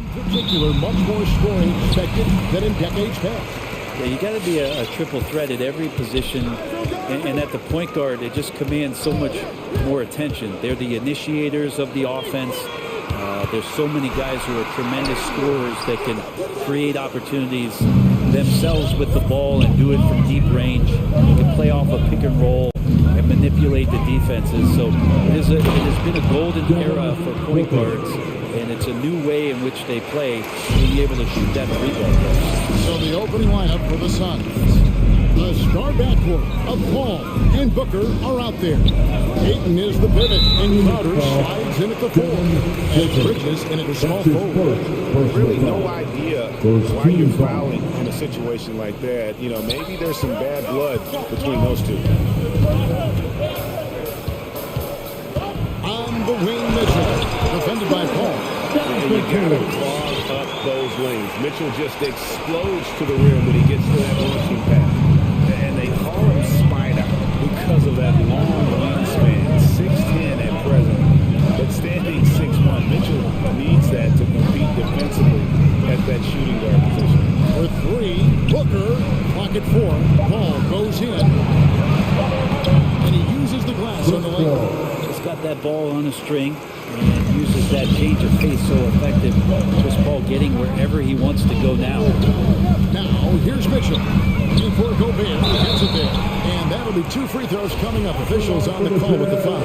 In particular, much more scoring expected than in decades past. Yeah, you got to be a triple threat at every position, and at the point guard, it just commands so much more attention. They're the initiators of the offense. There's so many guys who are tremendous scorers that can create opportunities themselves with the ball and do it from deep range. They can play off a pick and roll and manipulate the defenses. So it has been a golden era for point guards, and it's a new way in which they play, being able to shoot that three ball. So the opening lineup for the Suns. The star backcourt of Paul and Booker are out there. Ayton is the pivot, and Crowder slides in at the four. And Bridges in at the small forward. Really no idea why you're fouling in a situation like that. You know, maybe there's some bad blood between those two. On the wing, Mitchell, defended by Paul. You gotta clog up those lanes. Mitchell just explodes to the rim when he gets to that launching pad. And they call him Spider because of that long wingspan, 6'10" at present. But standing 6'1", Mitchell needs that to compete defensively at that shooting guard position. For three, Booker, clock at 4. Paul goes in, and he uses the glass on the lane. Just got that ball on a string and uses that change of pace so effective. Chris Paul getting wherever he wants to go now. Now, here's Mitchell. Before Gobert, he gets it there. And that'll be 2 free throws coming up. Officials on the call with the foul.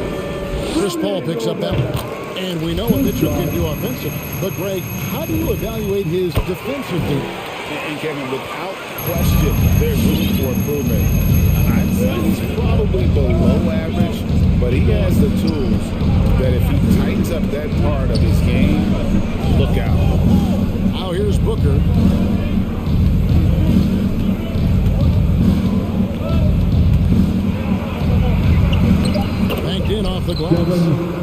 Chris Paul picks up that one. And we know what Mitchell can do offensive. But, Greg, how do you evaluate his defensive game? And Kevin, without question, there's room for improvement. I'd say he's probably below average, but he has the tools that if he tightens up that part of his game, look out. Now here's Booker. Banked in off the glass.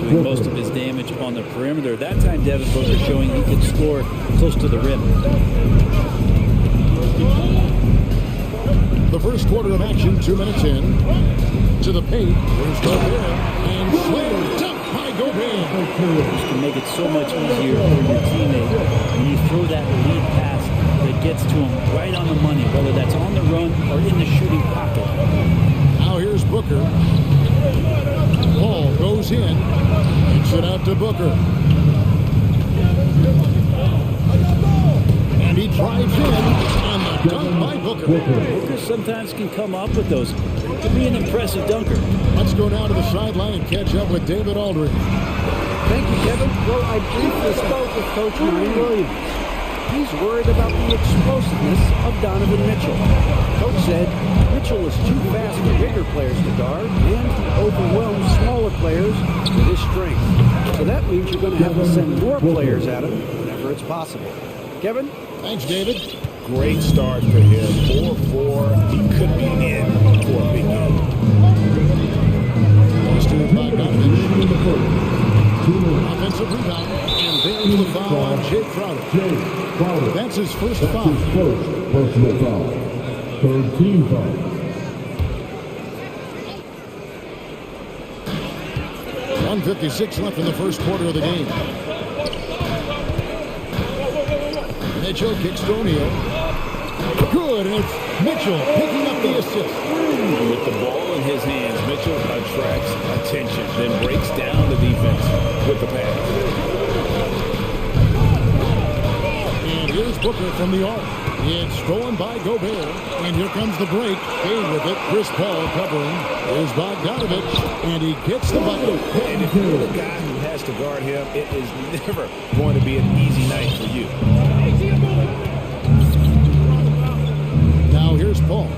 Doing most of his damage on the perimeter. That time, Devin Booker showing he can score close to the rim. The first quarter of action, 2 minutes in. To the paint, there's Gobert, and slammed up by Gobert. This can make it so much easier for your teammate when you throw that lead pass that gets to him right on the money, whether that's on the run or in the shooting pocket. Now here's Booker. Paul goes in, kicks it out to Booker. And he drives in on the dunk by Booker. Booker sometimes can come up with those. It can be an impressive dunker. Let's go down to the sideline and catch up with David Aldridge. Thank you, Kevin. Well, I briefly spoke with Coach Ryan Williams. He's worried about the explosiveness of Donovan Mitchell. Coach said Mitchell is too fast for bigger players to guard and overwhelms smaller players with his strength. So that means you're going to have to send more players at him whenever it's possible. Kevin? Thanks, David. Great start for him. 4-4. He could be in for a big game. Boston Bogdanovich. Offensive rebound. And there's the foul on Jay Crowder. That's his first foul. Personal foul. Third team foul. .156 left in the first quarter of the game. Mitchell kicks to O'Neal. Good, and it's Mitchell picking up the assist. With the ball in his hands, Mitchell attracts attention, then breaks down the defense with the pass. And here's Booker from the arc. It's stolen by Gobert. And here comes the break. Gay with it. Chris Paul covering. There's Bogdanovich. And he gets the bucket. And if you're the guy who has to guard him, it is never going to be an easy night for you. Now here's Paul.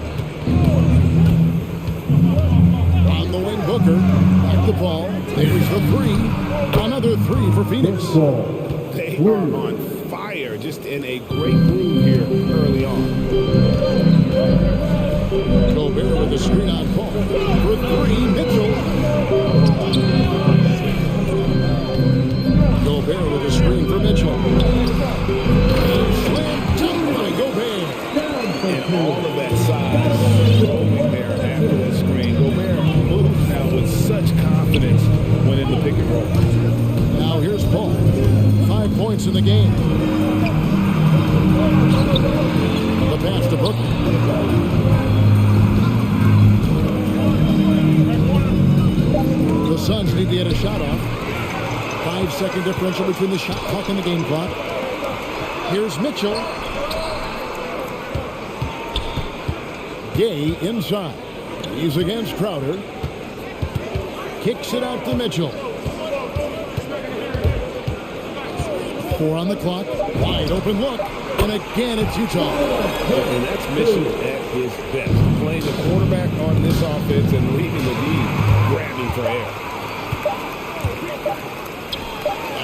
On the wing, Booker. At the ball. There's the three. Another three for Phoenix. They are on fire, just in a great groove here early on. Gobert with the screen on Paul. For three, Mitchell. Gobert with a screen for Mitchell. Slam dunk by Gobert. And all of that size rolling there after that screen. Gobert moves now with such confidence when in the pick and roll. Now here's Paul. 5 points in the game. Suns need to get a shot off. 5-second differential between the shot clock and the game clock. Here's Mitchell. Gay inside. He's against Crowder. Kicks it out to Mitchell. 4 on the clock. Wide open look. And again, it's Utah. And that's Mitchell at his best. Playing the quarterback on this offense and leaving the D grabbing for air.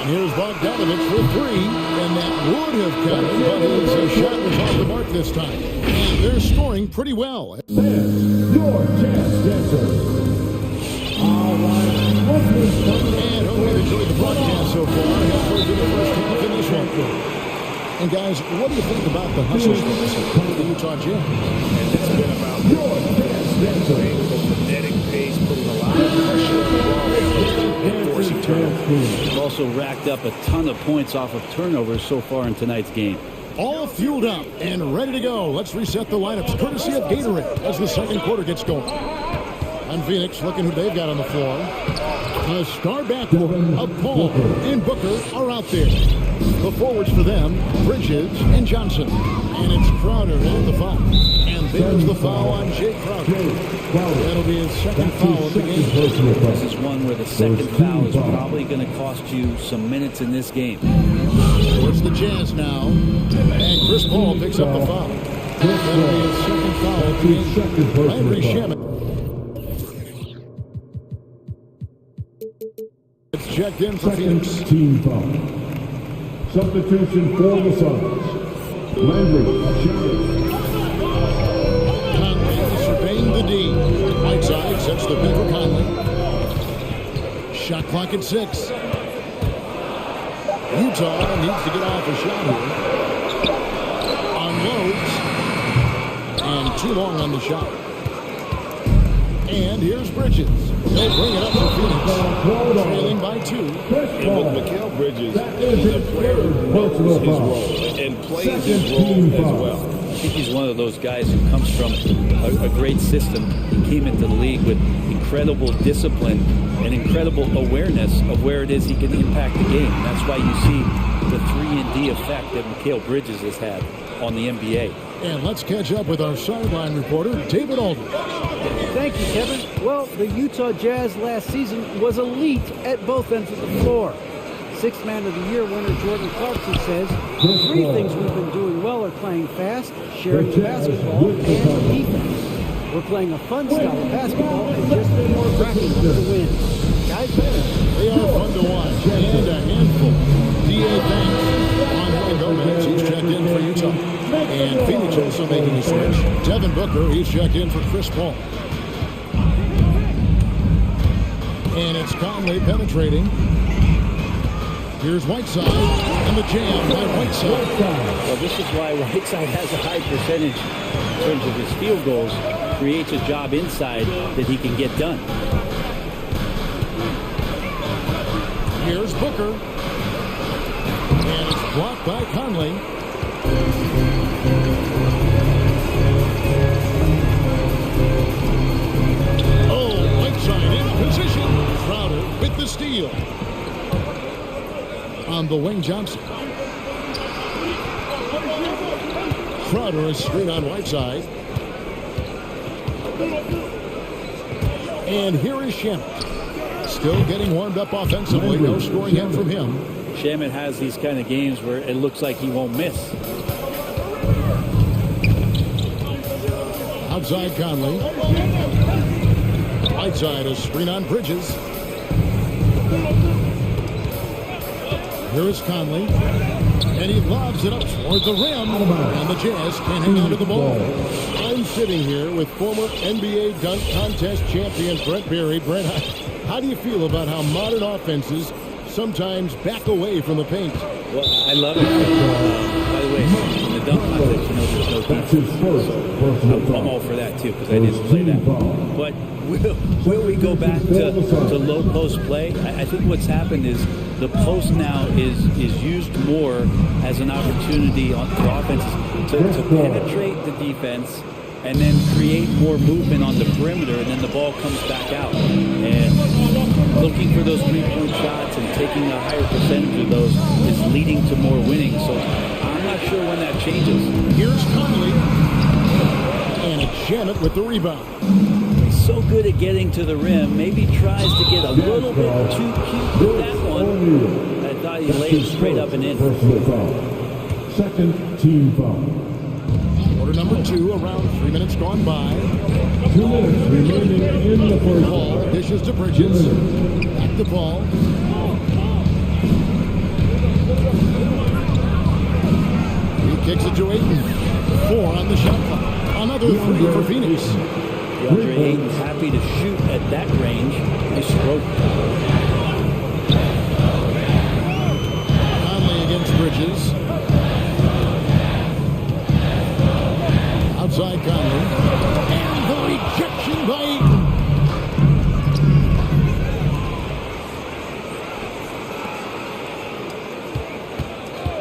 And here's Bogdanovich for 3. And that would have counted, but his shot was off the mark this time. And they're scoring pretty well. Your chance, Dancer. All right. And hope you've enjoyed the broadcast so far. Halfway through the first half in this one. And guys, what do you think about the hustle skills of the Utah Jazz? And it's been about Your chance, Dancer. playing at a frenetic pace, putting a lot of pressure on the offense and forcing turnovers. They've also racked up a ton of points off of turnovers so far in tonight's game. All fueled up and ready to go. Let's reset the lineups, courtesy of Gatorade, as the second quarter gets going. And Phoenix looking who they've got on the floor. The star backcourt of Paul and Booker are out there. The forwards for them, Bridges and Johnson. And it's Crowder at the foul. And there's the foul on Jay Crowder. That'll be his second foul of the game. This is one where the second foul is probably going to cost you some minutes in this game. Towards the Jazz now. And Chris Paul picks up the foul. That'll be his second foul of the game. Landry Shamet. It's checked in for Phoenix. Team foul. Substitution for the Suns. Landry Shamet. Conley surveying the D. Whiteside sets the pin for Conley. Shot clock at 6. Utah needs to get off a shot here. Unloads. And too long on the shot. And here's Bridges. He'll bring it up for Phoenix. Trailing by 2. And with Mikal Bridges, he's a player who knows his role and plays his role as well. I think he's one of those guys who comes from a great system. He came into the league with incredible discipline and incredible awareness of where it is he can impact the game. And that's why you see the 3-and-D effect that Mikal Bridges has had on the NBA. And let's catch up with our sideline reporter, David Aldridge. Thank you, Kevin. Well, the Utah Jazz last season was elite at both ends of the floor. Sixth Man of the Year winner Jordan Clarkson says, the 3 things we've been doing well are playing fast, sharing the basketball, and defense. We're playing a fun style of basketball and just more racking up the wins. Guys, they are fun to watch and a handful. D.A. thanks on Gomez. He's checked in for Utah. And Phoenix also making a switch. Devin Booker, he's checked in for Chris Paul. And it's Conley penetrating. Here's Whiteside, and the jam by Whiteside. Well, this is why Whiteside has a high percentage in terms of his field goals. Creates a job inside that he can get done. Here's Booker. And it's blocked by Conley. Oh, Whiteside in position. Crowder with the steal. On the wing, Johnson. Crowder is straight on Whiteside. And here is Shamet. Still getting warmed up offensively. No scoring yet from him. Shamet has these kind of games where it looks like he won't miss. Outside Conley. Whiteside, a screen on Bridges. Here is Conley. And he lobs it up toward the rim. And the Jazz can't hang on to the ball. I'm sitting here with former NBA dunk contest champion Brent Berry. Brent, how do you feel about how modern offenses sometimes back away from the paint? Well, I love it. By the way, in the dunk contest, you know, there's no defense. I'm all for that, too, because I didn't play that. But will we go back to low post play? I think what's happened is the post now is used more as an opportunity for offenses to penetrate the defense and then create more movement on the perimeter, and then the ball comes back out. And looking for those three-point shots and taking a higher percentage of those is leading to more winning. So I'm not sure when that changes. Here's Conley. And Janet with the rebound. He's so good at getting to the rim. Maybe tries to get a little bit too cute with that one. I thought he laid straight up and in. Personal foul. Second team foul. Quarter number 2, around 3 minutes gone by. 2 minutes remaining in the first Ball half. dishes to Bridges. Back to Paul. He kicks it to Ayton. 4 on the shot clock. Another 3 for Phoenix. DeAndre Ayton's happy to shoot at that range. Nice stroke. Conley against Bridges. Outside Conley. And the rejection by Ayton.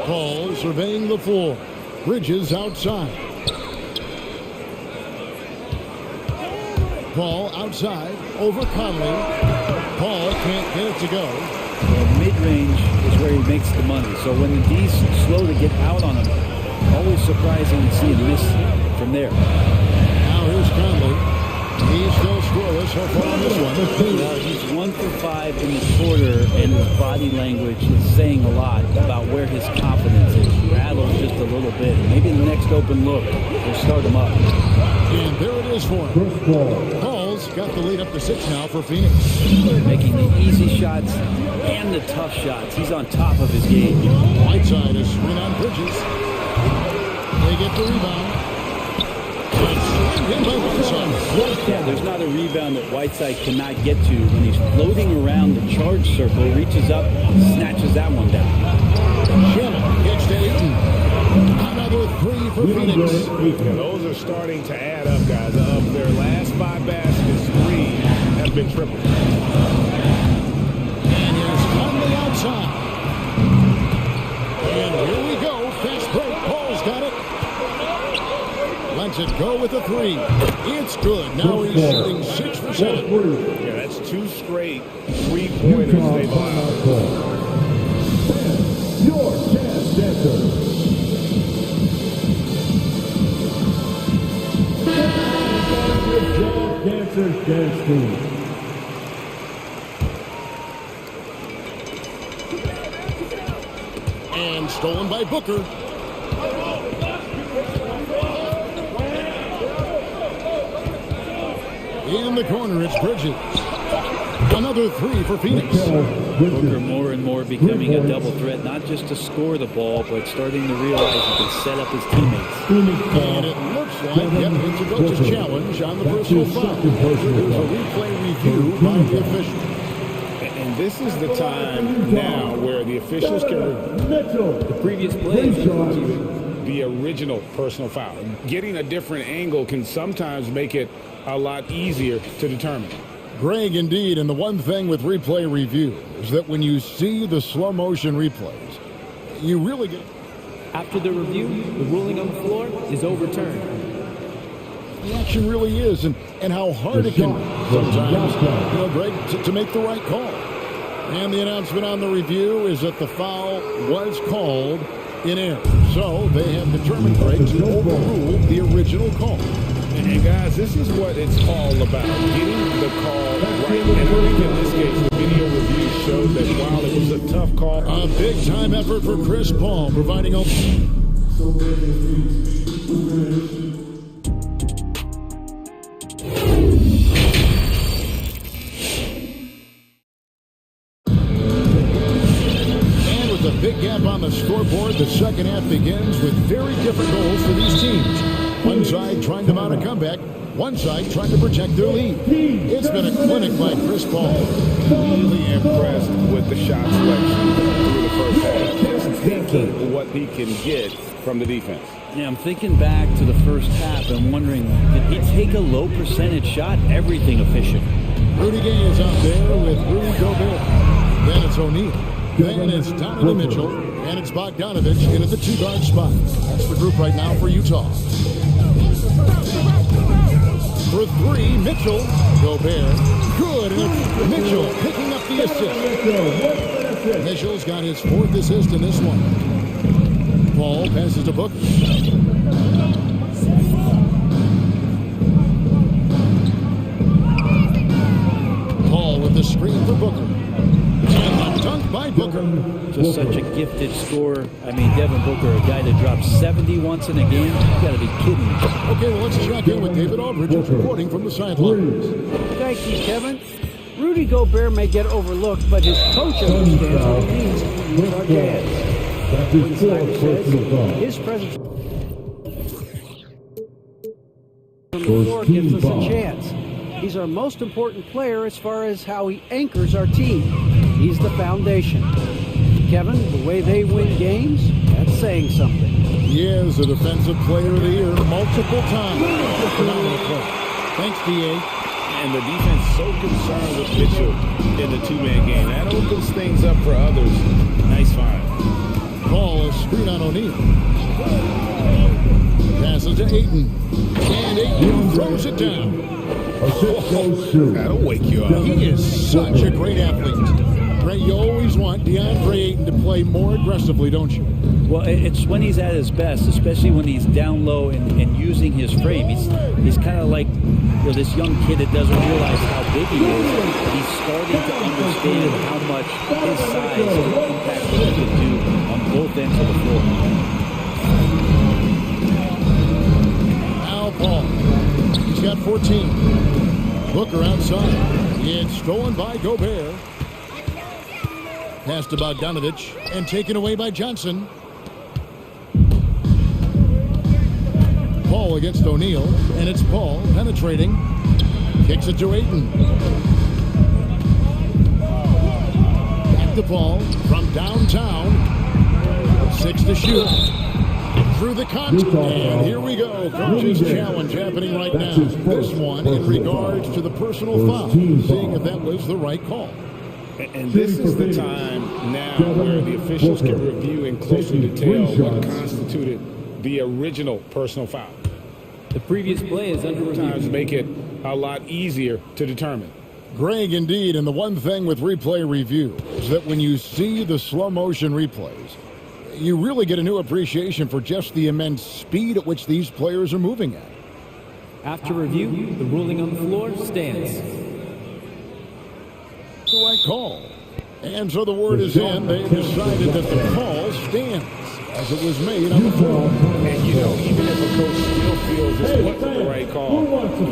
Paul surveying the floor. Bridges outside. Paul outside, over Conley. Paul can't get it to go. Well, mid-range is where he makes the money. So when the D's slow to get out on him, always surprising to see him miss from there. Now here's Conley. He's still scoreless so far on this one. Well, he's 1 for 5 in the quarter, and his body language is saying a lot about where his confidence is. Rattles just a little bit. Maybe the next open look will start him up. And there it is for him. Paul's got the lead up to 6 now for Phoenix. Making the easy shots and the tough shots. He's on top of his game. Whiteside is screen on Bridges. They get the rebound. In by Whiteside. Yeah, there's not a rebound that Whiteside cannot get to when he's floating around the charge circle, reaches up, snatches that one down. Shannon gets to Ayton. Another 3 for Phoenix. Yeah, those are starting to add up, guys. Of their last 5 baskets, 3 have been tripled. And here's Conley outside. And here we go. Fast break. Paul's got it. Lets it go with a 3. It's good. Now he's shooting 6 for 7. Yeah, that's 2 straight 3-pointers they've allowed. Your chance dancer. Dancers dance team. And stolen by Booker. In the corner, it's Bridges. Another 3 for Phoenix. Booker more and more becoming a double threat, not just to score the ball, but starting to realize he can set up his teammates. And it looks like, yep, it's a coach's challenge on the personal foul. There's a replay review by the official. And this is the time now where the officials can The previous play is the original personal foul. Getting a different angle can sometimes make it a lot easier to determine. Greg, indeed, and the one thing with replay review is that when you see the slow motion replays, you really get... After the review, the ruling on the floor is overturned. The action really is, and how hard it can be sometimes, Greg, to make the right call. And the announcement on the review is that the foul was called in error. So they have determined, Greg, to overrule the original call. And guys, this is what it's all about, getting the call right. And I think in this case, the video review showed that while it was a tough call, a big-time effort for Chris Paul, providing a... And with a big gap on the scoreboard, the second half begins with very different goals for these teams. One side trying to mount a comeback, one side trying to protect their lead. It's been a clinic by Chris Paul. Really impressed with the shot selection through the first half. Just thinking what he can get from the defense. Yeah, I'm thinking back to the first half and wondering, did he take a low percentage shot? Everything efficient. Rudy Gay is out there with Rudy Gobert. Then it's O'Neal. Then it's Donovan Mitchell. And it's Bogdanovich into the 2-guard spot. That's the group right now for Utah. for three. Mitchell. Gobert. Good. And it's Mitchell picking up the assist. Mitchell's got his fourth assist in this one. Paul passes to Booker. Paul with the screen for Booker. And the dunk by Booker. Just such a gifted scorer. I mean, Devin Booker, a guy that drops 70 once in a game. You got to be kidding me. Okay, well, let's check in with David Aldridge, who's reporting from the sidelines. Thank you, Kevin. Rudy Gobert may get overlooked, but his coach understands what he needs to use our jazz. When Snyder says his presence on the floor gives us a chance. He's our most important player as far as how he anchors our team. He's the foundation. Kevin, the way they win games, that's saying something. He is a defensive player of the year multiple times. Phenomenal play. Thanks, D.A. And the defense so concerned with Mitchell in the two-man game. That opens things up for others. Nice find. Ball is screen on O'Neal. Passes to Ayton. And Ayton throws it down. That'll wake you up. He is such a great athlete. Right, you always want DeAndre Ayton to play more aggressively, don't you? Well, it's when he's at his best, especially when he's down low and using his frame. He's kind of like this young kid that doesn't realize how big he is. He's starting to understand how much his size can impact what he can do on both ends of the floor. Now Paul. He's got 14. Booker outside. It's stolen by Gobert. Pass to Bogdanovich and taken away by Johnson. Paul against O'Neal, and it's Paul penetrating. Kicks it to Ayton. Back to Paul from downtown. 6 to shoot. Through the contact. And here we go. Coach's challenge happening right now. This one in regards to the personal foul. Seeing if that was the right call. And this is the time now where the officials can review in closer detail what constituted the original personal foul. The previous play is under review. Times make it a lot easier to determine. Greg, indeed, and the one thing with replay review is that when you see the slow motion replays, you really get a new appreciation for just the immense speed at which these players are moving at. After review, the ruling on the floor stands. The right call. And so the word is in. They've decided that the call stands as it was made on the floor. And you know, even if a coach still feels this wasn't the right call,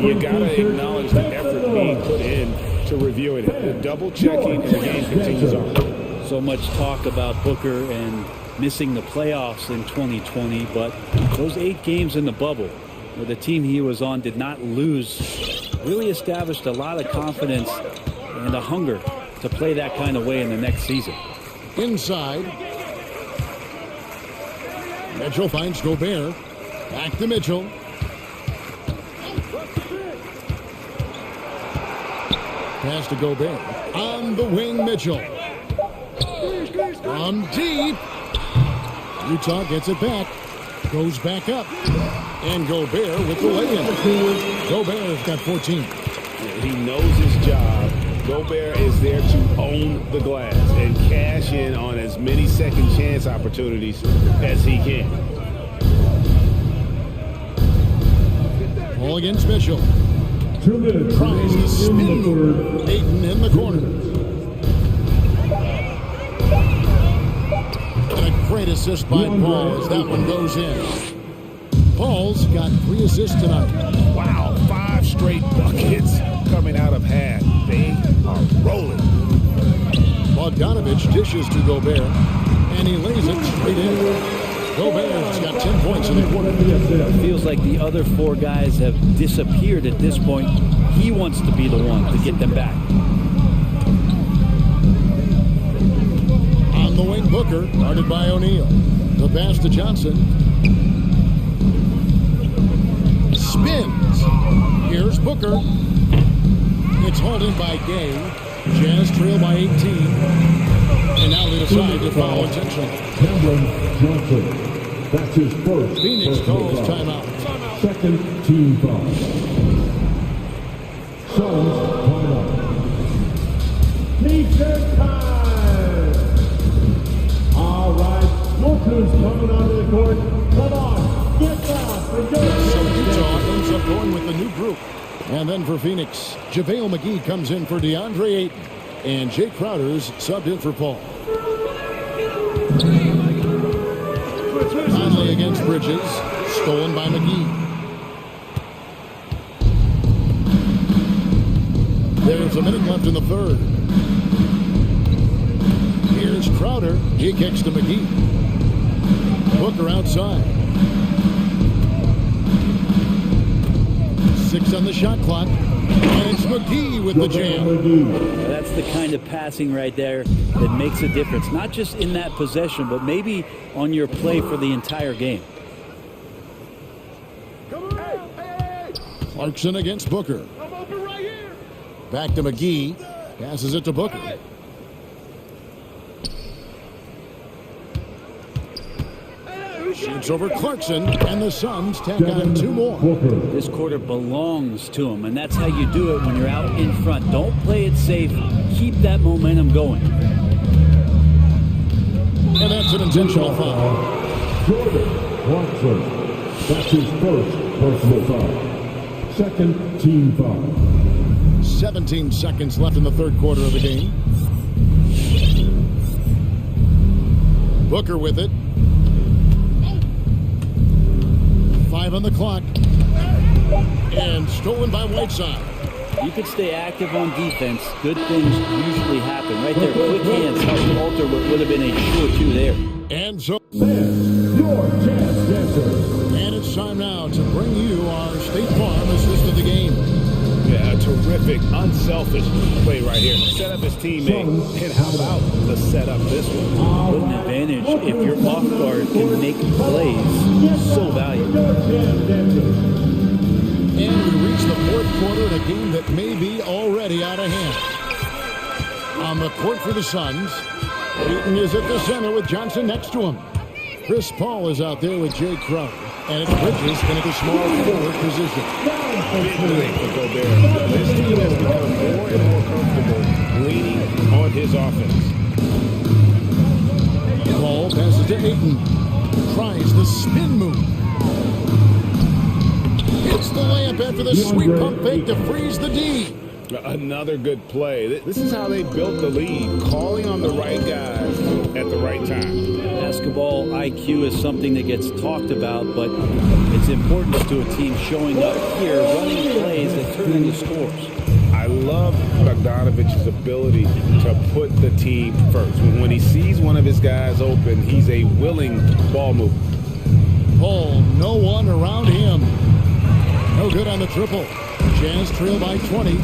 you gotta acknowledge the effort being put in to reviewing it. The double checking and the game continues on. So much talk about Booker and missing the playoffs in 2020, but those 8 games in the bubble where the team he was on did not lose really established a lot of confidence and a hunger to play that kind of way in the next season. Inside. Mitchell finds Gobert. Back to Mitchell. Pass to Gobert. On the wing, Mitchell. From deep. Utah gets it back. Goes back up. And Gobert with the lay-in. Gobert's got 14. He knows his job. Gobert is there to own the glass and cash in on as many second chance opportunities as he can. Ball against Mitchell. 2 minutes. Tries to spin. Ayton in the corner. And a great assist by Paul as that one goes in. Paul's got 3 assists tonight. Wow, 5 straight buckets coming out of half. They are rolling. Bogdanovich dishes to Gobert, and he lays it straight in. Gobert's got 10 points in the quarter. It feels like the other 4 guys have disappeared at this point. He wants to be the one to get them back. On the wing, Booker, guarded by O'Neal. The pass to Johnson. Spins. Here's Booker. It's hauled in by Gay. Jazz trail by 18. And now they decide to foul intentionally. Cameron Johnson. That's his first. Phoenix calls timeout. Second team foul. Suns coming up. Teacher time! All right, look who's coming onto the court. Come on, get down and go. So Utah ends up going with the new group. And then for Phoenix, JaVale McGee comes in for DeAndre Ayton. And Jay Crowder's subbed in for Paul. Conley against Bridges. Stolen by McGee. There's a minute left in the third. Here's Crowder. He kicks to McGee. Booker outside. 6 on the shot clock. And it's McGee with the jam. That's the kind of passing right there that makes a difference. Not just in that possession, but maybe on your play for the entire game. Clarkson against Booker. Back to McGee. Passes it to Booker. Shoots over Clarkson, and the Suns tack on 2 more. This quarter belongs to him, and that's how you do it when you're out in front. Don't play it safe. Keep that momentum going. And that's an intentional foul. Jordan Clarkson. That's his first personal foul. Second team foul. 17 seconds left in the third quarter of the game. Booker with it. 5 on the clock. And stolen by Whiteside. You could stay active on defense. Good things usually happen. Right there, quick hands help alter what would have been a 2-2 there. And so, Your chance dancer. and it's time now to bring you our State Farm assist of the game. Yeah, a terrific, unselfish play right here. Set up his teammate. And how about the setup this one? What an advantage if your off guard can make plays. So valuable. And we reach the fourth quarter in a game that may be already out of hand. On the court for the Suns, Ayton is at the center with Johnson next to him. Chris Paul is out there with Jay Crowder. And it's Bridges in the small forward position. Big night for Gobert. This team has become more and more comfortable leaning on his offense. Paul passes to Ayton. Tries the spin move. Hits the layup after the sweet pump fake to freeze the D. Another good play. This is how they built the lead, calling on the right guys at the right time. Basketball IQ is something that gets talked about, but it's important to a team showing up here, running plays that turn into scores. I love Bogdanovich's ability to put the team first. When he sees one of his guys open, he's a willing ball mover. Paul, no one around him. No good on the triple. Jazz trail by 20.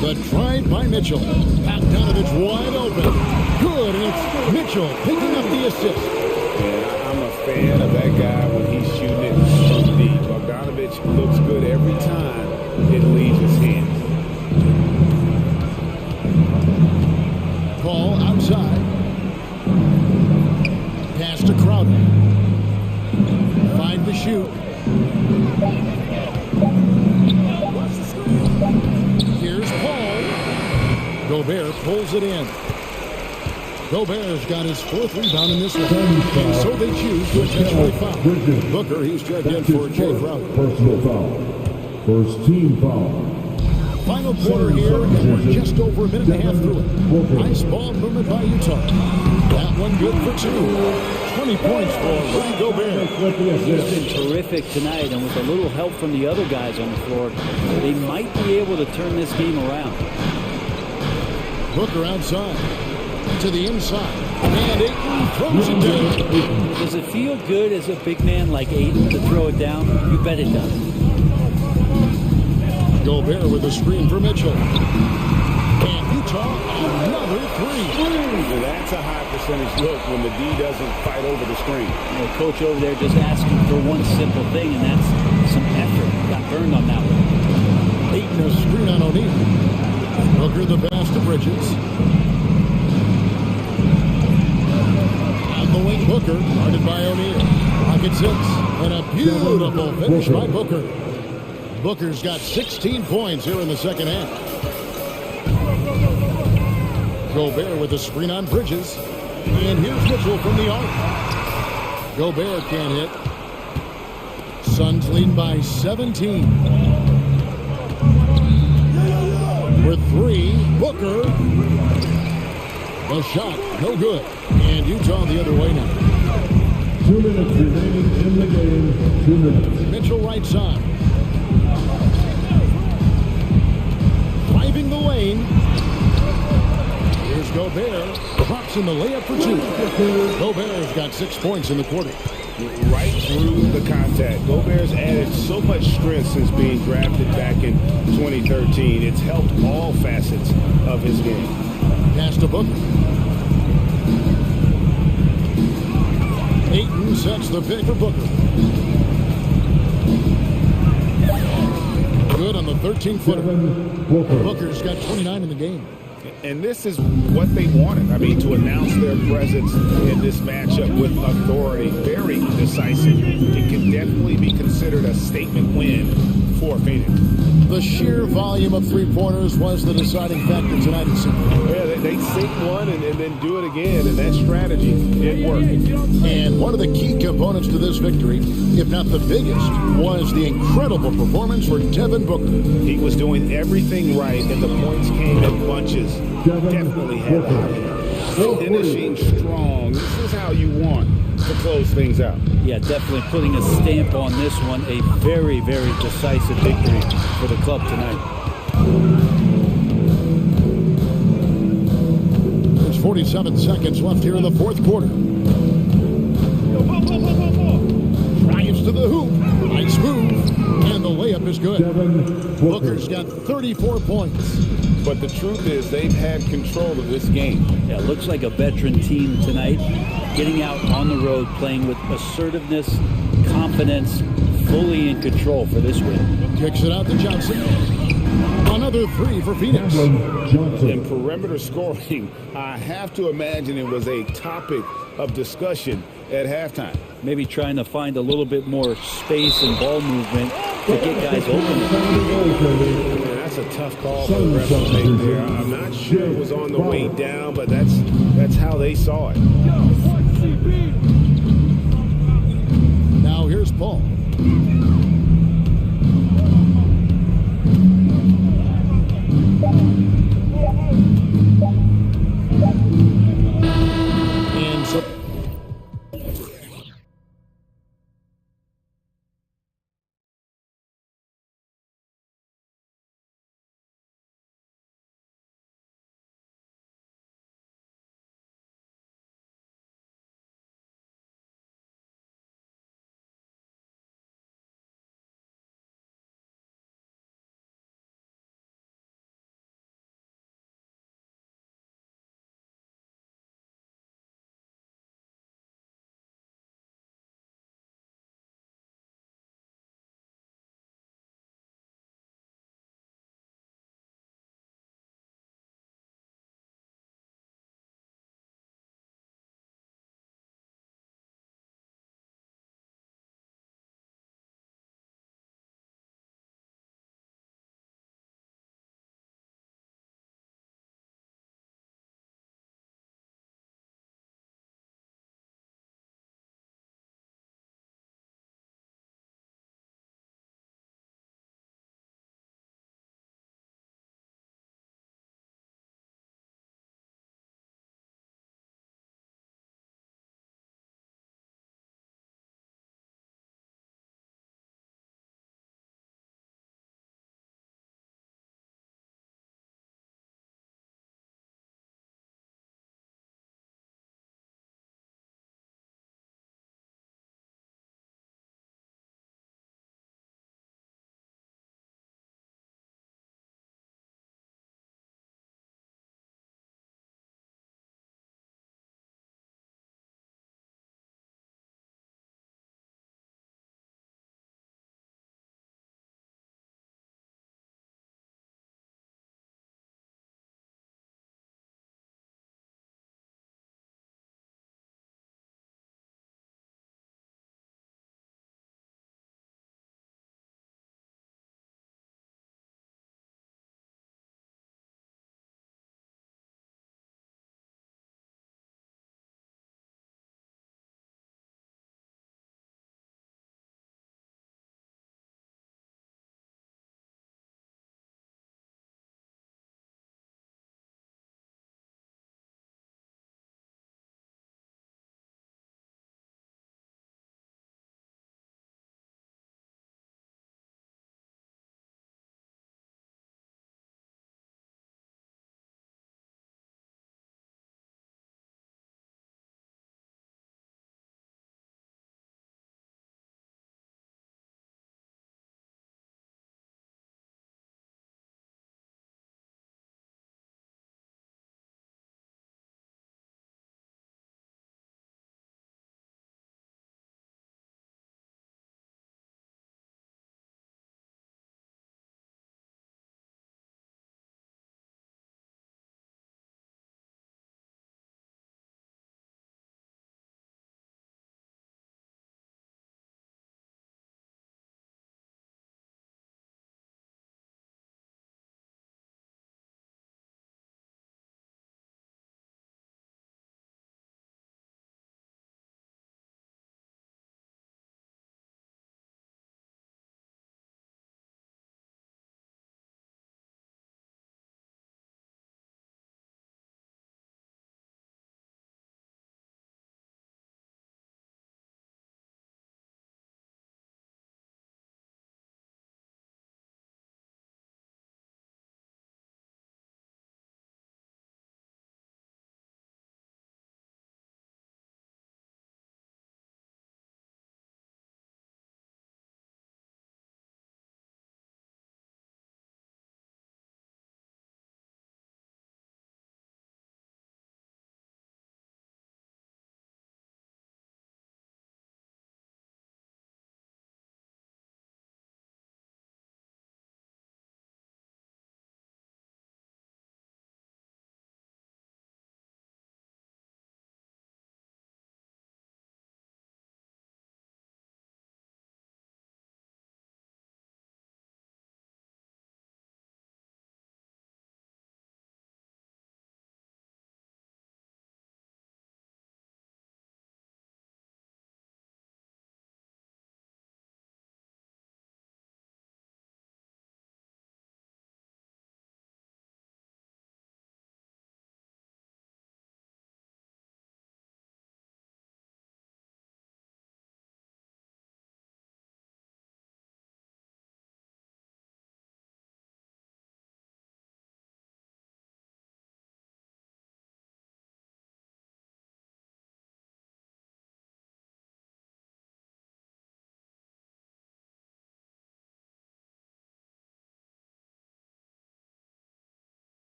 The drive by Mitchell. Bogdanovich wide open. Good, and it's Mitchell picking up the assist. Yeah, I'm a fan of that guy when he's shooting it from deep. Bogdanovich looks good every time it leaves his hands. Paul outside. Pass to Crowder. 5 to shoot. Here's Paul. Gobert pulls it in. Gobert's got his 4th rebound in this one. And so they choose to intentionally foul. Booker, he's checked in for Jay Crowder. Personal foul. First team foul. Final quarter here, and we're just over a minute and a half through it. Nice ball movement by Utah. That one good for 2. 20 points for Rudy Gobert. He's been terrific tonight, and with a little help from the other guys on the floor, they might be able to turn this game around. Booker outside. To the inside. And Ayton throws it down. Does it feel good as a big man like Ayton to throw it down? You bet it does. Gobert with a screen for Mitchell. And Utah, another 3. Now that's a high percentage look when the D doesn't fight over the screen. You know, coach over there just asking for one simple thing, and that's some effort. Got burned on that one. Ayton a screen on O'Neal. Booker the pass to Bridges. On the wing, Booker, guarded by O'Neal. Rockets 6. And a beautiful finish by Booker. Booker's got 16 points here in the second half. Gobert with a screen on Bridges. And here's Mitchell from the arc. Gobert can't hit. Suns lead by 17. With three, Booker. The shot, no good. And Utah the other way now. 2 minutes remaining in the game. 2 minutes. Mitchell right side. Driving the lane. Here's Gobert. Drops in the layup for two. Gobert's got 6 points in the quarter. Right through the contact. Gobert's added so much strength since being drafted back in 2013. It's helped all facets of his game. Pass to Booker. Ayton sets the pick for Booker. Good on the 13-footer. Booker's got 29 in the game. And this is what they wanted. I mean, to announce their presence in this matchup with authority, very decisive. It can definitely be considered a statement win for Phoenix. The sheer volume of three-pointers was the deciding factor tonight in Sydney. Yeah, they sink one and then do it again, and that strategy did work. And one of the key components to this victory, if not the biggest, was the incredible performance for Devin Booker. He was doing everything right, and the points came in bunches. Definitely had a high hand. Finishing strong. This is how you want to close things out. Yeah, definitely putting a stamp on this one. A very, very decisive victory for the club tonight. There's 47 seconds left here in the fourth quarter. Drives to the hoop. Nice move. And the layup is good. Booker's got 34 points. But the truth is they've had control of this game. Yeah, looks like a veteran team tonight. Getting out on the road, playing with assertiveness, confidence, fully in control for this win. Kicks it out to Johnson. Another three for Phoenix. In perimeter scoring, I have to imagine it was a topic of discussion at halftime. Maybe trying to find a little bit more space and ball movement to get guys open. Man, that's a tough call for the ref to make there. I'm not sure it was on the way down, but that's how they saw it. Now here's Paul.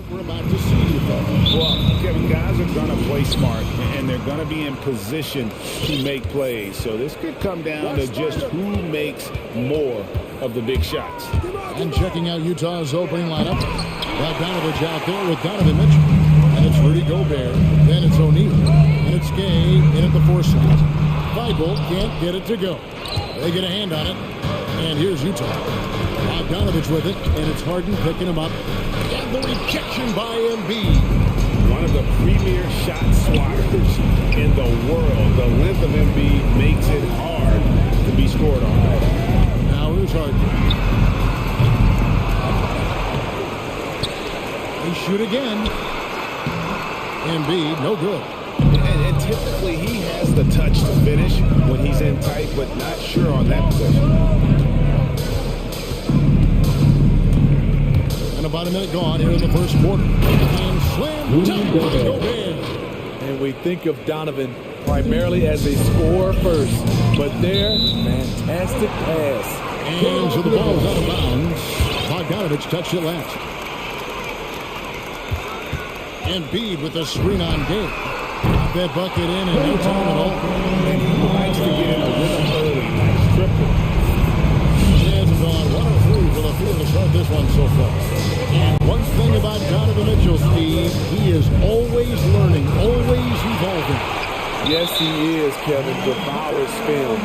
what we're about to see, you folks. Well, Kevin, guys are going to play smart, and they're going to be in position to make plays. So this could come down to just who makes more of the big shots. And checking out Utah's opening lineup, Bogdanovich out there with Donovan Mitchell. And it's Rudy Gobert, then it's O'Neal, and it's Gay in at the 4 slot. Feigl can't get it to go. They get a hand on it, and here's Utah. Bogdanovich with it, and it's Harden picking him up. And the rejection by Embiid. One of the premier shot swatters in the world. The length of Embiid makes it hard to be scored on. Now here's Harden. They shoot again. Embiid, no good. And typically he has the touch to finish when he's in tight, but not sure on that possession. And about a minute gone here in the first quarter. And slam dunk by Gobert. And we think of Donovan primarily as a scorer first, but there, fantastic pass. And so the ball is out of bounds. Bogdanovich touched it last. Embiid with a screen on Gay. Got that bucket in no time at all. And he likes to get in a rhythm early. Nice triple. Jazz have gone 1-of-3 for the field to start this one so far. And one thing about Donovan Mitchell, Steve, he is always learning, always evolving. Yes, he is, Kevin. Devours film,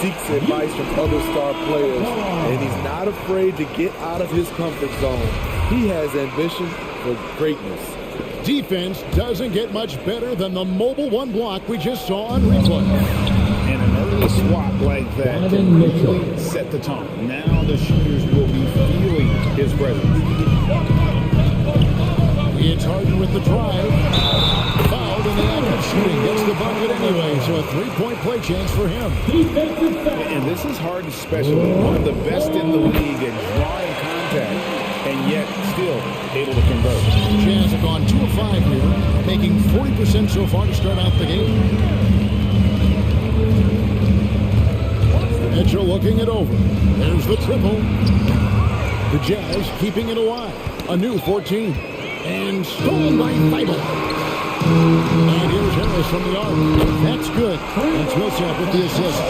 seeks advice from other star players, and he's not afraid to get out of his comfort zone. He has ambition for greatness. Defense doesn't get much better than the mobile one block we just saw on replay. And an early swat like that can really set the tone. Now the shooters will be feeling his presence. It's Harden with the drive. Fouled in the act of shooting. Gets the bucket anyway, so a 3-point play chance for him. And this is Harden's specialty. One of the best in the league at drawing contact, and yet still able to convert. Jazz have gone 2 of 5 here, making 40% so far to start out the game. Mitchell looking it over. There's the triple. The Jazz keeping it alive. A new 14. And stolen by Feigl. And here's Harris from the arc. That's good. That's Millsap with the assist.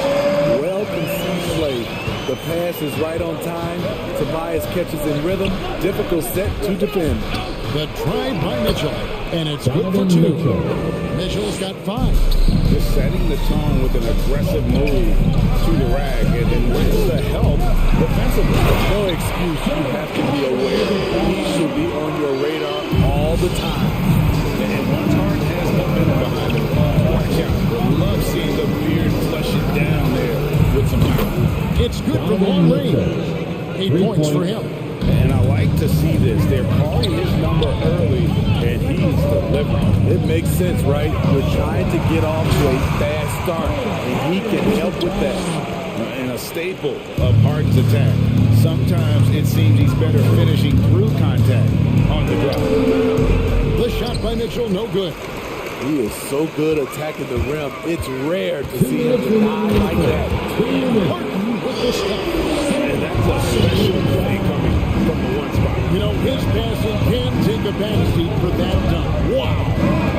Well-conceived play. The pass is right on time. Tobias catches in rhythm. Difficult set to defend. The try by Mitchell. And it's good for 2. Mitchell's got 5. Just setting the tone with an aggressive move to the rack, and then with the help defensively. No excuse. You have to be aware. He should be on your radar all the time. And once Harden has momentum behind him, watch out. Would love seeing the beard flush it down there with some power. It's good from long range. 8 points for him. And I like to see this. They're calling his number early, and he's delivering. It makes sense, right? We're trying to get off to a fast start, and he can help with that. And a staple of Harden's attack. Sometimes it seems he's better finishing through contact on the drop. The shot by Mitchell, no good. He is so good attacking the rim. It's rare to see him deny like that. Harden with the step. And that's a special play coming from the one spot. You know, his passing can take a back seat for that dunk. Wow.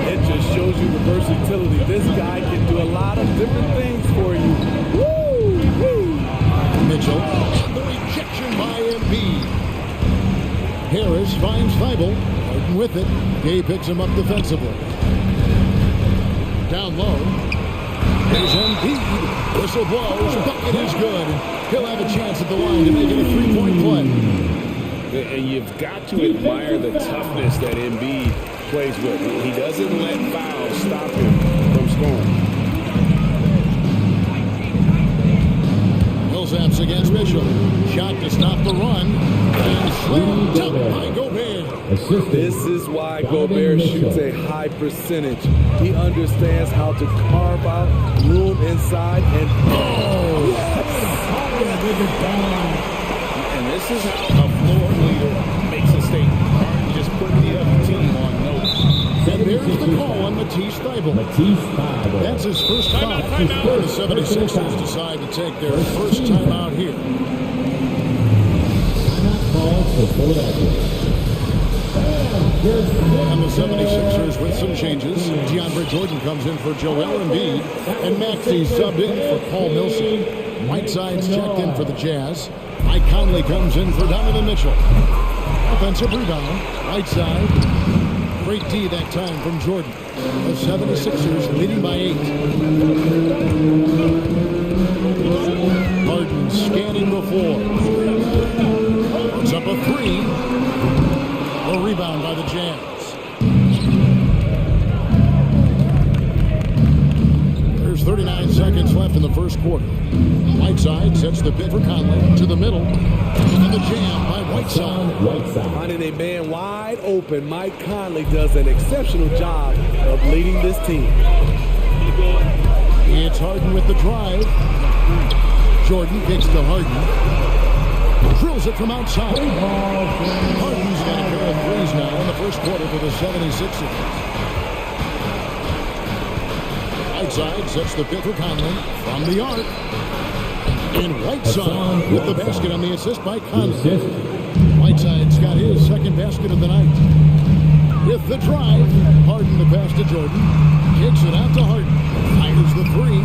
It just shows you the versatility. This guy can do a lot of different things for you. Woo! Woo! Mitchell, and the rejection by Embiid. Harris finds Feigl. Harden with it. Gay picks him up defensively. Down low. Here's Embiid. Whistle blows. Bucket is good. He'll have a chance at the line to make it a 3-point play. And you've got to admire the toughness that Embiid plays with. He doesn't let fouls stop him from scoring. Millsap's against Mitchell. Shot to stop the run. And slam dunk by Gobert. This is why Gobert shoots a high percentage. He understands how to carve out room inside and And this is how a floor leader makes a statement. Harden just put the other team on notice. And there's the call on Matisse Feigl. That's his first foul. The 76ers decide to take their first timeout here. And the 76ers with some changes. DeAndre Jordan comes in for Joel Embiid. And Maxey subbed in for Paul Millsap. Whiteside's checked in for the Jazz. Mike Conley comes in for Donovan Mitchell. Offensive rebound. Whiteside. Great D that time from Jordan. The 76ers leading by 8. Harden scanning the floor. Puts up a 3. A rebound by the Jazz. There's 39 seconds left in the first quarter. Whiteside sets the pin for Conley to the middle. And the jam by Whiteside. Finding a man wide open, Mike Conley does an exceptional job of leading this team. It's Harden with the drive. Jordan kicks to Harden. Drills it from outside. Harden's got a pair of threes now in the first quarter for the 76ers. Whiteside sets the pin for Conley from the arc. And Whiteside with the basket on the assist by Conley. Whiteside's got his second basket of the night. With the drive, Harden the pass to Jordan. Kicks it out to Harden. Fires the 3.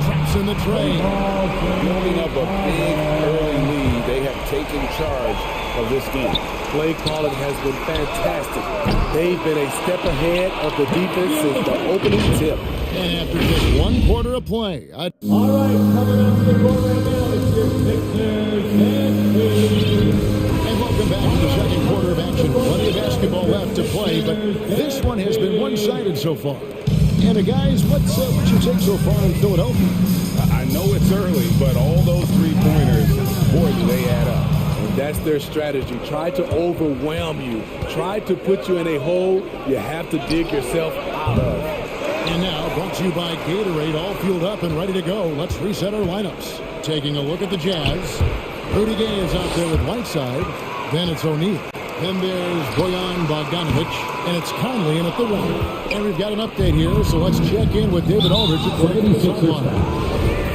Traps in the tray. Building up a big early lead. They have taken charge of this game. Play calling has been fantastic. They've been a step ahead of the defense since the opening tip. And after just one quarter of play, All right, coming up to the court right now, it's your Sixers and and welcome back to the second quarter of action. Plenty of basketball left to play, but this one has been one-sided so far. And guys, what's your take so far in Philadelphia? I know it's early, but all those three-pointers, boy, do they add up. And that's their strategy. Try to overwhelm you. Try to put you in a hole you have to dig yourself out of. And now, brought to you by Gatorade, all fueled up and ready to go. Let's reset our lineups. Taking a look at the Jazz. Rudy Gay is out there with Whiteside. Then it's O'Neal. Then there's Bojan Bogdanovic. And it's Conley in at the 1. And we've got an update here, so let's check in with David Aldridge at 46 line.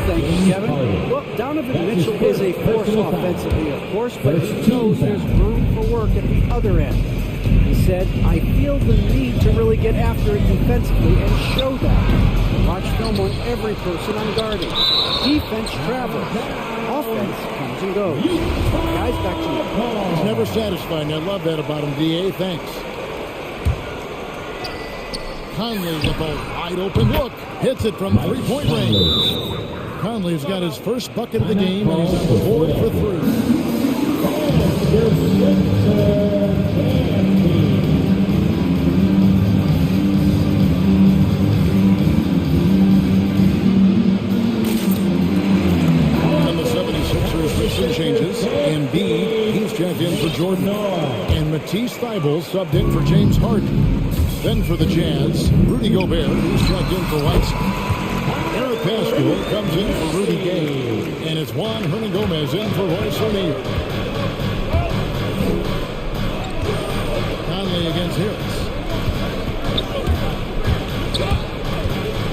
Thank you, Kevin. Well, Donovan Mitchell is a force offensively, of course, but he knows there's room for work at the other end. He said, I feel the need to really get after it defensively and show that. Watch film on every person I'm guarding. Defense travels. Offense comes and goes. Guys, back to you. He's never satisfied, and I love that about him, D.A. Thanks. Conley with a wide open look. Hits it from three-point range. Conley's got his first bucket of the game, and he's on the board for 3. And the 76ers with some changes. Embiid, he's checked in for Jordan. And Matisse Thybulle subbed in for James Harden. Then for the Jazz, Rudy Gobert, who's checked in for Whiteside. Eric Pascal comes in for Rudy Gay. And it's Juan Hernangomez in for Royce O'Neal. Conley against Harris.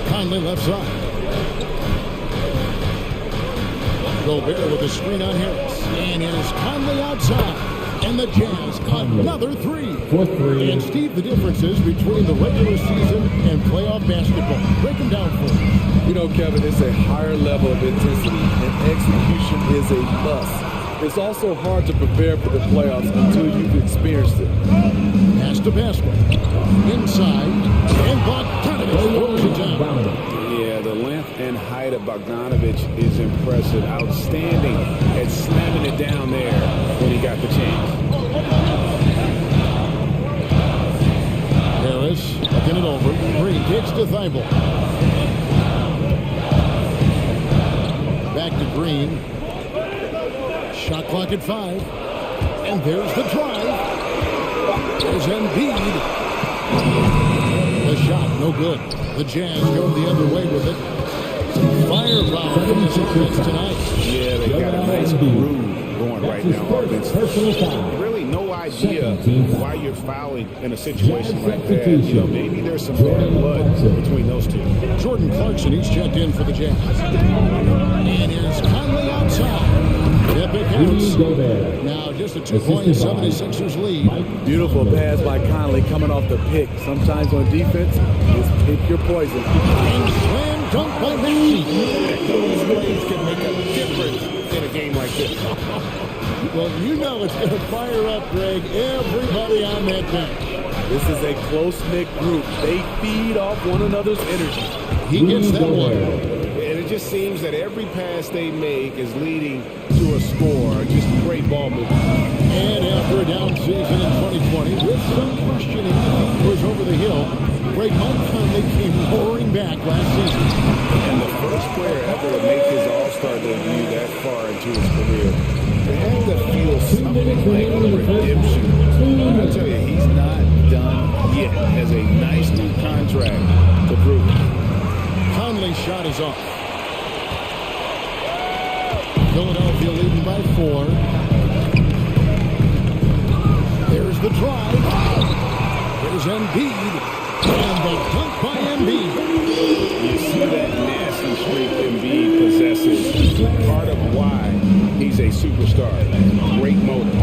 Conley left side. Gobert with a screen on Harris. And it is Conley outside. And the Jazz, another 3. And Steve, the differences between the regular season and playoff basketball. Break them down for us. You know, Kevin, it's a higher level of intensity, and execution is a must. It's also hard to prepare for the playoffs until you've experienced it. Pass to Pascal. Inside. And Bogdanovic throws it down. Yeah, the length and height of Bogdanovic is impressive. Outstanding at slamming it down there when he got the chance. Harris looking it over. Green kicks to Thybulle. Back to Green. Shot clock at 5. And there's the drive. There's Embiid. The shot, no good. The Jazz go the other way with it. Firepower from the Sixers tonight. Yeah, they got a nice groove going right now. Really no idea why you're fouling in a situation like that. You know, maybe there's some bad blood between those two. Jordan Clarkson, he's checked in for the Jazz. And here's Conley outside. Epic counts. Now just a 2-point 76ers lead. Beautiful pass by Conley coming off the pick. Sometimes on defense, just pick your poison. And slam dunk by Maxey. Those plays can make a difference in a game like this. Well, you know it's going to fire up, Greg, everybody on that bench. This is a close-knit group. They feed off one another's energy. He gets that one. And it just seems that every pass they make is leading to a score. Just great ball movement. And after a down season in 2020, with some questioning, he was over the hill. Greg Conley came roaring back last season. And the first player ever to make his All-Star debut that far into his career. It had to feel something like redemption. I tell you, he's not done yet. Has a nice new contract to prove it. Conley's shot is off. Philadelphia leading by 4. There's the drive. There's Embiid. And the dunk by Embiid. You see that nasty streak Embiid possesses. Part of why he's a superstar. Great motor.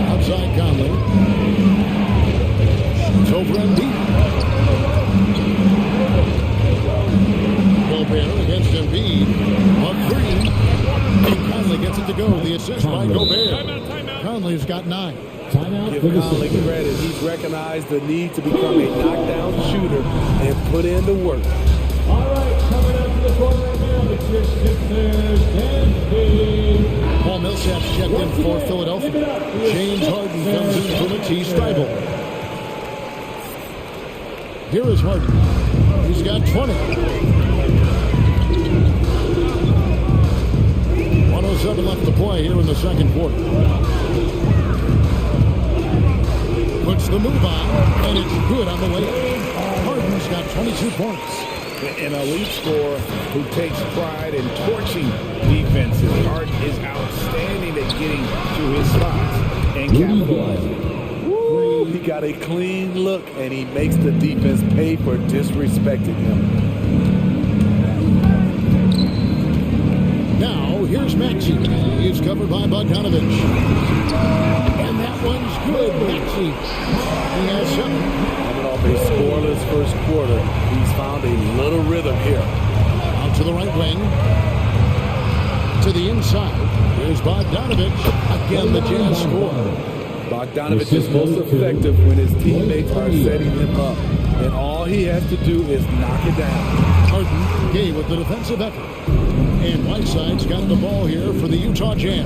Outside Conley. Shoots over Embiid. Gobert against Embiid. On 3. And Conley gets it to go. The assist by Gobert. Conley's got 9. Give Conley credit. He's recognized the need to become a knockdown shooter and put in the work. All right, coming up to the court right now, the Sixers and Paul Millsap's checked in for Philadelphia. James Harden comes in for Matisse Thybulle. Here is Harden. He's got 20. 107 left to play here in the second quarter. Puts the move on, and it's good on the way. Harden's got 22 points. An elite scorer who takes pride in torching defenses. Harden is outstanding at getting to his spots and capitalizing. Woo, he got a clean look, and he makes the defense pay for disrespecting him. Now, here's Maxey. He's covered by Bogdanovich. And that one's good. Maxey. He has 7. Coming off a scoreless first quarter, he's found a little rhythm here. Out to the right wing. To the inside. Here's Bogdanovich. Again, the Jazz score. Bogdanovich is most effective when his teammates are setting him up. And all he has to do is knock it down. Harden gay with the defensive effort. And Whiteside's got the ball here for the Utah Jazz.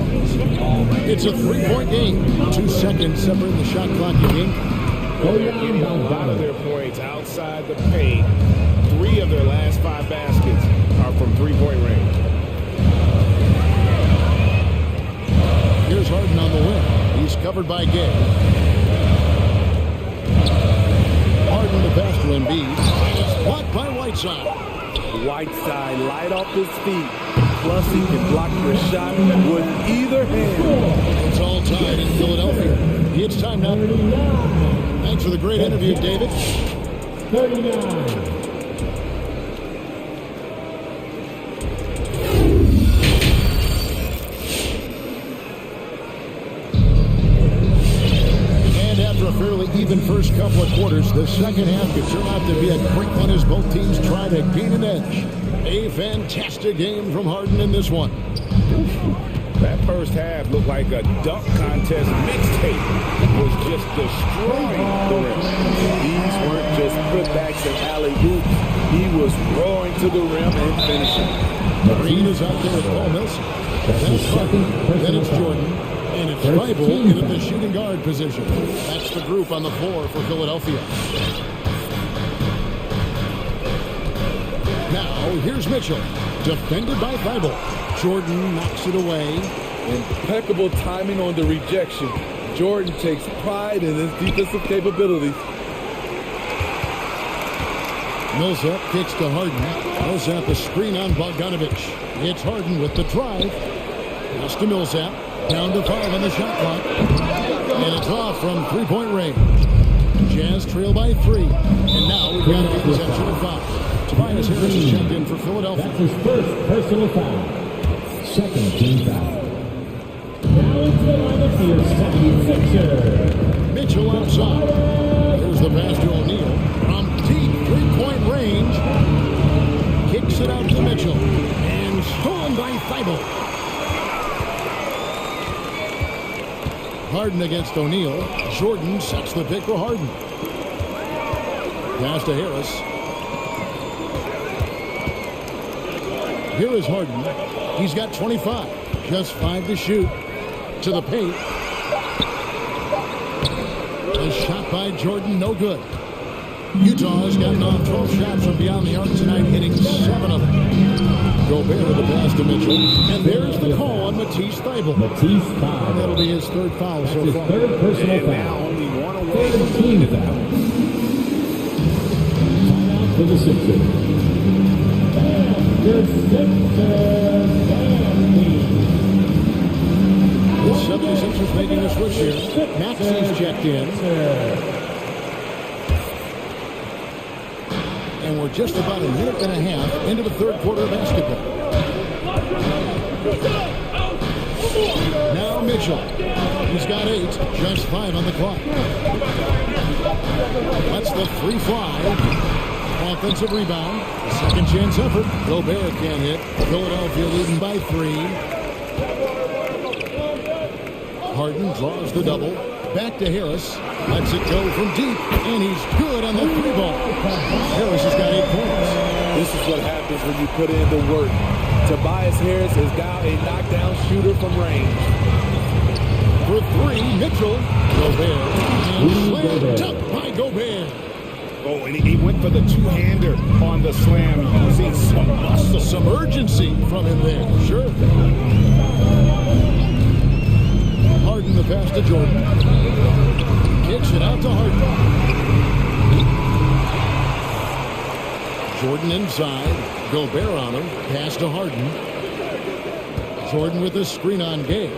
It's a 3-point game. 2 seconds separating the shot clock again. They're getting a lot of their points outside the paint. 3 of their last 5 baskets are from 3-point range. Here's Harden on the wing. He's covered by Gay. Harden the pass to Embiid. It's blocked by Whiteside. Whiteside light off his feet. Plus he can block your shot with either hand. It's all tied in Philadelphia. It's time now. Thanks for the great interview, David. 39. A fairly even first couple of quarters. The second half could turn out to be a great one as both teams try to gain an edge. A fantastic game from Harden in this one. That first half looked like a dunk contest mixtape. Was just destroying the rim. These weren't just putbacks and alley-oops. He was roaring to the rim and finishing. Green is out there with Paul Millsap. That's Harden. Then it's Jordan. And it's Thybulle in the shooting guard position. That's the group on the floor for Philadelphia. Now, here's Mitchell. Defended by Thybulle. Jordan knocks it away. Impeccable timing on the rejection. Jordan takes pride in his defensive capabilities. Millsap kicks to Harden. Millsap a screen on Bogdanovich. It's Harden with the drive. Pass to Millsap. Down to 5 on the shot clock. And it's off from 3-point range. Jazz trail by 3. And now we've got an intentional foul. Tobias Harris is checked in for Philadelphia. That's his first personal foul. Second team foul. Now into the lineup for your 76er. Mitchell outside. Here's the pass to O'Neal. From deep three-point range. Kicks it out to Mitchell. And stolen by Thibault. Harden against O'Neal. Jordan sets the pick for Harden. Pass to Harris. Here is Harden. He's got 25. Just 5 to shoot. To the paint. A shot by Jordan, no good. Utah has gotten off 12 shots from beyond the arc tonight, hitting 7 of them. Gobert with the pass to Mitchell. And there's the call on Matisse Thybulle. Matisse foul. That'll be his third foul so His far. third personal And now foul. only one away. Third team foul. Timeout for the Sixers. Your Sixers The 76ers making a switch here. Maxi's checked in. And we're just about a minute and a half into the third quarter of basketball. Now Mitchell. He's got 8, just 5 on the clock. That's the free fly. Offensive rebound. Second chance effort. Gobert can't hit. Philadelphia leading by 3. Harden draws the double. Back to Harris. Lets it go from deep. And he's good on the 3-ball. Harris has got 8 points. This is what happens when you put in the work. Tobias Harris is now a knockdown shooter from range. For 3, Mitchell. Gobert. And slammed dunked by Gobert. Oh, and he went for the two-hander on the slam. See Some urgency from him there. Sure. Harden the pass to Jordan. Kicks it out to Harden. Jordan inside. Gobert on him. Pass to Harden. Jordan with a screen on Gay.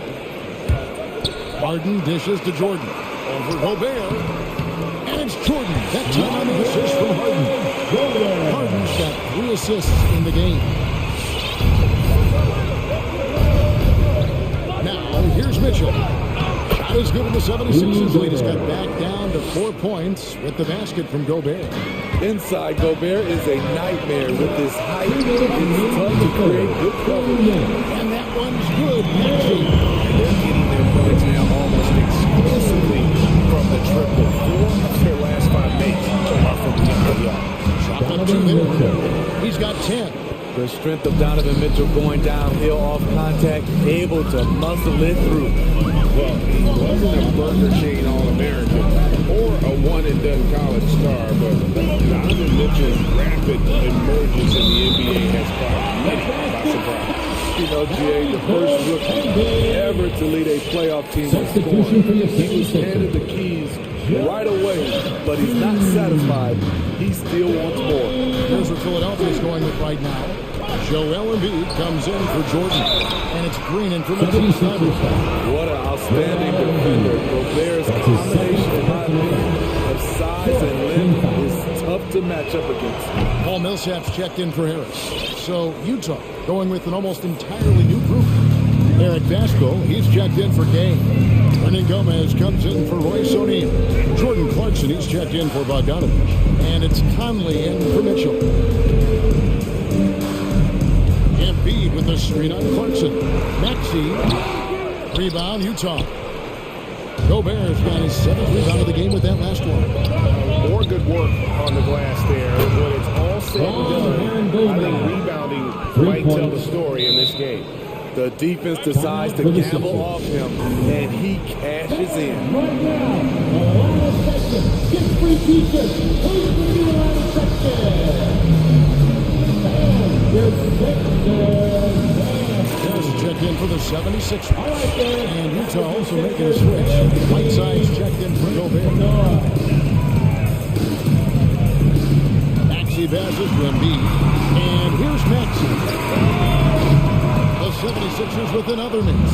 Harden dishes to Jordan. Over Gobert. And it's Jordan. That time on the assist from Harden. Harden's got 3 assists in the game. Now, here's Mitchell. Shot is good in the 76ers lead. He's got back down to 4 points with the basket from Gobert. Inside, Gobert is a nightmare with his height. It's tough to create good cover. And that one's good. Maxey. They're getting their points now almost exclusively from the triple. 4 of their last 5 makes are from the yard. Shot up 2 there. He's got 10. The strength of Donovan Mitchell going downhill off contact, able to muscle it through. Well, he wasn't a Burger Chain All-American or a one-and-done college star, but Donovan Mitchell's rapid emergence in the NBA has caught many by surprise. You know, GA, the first rookie ever to lead a playoff team in scoring. He was handed the keys right away, but he's not satisfied. He still wants more. Here's what Philadelphia's going with right now. Joel Embiid comes in for Jordan. And it's Green in for Mitchell. What an outstanding defender. Gobert's combination, in my opinion, of size and length is tough to match up against. Paul Millsap's checked in for Harris. So Utah going with an almost entirely new group. Eric Vasco, he's checked in for Gay. Brendan Gomez comes in for Royce O'Neal. Jordan Clarkson, he's checked in for Bogdanovich. And it's Conley in for Mitchell. Embiid with the screen on Clarkson. Maxey. Rebound, Utah. Gobert's got his 7th rebound of the game with that last one. More good work on the glass there. When it's all said and done, I think rebounding might tell the story in this game. The defense decides to gamble off him, and he cashes in. Get free t-shirts. Who's the new line section? Your There's a check in for the 76ers. And Utah also making a switch. Whiteside's checked in for Gobert. Maxey passes to Embiid. And here's Maxey. The 76ers with another miss.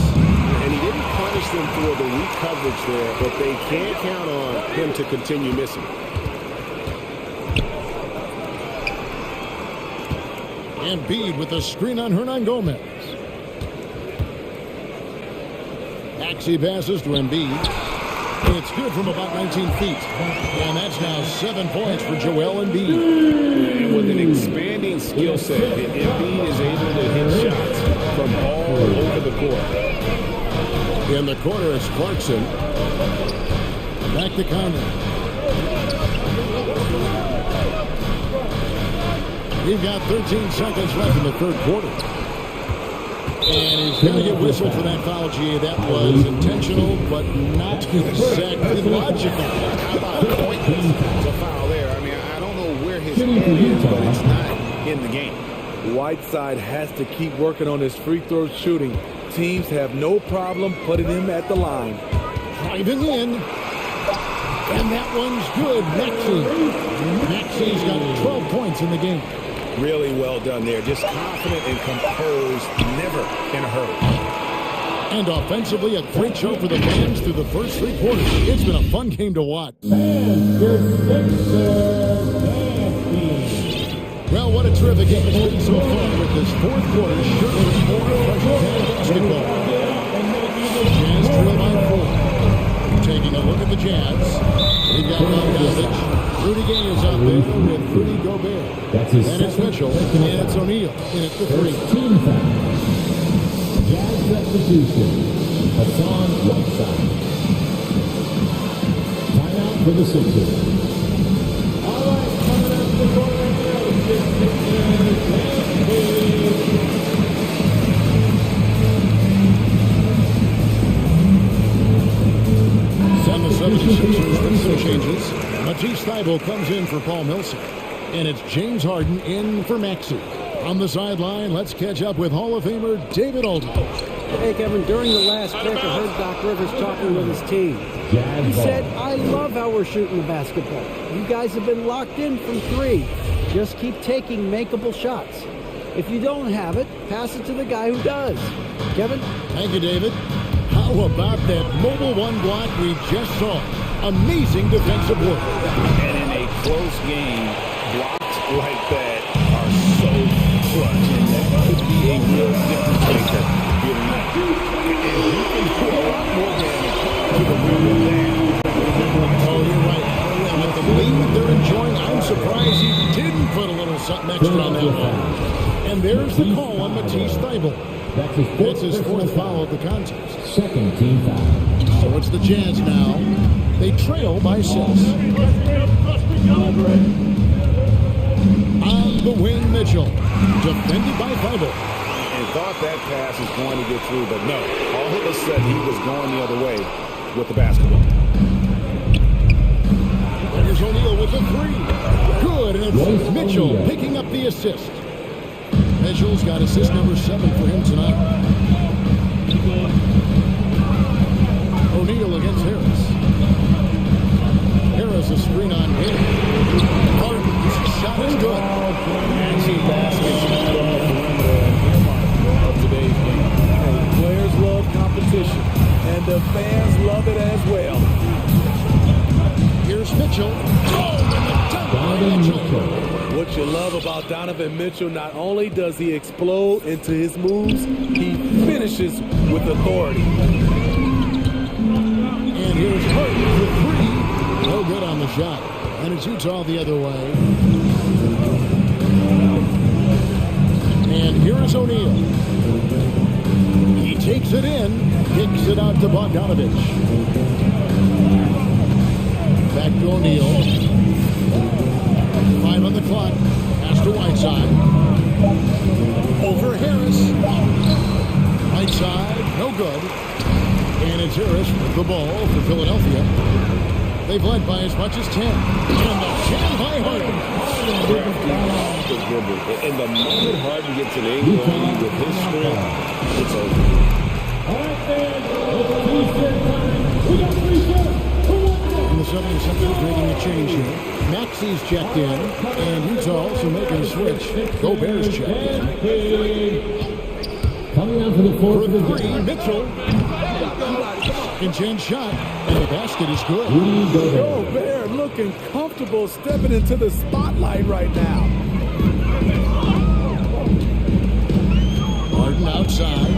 And he didn't punish them for the weak coverage there, but they can't count on him to continue missing. Embiid with the screen on Hernan Gomez. Maxey passes to Embiid. It's good from about 19 feet. And that's now 7 points for Joel Embiid. And with an expanding skill set, Embiid is able to hit shots from all over the court. In the corner, it's Clarkson. Back to Conley. We've got 13 seconds left in the third quarter. And he's going to get whistled for that foul, G. That was intentional, but not exactly logical. How about pointless? It's a foul there. I mean, I don't know where his head is, but it's not in the game. Whiteside has to keep working on his free throw shooting. Teams have no problem putting him at the line. Driving in. And that one's good. Maxey's got 12 points in the game. Really well done there. Just confident and composed, never in a hurry. And offensively, a great show for the fans through the first 3 quarters. It's been a fun game to watch. Well, what a terrific game it's been so far with this fourth quarter. Sure was more pressure than basketball. Jazz trail by 4. Taking a look at the Jazz. We've got Bogdanovich. Rudy Gay is out there with Rudy Gobert. That's his and it's Mitchell, and it's O'Neal in it for 3. Team foul. Jazz substitution. Hassan Whiteside. Timeout for the Sixers. All right, coming up the court right now. On the 76ers with some changes. Matisse Thybulle comes in for Paul Millsap. And it's James Harden in for Maxey. On the sideline, let's catch up with Hall of Famer David Aldridge. Hey, Kevin, during the last pick, I heard Doc Rivers talking with his team. He said, I love how we're shooting the basketball. You guys have been locked in from 3. Just keep taking makeable shots. If you don't have it, pass it to the guy who does. Kevin? Thank you, David. How about that mobile one block we just saw? Amazing defensive work. And in a close game, blocks like that are so clutch. And that could be a real difference maker here tonight. And he can put a lot more damage to the rim than that. Oh, you're right. And with the lead they're enjoying, I'm surprised he didn't put a little something extra on that one. And there's the call on Matisse Thybulle. That's his 4th foul of the contest. Second team foul. So it's the Jazz now. They trail by 6. On the wing, Mitchell. Defended by Thybulle. And thought that pass was going to get through, but no. All of a sudden, he was going the other way with the basketball. There's O'Neal with the 3. Good, and it's Mitchell picking up the assist. Mitchell's got assist number 7 for him tonight. O'Neal against Harris. Harris a screen on him. Harden's shot is good. Maxey baskets from the perimeter of today's game. And players love competition, and the fans love it as well. Here's Mitchell. Oh, and the dunk by Mitchell. What you love about Donovan Mitchell, not only does he explode into his moves, he finishes with authority. And here's Harden for 3. No good on the shot. And it's Utah the other way. And here is O'Neal. He takes it in, kicks it out to Bogdanovich. Back to O'Neal. 5 on the clock. Pass to Whiteside. Over Harris. Whiteside, no good. And it's Harris with the ball for Philadelphia. They've led by as much as 10. And the jam by Harden. And the moment Harden gets an angle with his strength, it's over. All right, fans. We got 3 shots. And the 76ers making a change here. Maxey's checked in, and Utah also making a switch. Gobert's checked in. Coming out for the 4th. For 3, Mitchell. And Jen's shot, and the basket is good. Gobert looking comfortable stepping into the spotlight right now. outside.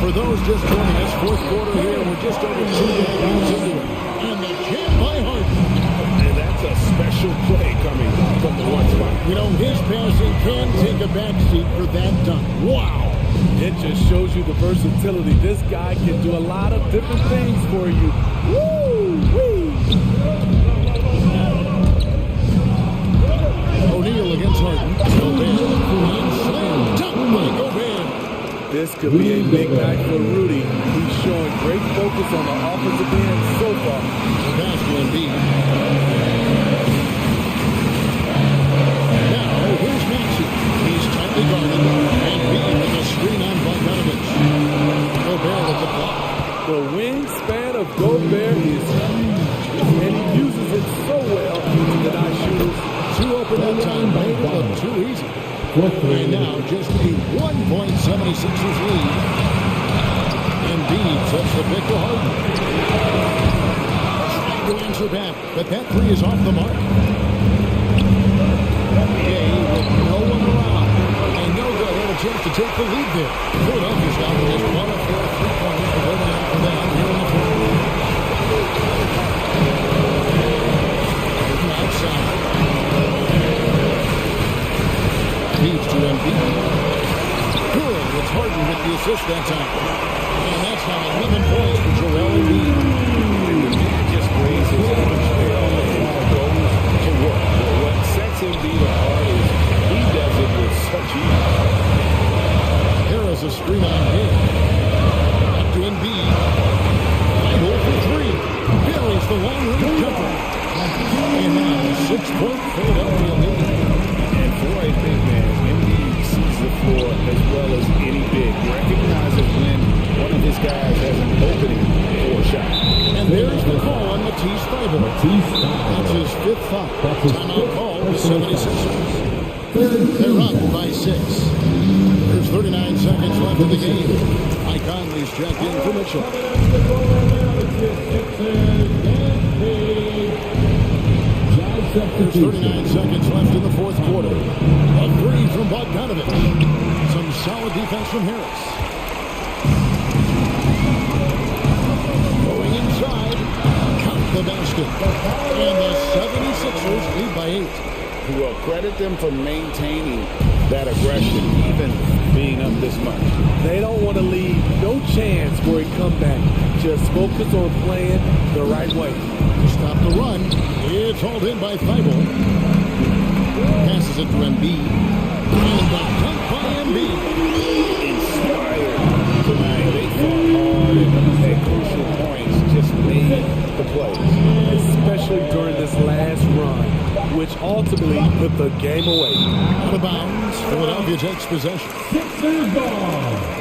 For those just joining us, fourth quarter here, we're just over 2 minutes into it. And the jam by Harden. And that's a special play coming from the one spot. You know, his passing can take a backseat for that dunk. Wow. It just shows you the versatility. This guy can do a lot of different things for you. Woo-wee! O'Neal against Harden. Gobert. Slam dunk by Gobert. This could be a big night for Rudy. He's showing great focus on the offensive end so far. Pass to Embiid. Now, here's Maxey. He's tightly guarded. Embiid with a screen on Bogdanovich. Gobert with the block. The wingspan of Gobert is huge, and he uses it so well to deny shooters. Two open that time, made it look too easy. And now just a 1.76ers lead. Embiid sets the pick to Harden. Trying to answer back, but that three is off the mark. Gay with no one around. And no good. Had a chance to take the lead there. Philadelphia's got just one of 4 3-pointers to go down for them here in the fourth. Outside. Leads to Embiid. Good. It's Harden with the assist that time. And that's now 11 points for Joel Embiid. Embiid just raises his punch there. Goes to work. What sets Embiid apart is he does it with such ease. There is a screen on him. Up to Embiid. 5 for 3. Buries the long-range jumper. And now a 6-point Philadelphia lead. And for a big man, Embiid sees the floor as well as any big. Recognizes when one of his guys has an opening for a shot. And there's the call on Matisse Thybulle. That's his 5th foul. Timeout call for 76ers. They're up by 6. There's 39 seconds left in the game. Mike Conley's checked in for Mitchell. There's 39 seconds left in the fourth quarter. A three from Bogdanovich. Some solid defense from Harris. Going inside. Count the basket. And the 76ers lead by 8. Well, credit them for maintaining that aggression, even being up this much. They don't want to leave no chance for a comeback. Just focus on playing the right way. Stop the run. It's hauled in by Thybulle. Passes it to Embiid. And the dunk by Embiid. Inspired tonight. They fought hard and at crucial points just made the plays. Especially during this last run, which ultimately put the game away. Out of bounds. Philadelphia takes possession. Sixers ball.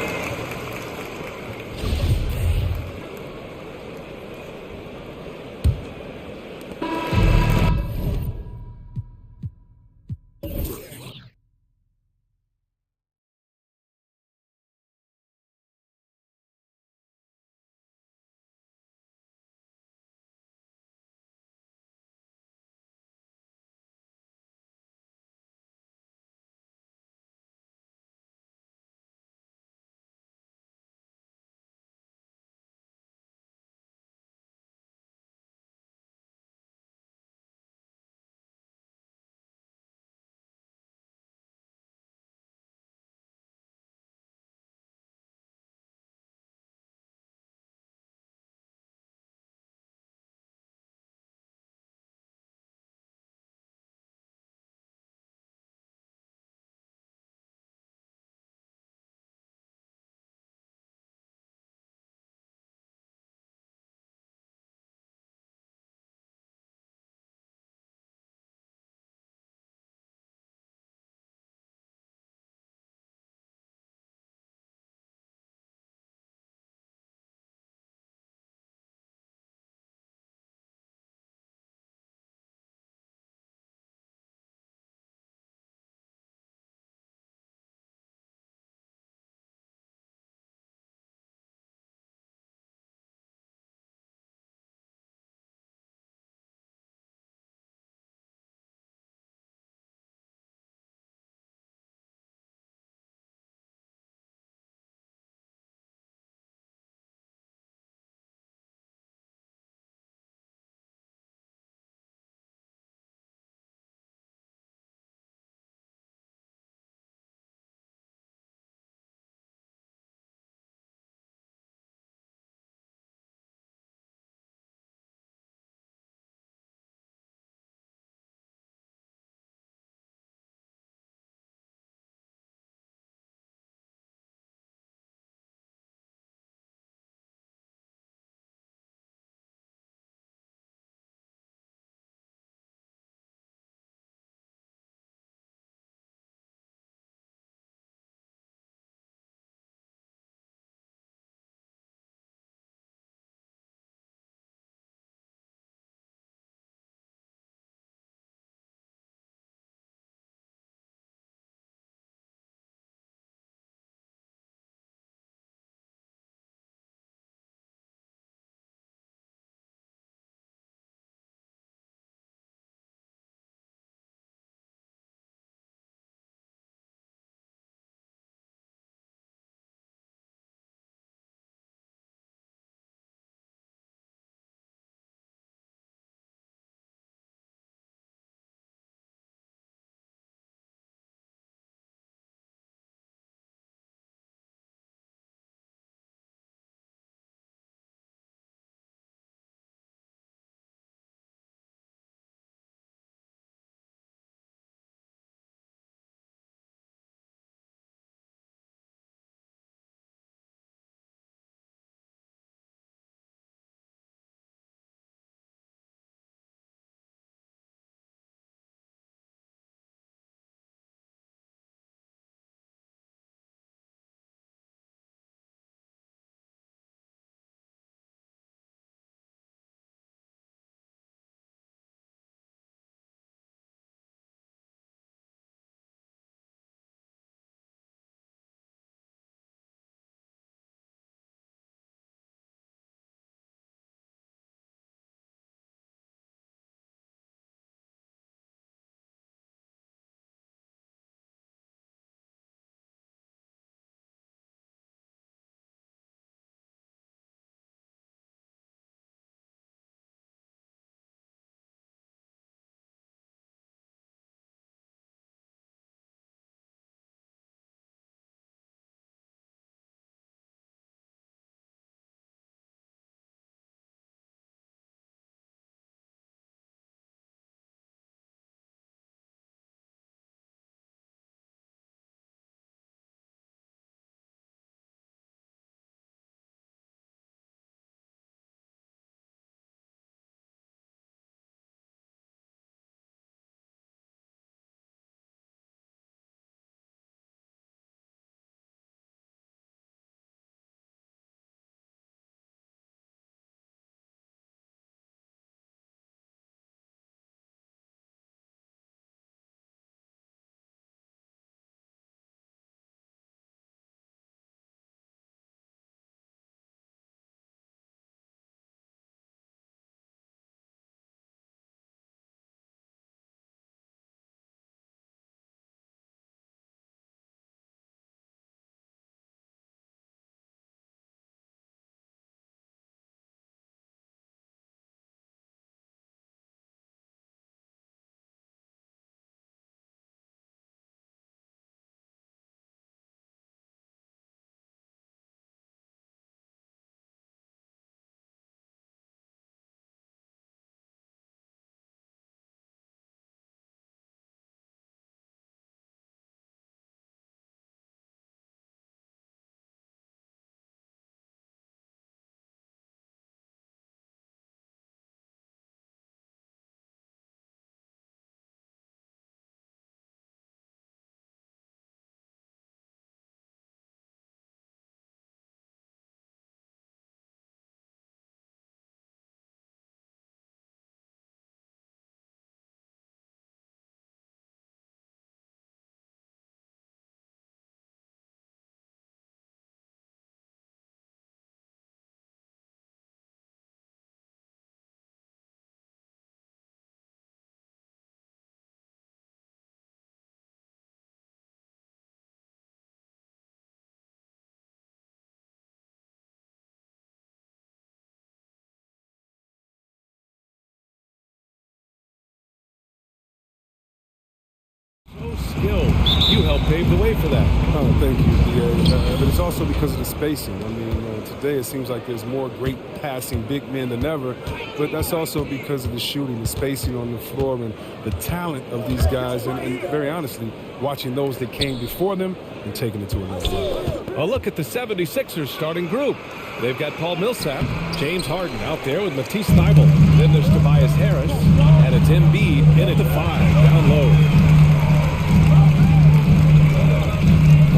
skill. You helped pave the way for that. Oh, thank you, DA. But it's also because of the spacing. I mean, today it seems like there's more great passing big men than ever, but that's also because of the shooting, the spacing on the floor, and the talent of these guys, and very honestly, watching those that came before them and taking it to another level. A look at the 76ers starting group. They've got Paul Millsap, James Harden out there with Matisse Thybulle. Then there's Tobias Harris, and it's Embiid in at the 5, down low.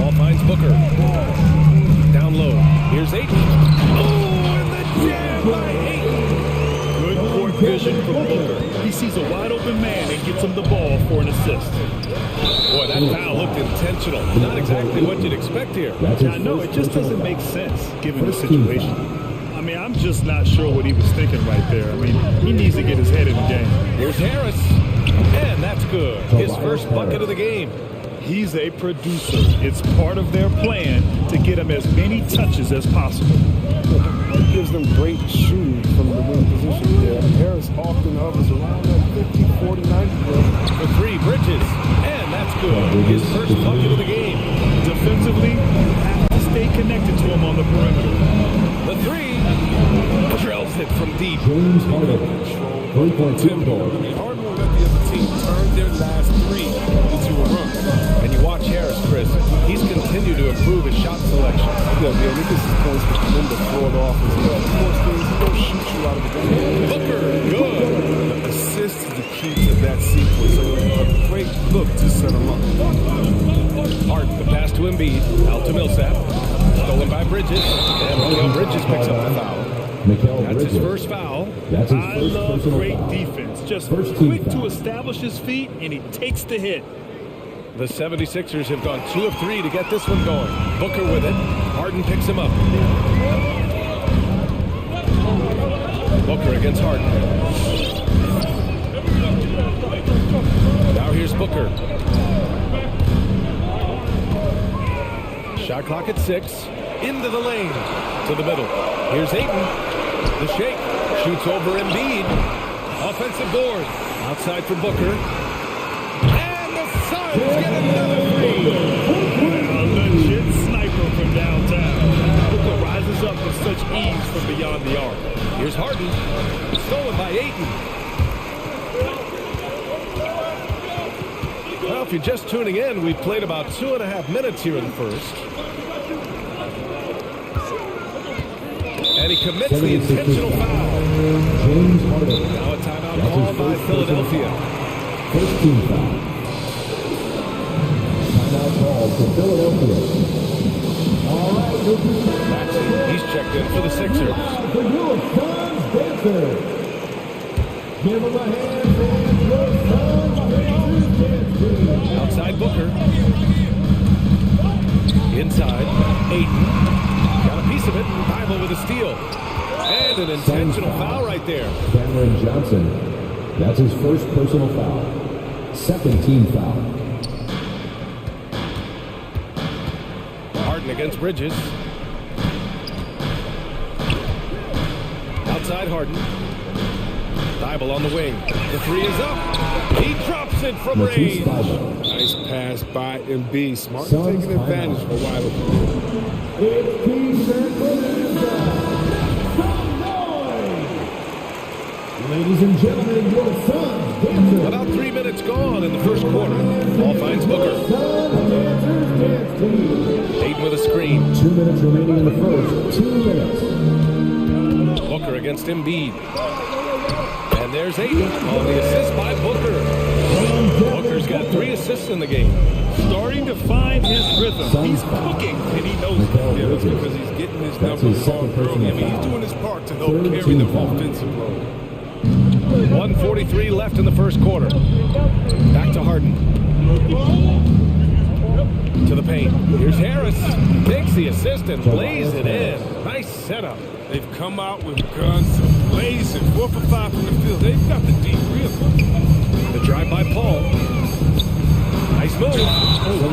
Ball finds Booker. Down low. Here's Ayton. Oh, and the jam by Ayton. Good court vision from Booker. He sees a wide open man and gets him the ball for an assist. Boy, that foul looked intentional. Not exactly what you'd expect here. Yeah, I know, it just doesn't make sense given the situation. I mean, I'm just not sure what he was thinking right there. I mean, he needs to get his head in the game. Here's Harris. And that's good. His first bucket of the game. He's a producer. It's part of their plan to get him as many touches as possible. It gives them great shooting from the wing position there. Harris often hovers around that 50, 40, 90 range. For 3, Bridges. And that's good. His first bucket of the game. Defensively, you have to stay connected to him on the perimeter. The 3 drills it from deep. James Harden, 3.2 goals. Harden will let the other team turn their last 3 into a run. And you watch Harris, Chris. He's continued to improve his shot selection. Yeah, man, this is points for him to throw it off as well. Of course, he don't shoot you out of the game. Booker, good. The assist is the key to that sequence. A great look to set him up. Harden, the pass to Embiid. Out to Millsap. Stolen by Bridges. And Mikal Bridges picks up the foul. That's his first foul. That's his I first love personal great foul. defense. Just First team quick to foul. establish his feet, and he takes the hit. The 76ers have gone 2 of 3 to get this one going. Booker with it. Harden picks him up. Booker against Harden. Now here's Booker. Shot clock at 6. Into the lane. To the middle. Here's Ayton. The shake. Shoots over Embiid. Offensive board. Outside for Booker. And the Suns get another 3. A legit sniper from downtown. Booker rises up with such ease from beyond the arc. Here's Harden. Stolen by Ayton. Well, if you're just tuning in, we've played about 2.5 minutes here in the first. And he commits the intentional foul. James Harden. Now a timeout called by Philadelphia. First team foul. Timeout called for Philadelphia. All right, this is He's checked in for the Sixers. for your Suns dancers. Give them a hand, fans. Your Suns dancers. Outside Booker. Inside. Ayton. Got a piece of it. Bible with a steal. And an intentional foul right there. Cameron Johnson. That's his first personal foul. Second team foul. Harden against Bridges. Outside Harden. Thybulle on the wing. The 3 is up. He drops it from Matisse range. Thybulle. Nice pass by Embiid. Smart Suns taking advantage of a wide open. It's T-shirt Bereznya. Ladies and gentlemen, your Suns dancers. About 3 minutes gone in the first quarter. Ball finds Booker. Suns dancers dance team. Ayton with a screen. 2 minutes remaining in the first. 2 minutes. Booker against Embiid. And there's Ayton on the assist by Booker. Booker's got 3 assists in the game. Starting to find his rhythm. He's cooking, and he knows it. Yeah, that's because he's getting his That's numbers his second called early. I mean, he's personal doing his part to help Third carry team the foul. offensive load. 1:43 left in the first quarter. Back to Harden. To the paint. Here's Harris. Takes the assist and blaze it in. Nice setup. They've come out with guns blazing. 4 for 5 from the field. They've got the deep rhythm. The drive by Paul. Nice move.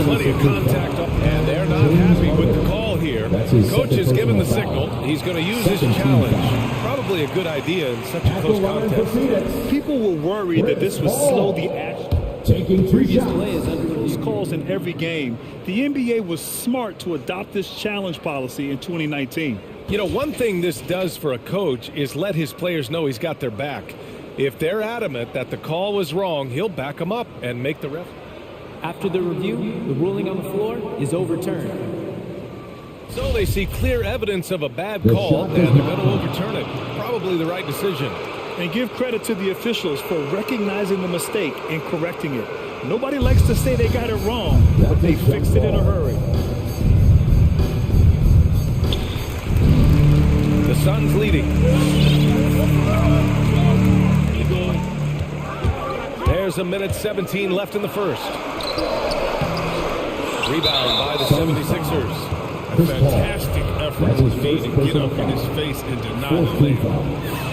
Plenty of contact up. And they're not happy with the call here. That's his Coach second has given the personal signal. foul. He's going to use his Second team challenge. foul. Probably a good idea in such a At the close line for contest. Phoenix. People were worried that this would slow the action. Taking 2 Previous shots. play is under Those review. calls in every game. The NBA was smart to adopt this challenge policy in 2019. You know, one thing this does for a coach is let his players know he's got their back. If they're adamant that the call was wrong, he'll back them up and make the ref. After the review, the ruling on the floor is overturned. So they see clear evidence of a bad The call, shot and is they're not- going to overturn it. Probably the right decision. And give credit to the officials for recognizing the mistake and correcting it. Nobody likes to say they got it wrong, but they fixed it in a hurry. The Suns leading. There's a minute 17 left in the first. Rebound by the 76ers. A fantastic effort from Embiid to get up in his face and deny the layup.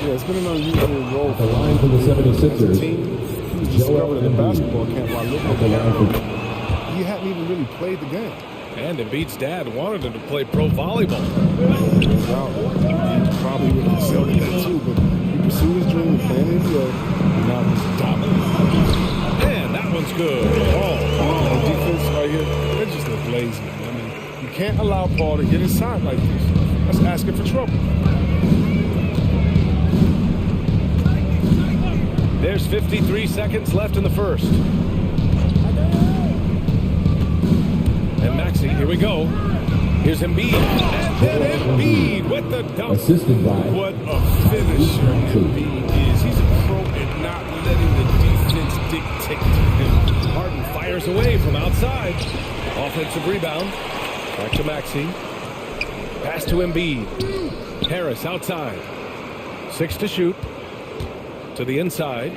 Yeah, it's been an unusual role The line for the 76ers. team. He was discovered in the basketball camp while looking at the line for He hadn't even really played the game. And Embiid's dad wanted him to play pro volleyball. Wow. He probably would have accepted that too, but he pursued his dream of playing in the NBA, and now he's dominant. And that one's good. The defense right here, they just look lazy. I mean, you can't allow Paul to get inside like this. That's asking for trouble. There's 53 seconds left in the first. And Maxey, here we go. Here's Embiid. And then Embiid with the dunk. assisted by What a finisher Embiid is. He's a pro at not letting the defense dictate to him. Harden fires away from outside. Offensive rebound. Back to Maxey. Pass to Embiid. Harris outside. 6 to shoot. To the inside.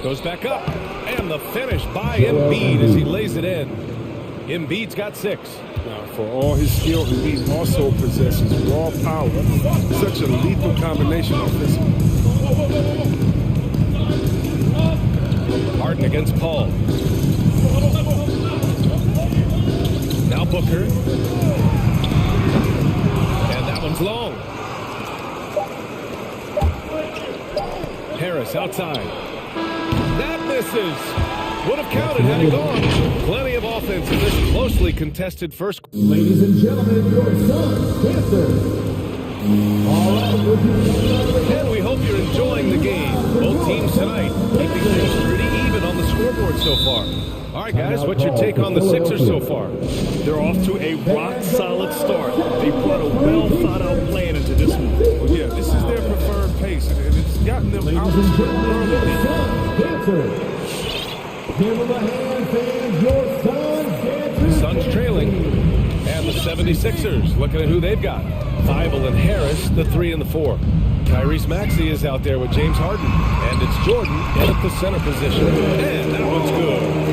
Goes back up. And the finish by Embiid as he lays it in. Embiid's got 6. Now, for all his skill, Embiid also possesses raw power. Such a lethal combination offensively. Harden against Paul. Now Booker. And that one's long. Harris outside. That misses. Would have counted had it gone. Plenty of offense in this closely contested first. Ladies and gentlemen, your Suns dancers. All right, And we hope you're enjoying the game. Both teams tonight keeping things pretty even on the scoreboard so far. All right, guys, what's your take on the Sixers so far? They're off to a rock-solid start. They brought a well-thought-out plan into this one. Well, yeah, this is their preferred pace, and it's gotten them out ladies and gentlemen, early. your Suns dancers. Give them a hand, fans, your Suns dancers. Suns trailing. And the 76ers looking at who they've got. Thibault and Harris, the 3 and the 4. Tyrese Maxey is out there with James Harden. And it's Jordan in at the center position. And that one's good.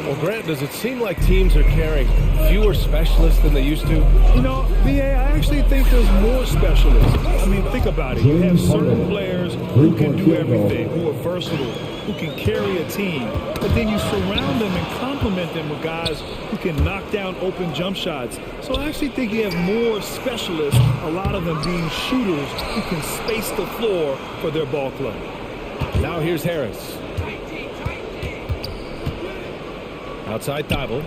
Well, Grant, does it seem like teams are carrying fewer specialists than they used to? You know, BA, I actually think there's more specialists. I mean, think about it. You have certain players who can do everything, who are versatile, who can carry a team. But then you surround them and complement them with guys who can knock down open jump shots. So I actually think you have more specialists, a lot of them being shooters who can space the floor for their ball club. Now here's Harris. Outside Thibault.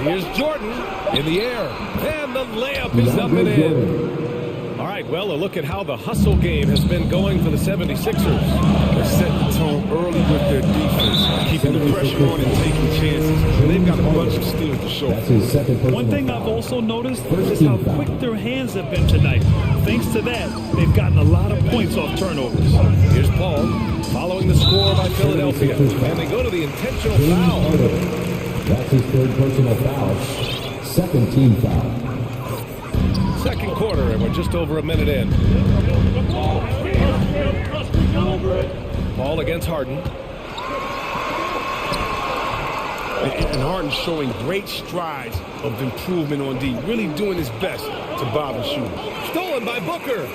Here's Jordan in the air. And the layup is up and in. All right, well, a look at how the hustle game has been going for the 76ers. They're setting the tone early with their defense, keeping the pressure on and taking chances. And they've got a bunch of steals to show. That's his second personal One thing I've foul. also noticed is how quick their hands have been tonight. Thanks to that, they've gotten a lot of points off turnovers. Here's Paul following the score by Philadelphia. And they go to the intentional foul. That's his third personal foul. Second team foul. Second quarter, and we're just over a minute in. Paul against Harden. And Harden's showing great strides of improvement on D, really doing his best to bother shooters. Stolen by Booker.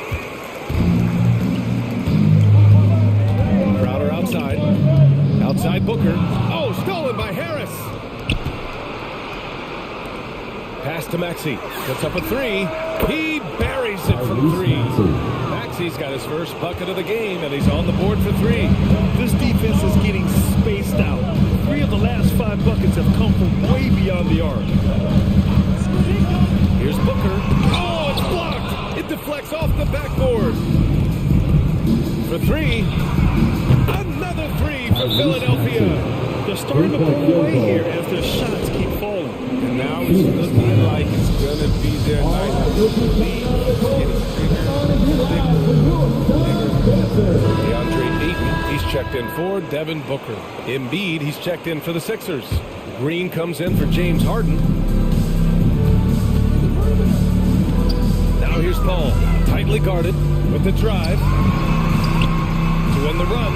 Crowder outside. Outside Booker. Oh, stolen by Harris. Pass to Maxey. Puts up a 3. He buries it from 3. Maxey's got his first bucket of the game, and he's on the board for 3. This defense is getting spaced out. 3 of the last 5 buckets have come from way beyond the arc. Here's Booker. Oh, it's blocked. It deflects off the backboard. For 3. Another 3 for Philadelphia. They're starting to pull away here as their shots keep falling. And now it's looking like it's going to be their night. DeAndre Ayton, he's checked in for Devin Booker. Embiid, he's checked in for the Sixers. Green comes in for James Harden. Now here's Paul, tightly guarded with the drive to win the run.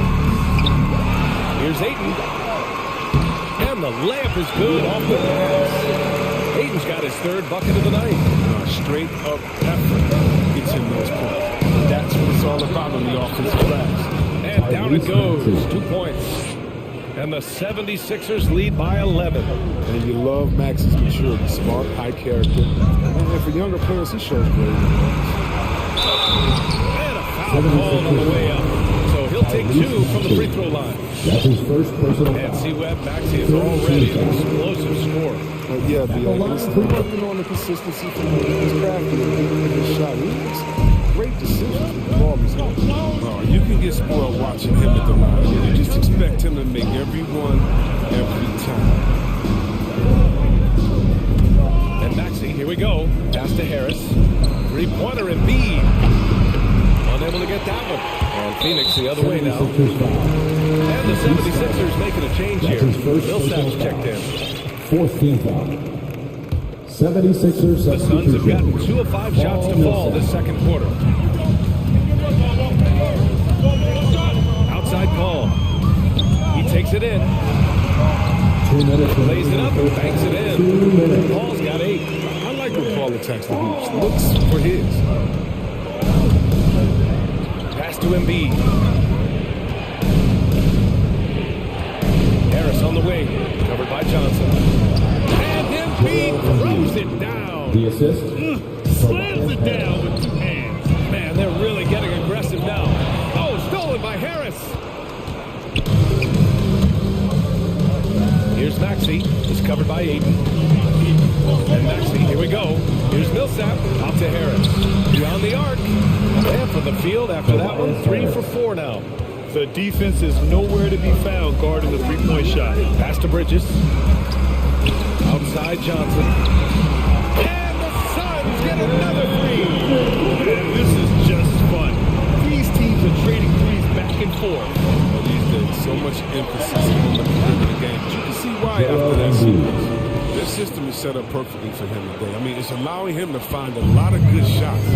Here's Ayton. And the layup is good off the pass. Ayton's got his 3rd bucket of the night. Straight up effort gets him those points. That's what it's all about on the offensive glass. And down it goes, 2 points. And the 76ers lead by 11. And you love Max's maturity, smart, high character. And for younger players, he shows great. And a foul called on the way up. So he'll take 2 from the free throw line. That's his first personal And C-Web, Maxey is already an explosive scorer. But yeah, he's still working on the consistency from his crafty and his shot. He makes great decisions with the ball he's on. You can get spoiled watching him at the line. You just expect him to make every one, every time. And Maxey, here we go. Pass to Harris. 3-pointer Embiid. Unable to get that one. And Phoenix the other way now. And the 76ers making a change here. Millsap's checked in. 4th team foul. 76ers The Suns have gotten 2 of 5 shots to fall this second quarter. Outside Paul. He takes it in. 2 minutes. Lays it up and banks it in. Paul's got 8. I like when Paul attacks the hoops. Looks for his. Pass to Embiid. Harris on the wing. Covered by Johnson. And Embiid throws it down. The assist. Slams it down with 2 hands. Man, they're really getting aggressive now. Oh, stolen by Harris. Here's Maxey. He's covered by Ayton. And Maxey, here we go. Here's Millsap. Out to Harris. Beyond the arc. And from the field after that one, 3 for 4 now. The defense is nowhere to be found guarding the 3-point shot. Pass to Bridges. Outside Johnson. And the Suns get another 3. Man, this is just fun. These teams are trading threes back and forth. These days, so much emphasis on the perimeter game. But you can see why after that series. Their system is set up perfectly for him today. I mean, it's allowing him to find a lot of good shots.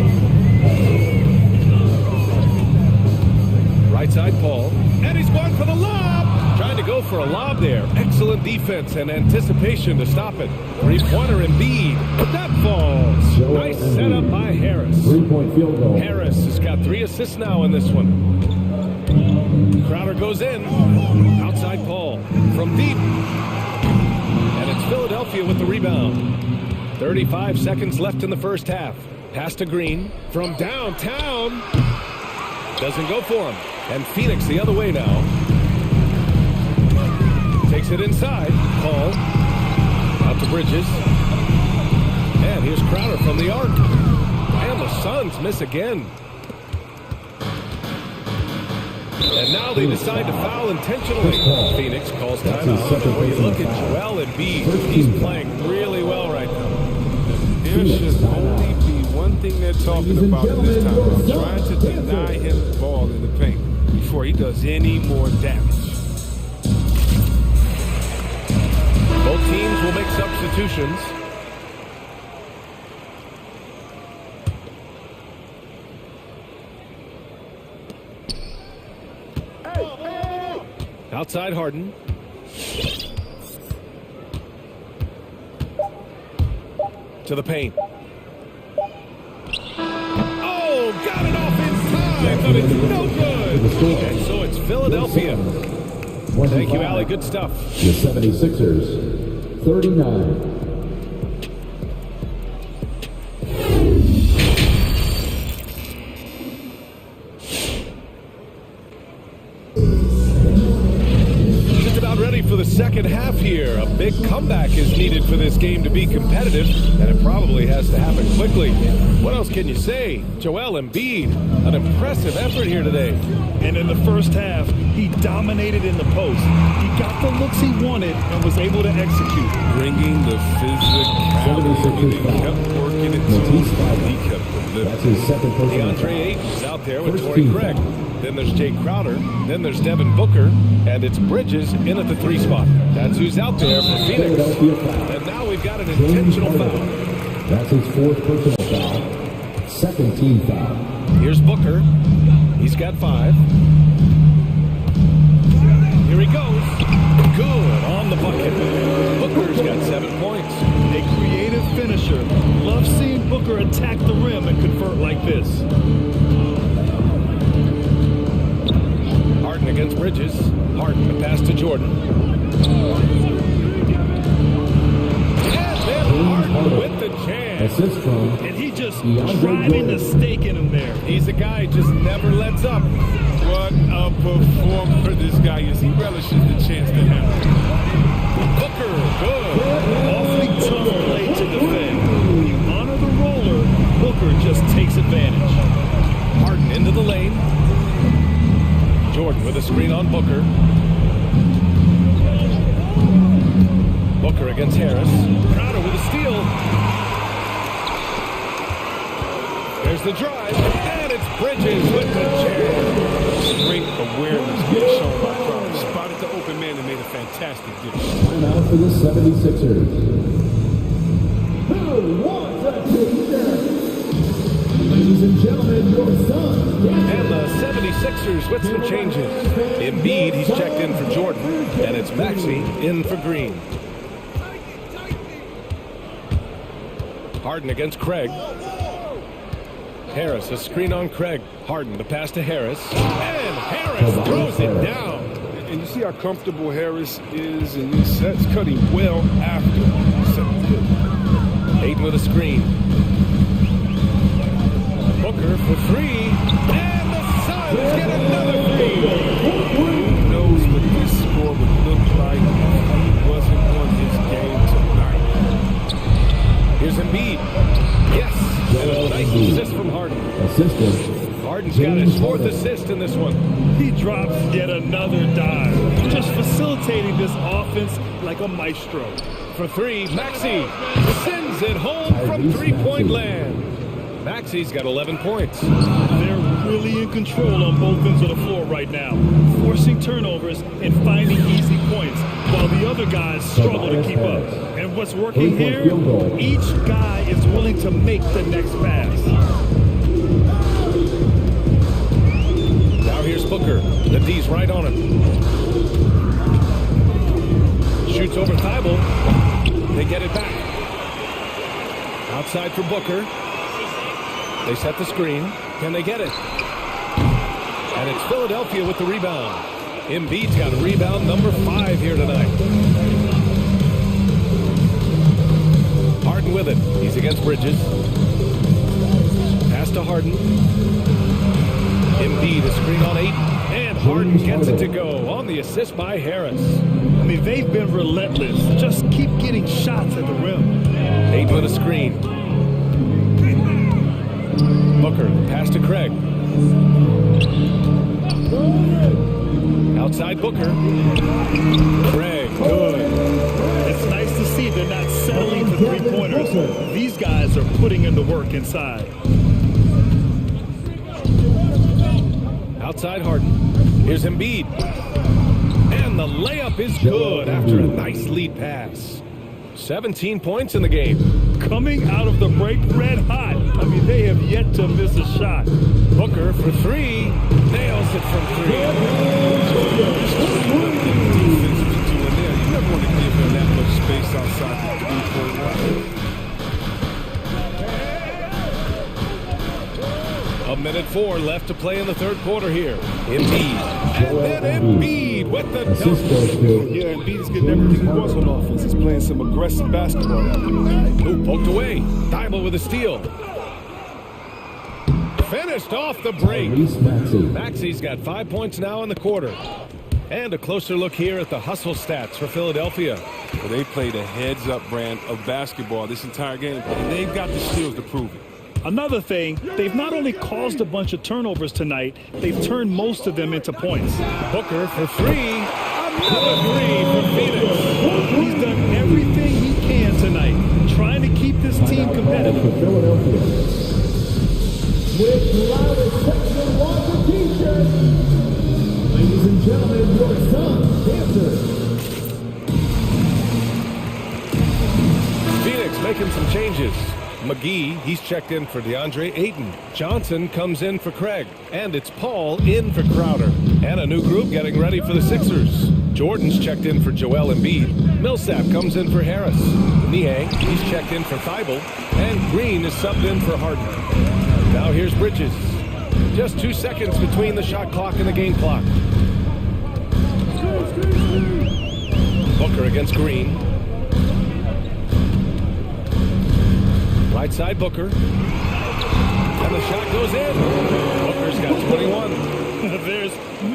Right side Paul. And he's going for the lob. Trying to go for a lob there. Excellent defense and anticipation to stop it. 3-pointer Embiid. But that falls. Nice setup by Harris. 3-point field goal. Harris has got 3 assists now in this one. Crowder goes in. Outside Paul. From deep. And it's Philadelphia with the rebound. 35 seconds left in the first half. Pass to Green. From downtown. Doesn't go for him. And Phoenix the other way now. Takes it inside. Paul. Out to Bridges. And here's Crowder from the arc. And the Suns miss again. And now they decide to foul intentionally. Phoenix calls timeout. When you look at Joel Embiid, he's playing really well right now. There should only be one thing they're talking about at this time. Trying to deny him the ball in the paint before he does any more damage. Both teams will make substitutions. Outside Harden. To the paint. Oh, got it off in time, but it's no good. And so it's Philadelphia. Thank you, Allie. Good stuff. The 76ers, 39. Just about ready for the second half. here. A big comeback is needed for this game to be competitive, and it probably has to happen quickly. What else can you say? Joel Embiid, an impressive effort here today. And in the first half, he dominated in the post. He got the looks he wanted and was able to execute. Bringing the physicality, he kept working it to him. He kept delivering. That's his second personal DeAndre Ayton's out there with Torrey Craig. Then there's Jay Crowder. Then there's Devin Booker. And it's Bridges in at the 3 spot. That's who's out there for Phoenix. And now we've got an intentional foul. That's his 4th personal foul. Second team foul. Here's Booker. He's got 5. Here he goes. Good on the bucket. Booker's got 7 points. A creative finisher. Love seeing Booker attack the rim and convert like this. Harden against Bridges. Harden, the pass to Jordan. And then Harden with the jam. Assist from. And he just driving the stake in him there. He's a guy who just never lets up. What a performer this guy is. He relishes the chance to have it. Booker, good. Awfully tough play to defend. When you honor the roller, Booker just takes advantage. Harden into the lane. Jordan with a screen on Booker. Booker against Harris. Crowder with a steal. There's the drive, and it's Bridges with the jam. Great awareness being shown by Crowder. Spotted the open man and made a fantastic dish. And out for the 76ers. Who wants a picture? Ladies and gentlemen, your son. And the 76ers with some changes. Embiid, he's checked in for Jordan, and it's Maxey in for Green. Harden against Craig. Harris, a screen on Craig. Harden, the pass to Harris. And Harris throws it down. And you see how comfortable Harris is in these sets, cutting well after the set. Ayton with a screen. Booker for 3. And the Suns get another 3. Who knows what this score would look like if he wasn't on his game tonight? Here's Embiid. Yes. And a nice assist from Harden. Assisted. Harden's got his 4th assist in this one. He drops yet another dive, just facilitating this offense like a maestro. For 3, Maxey sends it home from 3-point land. Maxey's got 11 points. They're really in control on both ends of the floor right now, forcing turnovers and finding easy points, while the other guys struggle to keep up. And what's working here, each guy is willing to make the next pass. Now here's Booker. The D's right on him. Shoots over Thibault. They get it back. Outside for Booker. They set the screen. Can they get it? And it's Philadelphia with the rebound. Embiid's got a rebound number 5 here tonight. Harden with it. He's against Bridges. Pass to Harden. Embiid, a screen on 8. And Harden gets it to go on the assist by Harris. I mean, they've been relentless. Just keep getting shots at the rim. 8 with a screen. Booker, pass to Craig. Outside Booker. Craig, good. It's nice to see they're not settling for three-pointers. These guys are putting in the work inside. Outside Harden. Here's Embiid. And the layup is good after a nice lead pass. 17 points in the game. Coming out of the break red hot. I mean, they have yet to miss a shot. Booker for 3. Nails it from 3. You never want to give him that much space outside the 3-point line. A minute 4 left to play in the third quarter here. Embiid. And then Embiid with the dunk. Yeah, Embiid is getting everything he wants on offense. He's playing some aggressive basketball. Ooh, poked away. Thibault with a steal. Finished off the break. Maxey's got 5 points now in the quarter. And a closer look here at the hustle stats for Philadelphia. Well, they played a heads-up brand of basketball this entire game, and they've got the skills to prove it. Another thing, they've not only caused a bunch of turnovers tonight, they've turned most of them into points. Booker for three. Another three for Phoenix. He's done everything he can tonight, trying to keep this team competitive. With the loudest section of the t-shirt, ladies and gentlemen, your son, dancer. Phoenix making some changes. McGee, he's checked in for DeAndre Ayton. Johnson comes in for Craig. And it's Paul in for Crowder. And a new group getting ready for the Sixers. Jordan's checked in for Joel Embiid. Millsap comes in for Harris. Niang, he's checked in for Thibault. And Green is subbed in for Harden. Now here's Bridges. Just 2 seconds between the shot clock and the game clock. Booker against Green. Right side Booker. And the shot goes in. Booker's got 21. There's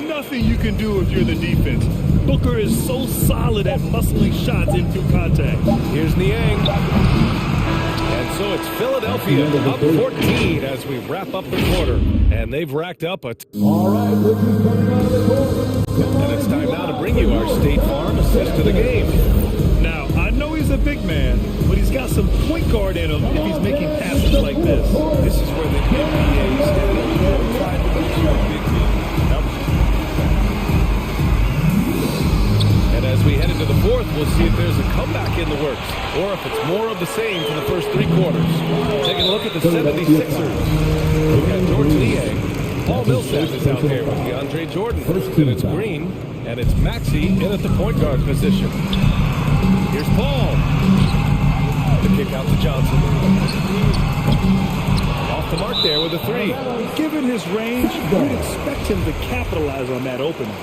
nothing you can do if you're the defense. Booker is so solid at muscling shots into contact. Here's Niang. And so it's Philadelphia up 14 as we wrap up the quarter. And they've racked up a... All right, Bridges coming out of the court. And it's time now to bring you our State Farm assist to the game. Now, I know he's a big man, but he's got some point guard in him if he's making passes like this. This is where the NBA stands. Trying to make you a big deal. And as we head into the fourth, we'll see if there's a comeback in the works, or if it's more of the same for the first 3 quarters. Taking a look at the 76ers. We've got George Niang. Paul Millsap is out there with DeAndre Jordan. And it's Green, and it's Maxey in at the point guard position. Here's Paul. The kick out to Johnson. Off the mark there with a 3. Given his range, you'd expect him to capitalize on that opening.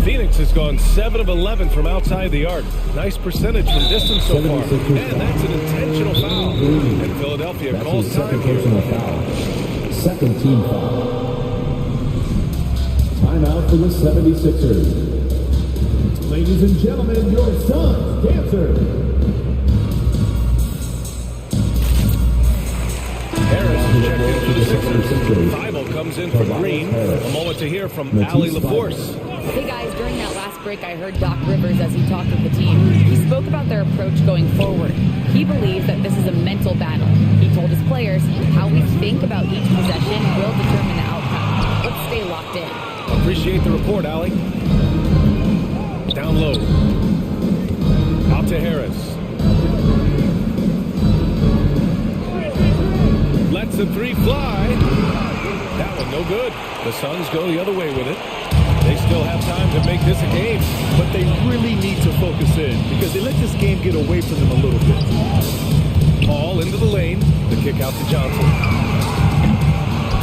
Phoenix has gone 7 of 11 from outside the arc. Nice percentage from distance so far. And that's an intentional foul. And Philadelphia calls time here. Second team foul. Timeout for the 76ers. Ladies and gentlemen, your son's dancer. Harris checked in for the Sixers. Thibault comes in for Green. A moment to hear from Allie LaForce. Hey guys, during that last break, I heard Doc Rivers as he talked with the team. He spoke about their approach going forward. He believes that this is a mental battle. He told his players how we think about each possession will determine the outcome. Let's stay locked in. Appreciate the report, Allie. Down low. Out to Harris. Lets the 3 fly. That one no good. The Suns go the other way with it. They still have time to make this a game. But they really need to focus in because they let this game get away from them a little bit. Paul into the lane. The kick out to Johnson.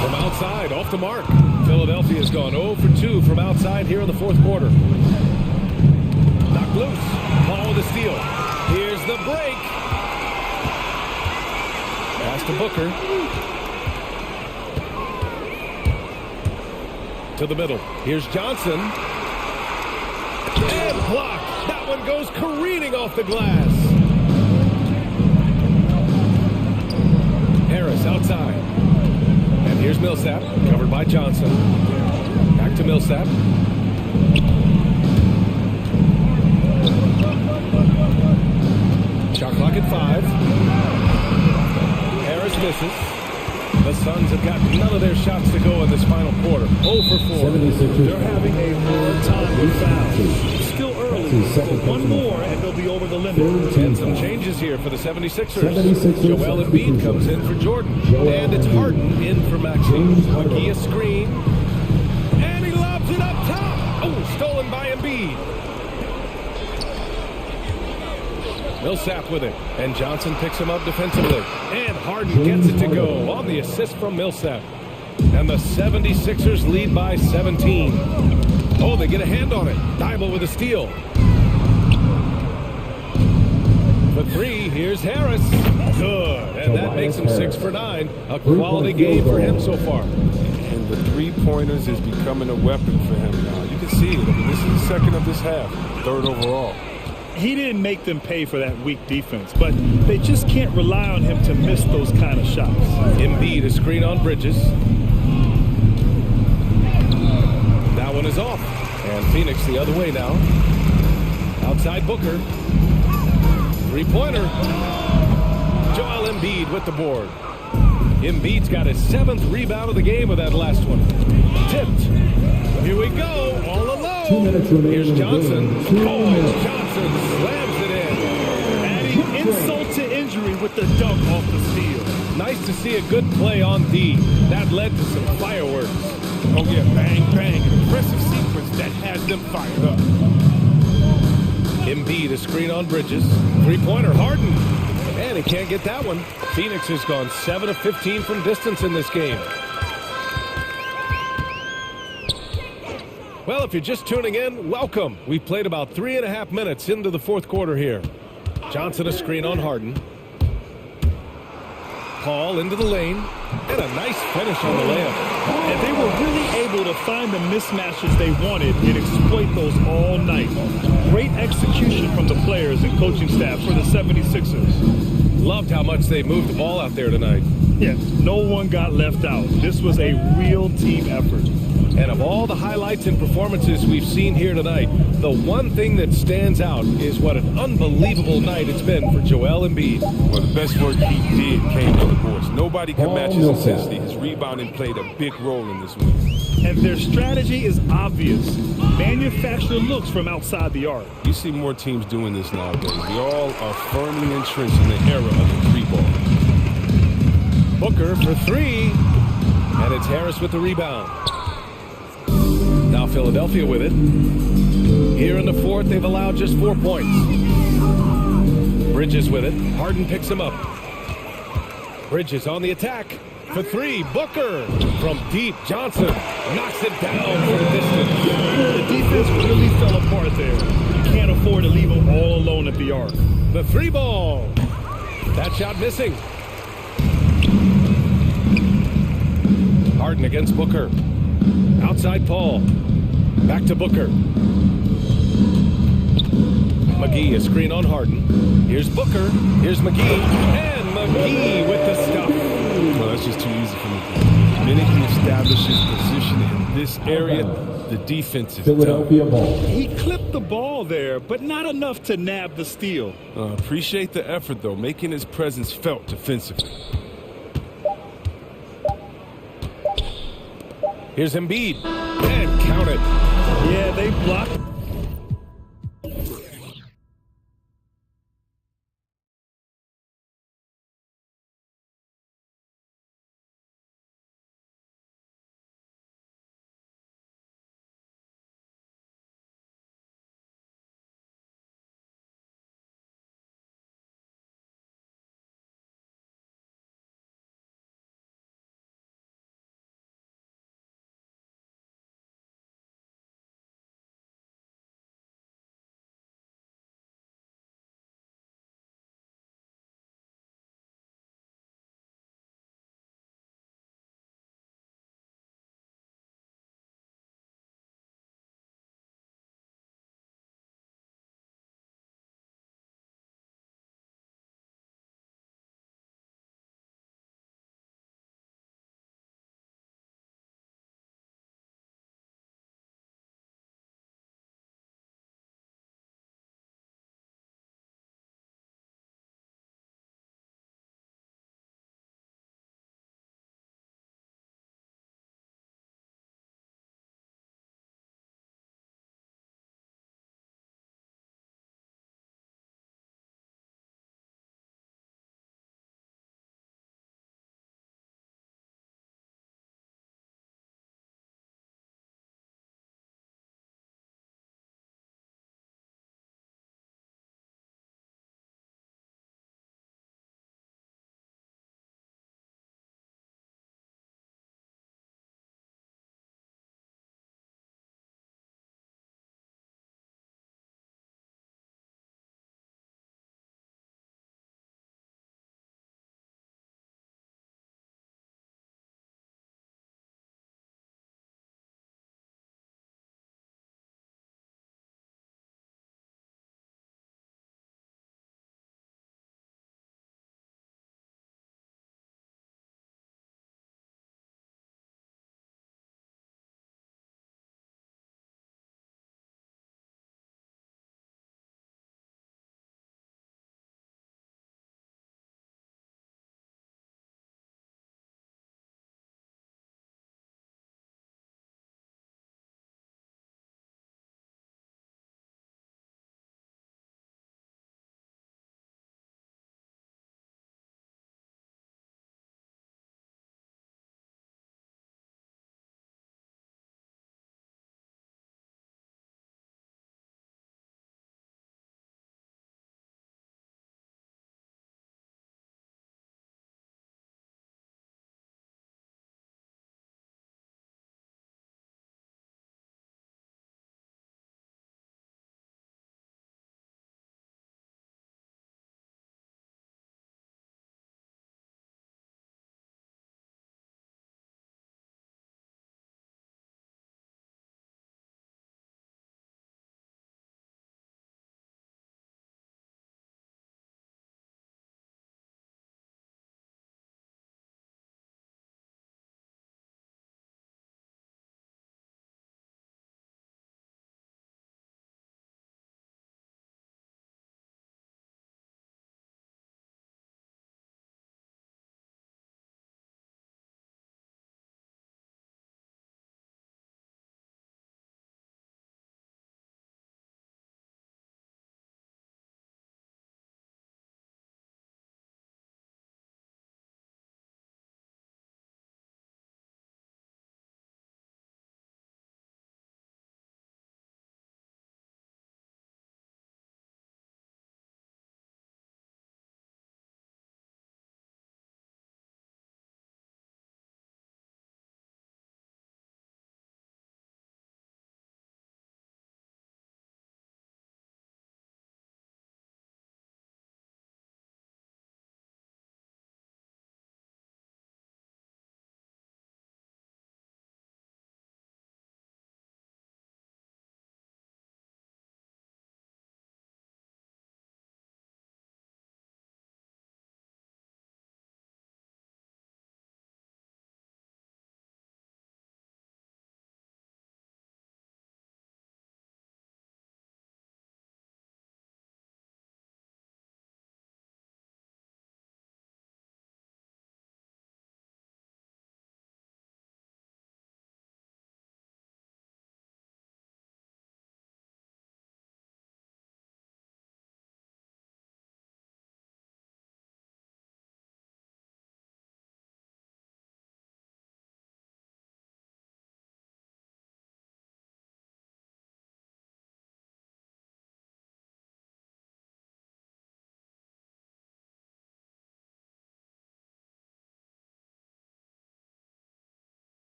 From outside, off the mark. Philadelphia's gone 0 for 2 from outside here in the fourth quarter. Knocked loose. Paul with a steal. Here's the break. Pass to Booker. To the middle. Here's Johnson. And blocked. That one goes careening off the glass. Harris outside. And here's Millsap. Covered by Johnson. Back to Millsap. Shot clock at 5. Harris misses. The Suns have got none of their shots to go in this final quarter. 0 for 4. They're having a hard time with fouls. Still early, but one more and they'll be over the limit. And some changes here for the 76ers. Joel Embiid comes in for Jordan. And it's Harden in for Maxey. McGee a screen. And he lobs it up top. Oh, stolen by Embiid. Millsap with it, and Johnson picks him up defensively. And Harden gets it to go on the assist from Millsap. And the 76ers lead by 17. Oh, they get a hand on it. Thibault with a steal. For 3, here's Harris. Good, and that makes him 6 for 9. A quality game for him so far. And and the three-pointers is becoming a weapon for him now. You can see it. I mean, this is the second of this half, third overall. He didn't make them pay for that weak defense, but they just can't rely on him to miss those kind of shots. Embiid, a screen on Bridges. That one is off. And Phoenix the other way now. Outside Booker. Three-pointer. Joel Embiid with the board. Embiid's got his 7th rebound of the game with that last one. Tipped. Here we go, all alone. 2 minutes remaining. Here's Johnson. Oh, Johnson slams it in. Adding insult to injury with the dunk off the steal. Nice to see a good play on D. That led to some fireworks. Oh, yeah, bang, bang. An impressive sequence that has them fired up. Embiid, a screen on Bridges. Three-pointer, Harden. And he can't get that one. Phoenix has gone 7 of 15 from distance in this game. Well, if you're just tuning in, welcome. We've played about 3.5 minutes into the fourth quarter here. Johnson, a screen on Harden. Paul into the lane. And a nice finish on the layup. And they were really able to find the mismatches they wanted and exploit those all night. Great execution from the players and coaching staff for the 76ers. Loved how much they moved the ball out there tonight. Yeah, no one got left out. This was a real team effort. And of all the highlights and performances we've seen here tonight, the one thing that stands out is what an unbelievable night it's been for Joel Embiid. Well, the best work he did came on the boards. Nobody can match his intensity. His rebounding played a big role in this win. And their strategy is obvious. Manufacture looks from outside the arc. You see more teams doing this nowadays. We all are firmly entrenched in the era of the three ball. Booker for three. And it's Harris with the rebound. Now Philadelphia with it. Here in the fourth, they've allowed just 4 points. Bridges with it. Harden picks him up. Bridges on the attack. For three, Booker. From deep, Johnson knocks it down for the distance. The defense really fell apart there. You can't afford to leave them all alone at the arc. The three ball. That shot missing. Harden against Booker. Outside Paul. Back to Booker. McGee, a screen on Harden. Here's Booker. Here's McGee. And McGee with the stuff. Well, that's just too easy for McGee. The minute he establishes position in this area, the defense is Philadelphia ball. He clipped the ball there, but not enough to nab the steal. Appreciate the effort, though, making his presence felt defensively. Here's Embiid. And count it. Yeah, they blocked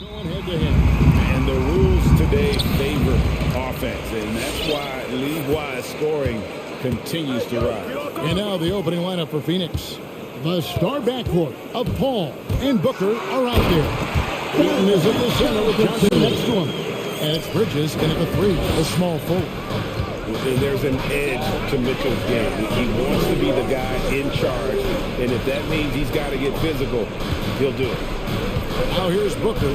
Going head to head. And the rules today favor offense, and that's why league-wide scoring continues to rise. And now the opening lineup for Phoenix. The star backcourt of Paul and Booker are out there. Eaton is at the center with Johnson next to him. And it's Bridges in at the three, the small forward. There's an edge to Mitchell's game. He wants to be the guy in charge, and if that means he's got to get physical, he'll do it. Now here's Booker.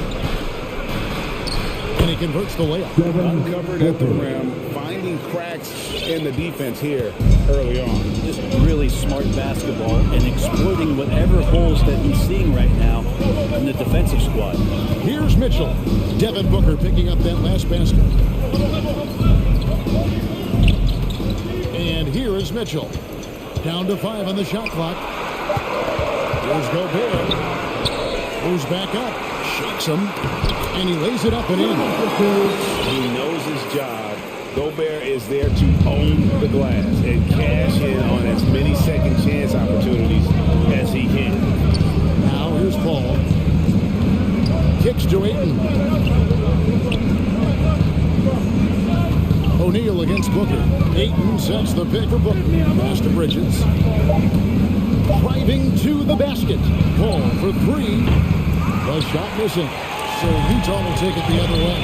And he converts the layup. Uncovered at the rim, finding cracks in the defense here early on. Just really smart basketball and exploiting whatever holes that he's seeing right now in the defensive squad. Here's Mitchell. Devin Booker picking up that last basket. And here is Mitchell. Down to 5 on the shot clock. Here's Gobert. Moves back up. Shakes him. And he lays it up and in. He knows his job. Gobert is there to own the glass and cash in on as many second chance opportunities as he can. Now here's Paul. Kicks to Ayton. O'Neal against Booker. Ayton sets the pick for Booker. Pass to Bridges. Driving to the basket. Paul for three. The shot missing. So Utah will take it the other way.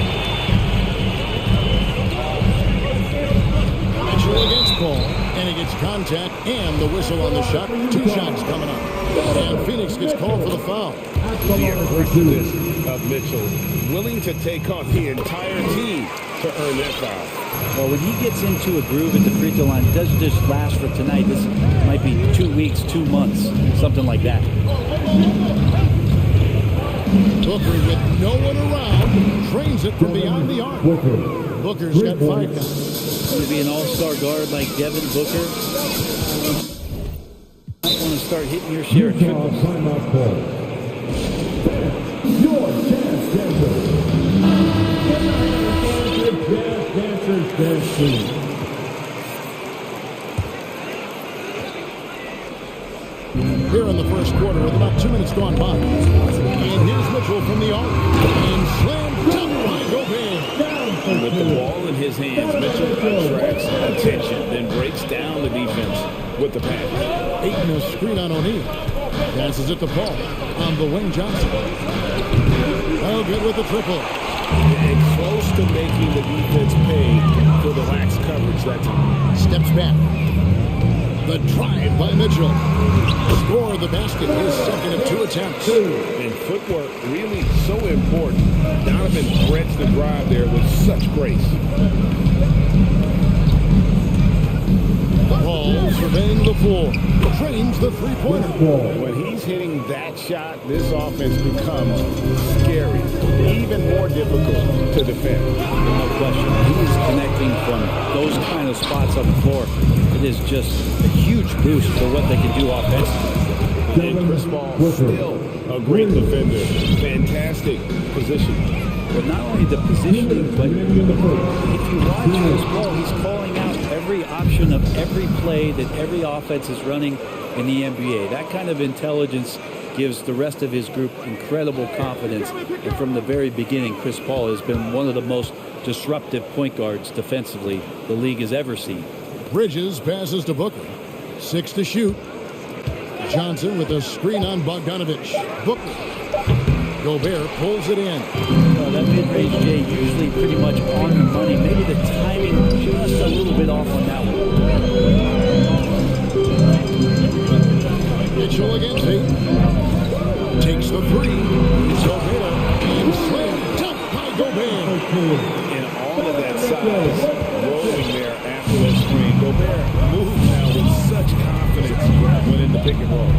Mitchell against Paul. And he gets contact and the whistle on the shot. 2 shots coming up. And Phoenix gets called for the foul. The aggressiveness of Mitchell, willing to take on the entire team to earn that foul. Well, when he gets into a groove at the free throw line, it doesn't just last for tonight. This might be 2 weeks, 2 months, something like that. Booker with no one around, trains it from beyond the arc. Booker's got 5 now. To be an all-star guard like Devin Booker, you want to start hitting your share of triples. Your dance dancers dance team. Here in the first quarter with about 2 minutes gone by. And here's Mitchell from the arc. And slammed down by Gobert. With the ball in his hands, Mitchell attracts attention, then breaks down the defense with the pass. Ayton a screen on O'Neal. Passes it to Paul on the wing. Johnson. Oh, good with the triple. And close to making the defense pay for the lax coverage that time. Steps back. The drive by Mitchell. Score the basket. His second of 2 attempts. And footwork really so important. Donovan threads the drive there with such grace. Paul surveying the floor. Trains the three-pointer. When he's hitting that shot, this offense becomes scary. Even more difficult to defend. No question. He's connecting from those kind of spots on the floor. It is just a huge boost for what they can do offensively. And Chris Paul still a great defender. Fantastic position. But not only the positioning, but if you watch Chris Paul, he's calling out every option of every play that every offense is running in the NBA. That kind of intelligence gives the rest of his group incredible confidence. And from the very beginning, Chris Paul has been one of the most disruptive point guards defensively the league has ever seen. Bridges passes to Booker. 6 to shoot. Johnson with a screen on Bogdanovich. Booker. Gobert pulls it in. That mid-range game usually pretty much on the money. Maybe the timing just a little bit off on that one. Mitchell against Ayton. Takes the three. Gobert and slam dunked by Gobert. And all of that size rolling there after that screen. Gobert moves now with such confidence when in the pick and roll.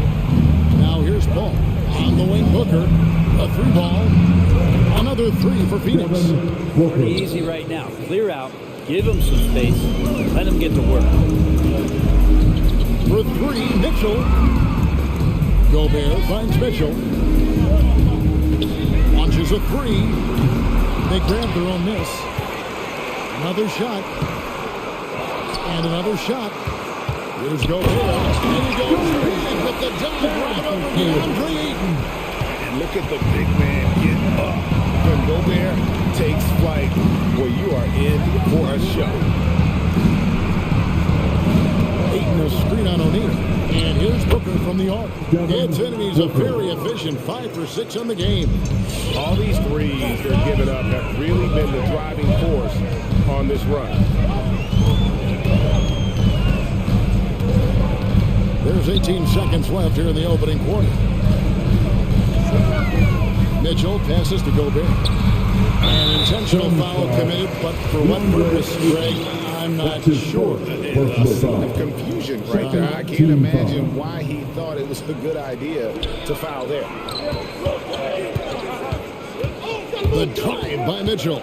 Now here's Paul. On the wing, Booker. A 3-ball. Another 3 for Phoenix. Pretty easy right now. Clear out. Give him some space. Let him get to work. For 3, Mitchell. Gobert finds Mitchell. Launches a 3. They grab their own miss. Another shot. And another shot. Here's Gobert. And he goes big with the dive right over DeAndre Ayton. And look at the big man get up show. Aiton a screen on O'Neal. And here's Booker from the arc. It's enemies a very efficient 5 for 6 on the game. All these threes they're giving up have really been the driving force on this run. There's 18 seconds left here in the opening quarter. Mitchell passes to Gobert. An intentional foul committed, but for what purpose, Greg, I'm not sure. A scene of confusion right there. I can't imagine why he thought it was a good idea to foul there. The drive by Mitchell.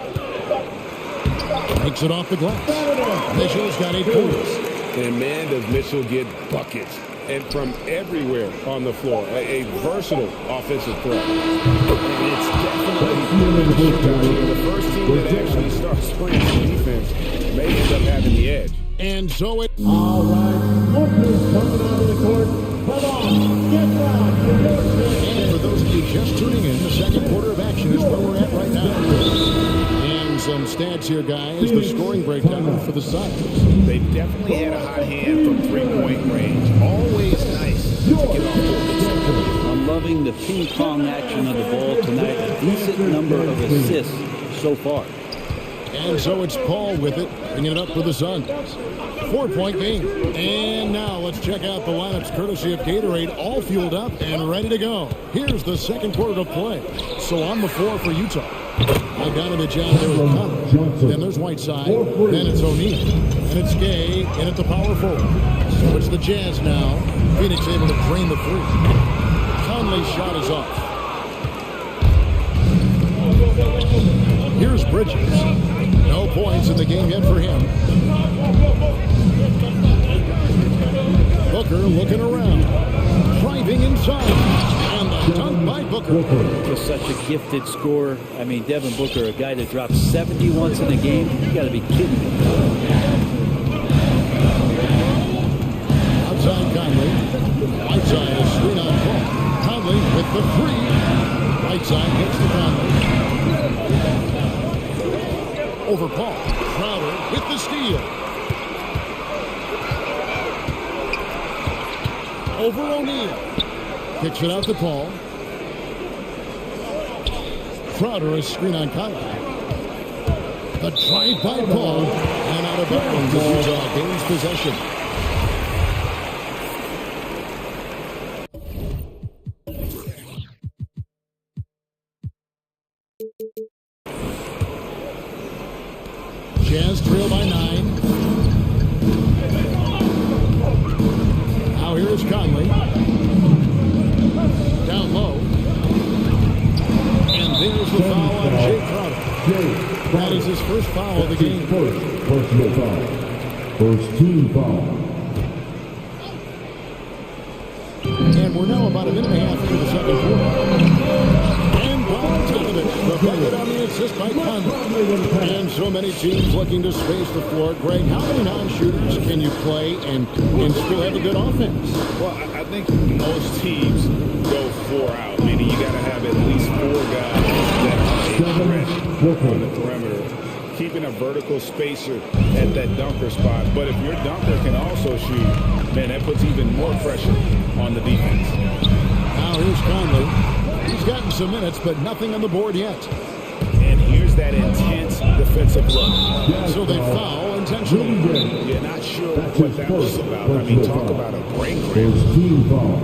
Takes it off the glass. Mitchell's got 8 points. And man, does Mitchell get buckets. And from everywhere on the floor. A versatile offensive threat. And it's definitely the first team that actually starts playing some defense may end up having the edge. And so it... All right, look who's coming onto the court. Come on, get down. And for those of you just tuning in, the second quarter of action is where we're at right now. And some stats here, guys. The scoring breakdown for the Suns. They definitely had a hot hand from three-point range. Always nice to get off the I'm loving the ping-pong action of the ball tonight. A decent number of assists so far. And so it's Paul with it, bringing it up for the Suns. 4-point game. And now let's check out the lineups courtesy of Gatorade, all fueled up and ready to go. Here's the second quarter of play. So on the floor for Utah. Bogdanovich out there with Conley. Then there's Whiteside. Then it's O'Neal. And it's Gay in at the power forward. So it's the Jazz now. Phoenix able to drain the three. Conley's shot is off. Here's Bridges. No points in the game yet for him. Booker looking around. Driving inside. And the dunk by Booker. Just such a gifted scorer. I mean, Devin Booker, a guy that dropped 70 once in a game. You got to be kidding me. Outside Conley. Whiteside is screen on Paul. Conley with the three. Whiteside gets the Conley. Over Paul. Crowder with the steal. Over O'Neal. Kicks it out to Paul. Crowder is screen on Conley. The drive by Paul. And out of bounds as Utah gains possession. Jazz trail by 9. Now here's Conley. Down low. And there's the foul on Jay Crowder. That is his first foul of the game. Personal foul. First team foul. And we're now about a minute and a half into the second quarter. And Bogdanovich, the bucket on the assist by Conley. And so many teams looking to space the floor. Greg, how many non-shooters can you play and still have a good offense? Well, I think most teams go 4 out, meaning you got to have at least 4 guys that are ready on the perimeter, keeping a vertical spacer at that dunker spot. But if your dunker can also shoot, man, that puts even more pressure on the defense. Now here's Conley. He's gotten some minutes, but nothing on the board yet. And here's that intense defensive look. So they foul intentionally. You're not sure what that was about. I mean, talk about a brain cramp. First team foul.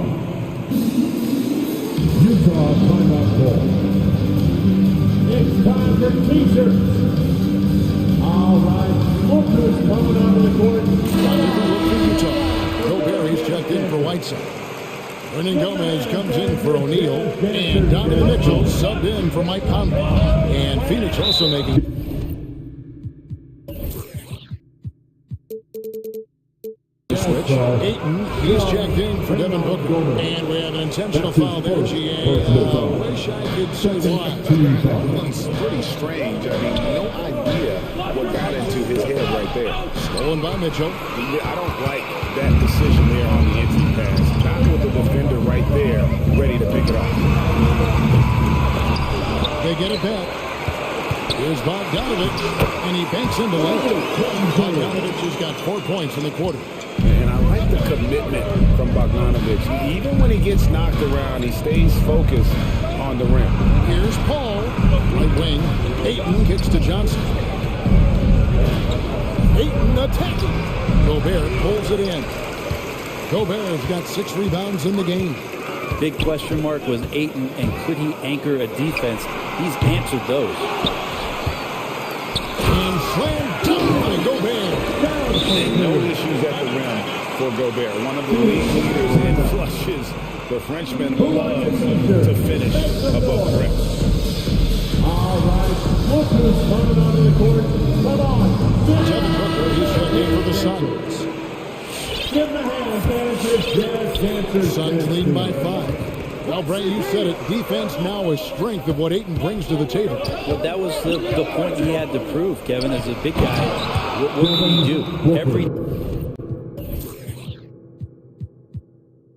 Utah timeout ball. It's time for t-shirts. All right, Booker's coming onto the court. Look for Utah. Gobert checked in for Whiteside. Hernan Gomez comes in for O'Neal. And Donovan Mitchell subbed in for Mike Conley. And Phoenix also making... Switch. Aiton, he's checked in for Devin Booker. And we have an intentional foul there, GA. Wish I could say why. It's pretty strange. I mean, no idea what got into his head right there. Stolen by Mitchell. I don't like that decision there on the empty pass. Not with the defender right there, ready to pick it up. They get it back. Here's Bogdanovich, and he banks into it. Bogdanovich has got 4 points in the quarter. And I like the commitment from Bogdanovich. Even when he gets knocked around, he stays focused on the rim. Here's Paul, right wing. Ayton kicks to Johnson. Ayton attacking. Gobert pulls it in. Gobert has got 6 rebounds in the game. Big question mark was Ayton, and could he anchor a defense? He's answered those. And slam dunk by Gobert. No issues at the rim for Gobert. One of the league leaders in flushes. The Frenchman loves to finish above the rim. All right, look who's coming onto the court. Come on. Devin Booker is checking for the Suns. Give the hand dancers, jazz dancers. Suns lead by 5. Well, Brent, you said it. Defense now a strength of what Ayton brings to the table. Well, that was the point he had to prove, Kevin, as a big guy. What can he do? Every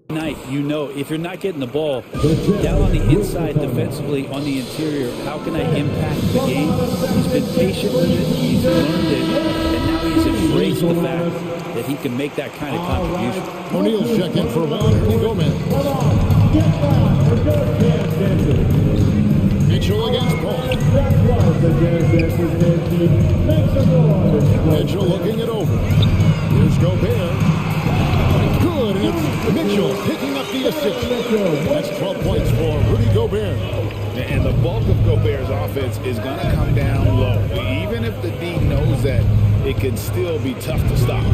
night, you know, if you're not getting the ball down on the inside defensively, on the interior, how can I impact the game? He's been patient with it, he's learned it, and now he's embraced the fact that he can make that kind of contribution. O'Neal's checking for one. Here we go, man. Mitchell against Paul. Mitchell looking it over. Here's Gobert. Good, and it's Mitchell picking up the assist. That's 12 points for Rudy Gobert. And the bulk of Gobert's offense is going to come down low. Even if the D knows that, it can still be tough to stop.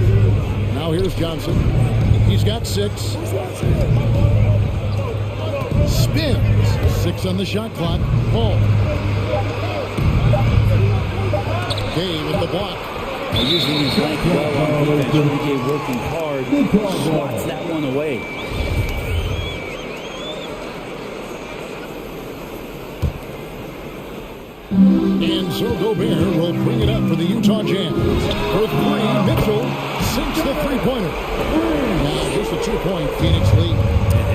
Now here's Johnson. He's got 6. Spins. 6 on the shot clock. Paul. Gay with the block. Using his length well on defense. Rudy Gay working hard. Swats that one away. And so Gobert will bring it up for the Utah Jazz. For 3, Mitchell sinks the three-pointer. Now just a 2-point Phoenix lead.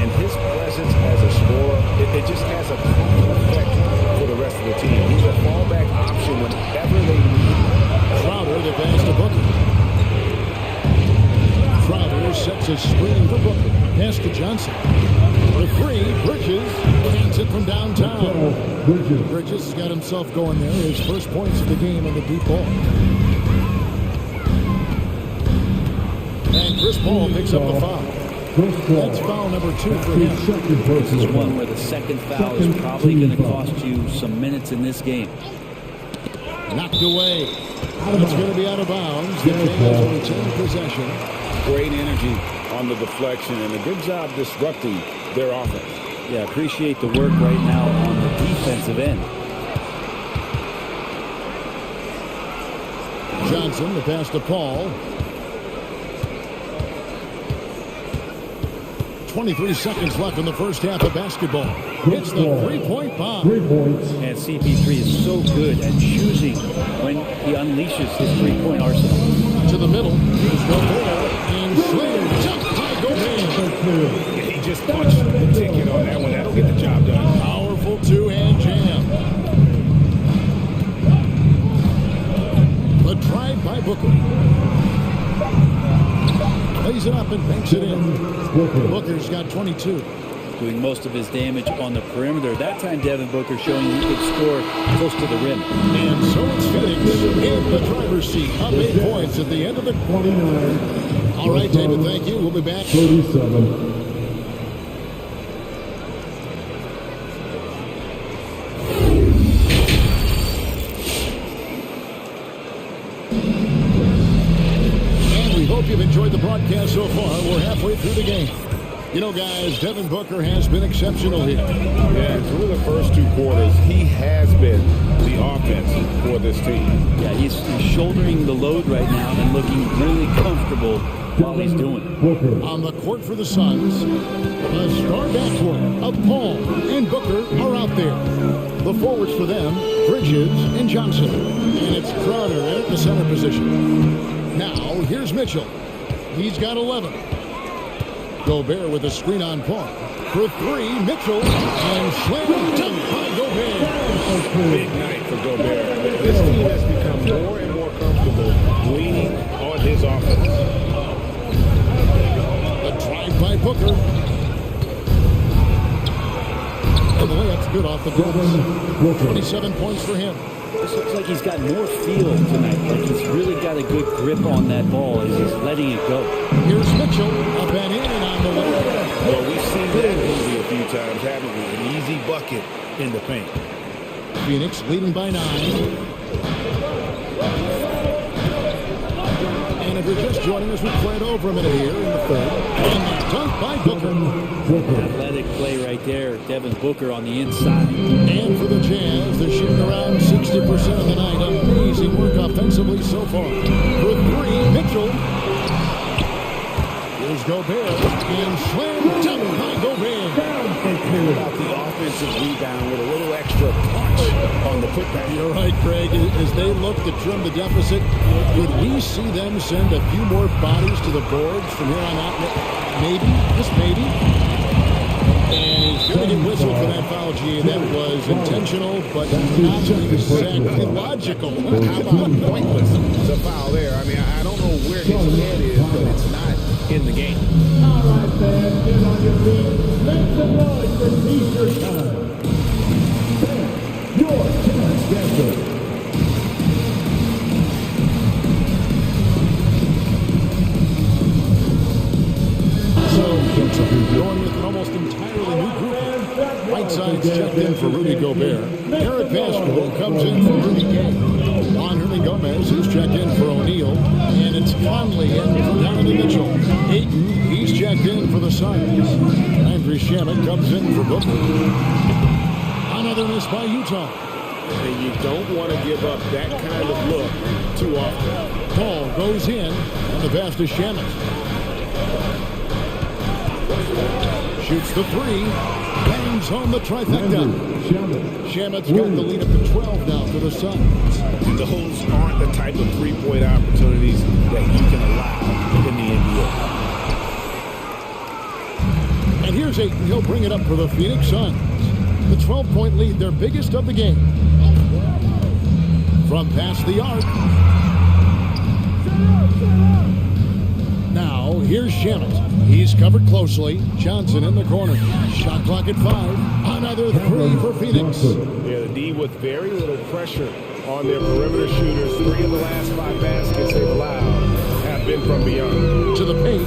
And his presence as a scorer, it just has a calming effect for the rest of the team. He's a fallback option whenever they need. Crowder, the pass to Booker. Crowder sets a screen for Booker. Pass to Johnson. For 3, Bridges cans it from downtown. Bridges has got himself going there. His first points of the game on the deep ball. And Chris Paul picks up the foul. That's foul number 2 for him. This is one where the second foul is probably going to cost you some minutes in this game. Knocked away. It's going to be out of bounds. The Jazz will retain possession. Great energy on the deflection and a good job disrupting their offense. Yeah, appreciate the work right now on the defensive end. Johnson, the pass to Paul. 23 seconds left in the first half of basketball. It's the 3-point bomb. 3 points. And CP3 is so good at choosing when he unleashes his 3-point arsenal. To the middle. Here's Gobert. And slam dunk by Gobert. He just punched the ticket on that one. That'll get the job done. Powerful 2-hand jam. The drive by Booker. Lays it up and banks it in. Booker's got 22. Doing most of his damage on the perimeter. That time, Devin Booker showing he could score close to the rim. And so it's Phoenix in the driver's seat. Up 8 points at the end of the 29. All right, David, thank you. We'll be back. 37. Hope you've enjoyed the broadcast so far. We're halfway through the game. You know, guys, Devin Booker has been exceptional here. Yeah, through the first 2 quarters, he has been the offense for this team. Yeah, he's shouldering the load right now and looking really comfortable while he's doing it. On the court for the Suns, the star backcourt of Paul and Booker are out there. The forwards for them, Bridges and Johnson. And it's Crowder at the center position. Now, here's Mitchell. He's got 11. Gobert with a screen on Paul. For 3, Mitchell. And slam dunk by Gobert. Big night for Gobert. This team has become more and more comfortable leaning on his offense. A drive by Booker. And the layup's good off the glass. 27 points for him. This looks like he's got more feel tonight. Like he's really got a good grip on that ball as he's letting it go. Here's Mitchell, up and in and on the way. Well, we've seen that movie a few times, haven't we? An easy bucket in the paint. Phoenix leading by 9. And if you're just joining us, we played over a minute here in the third. And the dunk by Booker. Athletic play right there. Devin Booker on the inside. And for the Jazz, they're shooting around 60% of the night. Amazing work offensively so far. For 3, Mitchell. Here's Gobert. And slam dunk by Gobert. About the offensive rebound with a little extra punch on the putback. You're right, Craig. As they look to trim the deficit, could we see them send a few more bodies to the boards from here on out? Maybe, just maybe. And he's going to get whistled for that foul, G. That was intentional, but not exactly logical. How about pointless? It's a foul there. I mean, I don't know where his head is, but it's not in the game. All right, fans, get on your feet. Make some noise for T-shirt time. Your chance, Denver. So, Utah going with an almost entirely new group. Whiteside's checked in for Rudy Gobert. Eric Pascal comes in for Rudy Gay. Juan Gomez is checked in for O'Neal. And it's Conley in for Donovan Mitchell. Ayton, he's checked in for the Suns. Andrew Shamet comes in for Booker. Another miss by Utah. And you don't want to give up that kind of look too often. Paul goes in, and the pass to Shamet. Shoots the 3. Bangs home the trifecta. Shamet's got the lead up to 12 now for the Suns. Those aren't the type of three-point opportunities that you can allow in the NBA. And here's Ayton. He'll bring it up for the Phoenix Suns. The 12-point lead, their biggest of the game. From past the arc. Now, here's Shamet. He's covered closely. Johnson in the corner. Shot clock at 5. Another 3 for Phoenix. Yeah, the D with very little pressure on their perimeter shooters. 3 of the last 5 baskets they've allowed have been from beyond. To the paint.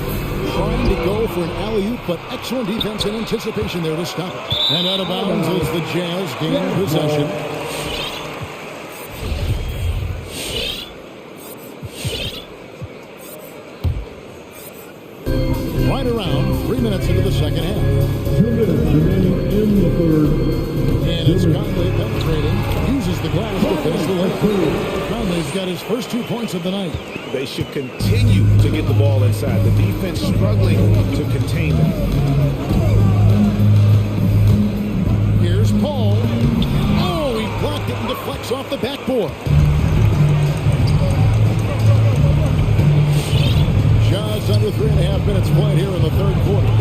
Trying to go for an alley-oop, but excellent defense and anticipation there to stop it. And out of bounds as the Jazz gain possession. Right around 3 minutes into the second half. 2 minutes remaining in the third. And it's Conley penetrating. Uses the glass to finish the left. Conley's got his first 2 points of the night. They should continue to get the ball inside. The defense struggling to contain them. Here's Paul. Oh, he blocked it and deflects off the backboard. Just under 3.5 minutes played here in the third quarter.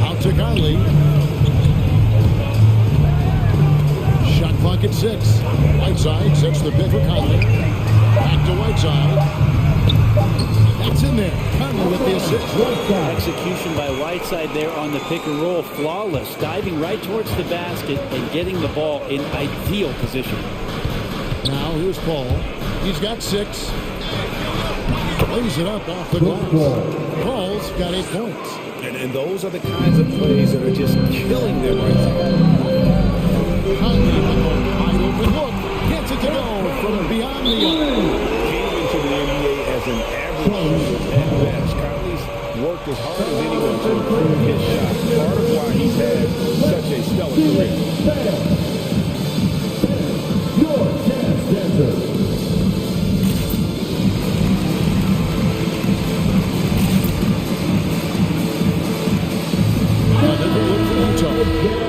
Out to Conley. Shot clock at 6. Whiteside sets the pick for Conley. Back to Whiteside. That's in there. Conley with the assist. Execution by Whiteside there on the pick and roll. Flawless. Diving right towards the basket and getting the ball in ideal position. Now here's Paul. He's got 6. Lays it up off the glass. Paul's got 8 points. And those are the kinds of plays that are just killing them right now. Conley with a wide open look. Gets it to go from beyond the arc. Came into the NBA as an average at best. Conley's worked as hard as anyone to improve his shot. Part of why he's had such a stellar career. Your chance, Denver.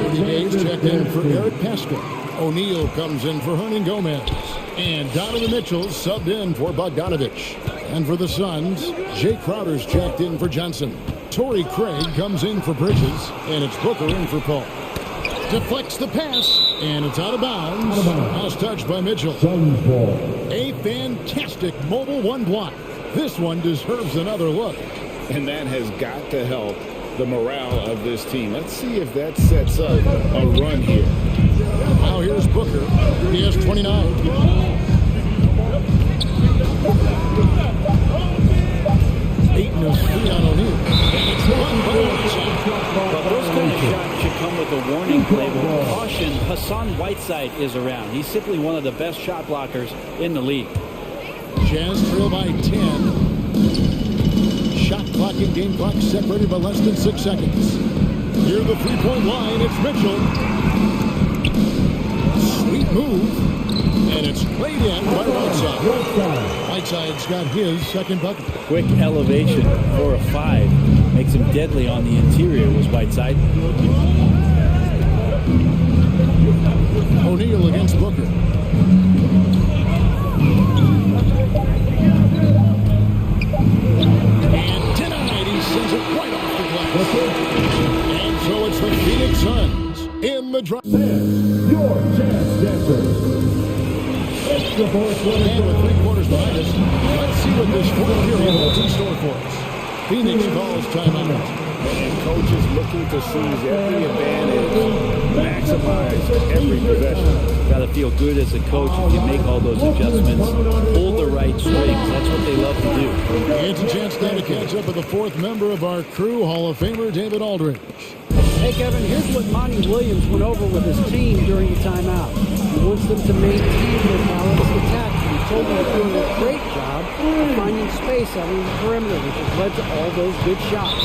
Rudy Gay's checked in for Eric Pascal. O'Neal comes in for Hernan Gomez. And Donovan Mitchell subbed in for Bogdanovich. And for the Suns, Jay Crowder's checked in for Johnson. Torrey Craig comes in for Bridges. And it's Booker in for Paul. Deflects the pass, and it's out of bounds. Last touch by Mitchell. Suns ball. A fantastic mobile one block. This one deserves another look. And that has got to help the morale of this team. Let's see if that sets up a run here. Now here's Booker. He has 29. Aiton is free on O'Neal. It's one But those kind of shots should come with a warning label. Caution, Hassan Whiteside is around. He's simply one of the best shot blockers in the league. Jazz trail by 10. Shot clock and game clock separated by less than 6 seconds. Near the three-point line, it's Mitchell. Sweet move. And it's played in by Whiteside. Whiteside's got his second bucket. Quick elevation for a 5. Makes him deadly on the interior was Whiteside. O'Neal against Booker. And denied. He sends it right off the glass. And so it's the Phoenix Suns in the drive. Your Jazz Dancers. Extra point. And with 3 quarters behind us, let's see what this fourth period holds in store for us. Phoenix calls timeout. And coach is looking to seize every advantage, maximize every possession. Got to feel good as a coach if you make all those adjustments. Pull the right strings. That's what they love to do. It's a chance now to catch up with the fourth member of our crew, Hall of Famer David Aldridge. Hey, Kevin, here's what Monty Williams went over with his team during the timeout. He wants them to maintain their balanced attack. He told them they're doing a great job of finding space out on the perimeter, which has led to all those good shots.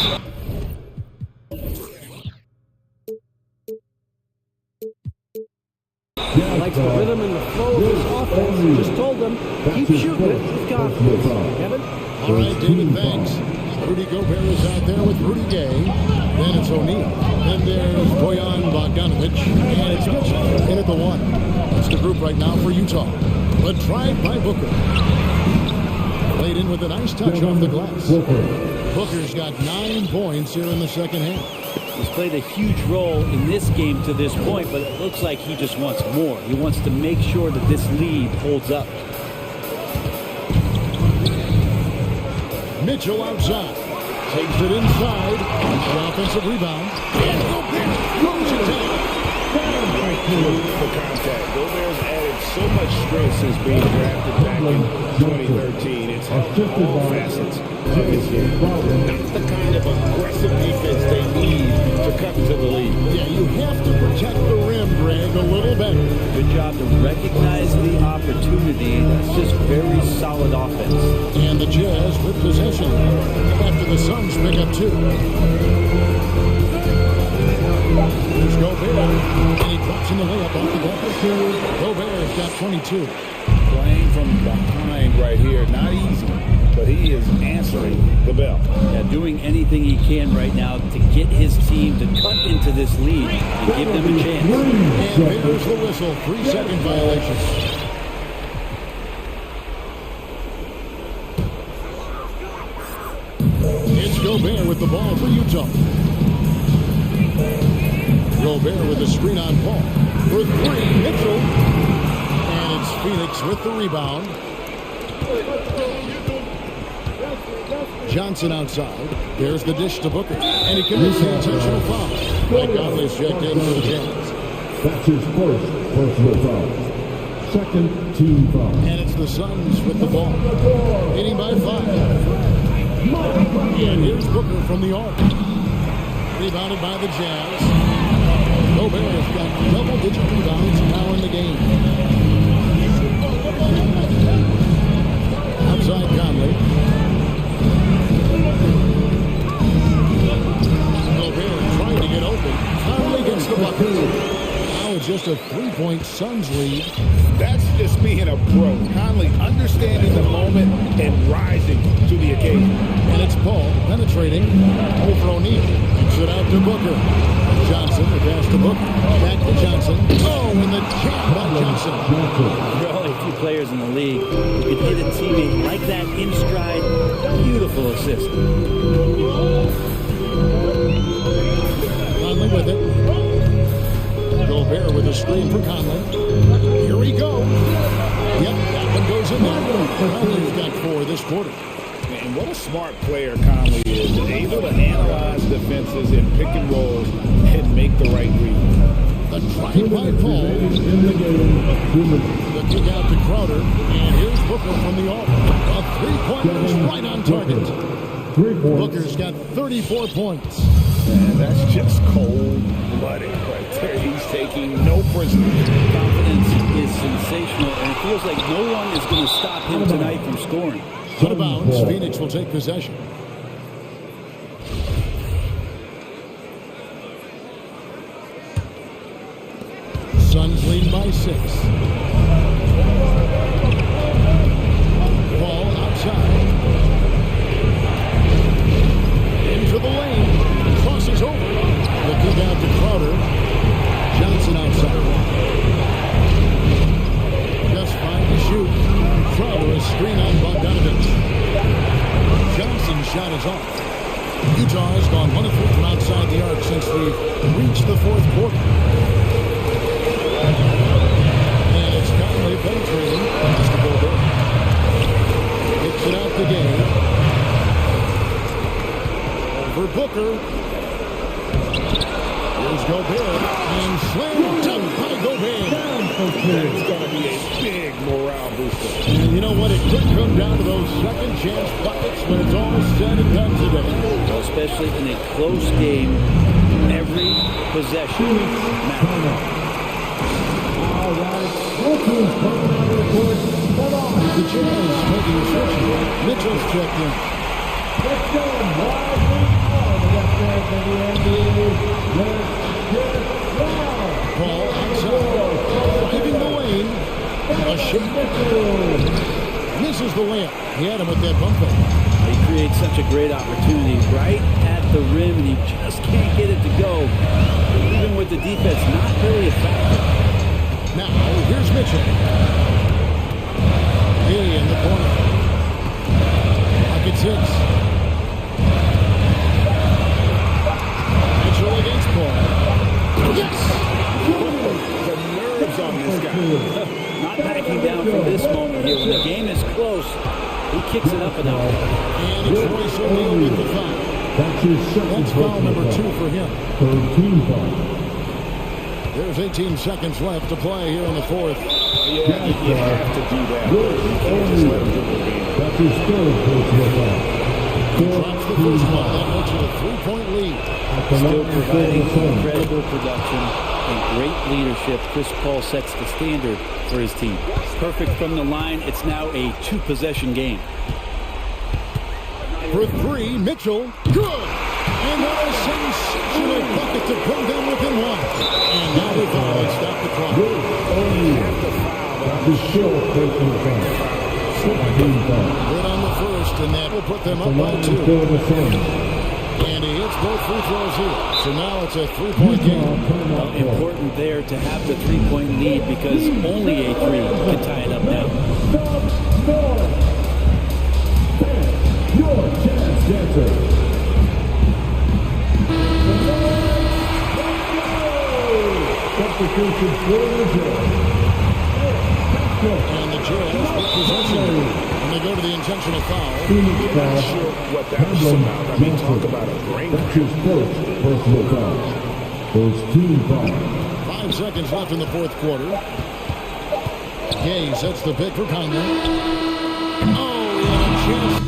He likes the rhythm and the flow of his offense. He just told them, keep shooting it with confidence. Kevin? All right, David, thanks. Rudy Gobert is out there with Rudy Gay. Then it's O'Neal. Then there's Bojan Bogdanovic. And it's Mitchell in at the 1. That's the group right now for Utah. The drive by Booker. Played in with a nice touch off the glass. Booker's got 9 points here in the second half. He's played a huge role in this game to this point, but it looks like he just wants more. He wants to make sure that this lead holds up. Mitchell outside. Takes it inside. The offensive rebound. And Gobert throws it down. The contact. Gobert's added so much strength since being drafted back in 2013. It's helped all facets of his game. Not the kind of aggressive defense they need to cut into the lead. Yeah, you have to protect the rim, Greg, a little better. Good job to recognize the opportunity. That's just very solid offense. And the Jazz with possession after the Suns pick up 2. Here's Gobert, and he drops in the layup off the glass. Gobert's got 22. Playing from behind right here, not easy, but he is answering the bell. Yeah, doing anything he can right now to get his team to cut into this lead and give them a chance. And there's the whistle, 3-second violation. It's Gobert with the ball for Utah. Gobert with the screen on Paul. For 3, Mitchell. And it's Phoenix with the rebound. Johnson outside. There's the dish to Booker. And he commits an intentional foul. Mike Conley's checked in for the Jazz. That's his first personal foul. Second team foul. And it's the Suns with the ball. Leading by 5. And here's Booker from the arc. Rebounded by the Jazz. Gobert has got double-digit rebounds now in the game. Outside Conley. Gobert trying to get open. Conley gets the bucket. Now it's just a 3-point Suns lead. That's just being a pro. Conley understanding the moment and rising to the occasion. And it's Paul penetrating over O'Neal. Kicks it out to Booker. Johnson, the pass to Booker. Back to Johnson. Oh, and the jam by Johnson. There are only a few players in the league who can hit a teammate like that in stride. Beautiful assist. Conley with it. Gobert with a screen for Conley. Here he goes. Yep, that one goes in there. Conley's got 4 this quarter. And what a smart player Conley is. Able to analyze defenses and pick and rolls and make the right read. The drive by Paul. The kick out to Crowder. And here's Booker from the arc. A three-pointer right on target. Booker's got 34 points. And that's just cold-blooded right there. He's taking no prisoners. Confidence is sensational, and it feels like no one is going to stop him tonight from scoring. Out of bounds, Phoenix will take possession. Suns lead by 6. Ball outside. Into the lane. Crosses over. The kick out to Crowder. Johnson outside. Just fine to shoot. Crowder a screen on Bogdanovich. Johnson's shot is off. Utah has gone 1 of 3 from outside the arc since we've reached the 4th quarter. And it's Conley penetrating. That's the Gobert. Kicks it out the game. Over Booker. Here's Gobert. And slammed dunk by Gobert. That's going to be a big morale booster. And you know what? It could come down to those second chance buckets when it's all said and done today. Well, especially in a close game, every possession matters. All right. Both teams coming on the court. Come on. The Jazz making a switch here. Mitchell's checked in. Let's go. Wildly all the best players in the NBA. Let's get it loud. Ball outside. Giving the lane. A shot. Misses the layup. He had him with that bump fake. He creates such a great opportunity right at the rim, and he just can't get it to go. Even with the defense not really effective. Now, here's Mitchell. He in the corner. Pocket 6. Mitchell against Paul. Yes! The nerves on this guy. Not backing down from this moment here. When the game is close, he kicks it up and out. And it's Royce O'Neal with the foul. That's his second. That's foul number 2 for him. 13 foul. There's 18 seconds left to play here in the 4th. Yeah, you have to do that. You can't just let him do the game. That's his third personal foul. He drops the first ball. That makes it a 3-point lead. Still providing incredible production and great leadership. Chris Paul sets the standard for his team. Perfect from the line. It's now a 2-possession game. For 3, Mitchell. Good! And what a sensational bucket to bring them within 1. And now the foul. Stop the clock. That's his short personal foul. 17 foul. Good on the first, and that will put them up by 2. And he hits both free throws here. So now it's a 3-point game. Well, important there to have the 3-point lead because only a 3 can tie it up now. Your chance dancer. Substitution for the Jazz. And the Jazz with possession. And they go to the intentional foul. Phoenix foul. Sure what that was about. I mean, talk about a brain. That's his first personal foul. First team foul. 5 seconds left in the 4th quarter. Gay sets the pick for Conley. Oh, he had a chance.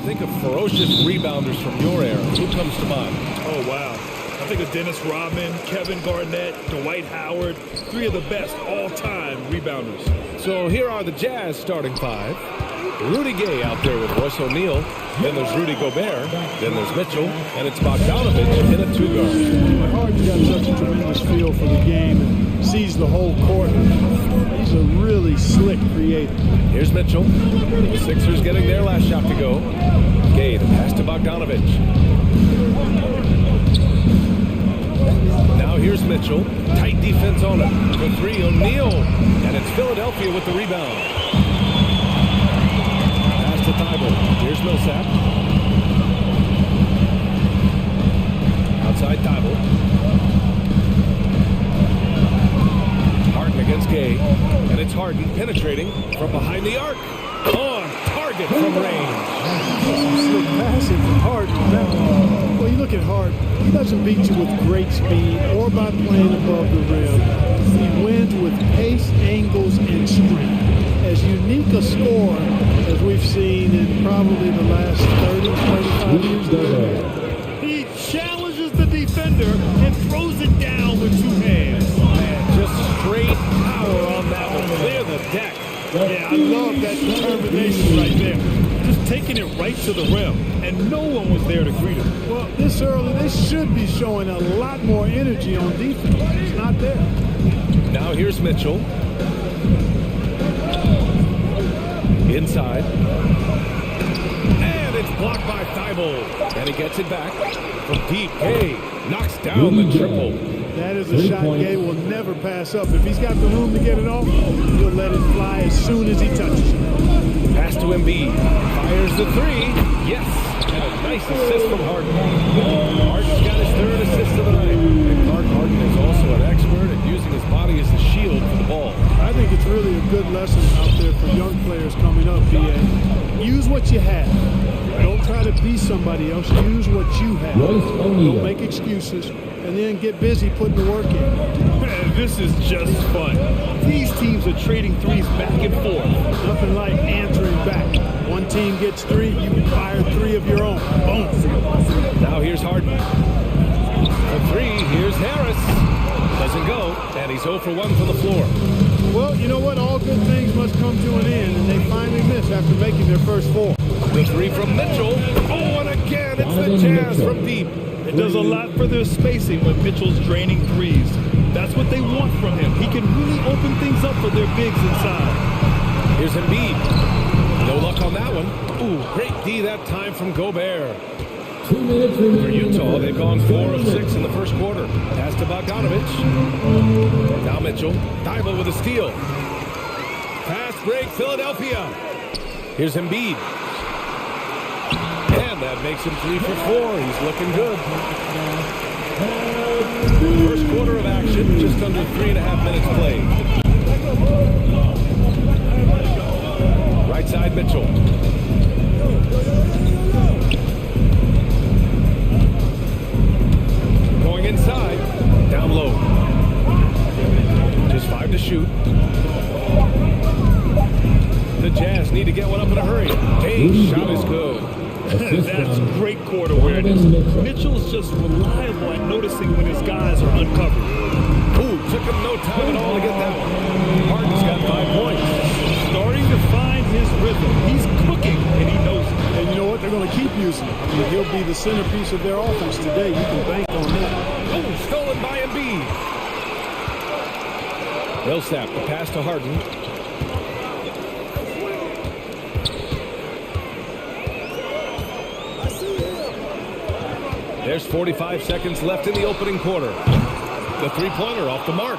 think of ferocious rebounders from your era, who comes to mind? Oh, wow. I think of Dennis Rodman, Kevin Garnett, Dwight Howard, three of the best all-time rebounders. So here are the Jazz starting five. Rudy Gay out there with Royce O'Neal. Then there's Rudy Gobert. Then there's Mitchell. And it's Bogdanovich in a two-guard. Harden's got such a tremendous feel for the game and sees the whole court. He's a really slick creator. Here's Mitchell. The Sixers getting their last shot to go. Gay, the pass to Bogdanovich. Now here's Mitchell. Tight defense on him. For three, O'Neal. And it's Philadelphia with the rebound. Pass to Thibault. Here's Millsap. Outside Thibault. Harden against Gay. And it's Harden penetrating from behind the arc. On target from range. Some slick passing from Harden. Now, well, you look at Harden. He doesn't beat you with great speed or by playing above the rim. He wins with pace, angles, and strength. As unique a scorer as we've seen in probably the last 30, 35 years. He challenges the defender and throws it down with two hands. Man, just straight power on that one. Clear the deck. Yeah, I love that determination right there. Just taking it right to the rim, and no one was there to greet him. Well, this early, they should be showing a lot more energy on defense. It's not there. Now here's Mitchell. Inside. And it's blocked by Thibault. And he gets it back from deep. Gay knocks down the triple. That is a shot Gay will never pass up. If he's got the room to get it off, he'll let it fly as soon as he touches it. Pass to Embiid. Fires the three. Yes. And a nice assist from Harden. Harden's got his third assist of the night. And Clark Harden is also an expert at using his body as a shield for the ball. I think it's really a good lesson out there for young players coming up, B.A. Use what you have. Don't try to be somebody else. Use what you have. Don't make excuses. And then get busy putting the work in. Man, this is just fun. These teams are trading threes back and forth. Nothing like answering back. One team gets three, you can fire three of your own. Boom. Now here's Harden. For three, here's Harris. Doesn't go, and he's 0 for 1 from the floor. Well, you know what? All good things must come to an end, and they finally miss after making their first four. The three from Mitchell. Oh, and again, it's the Jazz from deep. It does a lot for their spacing when Mitchell's draining threes. That's what they want from him. He can really open things up for their bigs inside. Here's Embiid. No luck on that one. Ooh, great D that time from Gobert. For Utah, they've gone 4 of 6 in the first quarter. Pass to Bogdanovich. Now Mitchell. Thibault with a steal. Fast break, Philadelphia. Here's Embiid. And that makes him 3 for 4. He's looking good. First quarter of action, just under 3.5 minutes played. Right side, Mitchell. Going inside, down low. Just 5 to shoot. The Jazz need to get one up in a hurry. Hey, shot is good. That's great court awareness. Mitchell's just reliable at noticing when his guys are uncovered. Ooh, took him no time at all to get that one. Harden's got 5 points. Starting to find his rhythm. He's cooking, and he knows it. And you know what? They're going to keep using him. He'll be the centerpiece of their offense today. You can bank on that. Oh, stolen by Embiid. Millsap, the pass to Harden. There's 45 seconds left in the opening quarter. The three-pointer off the mark.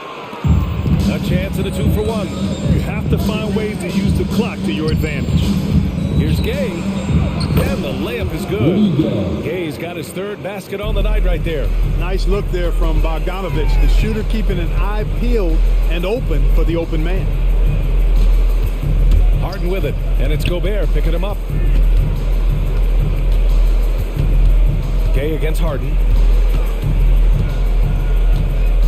A chance at a 2 for 1. You have to find ways to use the clock to your advantage. Here's Gay. And the layup is good. Gay's got his third basket on the night right there. Nice look there from Bogdanovich. The shooter keeping an eye peeled and open for the open man. Harden with it. And it's Gobert picking him up. Gay against Harden.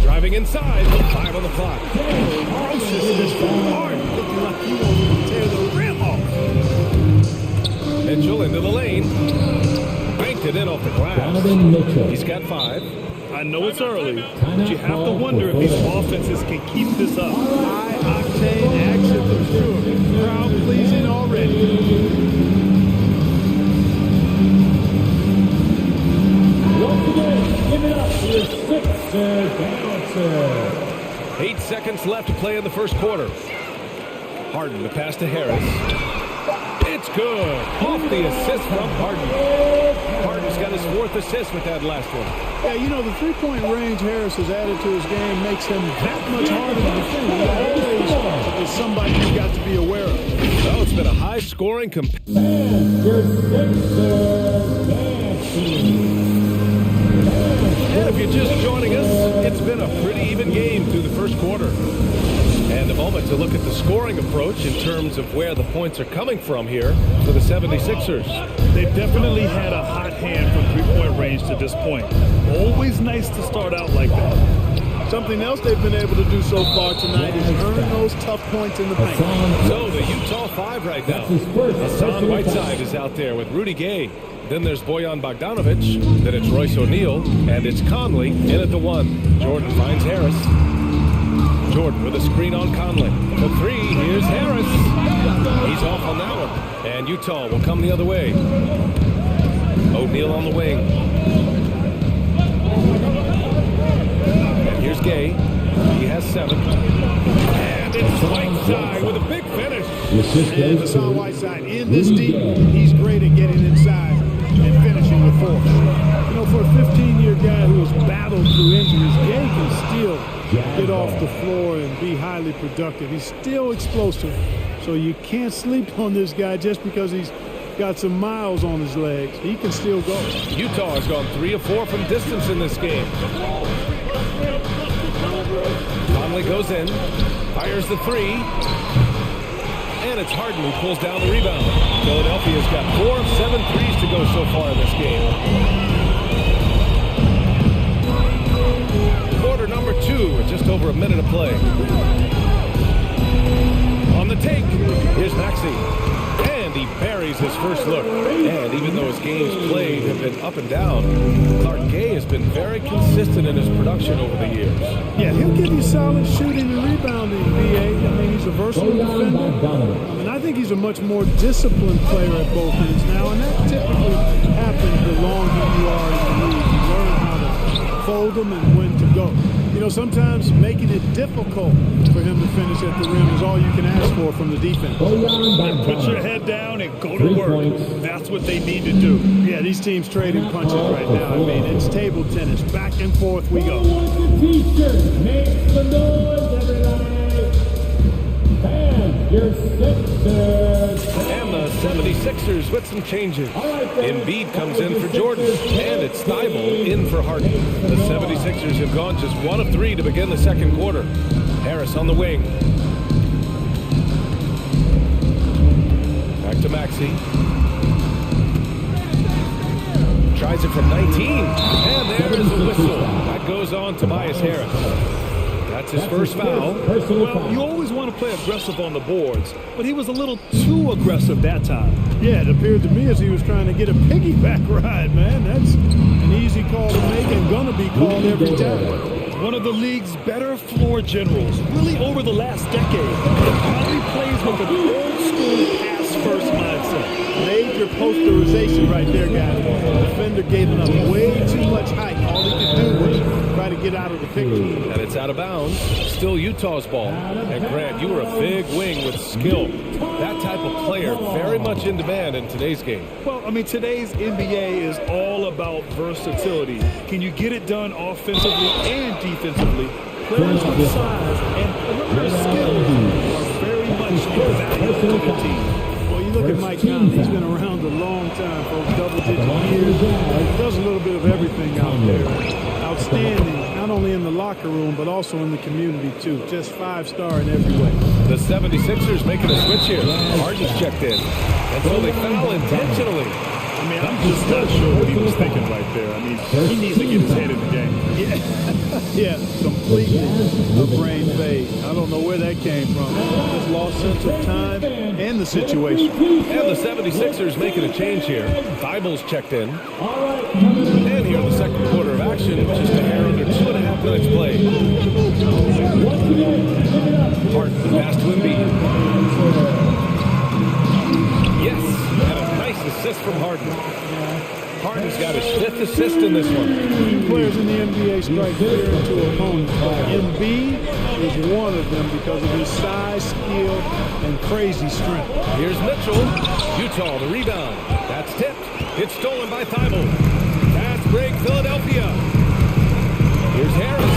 Driving inside. 5 on the clock. Ferocious from Harden. Looking like he wants to tear the rim off. Mitchell into the lane. Banked it in off the glass. Donovan Mitchell. He's got 5. I know it's early, but you have to wonder if these offenses can keep this up. High-octane action for sure. Crowd-pleasing already. Once again, give it up for your Sixers bouncer. 8 seconds left to play in the first quarter. Harden, the pass to Harris. It's good. Off the assist from Harden. Harden's got his 4th assist with that last one. Yeah, you know, the three-point range Harris has added to his game makes him that much harder to defend. He always is somebody you've got to be aware of. Well, it's been a high-scoring And your Sixers dancing. And if you're just joining us, it's been a pretty even game through the first quarter. And a moment to look at the scoring approach in terms of where the points are coming from here for the 76ers. They've definitely had a hot hand from three-point range to this point. Always nice to start out like that. Something else they've been able to do so far tonight is earn those tough points in the paint. So the Utah 5 right now. Hassan Whiteside is out there with Rudy Gay. Then there's Bojan Bogdanovic. Then it's Royce O'Neal. And it's Conley in at the 1. Jordan finds Harris. Jordan with a screen on Conley. The 3, here's Harris. He's off on that one. And Utah will come the other way. O'Neal on the wing. And here's Gay. He has 7. And it's Whiteside with a big finish. And Hassan Whiteside in this deep, he's great at getting inside and finishing with force. You know, for a 15-year guy who has battled through injuries, Gay can still get off the floor and be highly productive. He's still explosive, so you can't sleep on this guy just because he's got some miles on his legs. He can still go. Utah has gone 3 of 4 from distance in this game. Conley goes in, fires the 3, and it's Harden who pulls down the rebound. Philadelphia's got 4 of 7 threes to go so far in this game. Quarter number 2, with just over a minute of play. On the take, here's Maxey. And he buries his first look. And even though his games played have been up and down, Clark Gay has been very consistent in his production over the years. Yeah, he'll give you solid shooting and rebounding, B.A. I mean, he's a versatile defender. And I think he's a much more disciplined player at both ends now, and that typically happens the longer you are in the league. You learn how to fold them and when to go. You know, sometimes making it difficult for him to finish at the rim is all you can ask for from the defense. Put your head down and go to work. That's what they need to do. Yeah, these teams trading punches right now. I mean, it's table tennis. Back and forth we go. T-shirt makes the noise, everybody. And your Sixers. And the 76ers with some changes. Embiid comes in for Jordan, and it's Thibault in for Harden. The 76ers have gone just 1 of 3 to begin the second quarter. Harris on the wing. Back to Maxey. Tries it from 19, and there is a whistle. That goes on Tobias Harris. That's his first foul. Well, you always want to play aggressive on the boards, but he was a little too aggressive that time. Yeah, it appeared to me as he was trying to get a piggyback ride, man. That's an easy call to make and gonna be called every time. One of the league's better floor generals, really over the last decade. Probably plays with an old-school pass-first mindset. Major posterization right there, guys. The defender gave him way too much height. All he could do was try to get out of the picture. And it's out of bounds. Still Utah's ball. And Grant, you were a big wing with skill. That type of player very much in demand in today's game. Well, I mean, today's NBA is all about versatility. Can you get it done offensively and defensively? Players with size and perimeter skills are very much invaluable to the team. Well, you look at Mike Conley. He's been around a long time, folks. Double-digit years. He does a little bit of everything out there. Outstanding, not only in the locker room, but also in the community, too. Just 5-star in every way. The 76ers making a switch here. Harden's checked in. And so they foul intentionally. I mean, I'm just not sure what he was thinking right there. I mean, he needs to get his head in the game. Yeah, completely a brain fade. I don't know where that came from. Just lost sense of time and the situation. And the 76ers making a change here. Thibault's checked in. And here in the second quarter of action, just a hair under 2.5 minutes played. Harden pass to Embiid. Yes, and a nice assist from Harden. Harden's got his 5th assist in this one. Few players in the NBA strike fear into opponents, but Embiid is one of them because of his size, skill, and crazy strength. Here's Mitchell. Utah, the rebound. That's tipped. It's stolen by Thibault. Fast break, Philadelphia. Here's Harris.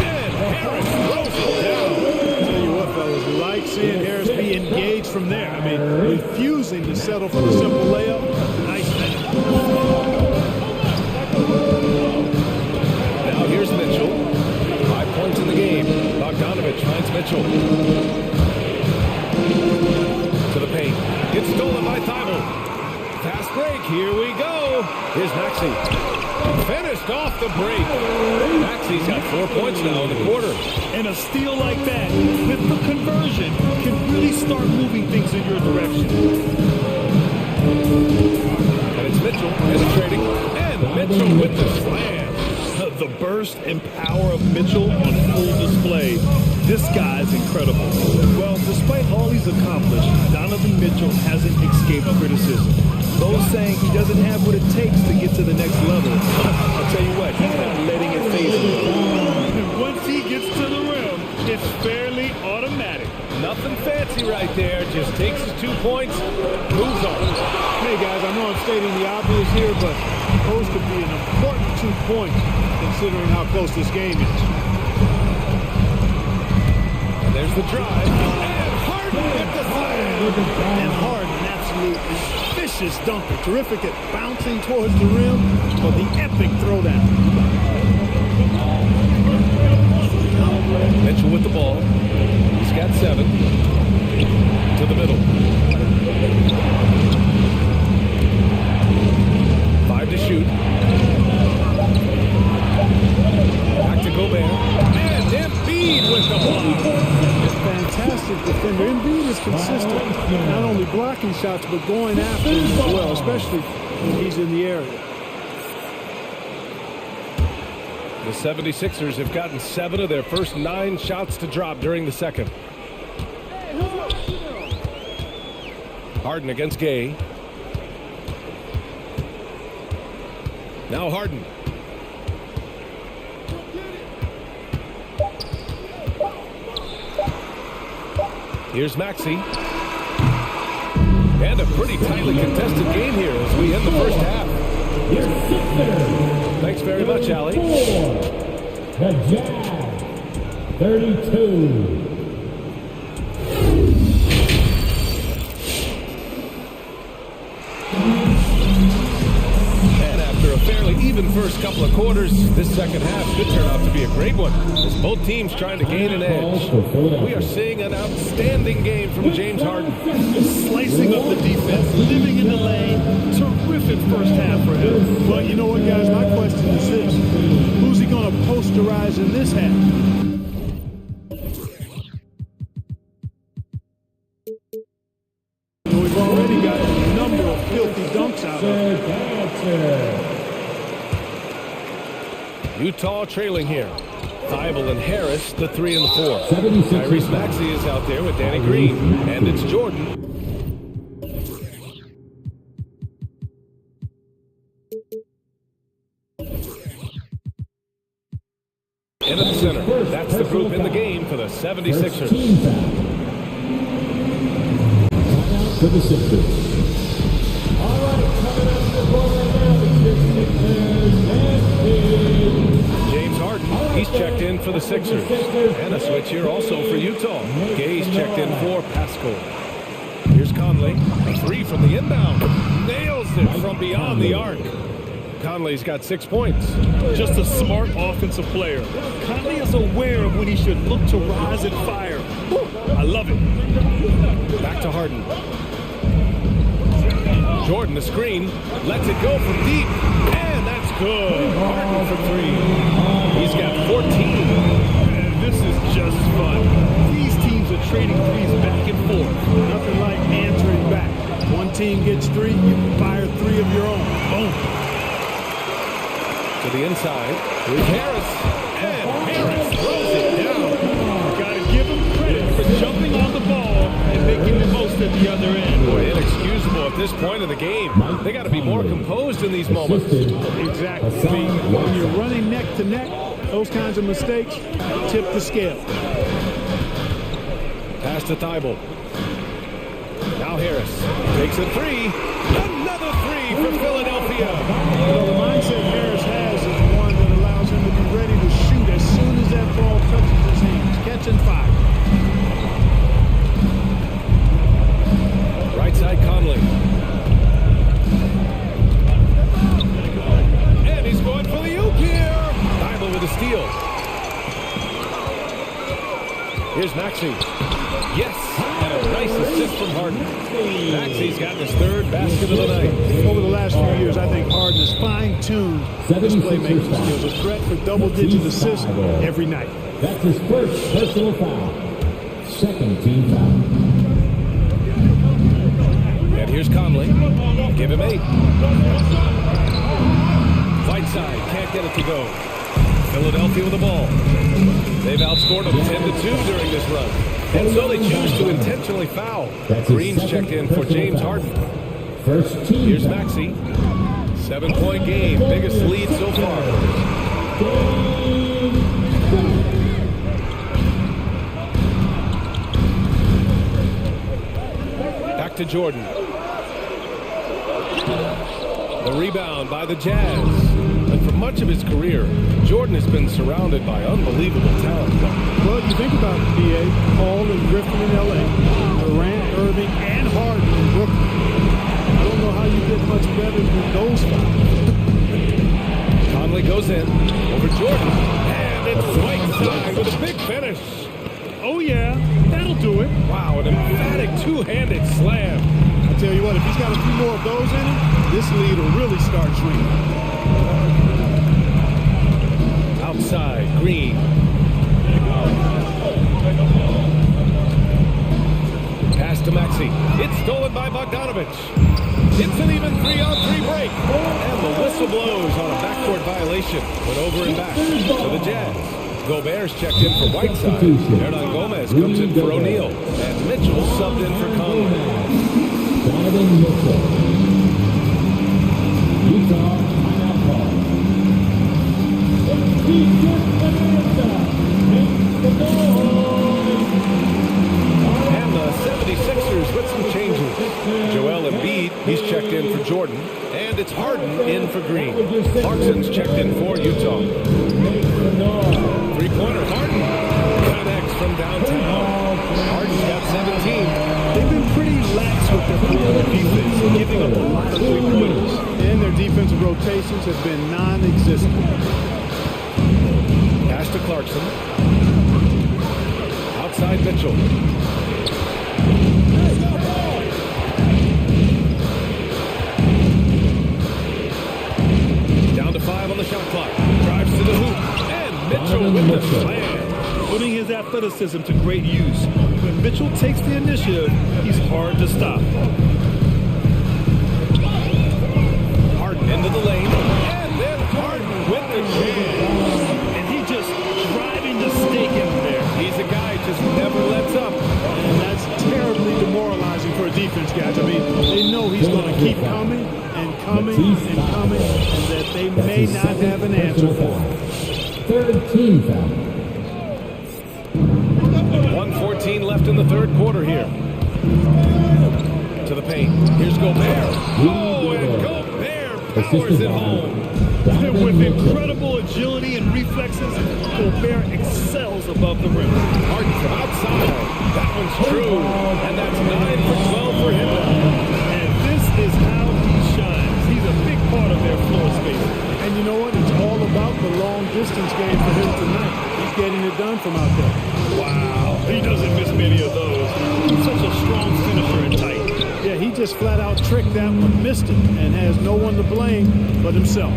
And Harris throws it down. I'll tell you what, fellas, we like seeing Harris be engaged from there. I mean, refusing to settle for the simple layup. Nice finish. Now here's Mitchell. 5 points in the game. Bogdanovich finds Mitchell. To the paint. It's stolen by Thibault. Fast break. Here we go. Here's Maxey. Finished off the break. Maxey's got 4 points now in the quarter. And a steal like that, with the conversion, can really start moving things in your direction. And it's Mitchell penetrating. And Mitchell with the slam. The burst and power of Mitchell on full display. This guy's incredible. Well, despite all he's accomplished, Donovan Mitchell hasn't escaped criticism. Those saying he doesn't have what it takes to get to the next level. I'll tell you what, he's not letting it faze him. And once he gets to the rim, it's fairly automatic. Nothing fancy right there. Just takes his 2 points, moves on. Hey guys, I know I'm stating the obvious here, but those could be an important 2 points considering how close this game is. And there's the drive. And Harden with the slam. And Harden, an absolute vicious dunker. Terrific at bouncing towards the rim, but the epic throwdown. Mitchell with the ball. He's got 7. To the middle. 5 to shoot. Back to Gobert. And Embiid with the block. Fantastic defender. Embiid is consistent, not only blocking shots, but going after them as well, especially when he's in the area. The 76ers have gotten 7 of their first 9 shots to drop during the second. Harden against Gay. Now Harden. Here's Maxey. And a pretty tightly contested game here as we end the first half. Thanks very much, Allie. The Jazz, 32. Fairly even first couple of quarters. This second half could turn out to be a great one as both teams trying to gain an edge. We are seeing an outstanding game from James Harden. Slicing up the defense, living in the lane. Terrific first half for him. Well, you know what, guys? My question is this. Who's he going to posterize in this half? We've already got a number of filthy dunks out of it. Utah trailing here. Thibault and Harris, the 3 and the 4. Tyrese Maxey is out there with Danny Green. And it's Jordan. In at the center. That's the group in the game for the 76ers. For the Sixers. All right, coming up the ball right now, the James Harden, he's checked in for the Sixers. And a switch here also for Utah. Gay's checked in for Pascal. Here's Conley, a 3 from the inbound. Nails it from beyond the arc. Conley's got 6 points. Just a smart offensive player. Conley is aware of when he should look to rise and fire. I love it. Back to Harden. Jordan, the screen, lets it go from deep, and that's good. Harden for three. He's got 14. And this is just fun. These teams are trading threes back and forth. Nothing like answering back. One team gets three, you can fire three of your own. Boom. To the inside, here's Harris, and Harris throws it down. Got to give them credit for jumping on the ball and making the most at the other end. Boy, inexcusable at this point of the game. They got to be more composed in these moments. Exactly. I mean, when you're running neck to neck, those kinds of mistakes tip the scale. Pass to Thibault. Now Harris takes a three. Another three for Philadelphia. Well, the mindset Harris has is one that allows him to be ready to shoot as soon as that ball touches his hands. Catch and fire. Right side Conley. And he's going for the oop here. Thibault with a steal. Here's Maxey. Yes, and a nice assist from Harden. Maxey's got his third basket of the night. Over the last few years, I think Harden has fine-tuned his playmaking skills. A threat for double-digit assists every night. That's his first personal foul. Second team foul. And here's Conley. Give him 8. Whiteside can't get it to go. Philadelphia with the ball. They've outscored them 10-2 during this run. And so they choose to intentionally foul. Green's checked in for James Harden. First team. Here's Maxey. 7-point game. Biggest lead so far. Back to Jordan. The rebound by the Jazz. And for much of his career, Jordan has been surrounded by unbelievable talent. Well, you think about it, B.A., Hall and Griffin in L.A., Durant, Irving, and Harden in Brooklyn. I don't know how you get much better than those five. Conley goes in over Jordan, and it's Whiteside with a big finish. Oh, yeah, that'll do it. Wow, an emphatic two-handed slam. I tell you what, if he's got a few more of those in him, this lead will really start shrinking. Outside, Green. Pass to Maxey. It's stolen by Bogdanovich. It's an even 3-on-3 break. And the whistle blows on a backcourt violation. Went over and back to the Jazz. Gobert's checked in for Whiteside. Hernan Gomez comes in for O'Neal. And Mitchell subbed in for Conley. Donovan Mitchell. Utah timeout call. And the 76ers with some changes. Joel Embiid, he's checked in for Jordan. And it's Harden in for Green. Clarkson's checked in for Utah. Three-pointer, Harden connects from downtown. Harden's got 17. They've been pretty lax with their perimeter defense, giving up a lot of three-pointers. And their defensive rotations have been non-existent. Pass to Clarkson. Outside Mitchell. Down to 5 on the shot clock. Drives to the hoop. And Mitchell with the slam. Putting his athleticism to great use. When Mitchell takes the initiative, he's hard to stop. Harden into the lane. And then Harden with the jam. And he just driving the stake in there. He's a guy who just never lets up. And that's terribly demoralizing for a defense, guys. I mean, they know he's going to keep coming and coming and coming, and that they may not have an answer for him. Third team foul. 1:14 left in the third quarter here. To the paint. Here's Gobert. Oh, and Gobert powers it home. With incredible agility and reflexes, Gobert excels above the rim. Harden from outside. That one's true. And that's 9 for 12 for him. And this is how he shines. He's a big part of their floor space. And you know what? It's all about the long-distance game for him tonight. He's getting it done from out there. Wow, he doesn't miss many of those. He's such a strong finisher and tight. Yeah, he just flat out tricked that one, missed it, and has no one to blame but himself.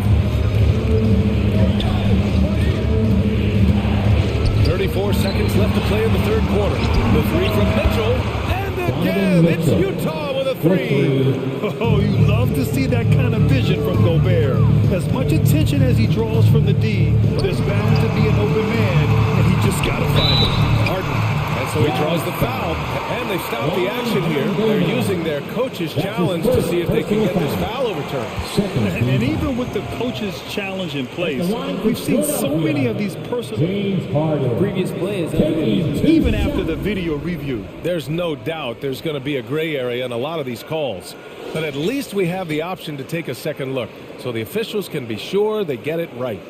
34 seconds left to play in the third quarter. The three from Mitchell, and again, it's Utah with a three. Oh, you love to see that kind of vision from Gobert. As much attention as he draws from the D, there's bound to be an open man, and he just got to find him. Harden. And so he draws the foul, and they stop the action here. They're using their coach's challenge to see if they can get this foul overturned. And even with the coach's challenge in place, we've seen so many of these personal Previous plays, even after the video review. There's no doubt there's going to be a gray area in a lot of these calls. But at least we have the option to take a second look, so the officials can be sure they get it right.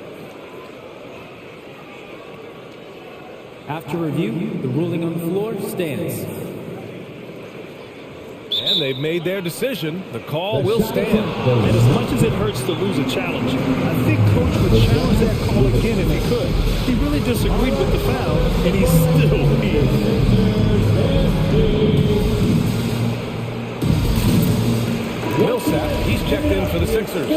after review, the ruling on the floor stands. And they've made their decision. The call will stand. And as much as it hurts to lose a challenge, I think Coach would challenge that call again if he could. He really disagreed with the foul, and he still leads. Millsap, he's checked in for the Sixers.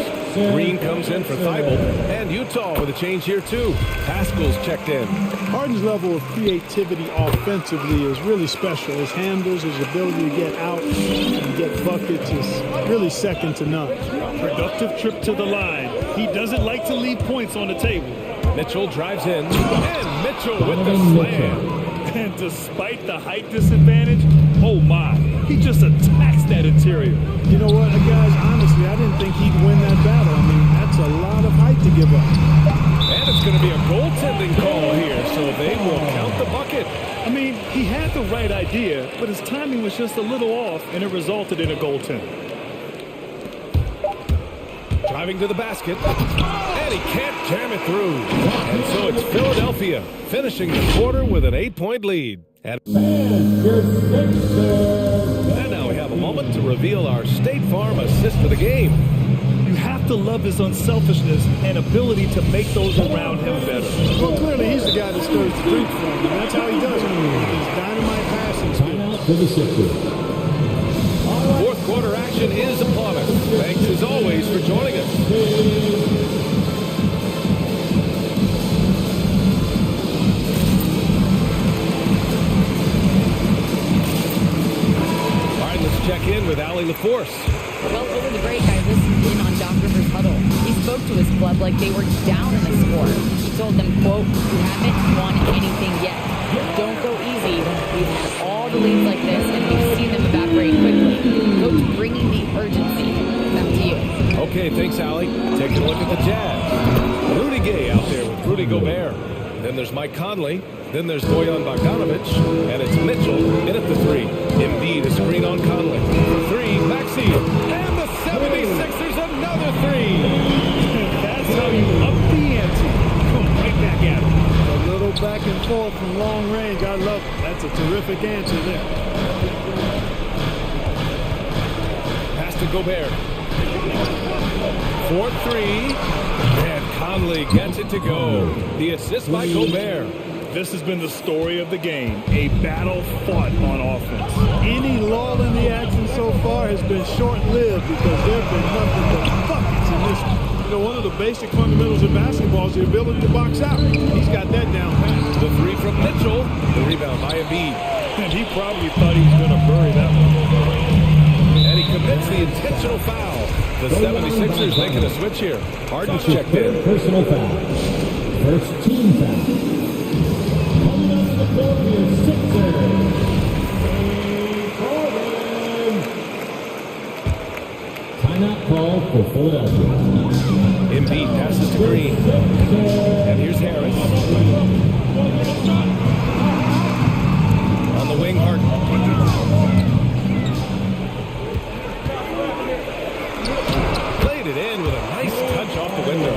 Green comes in for Thibault. And Utah with a change here, too. Pascal's checked in. Harden's level of creativity offensively is really special. His handles, his ability to get out and get buckets is really second to none. Productive trip to the line. He doesn't like to leave points on the table. Mitchell drives in. And Mitchell with the slam. And despite the height disadvantage, oh my, he just attacks that interior. You know what, guys, honestly, I didn't think he'd win that battle. I mean, that's a lot of height to give up. And it's going to be a goaltending call here, so they will count the bucket. I mean, he had the right idea, but his timing was just a little off, and it resulted in a goaltend. Driving to the basket, and he can't jam it through. And so it's Philadelphia finishing the quarter with an 8-point lead. And now we have a moment to reveal our State Farm assist for the game. You have to love his unselfishness and ability to make those around him better. Well, clearly he's the guy that stirs the drink for him, and that's how he does it. His dynamite passing skills. Fourth quarter action is upon us. Thanks as always for joining us. All right, let's check in with Allie LaForce. Well, over the break, I listened in on Doc Rivers' huddle. He spoke to his club like they were down in the score. He told them, quote, "We haven't won anything yet. Don't go easy. We've had all the leads like this, and we've seen them evaporate quickly." Coach bringing the urgency. Back to you. Okay, thanks, Allie. Take a look at the Jazz. Rudy Gay out there with Rudy Gobert. Then there's Mike Conley. Then there's Bojan Bogdanovic. And it's Mitchell in at the three. Embiid a screen on Conley. For three, Maxey. And the 76ers another three. That's how you up the ante. Come right back at him. A little back and forth from long range. I love it. That's a terrific answer there. Pass to Gobert. 4-3. And Conley gets it to go. The assist by Gobert. This has been the story of the game, a battle fought on offense. Any lull in the action so far has been short-lived because there have been nothing but buckets in this one. You know, one of the basic fundamentals of basketball is the ability to box out. He's got that down pat. The three from Mitchell. The rebound by Embiid. And he probably thought he was going to bury that one. And he commits the intentional foul. The 76ers making a switch here. Harden's checked in. Personal foul. First team foul. Coming up the Philadelphia Sixers. Timeout call for Philadelphia. Embiid passes to Green. And here's Harris. On the wing, Harden. Played it in with a nice touch off the window.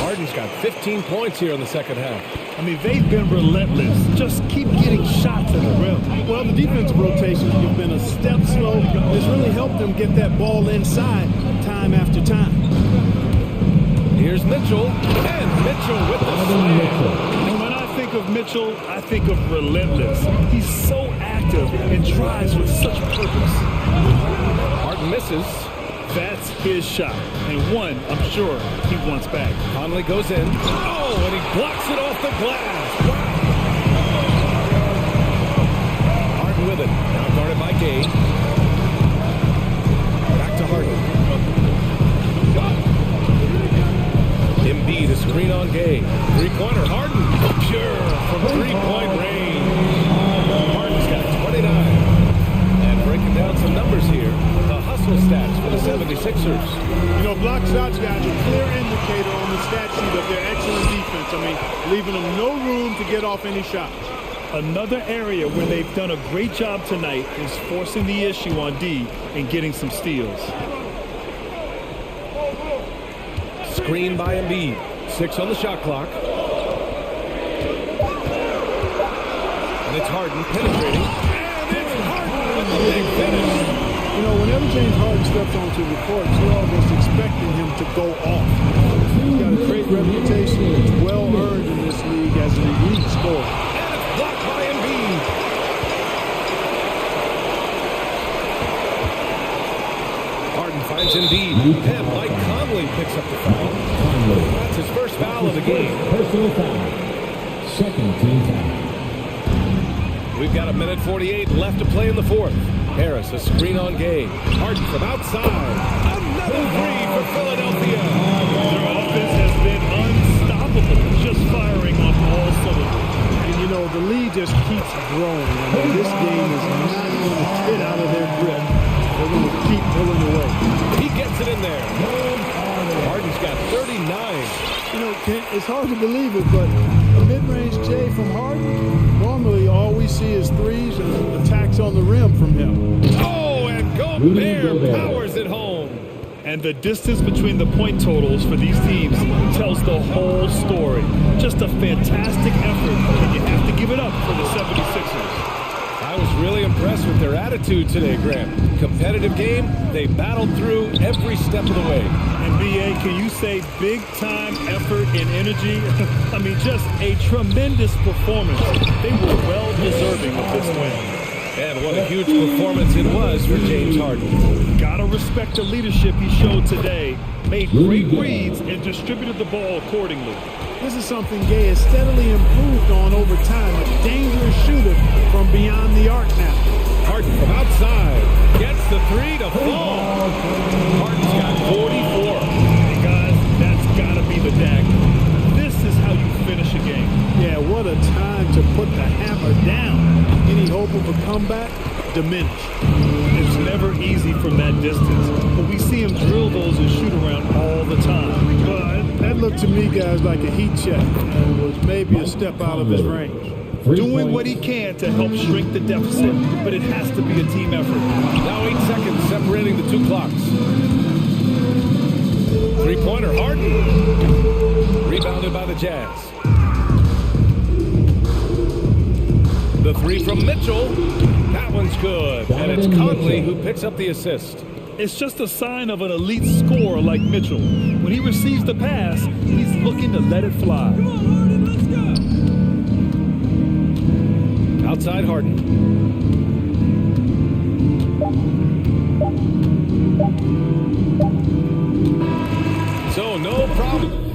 Harden's got 15 points here in the second half. I mean, they've been relentless. Just keep getting shots at the rim. Well, the defensive rotations have been a step slow. It's really helped them get that ball inside time after time. Here's Mitchell. And Mitchell with the slam. And when I think of Mitchell, I think of relentless. He's so active and drives with such purpose. Harden misses. That's his shot. And one, I'm sure, he wants back. Conley goes in. Oh, and he blocks it off the glass. Wow. Harden with it. Now guarded by Gay. Back to Harden. Embiid, a screen on Gay. Three-pointer, Harden. Pure from three-point range. Harden's got 29. And breaking down some numbers here. The hustle stats for the 76ers. You know, block shots, guys, a clear indicator on the stat sheet of their excellent defense. I mean, leaving them no room to get off any shots. Another area where they've done a great job tonight is forcing the issue on D and getting some steals. Screen by Embiid. 6 on the shot clock. And it's Harden penetrating. And it's Harden with the big finish. You know, whenever James Harden steps onto the court, you're almost expecting him to go off. He's got a great reputation. It's well earned in this league as an elite scorer. And it's blocked by Embiid. Harden finds Embiid. And Mike Conley picks up the foul. That's his first foul of the game. Personal foul. Second team foul. We've got 1:48 left to play in the fourth. Harris, a screen on Gay. Harden from outside. Another three for Philadelphia. Their offense has been unstoppable, just firing on all cylinders. And, you know, the lead just keeps growing. I mean, this game is not going to get out of their grip. They're going to keep pulling away. He gets it in there. Harden's got 39. You know, it's hard to believe it, but a mid-range J from Harden, normally all we see is threes and attacks on the rim from him. Oh, and Gobert powers it home. And the distance between the point totals for these teams tells the whole story. Just a fantastic effort, and you have to give it up for the 76ers. I was really impressed with their attitude today, Graham. Competitive game, they battled through every step of the way. And BA, can you say big time effort and energy? I mean, just a tremendous performance. They were well deserving of this win. And what a huge performance it was for James Harden. Gotta respect the leadership he showed today. Made great reads and distributed the ball accordingly. This is something Gay has steadily improved on over time. A dangerous shooter from beyond the arc now. Harden from outside gets the three to fall. Harden's got 44. Hey guys, that's gotta be the dagger. This is how you finish a game. Yeah, what a time to put the hammer down. Any hope of a comeback? Diminished. It's never easy from that distance, but we see him drill those and shoot around all the time. But that looked to me, guys, like a heat check. It was maybe a step out of his range. Doing what he can to help shrink the deficit, but it has to be a team effort. Now 8 seconds separating the two clocks. Three-pointer, Harden. Rebounded by the Jazz. The three from Mitchell. That one's good. And it's Conley who picks up the assist. It's just a sign of an elite scorer like Mitchell. When he receives the pass, he's looking to let it fly. Outside Harden. So no problem.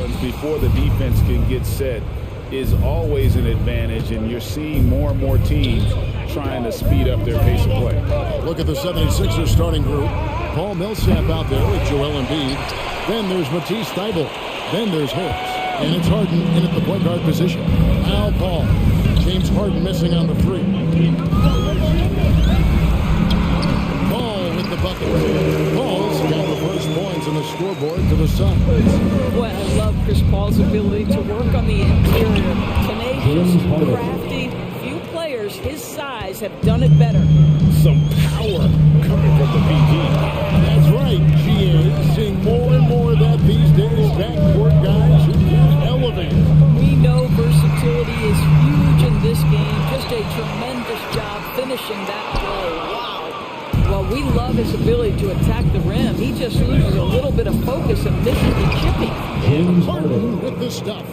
runs before the defense can get set is always an advantage, and you're seeing more and more teams trying to speed up their pace of play. Look at the 76ers starting group. Paul Millsap out there with Joel Embiid. Then there's Matisse Thybulle. Then there's Harris. And it's Harden in at the point guard position. Now Paul. James Harden missing on the three. Paul with the bucket. Paul's got the first points on the scoreboard for the Suns. Boy, I love Chris Paul's ability to work on the interior. Tenacious, crafty. Few players his size have done it better. Some power coming from the PG. That's right, GA. Seeing more and more of that these days. Backcourt guys who can elevate. We know versatility is huge in this game. Just a tremendous job finishing that play. Wow. Well, we love his ability to attack the rim. He just loses a little bit of focus and misses the chipping. And Harden with the stuff.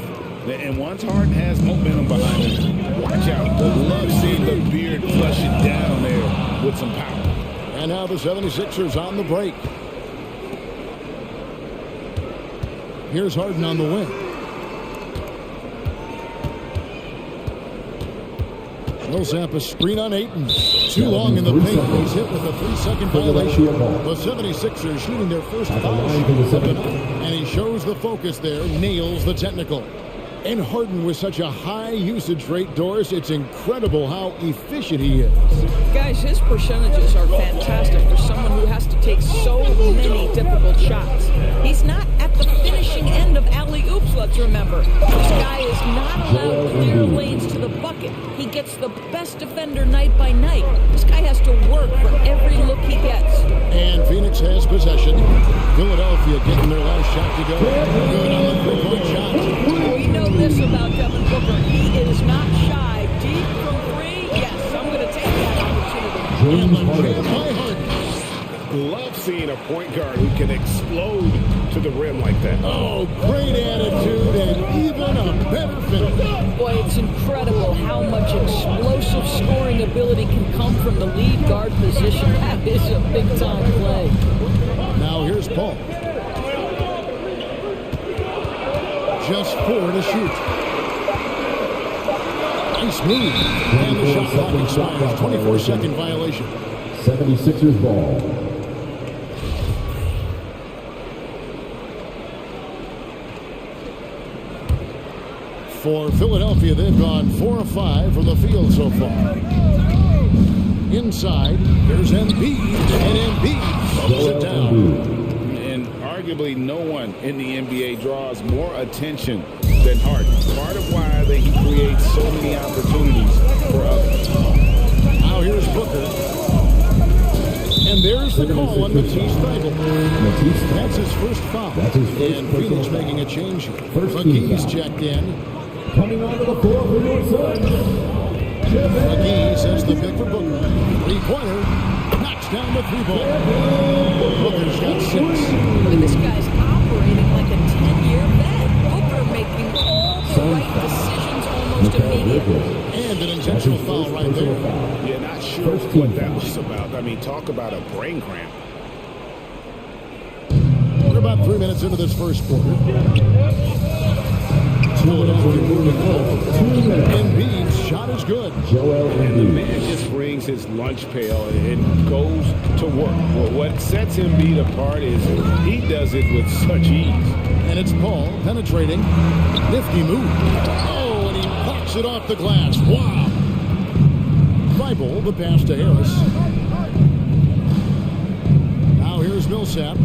And once Harden has momentum behind him, watch out. Love seeing the beard flush it down there with some power. And now the 76ers on the break. Here's Harden on the wing. Millsap a screen on Ayton. Too long in the paint. He's hit with a 3-second violation. The 76ers shooting their first foul of the night. And he shows the focus there, nails the technical. And Harden with such a high usage rate, Doris, it's incredible how efficient he is. Guys, his percentages are fantastic for someone who has to take so many difficult shots. He's not at the finishing end of alley-oops, let's remember. This guy is not allowed clear lanes to the bucket. He gets the best defender night by night. This guy has to work for every look he gets. And Phoenix has possession. Philadelphia getting their last shot to go. Good on the three-point shot. We know this about Devin Booker. He is not shy. Deep from three, yes, I'm going to take that opportunity. And the jam by Harden. Love seeing a point guard who can explode to the rim like that. Oh, great attitude and even a better finish. Boy, it's incredible how much explosive scoring ability can come from the lead guard position. That is a big-time play. Now here's Paul. Just 4 to shoot. Nice move. And the shot clock expires. 24-second violation. 76ers ball. For Philadelphia, they've gone 4 of 5 from the field so far. Inside, there's Embiid, and Embiid slows it down. And arguably no one in the NBA draws more attention than Harden. Part of why he creates so many opportunities for others. Now here's Booker. And there's the call on Matisse Thybulle. That's his first foul. And Phoenix making a change here. McGee's checked in. Coming onto the floor for your Suns. McGee sets the pick for Booker. Three-pointer. Knocks down the three-ball. Booker's got 6. And this guy's operating like a 10-year vet. Booker making all the right decisions almost immediately. And an intentional foul right there. Yeah, not sure what that was about. I mean, talk about a brain cramp. We're about 3 minutes into this first quarter. Philadelphia moving forward. Embiid's shot is good. And the man just brings his lunch pail and goes to work. Well, what sets Embiid apart is he does it with such ease. And it's Paul penetrating. Nifty move. Oh, and he pops it off the glass. Wow. Thybulle, the pass to Harris. Now here's Millsap.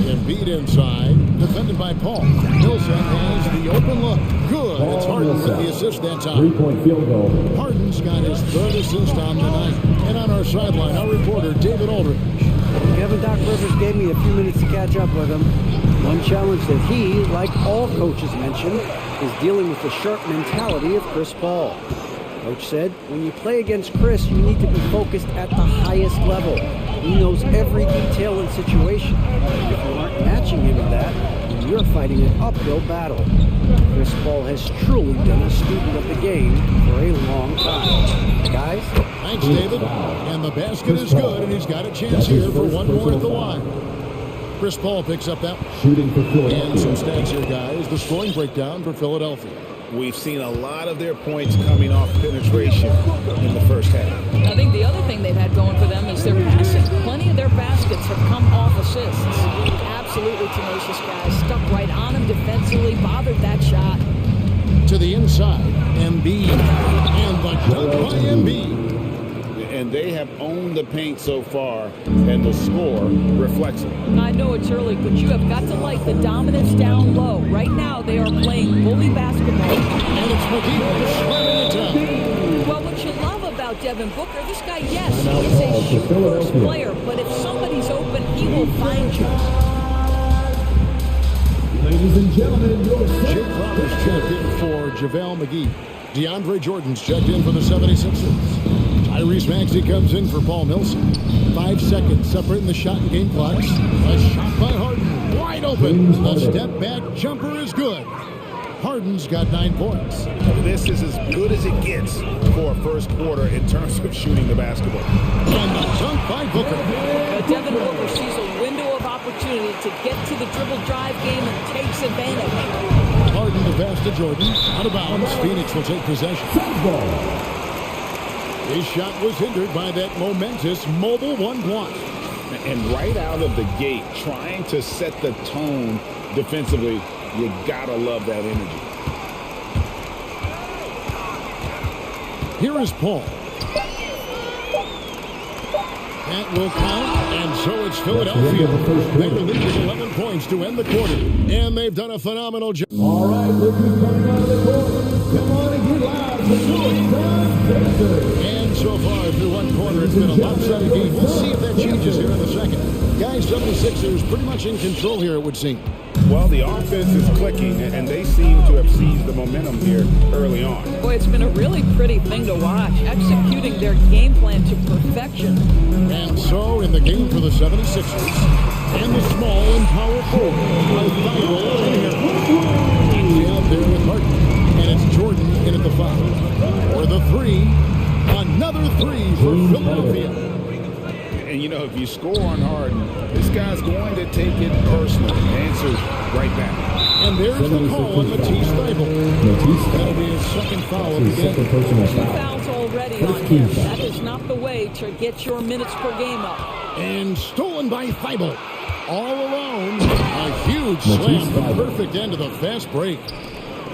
Embiid inside, defended by Paul. Millsap has the open look. Good. It's Harden with the assist that time. 3-point field goal. Harden's got his 3rd assist on the night. And on our sideline, our reporter, David Aldridge. Kevin, Doc Rivers gave me a few minutes to catch up with him. One challenge that he, like all coaches mentioned, is dealing with the sharp mentality of Chris Paul. Coach said, when you play against Chris, you need to be focused at the highest level. He knows every detail and situation. If you aren't matching him in that, then you're fighting an uphill battle. Chris Paul has truly been a student of the game for a long time. Guys? Thanks, David. And the basket is good, and he's got a chance here for one more at the line. Chris Paul picks up that. Shooting for And Philadelphia. some stats here, guys. The scoring breakdown for Philadelphia. We've seen a lot of their points coming off penetration in the first half. I think the other thing they've had going for them is their passing. Plenty of their baskets have come off assists. Absolutely tenacious guys. Stuck right on him defensively, bothered that shot. To the inside, Embiid. And the dunk by Embiid. And they have owned the paint so far, and the score reflects it. I know it's early, but you have got to like the dominance down low. Right now, they are playing bully basketball. And it's McGee slamming it down. Well, what you love about Devin Booker, this guy, yes, he's a shoot-first player, but if somebody's open, he will find you. Ladies and gentlemen, your Jake Crowder's checked in for JaVale McGee. DeAndre Jordan's checked in for the 76ers. Tyrese Maxey comes in for Paul Millsap. 5 seconds separating the shot and game clocks. A shot by Harden, wide open. The step back jumper is good. Harden's got 9 points. This is as good as it gets for a first quarter in terms of shooting the basketball. And the dunk by Booker. Devin Booker sees a window of opportunity to get to the dribble drive game and takes advantage. Harden the pass to Jordan. Out of bounds. Phoenix will take possession. His shot was hindered by that momentous mobile one block. And right out of the gate, trying to set the tone defensively, you gotta love that energy. Here is Paul. That will count, and so it's Philadelphia. They were leading 11 points to end the quarter, and they've done a phenomenal job. All right, look who's coming out of the court. Come on and get loud. The North And so far through one quarter, it's been a lopsided game. We'll see if that changes here in the second. Guys, 76ers pretty much in control here, it would seem. Well, the offense is clicking, and they seem to have seized the momentum here early on. Boy, it's been a really pretty thing to watch, executing their game plan to perfection. And so, in the game for the 76ers, and the small and powerful, he's out there with Martin, and it's Jordan in at the foul. For the three, another three for Philadelphia. And, you know, if you score on Harden, this guy's going to take it personal. Answers right back. And there's the call on Matisse Thybulle. That'll be his second foul of the game. 2 fouls already on him. That is not the way to get your minutes per game up. And stolen by Thybulle. All alone. A huge slam. The perfect end of the fast break.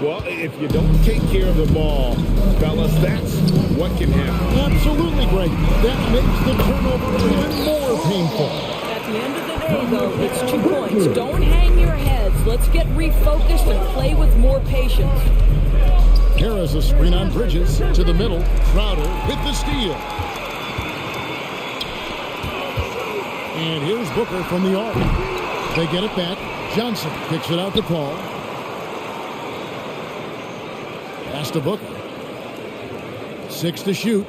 Well, if you don't take care of the ball, fellas, that's what can happen. Absolutely, Greg. That makes the turnover even more painful. At the end of the day, though, it's 2 points. Don't hang your heads. Let's get refocused and play with more patience. Here is a screen on Bridges to the middle. Crowder with the steal. And here's Booker from the arc. They get it back. Johnson kicks it out to Paul. Pass to Booker. 6 to shoot.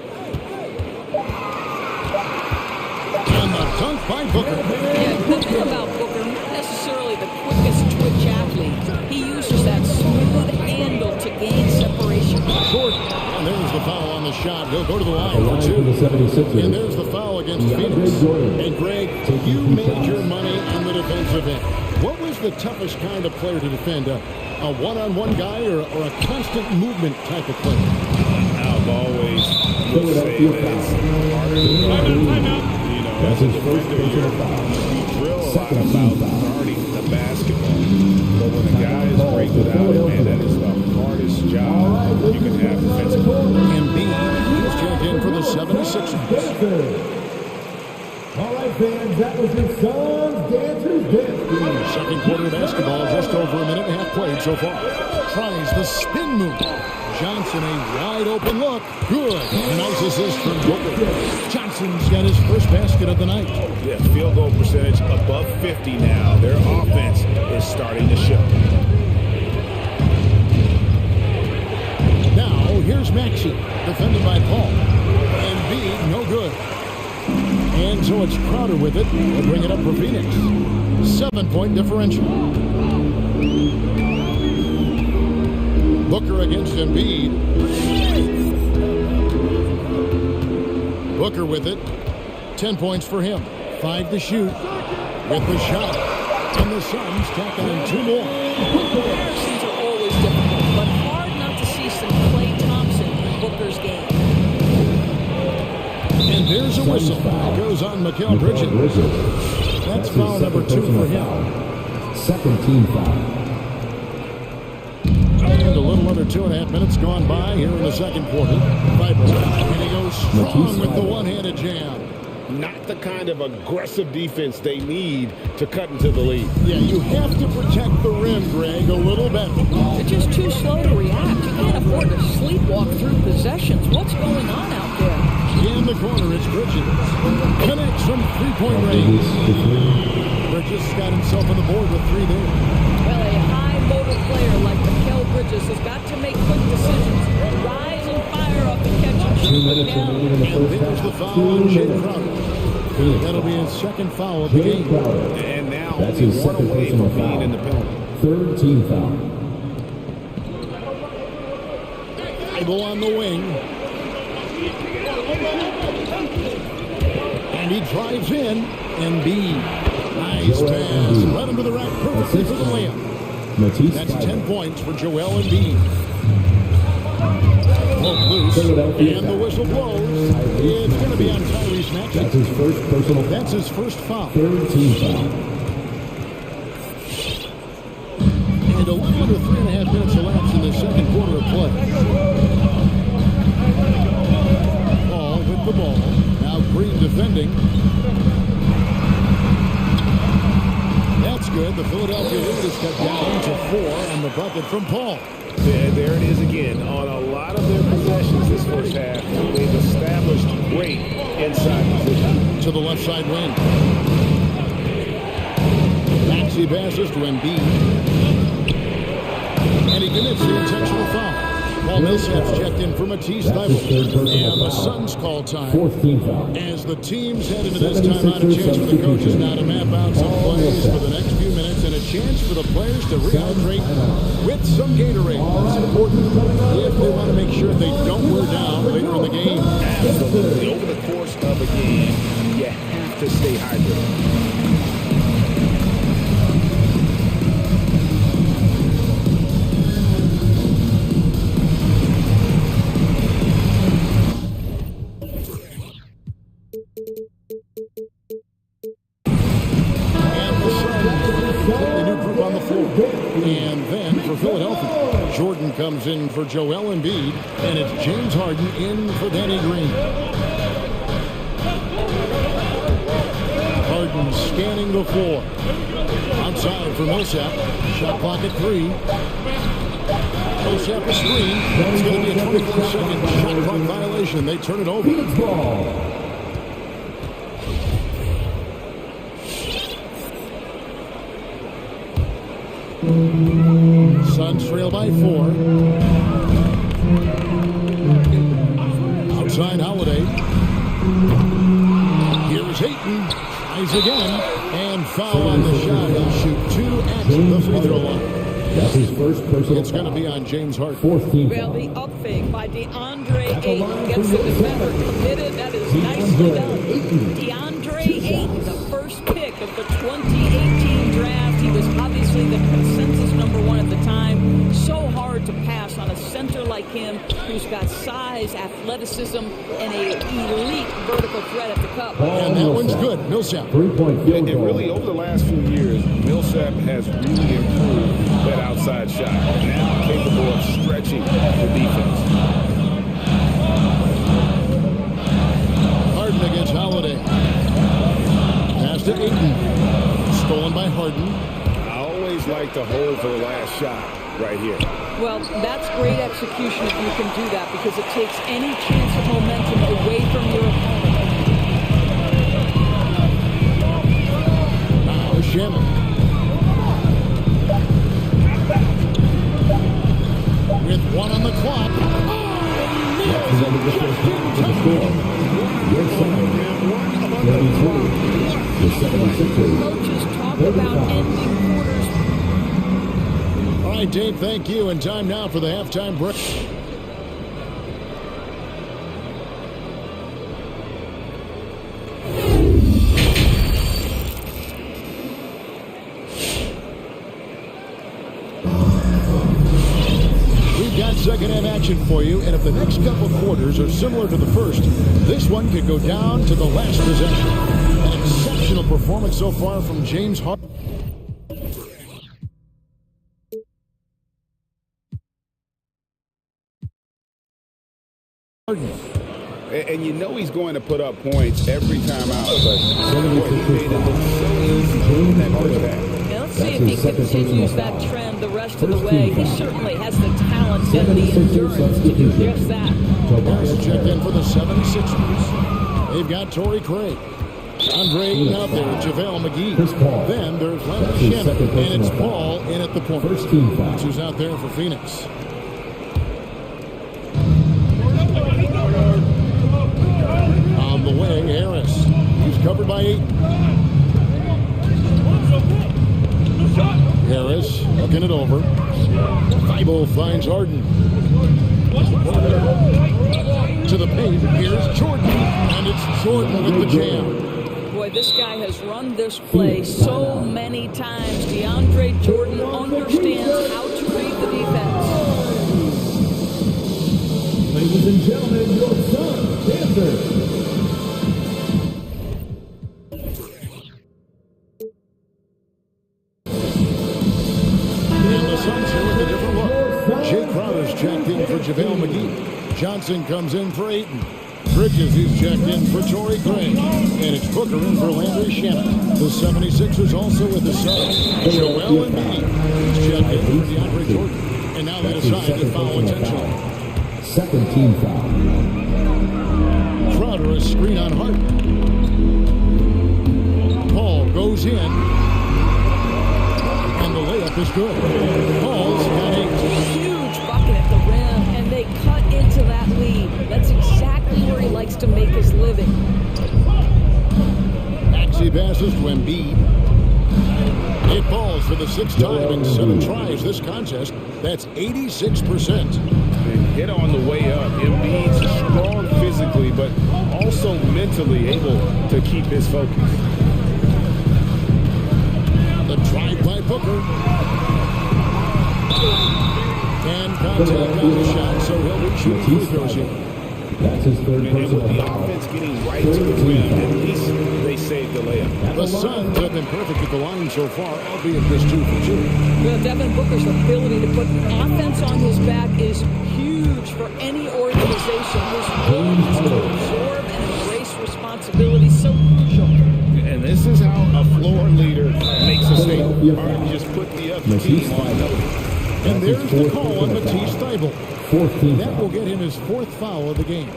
And the dunk by Booker. Yeah, the thing about Booker, not necessarily the quickest twitch athlete. He uses that smooth handle to gain separation. Jordan. And there's the foul on the shot. He'll go to the line for 2. And there's the foul against Phoenix. And Greg, you made your money on the defensive end. What was the toughest kind of player to defend? A one-on-one guy or a constant movement type of player? I've always would say that it's harder to guard. You know, as a defender, you drill a lot about guarding the basketball. But when a guy is great without it, man, that is the hardest job you can have defensively. Embiid is checked in for the 76ers. All right, fans, that was your Suns Dancers Dance. Second quarter basketball, just over a minute and a half played so far. Tries the spin move. Johnson, a wide open look. Good. Nice assist from Booker. Johnson's got his first basket of the night. Yeah, field goal percentage above 50 now. Their offense is starting to show. Now, here's Maxey, defended by Paul. Embiid, no good. And so it's Crowder with it. They'll bring it up for Phoenix. 7-point differential. Booker against Embiid. Booker with it. 10 points for him. 5 to shoot with the shot. And the Suns tacking in 2 more. Comparisons are always difficult, but hard not to see some Klay Thompson in Booker's game. And there's a whistle. It goes on Mikal Bridges. That's foul number 2 for him. Second team foul. And a little under 2.5 minutes gone by here in the second quarter. Vibers. And he goes strong with the one-handed jam. Not the kind of aggressive defense they need to cut into the lead. Yeah, you have to protect the rim, Greg, a little better. They're just too slow to react. You can't afford to sleepwalk through possessions. What's going on out there? In the corner, it's Bridges. Connects from three-point range. Bridges got himself on the board with 3 there. Well, a high-motor player like Mikal Bridges has got to make quick decisions. Rise and fire off the catch and shoot. 2 minutes remaining in the And first there's the half. foul on Jay Crowder. That'll be his second foul of the game. And now That's only his one second away personal from being foul. in the penalty. Third team foul. Bible on the wing. And he drives in. Embiid. Nice pass. Led him to the rack perfectly for the layup. That's 10 points for Joel Embiid. Broke loose. And the whistle blows. It's going to be on Tyrese Maxey. That's his first personal foul. That's his first foul. Third team foul. And a little under 3.5 minutes elapsed in the second quarter of play. Paul with the ball. Now Green defending. That's good. The Philadelphia lead is cut down to 4 and the bucket from Paul. Yeah, there it is again. On a lot of their possessions this first half, they've established great inside position. To the left side wing. Maxey passes to Embiid. And he commits the intentional foul. Paul Millsap's checked in for Matisse Thybulle. And the Suns call time. Fourth team foul. As the teams head into this timeout, a chance for the coaches now to map out some plays for the next few minutes and a chance for the players to rehydrate with some Gatorade. It's important if they want to make sure they don't wear down later in the game. Absolutely. Over the course of a game, you have to stay hydrated. And then for Philadelphia, Jordan comes in for Joel Embiid, and it's James Harden in for Danny Green. Harden scanning the floor. Outside for Millsap. Shot clock at 3. Millsap a screen. It's going to be a 24-second shot clock violation. They turn it over. Suns trail by 4. Outside Holiday. Here's Ayton. Tries again. And foul on the shot. He'll shoot 2 at the free throw line. That's his first personal It's going to be on James Harden. Fourth team Well, foul. the up fake by DeAndre Ayton gets the defender committed. That is nicely done. DeAndre Ayton, the first pick of the 2018 draft. He was obviously the consensus #1 at the time. So hard to pass on a center like him who's got size, athleticism, and a elite vertical threat at the cup. And that one's good. Millsap. 3-point field And goal. really, over the last few years, Millsap has really improved that outside shot. Now capable of stretching the defense. Harden against Holiday. Pass to Ayton. Stolen by Harden. I always like to hold for the last shot right here. Well, that's great execution if you can do that because it takes any chance of momentum away from your opponent. Now Shannon. With 1 on the clock. Coaches talk about ending quarters. All right, Dave, thank you. And time now for the halftime break. game action for you, and if the next couple quarters are similar to the first, this one could go down to the last possession. An exceptional performance so far from James Harden. And you know he's going to put up points every time out, but he made it look so easy in that first half. Now, let's see if he continues that trend the rest of the way. He certainly has the talent and the endurance to do just that. Harris checked in for the 76ers. They've got Torrey Craig. Andre Ayton out there, JaVale McGee. Then there's Leonard Shannon, and it's Paul in at the point. That's who's out there for Phoenix. On the way, Harris. He's covered by Ayton. Harris looking it over. Thibault finds Harden. To the paint, here's Jordan, and it's Jordan with the jam. Boy, this guy has run this play so many times. DeAndre Jordan understands how to read the defense. Ladies and gentlemen, your son, dancer. And the Suns here with a different look. Jay Crowder's checked in for JaVale McGee. Johnson comes in for Ayton. Bridges is checked in for Torrey Craig. And it's Booker in for Landry Shannon. The 76ers also with the Suns. Joel Embiid is checked in for DeAndre Jordan. And now they decide to foul intentionally. Second team foul. Crowder a screen on Hart. Paul goes in. And the layup is good. Paul's got 8. Huge bucket at the rim, and they cut into that lead. That's exactly where he likes to make his living. Maxey passes to Embiid. It falls for the 6th time in 7 tries this contest. That's 86%. And hit on the way up. Embiid's strong physically, but also mentally able to keep his focus. The drive by Booker. And contact on the shot, so he'll be shooting free throws here. That's his third And with personal the foul. offense getting right to the rim, at least they saved the layup. The Suns have been perfect at the line so far, albeit just 2 for 2. Well, Devin Booker's ability to put offense on his back is huge for any organization. His willingness to absorb and embrace responsibility is so crucial. And this is how a floor leader makes a statement. All right, just put the other team on notice. And there's the call on Matisse Thibault. 14 That will get him his 4th foul of the game.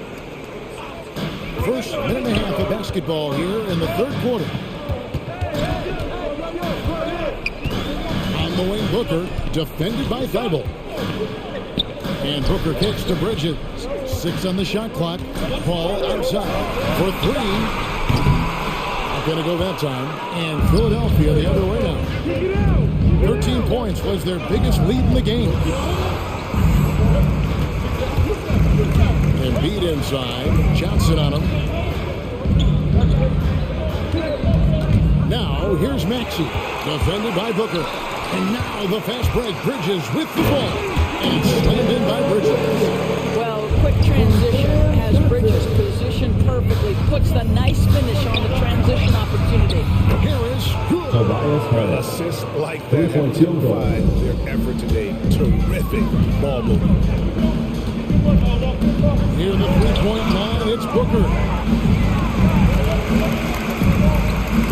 First minute and a half of basketball here in the 3rd quarter. On the wing, Booker, defended by Thibault. And Booker kicks to Bridges. 6 on the shot clock. Paul outside for 3. Not going to go that time. And Philadelphia the other way now. 13 points was their biggest lead in the game. Embiid inside. Johnson on him. Now, here's Maxey. Defended by Booker. And now the fast break. Bridges with the ball. And slammed in by Bridges. Well, quick transition has Bridges positioned perfectly. Puts the nice finish on the transition opportunity. Harris. An assist like that have typified their effort today. Terrific ball movement. Near the 3-point line, it's Booker.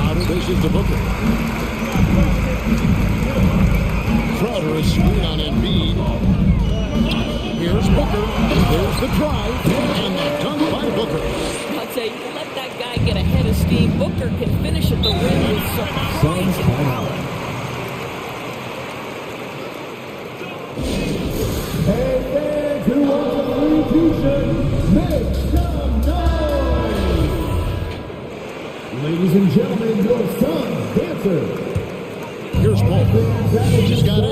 Out of this is to Booker. Crowder is screen on Embiid. Here's Booker. There's the drive. And the dunk by Booker. I'll tell you, let that guy get ahead of steam. Booker can finish at the rim with surprising power. Hey, fans who want a free t-shirt, make some noise! Ladies and gentlemen, your son, dancer. Here's Paul. He's got 8.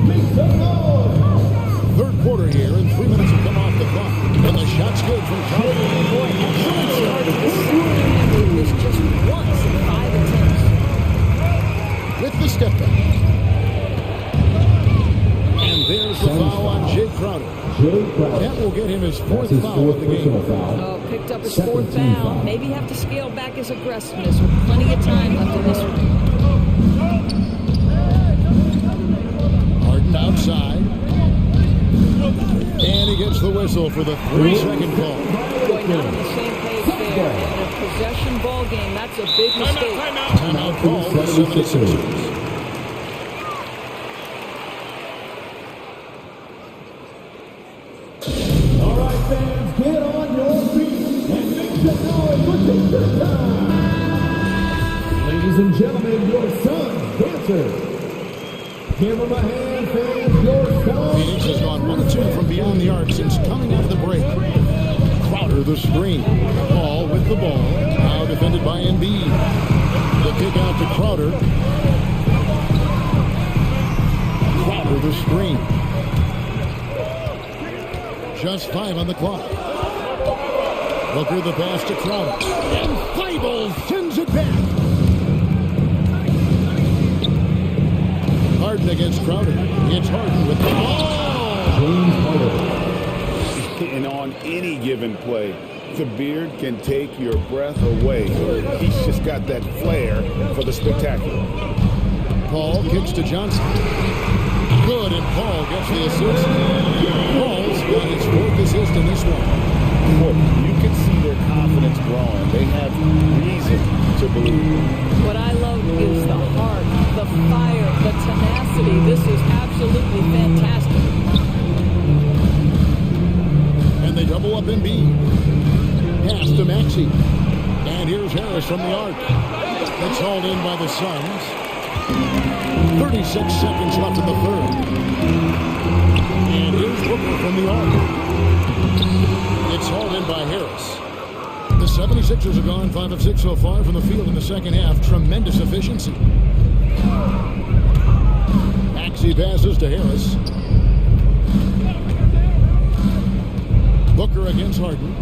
Make some noise! 3rd quarter here, and 3 minutes have come off the clock. And the shot's good from Crowder. Boy, excellent start. This is this just once in 5 attempts. With the step back. And there's the foul fourth his foul fourth of the game. personal foul. Oh, picked up his Second fourth team foul. foul. Maybe have to scale back his aggressiveness with plenty of time left in this one. Harden outside. And he gets the whistle for the 3-second call. Going not on the same page there. In a possession ball game, that's a big mistake. Timeout call for the 76ers. All right, fans, get on your feet and make some noise for Teacher Time. Ladies and gentlemen, your son's dancer. Give him a hand, fans, your son. Phoenix has gone 1-2 from beyond the arc since coming out of the break. Crowder the screen. Ball with the ball. Now defended by Embiid. The kick out to Crowder. Crowder the screen. Just 5 on the clock. Booker the pass to Crowder. And Thibault sends it back. Harden against Crowder. It's Harden with the ball. And on any given play, the beard can take your breath away. He's just got that flair for the spectacular. Paul kicks to Johnson. Good, and Paul gets the assist. Paul's got his fourth assist in this one. Look, you can see their confidence growing. They have reason to believe. What I love is the heart, the fire, the tenacity. This is absolutely fantastic. And they double up Embiid. Pass to Maxey. And here's Harris from the arc. It's hauled in by the Suns. 36 seconds left in the third. And here's Booker from the arc. It's hauled in by Harris. The 76ers have gone 5 of 6 so far from the field in the second half. Tremendous efficiency. Maxey passes to Harris. Booker against Harden.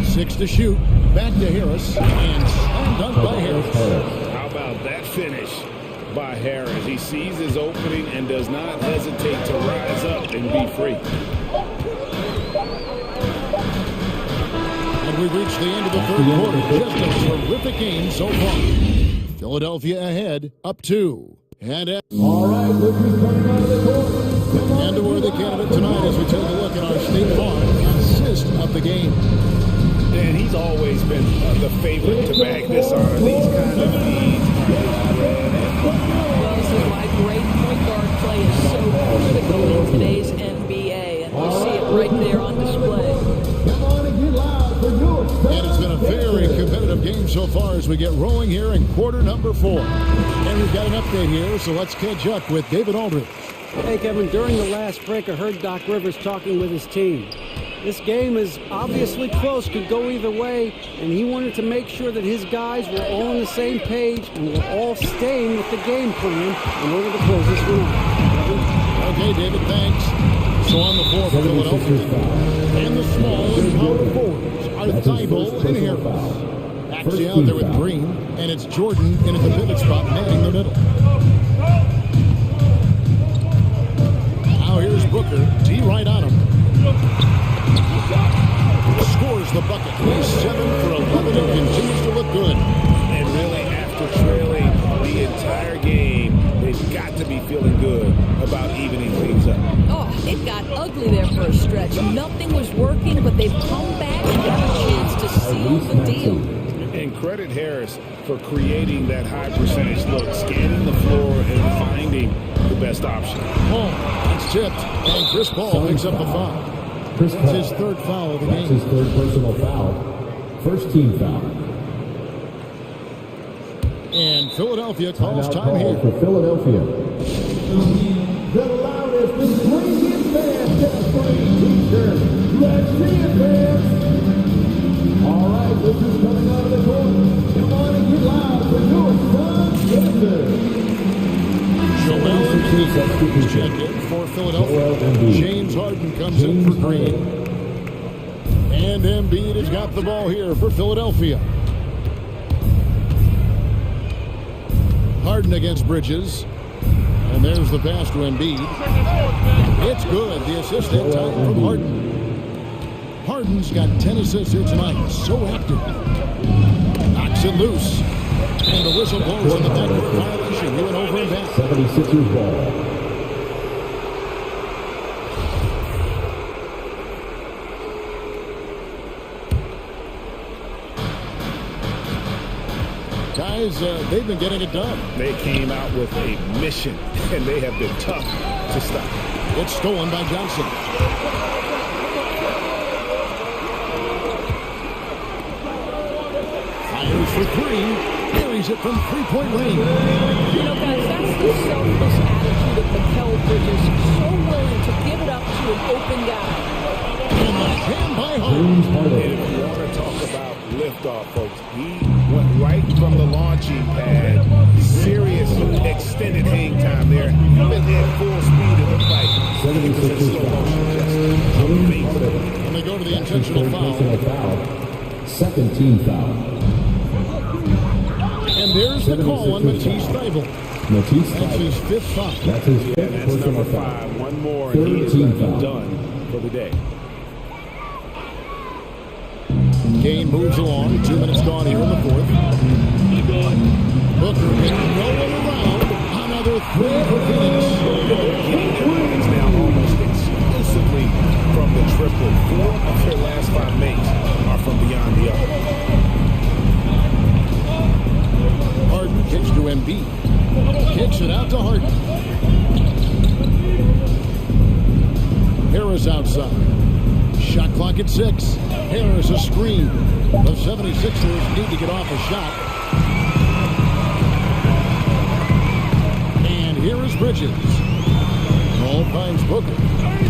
6 to shoot. Back to Harris. And slam dunk by Harris. How about that finish by Harris? He sees his opening and does not hesitate to rise up and be free. And we've reached the end of the third quarter. Just a terrific game so far. Philadelphia ahead, up 2. And All right, look who's coming out of the court. and a worthy candidate tonight as we take a look at our State Farm assist of the game. Dan, he's always been the favorite to bag this honor. These kind of feeds. Well, this is why great point guard play is so critical in today's NBA, and we see it right there on display. Come on and get loud for your son. And it's been a very competitive game so far as we get rolling here in quarter number 4. And we've got an update here, so let's catch up with David Aldridge. Hey, Kevin, during the last break, I heard Doc Rivers talking with his team. This game is obviously close, could go either way, and he wanted to make sure that his guys were all on the same page and were all staying with the game plan in order to close this one out. Okay, David, thanks. So on the floor for Philadelphia. And the small and power forwards are Thibault and Harris. Actually out there with Green, and it's Jordan in at the pivot spot, manning the middle. Now here's Booker, T right on him. Scores the bucket. He's 7 for 11 and continues to look good. And really, after trailing the entire game, they've got to be feeling good about evening things up. Oh, it got ugly there for a stretch. Nothing was working, but they've come back and got a chance to seal the deal. And credit Harris for creating that high percentage look, scanning the floor and finding the best option. Paul, it's tipped, and Chris Paul picks up the foul. Chris That's his third foul of the That's game. his third personal foul. First team foul. And Philadelphia calls Timeout time call here. for Philadelphia. The loudest and craziest fans get a free t-shirt. Let's see it, fans. All right, this is coming out of the court. Come on and get loud for your son, Joel Embiid check in for Philadelphia. James Harden comes in for Green. And Embiid has got the ball here for Philadelphia. Harden against Bridges. And And there's the pass to Embiid. It's good. The assist that time from Harden. Harden's got 10 assists here tonight. So active. Knocks it loose. And the whistle blows on the backcourt violation. He went over and back. 76ers ball. Guys, they've been getting it done. They came out with a mission, and they have been tough to stop. It's stolen by Johnson. Fires for three. Carries it from three-point range. You know, guys, that's the selfless attitude of Mikal Bridges. So willing to give it up to an open guy. And the jam by Harden. And if you want to talk about liftoff, folks, he went right from the launching pad. Serious extended hang time there. Even at full speed in the fight. And they go to the intentional foul. Second team foul. And there's the call on Matisse Thybulle. That's his fifth foul. That's his fifth That's personal number foul. 5. One more, and he is Team going to foul. be done for the day. Kane moves along. 2 minutes gone here in the fourth. Booker getting no one around. Another three for Phoenix. It's now almost exclusively from the triple. 4 of their last 5 makes are from beyond the arc. Harden kicks to Embiid. Kicks it out to Harden. Harris outside. Shot clock at 6. Harris a screen. The 76ers need to get off a shot. And here is Bridges. Ball finds Booker.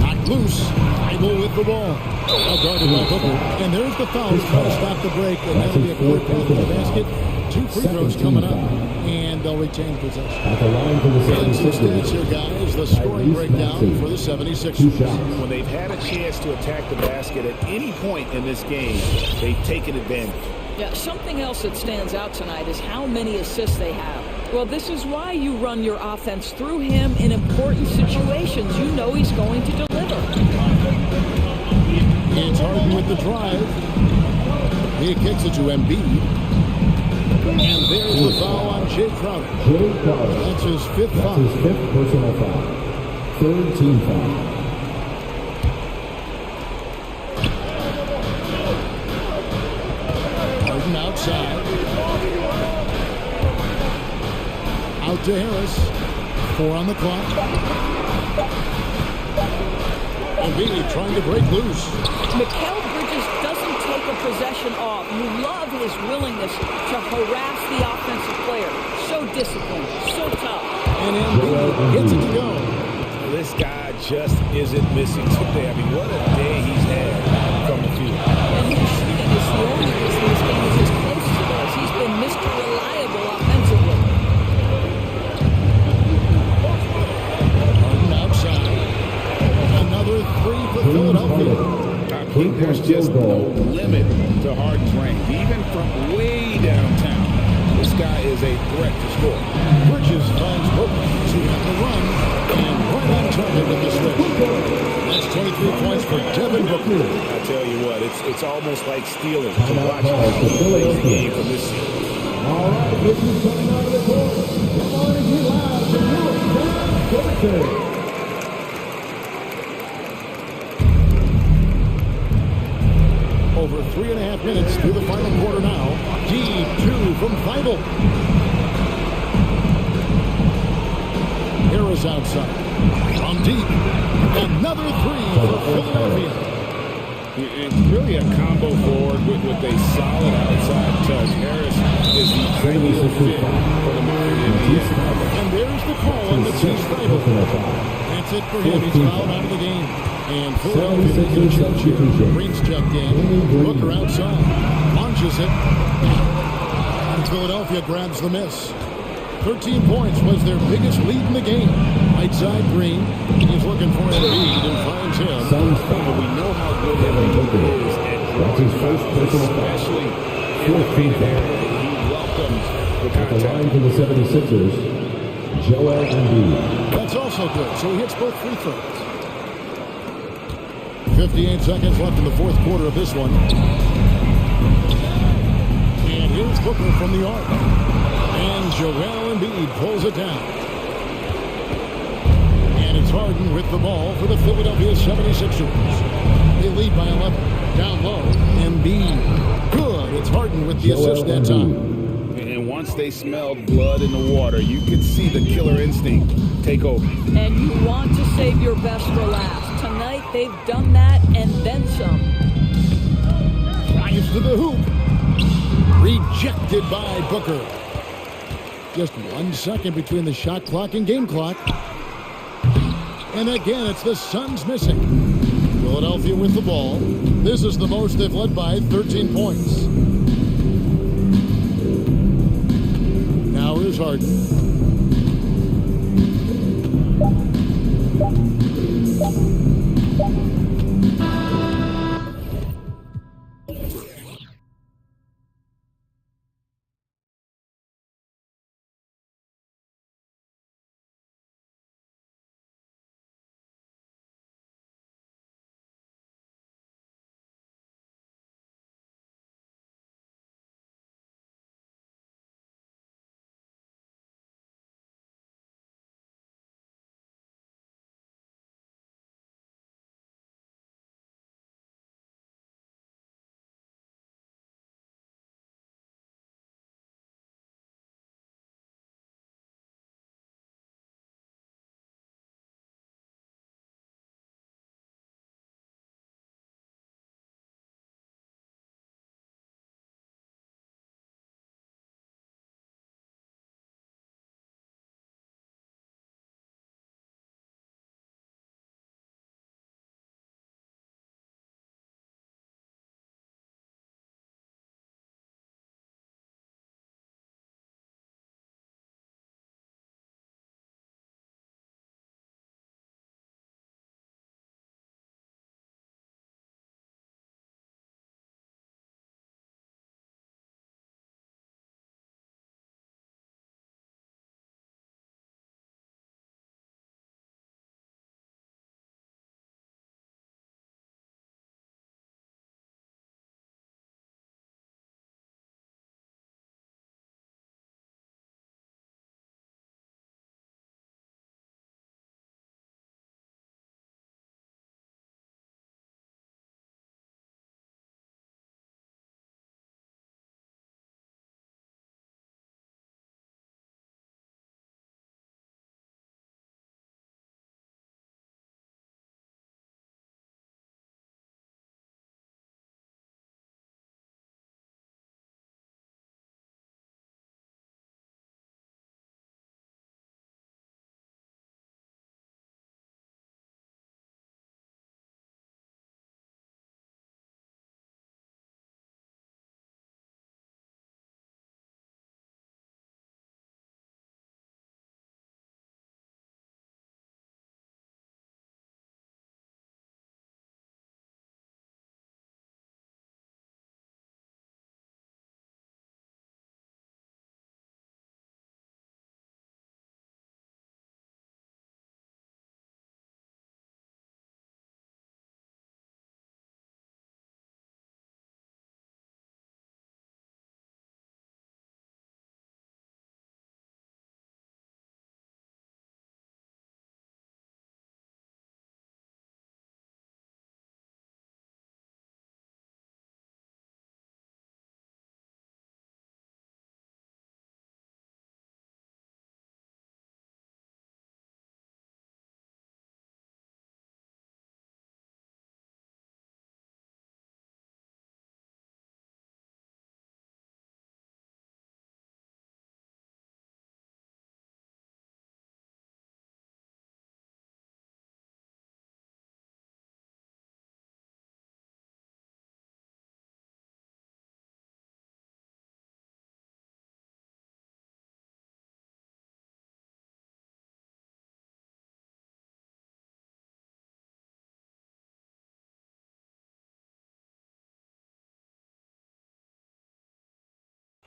Knocked loose. Thybulle with the ball. Now guarded by Booker. And there's the foul. Trying to stop the break. And that'll be a quick pass to the basket. 2 free throws coming up. And they'll retain possession. At the line for the And some 76ers. stats here, guys. The scoring breakdown for the 76ers. When they've had a chance to attack the basket at any point in this game, they've taken advantage. Yeah, something else that stands out tonight is how many assists they have. Well, this is why you run your offense through him in important situations. You know he's going to deliver. It's Harden with the drive. He kicks it to Embiid. And there's the foul on Jay Crowder. Jay Crowder. That's his fifth That's foul. his fifth personal foul. Third team foul. Harden outside. Out to Harris. 4 on the clock. Embiid trying to break loose. Mikal Bridges doesn't take a possession off. You love his willingness to harass the offensive player. So disciplined, so tough. And Embiid gets it to go. This guy just isn't missing today. I mean, what a day he's had from the field. And he's shooting is the only reason this game is as close as it is. He's been Mr. Reliable offensively. Harden outside. Another 3 for Philadelphia. I think there's just no limit to Harden's range. Even from way downtown, this guy is a threat to score. Bridges finds Booker. He's got the run. And right on target with the switch. That's 23 points for Devin Booker. I tell you what, it's almost like stealing to watch the game from this season. All right, this is coming out of the court. Come on and get loud. The New York Giants. Over 3.5 minutes through the final quarter now. Deep 2 from Thybulle. Harris outside. From deep. Another 3 for Philadelphia. It's really a combo forward with a solid outside touch. Harris is the ideal fit for the Miami. And there's the call on Matisse Thybulle. That's it for him. He's fouled out of the game. And Philadelphia making a change here. Green's checked in. Booker outside. Launches it. And Philadelphia grabs the miss. 13 points was their biggest lead in the game. Right side Green. He's looking for Embiid and finds him. We know how good Embiid is at drawing fouls, especially in the paint area. He welcomes the At the line contact. for the 76ers, Joel Embiid. That's also good, so he hits both free throws. 58 seconds left in the fourth quarter of this one. And here's Booker from the arc. And Joel Embiid pulls it down. And it's Harden with the ball for the Philadelphia 76ers. They lead by 11. Down low, Embiid. Good. It's Harden with the assist that time. And once they smelled blood in the water, you could see the killer instinct take over. And you want to save your best for last. Tonight, they've done that and then some. Drives to the hoop. Rejected by Booker. Just 1 second between the shot clock and game clock. And again, it's the Suns missing. Philadelphia with the ball. This is the most they've led by 13 points. Now here's Harden.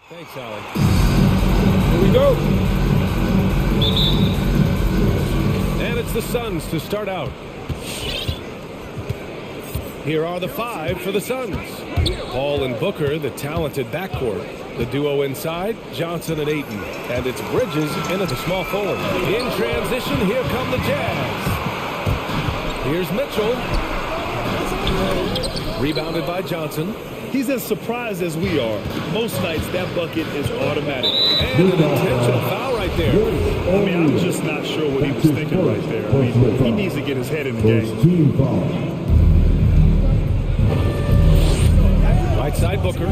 Thanks, Alec. Here we go. it's the Suns to start out. Here are the 5 for the Suns. Paul and Booker, the talented backcourt. The duo inside, Johnson and Ayton. And it's Bridges into the small forward. In transition, here come the Jazz. Here's Mitchell. Rebounded by Johnson. He's as surprised as we are. Most nights, that bucket is automatic. And an intentional foul right there. I mean, I'm just not sure what he was thinking right there. I mean, he needs to get his head in the game. Team foul. Right side, Booker.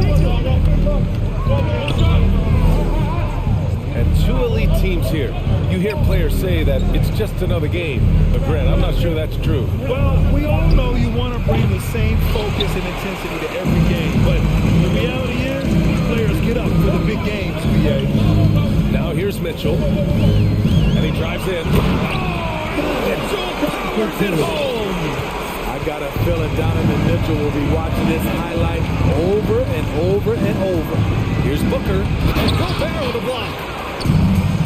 And 2 elite teams here. You hear players say that it's just another game. But Grant, I'm not sure that's true. Well, we all know you want to bring the same focus and intensity to every game. But the reality is, players get up for the big games, BA. Now here's Mitchell. And he drives in. Mitchell powers it home. I got a feeling Donovan Mitchell will be watching this highlight over and over and over. Here's Booker. And Gobert with a block.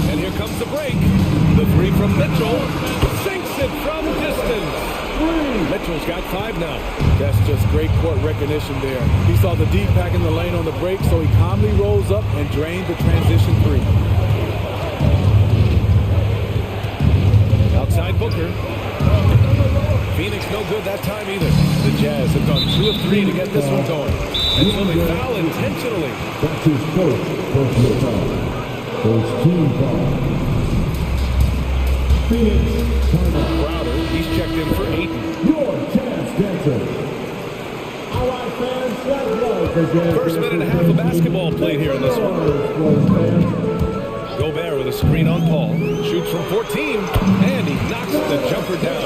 And here comes the break. The 3 from Mitchell. Sinks it from distance. Mitchell's got 5 now. That's just great court recognition there. He saw the deep pack in the lane on the break, so he calmly rolls up and drained the transition 3. Outside Booker. Phoenix no good that time either. The Jazz have gone 2 of 3 to get this one going. And so they foul intentionally. That's his first personal foul. First team foul. Phoenix, timeout. Crowder, he's checked in for Ayton. Your chance dancer. All right, fans, that was the jazz. First minute and a half of basketball played here in this one. Gobert with a screen on Paul. Shoots from 14, and he knocks the jumper down.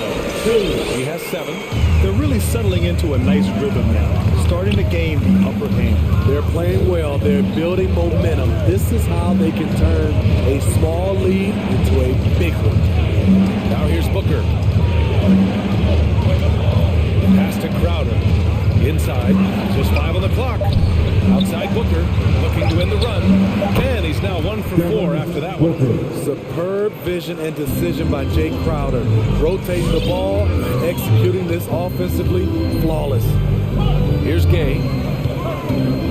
He has 7. They're really settling into a nice rhythm now, starting to gain the upper hand. They're playing well. They're building momentum. This is how they can turn a small lead into a big one. Now here's Booker. Pass to Crowder. Inside, just 5 on the clock. Outside Booker, looking to win the run. And he's now 1 for 4 after that one. Superb vision and decision by Jay Crowder. Rotating the ball, executing this offensively, flawless. Here's Gay.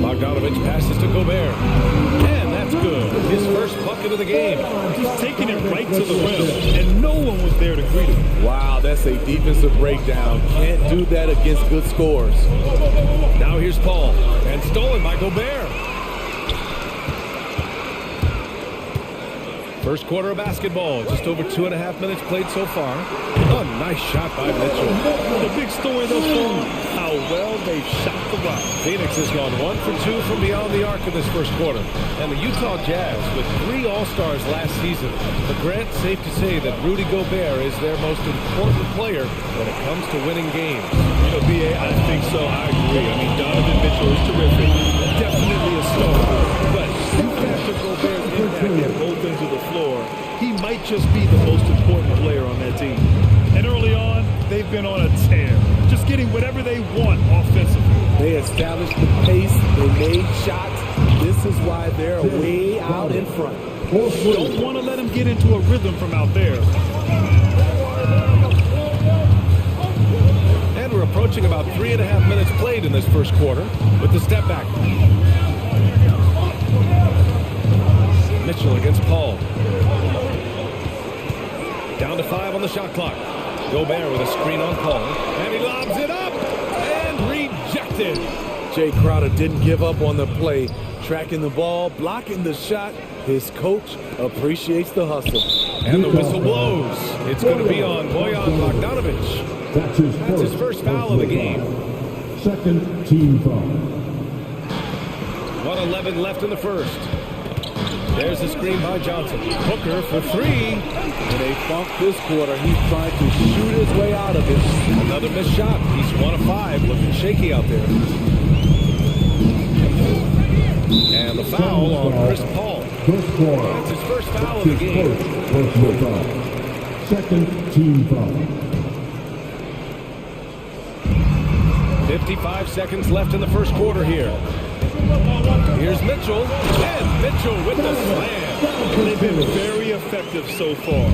Bogdanovich passes to Gobert. And that's good. His first bucket of the game. He's taking it right to the rim, and no one was there to greet him. Wow, that's a defensive breakdown. Can't do that against good scores. Now here's Paul. And stolen by Gobert. First quarter of basketball. Just over 2.5 minutes played so far. A nice shot by Mitchell. The big story thus far, how well they shot the rock. Phoenix has gone 1 for 2 from beyond the arc in this first quarter. And the Utah Jazz with 3 All-Stars last season. But Grant, safe to say that Rudy Gobert is their most important player when it comes to winning games. You know, B.A., I think so. I agree. I mean, Donovan Mitchell is terrific. Definitely a star. But you factor Gobert's impact at both ends of the floor, he might just be the most important player on that team. And early on, they've been on a tear, just getting whatever they want offensively. They established the pace, they made shots. This is why they're way out in front. Don't want to let him get into a rhythm from out there. And we're approaching about 3.5 minutes played in this first quarter with the step back. Mitchell against Paul. Down to 5 on the shot clock. Gobert with a screen on Paul. And he lobs it up and rejected. Jay Crowder didn't give up on the play. Tracking the ball, blocking the shot. His coach appreciates the hustle. And the whistle blows. It's going to be on Bojan Bogdanovich. That's his first foul of the game. Second team foul. 1:11 left in the first. There's the screen by Johnson. Booker for 3. In a funk this quarter, he's trying to shoot his way out of it. Another missed shot. He's 1 of 5, looking shaky out there. And the foul on Chris Paul. That's his first foul of the game. Personal foul. Second team foul. 55 seconds left in the first quarter here. Here's Mitchell, and Mitchell with the slam. They've been very effective so far.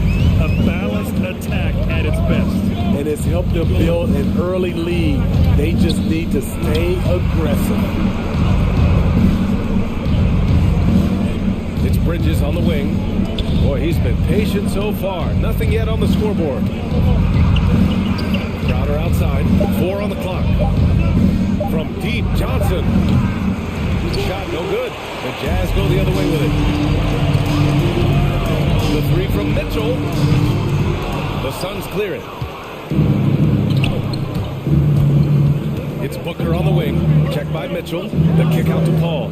A balanced attack at its best. And it's helped them build an early lead. They just need to stay aggressive. It's Bridges on the wing. Boy, he's been patient so far. Nothing yet on the scoreboard. Crowder outside. 4 on the clock. From deep, Johnson. Shot no good. The Jazz go the other way with it. The 3 from Mitchell. The Suns clear it. It's Booker on the wing. Checked by Mitchell. The kick out to Paul.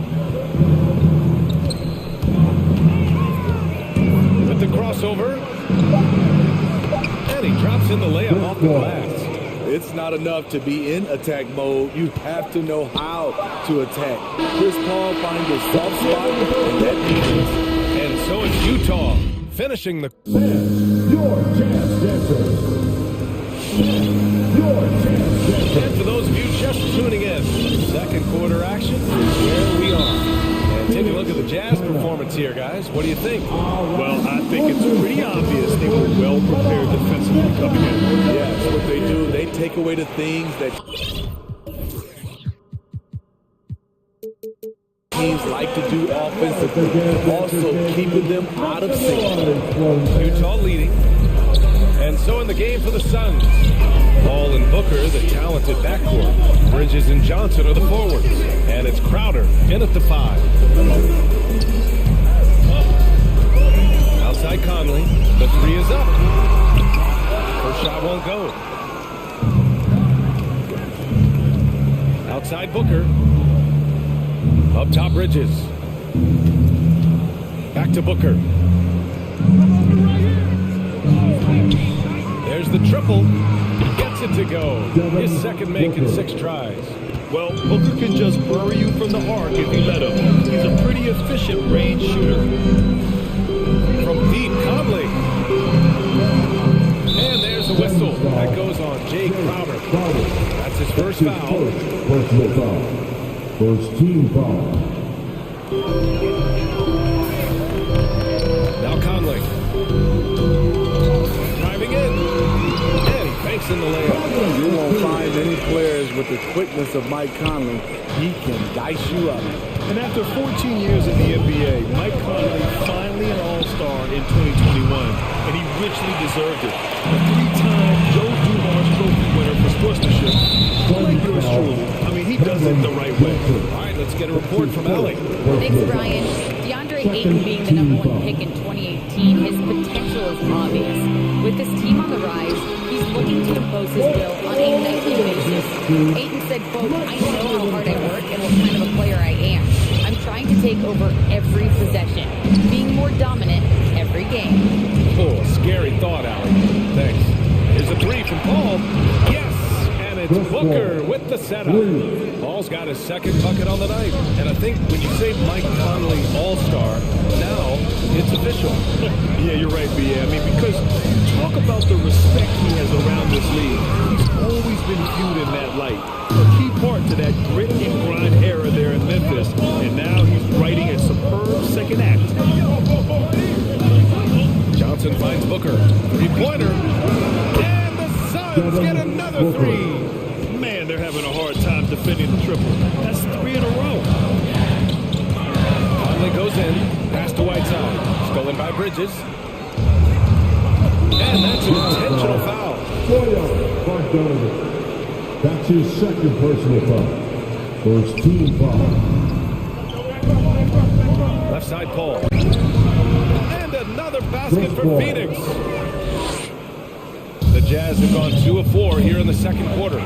With the crossover. And he drops in the layup off the glass. It's not enough to be in attack mode. You have to know how to attack. Chris Paul finds a soft spot in that defense. And so it's Utah finishing the... Your Jazz Dancers. Your Jazz Dancers. And for those of you just tuning in, second quarter action is where we are. And take a look at the Jazz performance here, guys. What do you think? Well, I think it's pretty obvious they were well prepared defensively coming in. Yes, what they do, they take away the things that teams like to do offensively, also keeping them out of sync. Utah leading. And so in the game for the Suns, Paul and Booker, the talented backcourt. Bridges and Johnson are the forwards. And it's Crowder in at the 5. Outside Conley. The 3 is up. First shot won't go. Outside Booker. Up top Bridges. Back to Booker. There's the triple. Gets it to go. His second make in 6 tries. Well, Booker can just bury you from the arc if you let him. He's a pretty efficient range shooter. From deep, Conley. And there's the whistle. That goes on Jay Crowder. That's his first foul. Personal foul. First team foul. Now Conley. Driving in. And he banks in the layup. You won't find any players with the quickness of Mike Conley. He can dice you up. And after 14 years in the NBA, Mike Conley finally an All-Star in 2021, and he richly deserved it. A 3-time Joe Dumars Trophy winner for sportsmanship, like yours truly. I mean, he does it the right way. All right, let's get a report from Allie. Thanks, Brian. DeAndre Ayton being the #1 pick in 2018, his potential is obvious. With this team on the rise, he's looking to impose his will on a nightly basis. Ayton said, quote, "I know how hard I work and what kind of a player I am. I'm trying to take over every possession, being more dominant every game." Oh, scary thought, Allie. Thanks. Here's a 3 from Paul. Yes! And it's Booker with the setup. Paul's got his second bucket on the night. And I think when you say Mike Conley All-Star, now it's official. Yeah, you're right, B.A. I mean, because talk about the respect he has around this league. He's always been viewed in that light. A key part to that grit and grind era there in Memphis. And now he's writing a superb second act. Johnson finds Booker. 3-pointer. And the Suns get another 3. Man, they're having a hard time defending the triple. That's 3 in a row. Conley goes in. Pass to Whiteside. Stolen by Bridges. And that's an intentional foul. Mark Donovan. That's his second personal foul. First team foul. Left side Paul. And another basket for Phoenix. The Jazz have gone 2 of 4 here in the second quarter.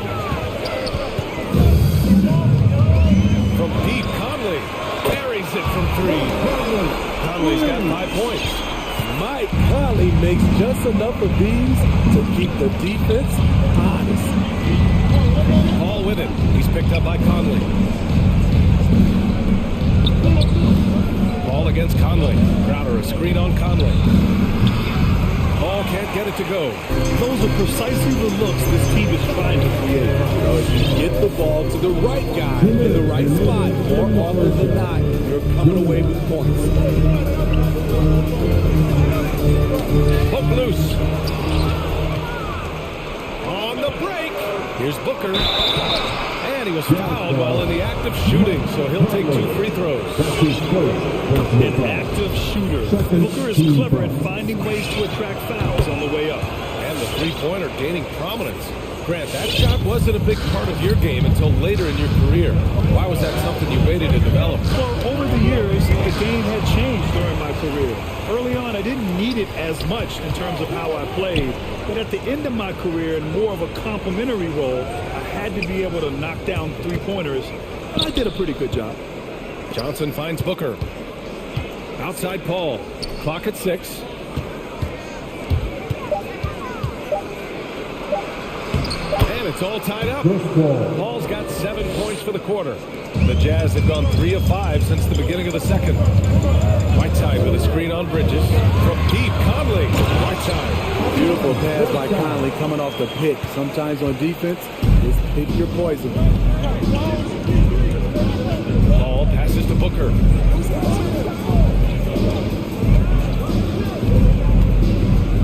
From deep, Conley carries it from 3. Conley's got 5 points. Mike Conley makes just enough of these to keep the defense honest. Paul with it. He's picked up by Conley. Paul against Conley. Crowder, a screen on Conley. Ball can't get it to go. Those are precisely the looks this team is trying to create. If you get the ball to the right guy in the right spot, more often than not, you're coming away with points. Hook loose. On the break. Here's Booker. And he was fouled while in the act of shooting, so he'll take 2 free throws. An active shooter. Booker is clever at finding ways to attract fouls on the way up. And the three-pointer gaining prominence. Grant, that shot wasn't a big part of your game until later in your career. Why was that something you waited to develop? Well, over the years, the game had changed during my career. Early on, I didn't need it as much in terms of how I played. But at the end of my career, in more of a complementary role, I had to be able to knock down three-pointers. And I did a pretty good job. Johnson finds Booker. Outside Paul. Clock at 6. And it's all tied up. Paul's got 7 points for the quarter. The Jazz have gone 3 of 5 since the beginning of the second. Whiteside with a screen on Bridges. From deep, Conley. Whiteside. Beautiful pass by Conley coming off the pick. Sometimes on defense, just pick your poison. Paul passes to Booker.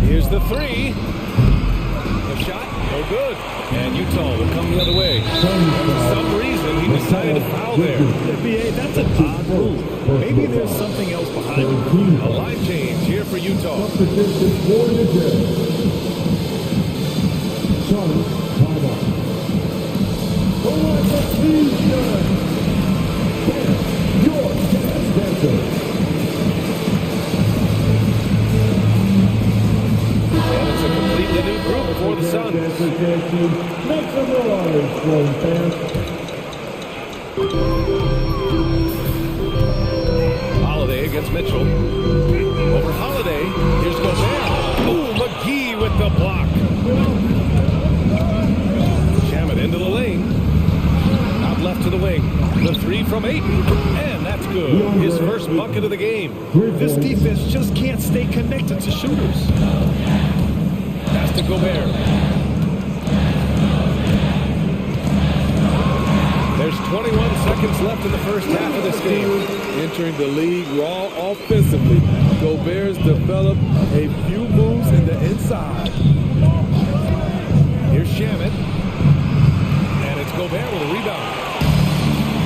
Here's the 3. The shot, no good. And Utah will come the other way. For some reason, he decided to foul there. BA, that's an odd move. Maybe there's something else behind it. A line change here for Utah. And it's a completely new group for the Suns. Make some noise, Flowing fans. Holiday against Mitchell. Over Holiday. Here's Gobert. Ooh, McGee with the block. Jam it into the lane. Out left to the wing. The 3 from Ayton. And that's good. His first bucket of the game. This defense just can't stay connected to shooters. Pass to Gobert. There's 21 seconds left in the first half of this game. Entering the league raw offensively, Gobert's developed a few moves in the inside. Here's Shamet. And it's Gobert with a rebound.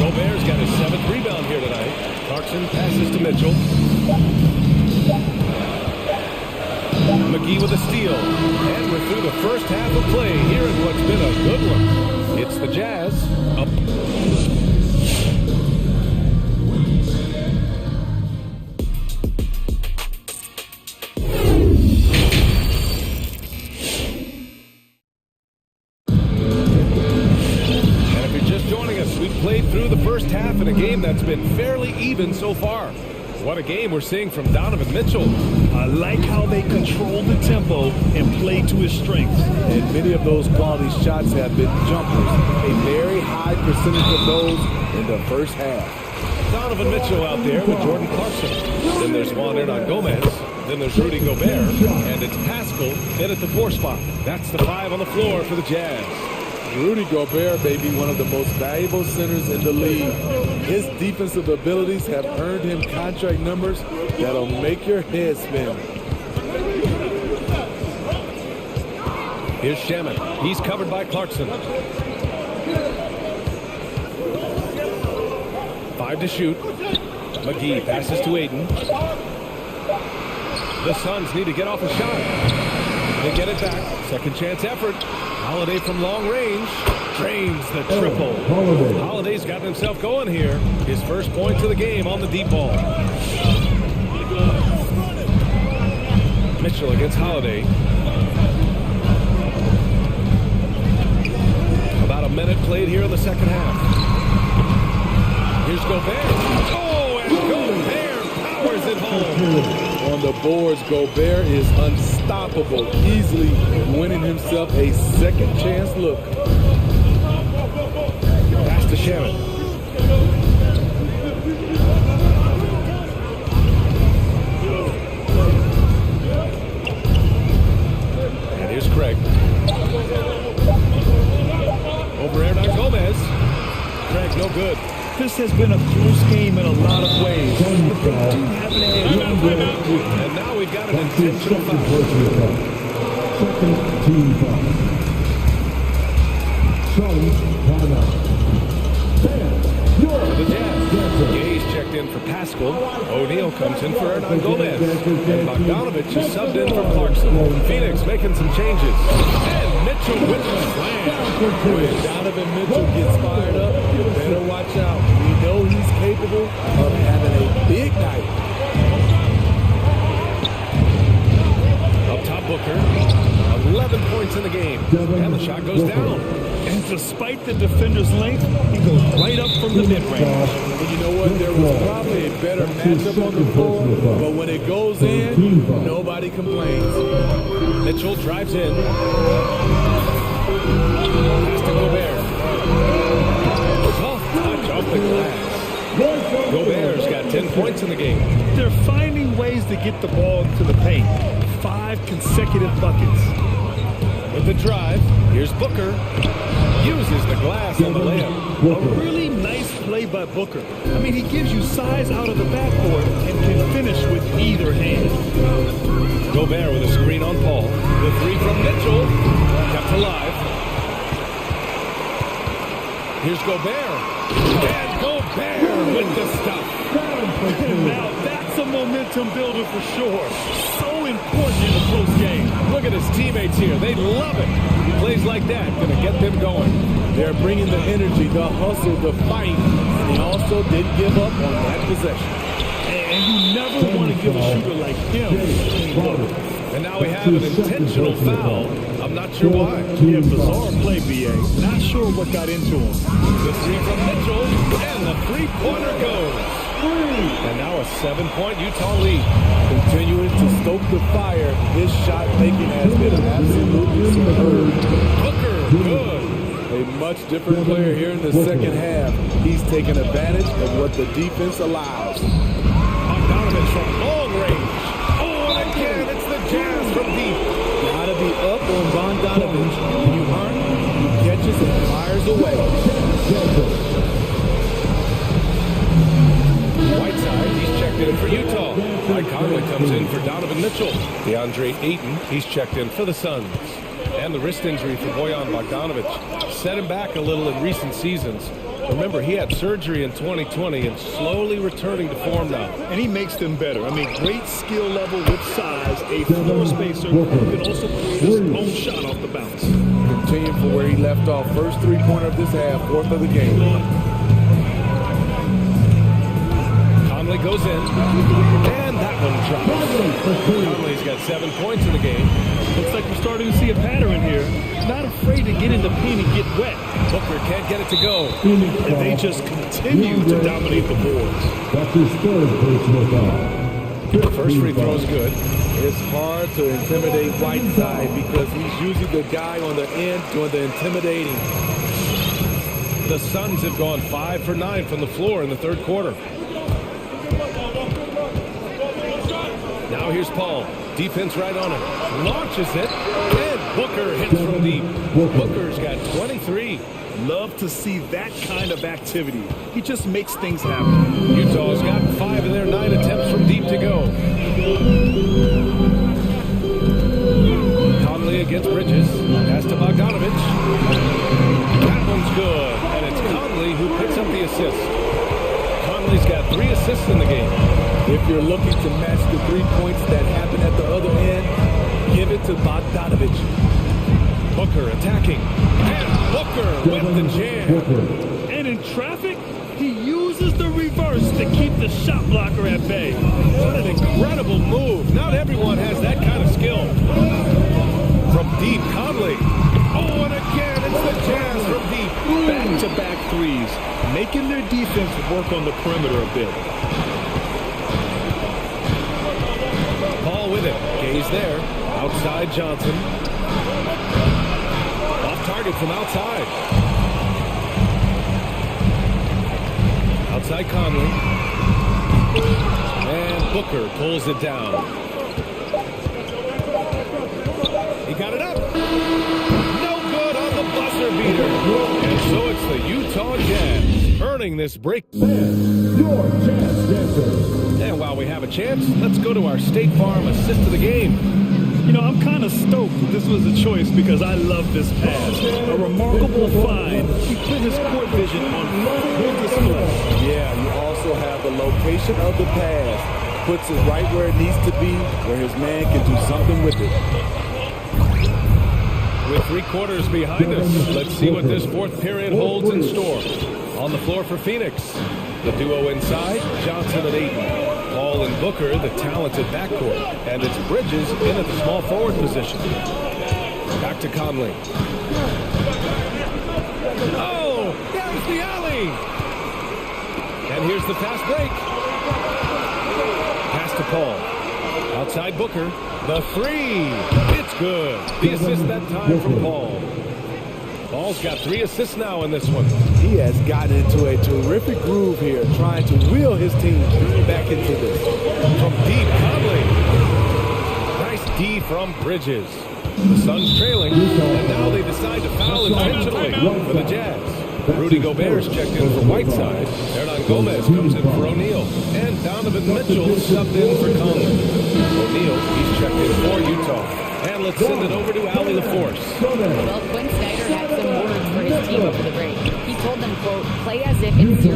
Gobert's got his 7th rebound here tonight. Clarkson passes to Mitchell. McGee with a steal. And we're through the first half of play here in what's been a good one. It's the Jazz up. Through the first half in a game that's been fairly even so far. What a game we're seeing from Donovan Mitchell. I like how they control the tempo and play to his strengths. And many of those quality shots have been jumpers. A very high percentage of those in the first half. Donovan Mitchell out there with Jordan Clarkson. Then there's Juan Hernan Gomez. Then there's Rudy Gobert. And it's Pascal in at the 4 spot. That's the 5 on the floor for the Jazz. Rudy Gobert may be one of the most valuable centers in the league. His defensive abilities have earned him contract numbers that'll make your head spin. Here's Shamet. He's covered by Clarkson. 5 to shoot. McGee passes to Ayton. The Suns need to get off a shot. They get it back. Second chance effort. Holiday from long range drains the triple. Holiday's got himself going here. His first points of the game on the deep ball. Mitchell against Holiday. About a minute played here in the second half. Here's Gobert. Oh, and Gobert powers it home. On the boards, Gobert is unstoppable, easily winning himself a second chance look. Pass to Shamet. This has been a close game in a lot of ways. But they do have an edge. And now we've got an intentional foul. Second team foul. Charlie, timeout. The Jazz. Gaze checked in for Pascal. O'Neal comes in for Hernan Gomez. And Bogdanovich is subbed in for Clarkson. Phoenix making some changes. And Mitchell with the slam. When Donovan Mitchell gets fired up, you better watch out. We know he's capable of having a big night. Up top, Booker. 11 points in the game. And the shot goes down. And despite the defender's length, he goes right up from the mid-range. And you know what? There was probably a better matchup on the floor, but when it goes in, nobody complains. Mitchell drives in. Pass to Gobert. Soft touch off the glass. Gobert's got 10 points in the game. They're finding ways to get the ball into the paint. 5 consecutive buckets. With the drive, here's Booker. Uses the glass on the layup. A really nice play by Booker. I mean, he gives you size out of the backcourt and can finish with either hand. Gobert with a screen on Paul. The three from Mitchell. Kept alive. Here's Gobert. And Gobert with the stuff. And now that's a momentum builder for sure. So important in a close game. Look at his teammates here. They love it. Plays like that going to get them going. They're bringing the energy, the hustle, the fight, and he also didn't give up on that possession. And you never want to give a shooter like him a clean look. And now we have an intentional foul. I'm not sure why. Yeah, bizarre play, B.A. Not sure what got into him. The three from Mitchell, and the three-pointer goes. And now a 7-point Utah lead. Continuing to stoke the fire, his shot making has been absolutely superb. Booker, good. A much different player here in the second half. He's taking advantage of what the defense allows. Bogdanovich from long range. Oh, and again, it's the Jazz from deep. Gotta be up on Bogdanovich. When you earn, he catches and fires away. Whiteside, he's checked in for Utah. Mike Conley comes in for Donovan Mitchell. DeAndre Ayton, he's checked in for the Suns. And the wrist injury for Bojan Bogdanovich set him back a little in recent seasons. Remember, he had surgery in 2020 and slowly returning to form now. And he makes them better. I mean, great skill level with size, a floor spacer, who can also create his own shot off the bounce. Continuing from where he left off. First three-pointer of this half, fourth of the game. Conley goes in, and that one drops. Conley's got 7 points in the game. Looks like we're starting to see a pattern here. Not afraid to get in the paint and get wet. Booker can't get it to go. And they just continue to dominate the boards. That's his third personal foul. The first free throw is good. It's hard to intimidate Whiteside because he's usually the guy on the end doing the intimidating. The Suns have gone 5 for 9 from the floor in the third quarter. Now here's Paul. Defense right on him. Launches it. And Booker hits from deep. Booker's got 23. Love to see that kind of activity. He just makes things happen. Utah's got 5 of their 9 attempts from deep to go. Conley against Bridges. Pass to Bogdanovich. That one's good. And it's Conley who picks up the assist. Conley's got 3 assists in the game. If you're looking to match the 3 points that happen at the other end, give it to Bogdanovich. Booker attacking. And Booker with the jam. And in traffic, he uses the reverse to keep the shot blocker at bay. What an incredible move. Not everyone has that kind of skill. From deep, Conley. Oh, and again, it's the Jazz from deep. Back-to-back threes, making their defense work on the perimeter a bit. Paul with it. Gaze there. Outside Johnson. Off target from outside. Outside Conley. And Booker pulls it down. He got it up. No good on the buzzer beater. And So it's the Utah Jazz earning this break. And your Jazz Dancer. And while we have a chance, let's go to our State Farm assist of the game. You know, I'm kind of stoked that this was a choice because I love this pass. A remarkable find. He put his court vision on full display. Yeah, you also have the location of the pass. Puts it right where it needs to be, where his man can do something with it. With 3 quarters behind us, let's see what this fourth period holds in store. On the floor for Phoenix, the duo inside, Johnson and Ayton. Paul and Booker, the talented backcourt. And it's Bridges in at the small forward position. Back to Conley. Oh, there's the alley! And here's the fast break. Pass to Paul. Outside Booker. The 3. It's good. The assist that time from Paul. Paul's got 3 assists now in this one. He has gotten into a terrific groove here, trying to wheel his team back into this. From deep, Conley. Nice D from Bridges. The Suns trailing, and now they decide to foul intentionally for the Jazz. Rudy Gobert's checked in for Whiteside. Hernan Gomez comes in for O'Neal. And Donovan Mitchell subbed in for Conley. O'Neal, he's checked in for Utah. And let's send it over to Allie LaForce. Well, Quinn Snyder had some words for his team over the break. He told them, quote, play as if it's 0-0. We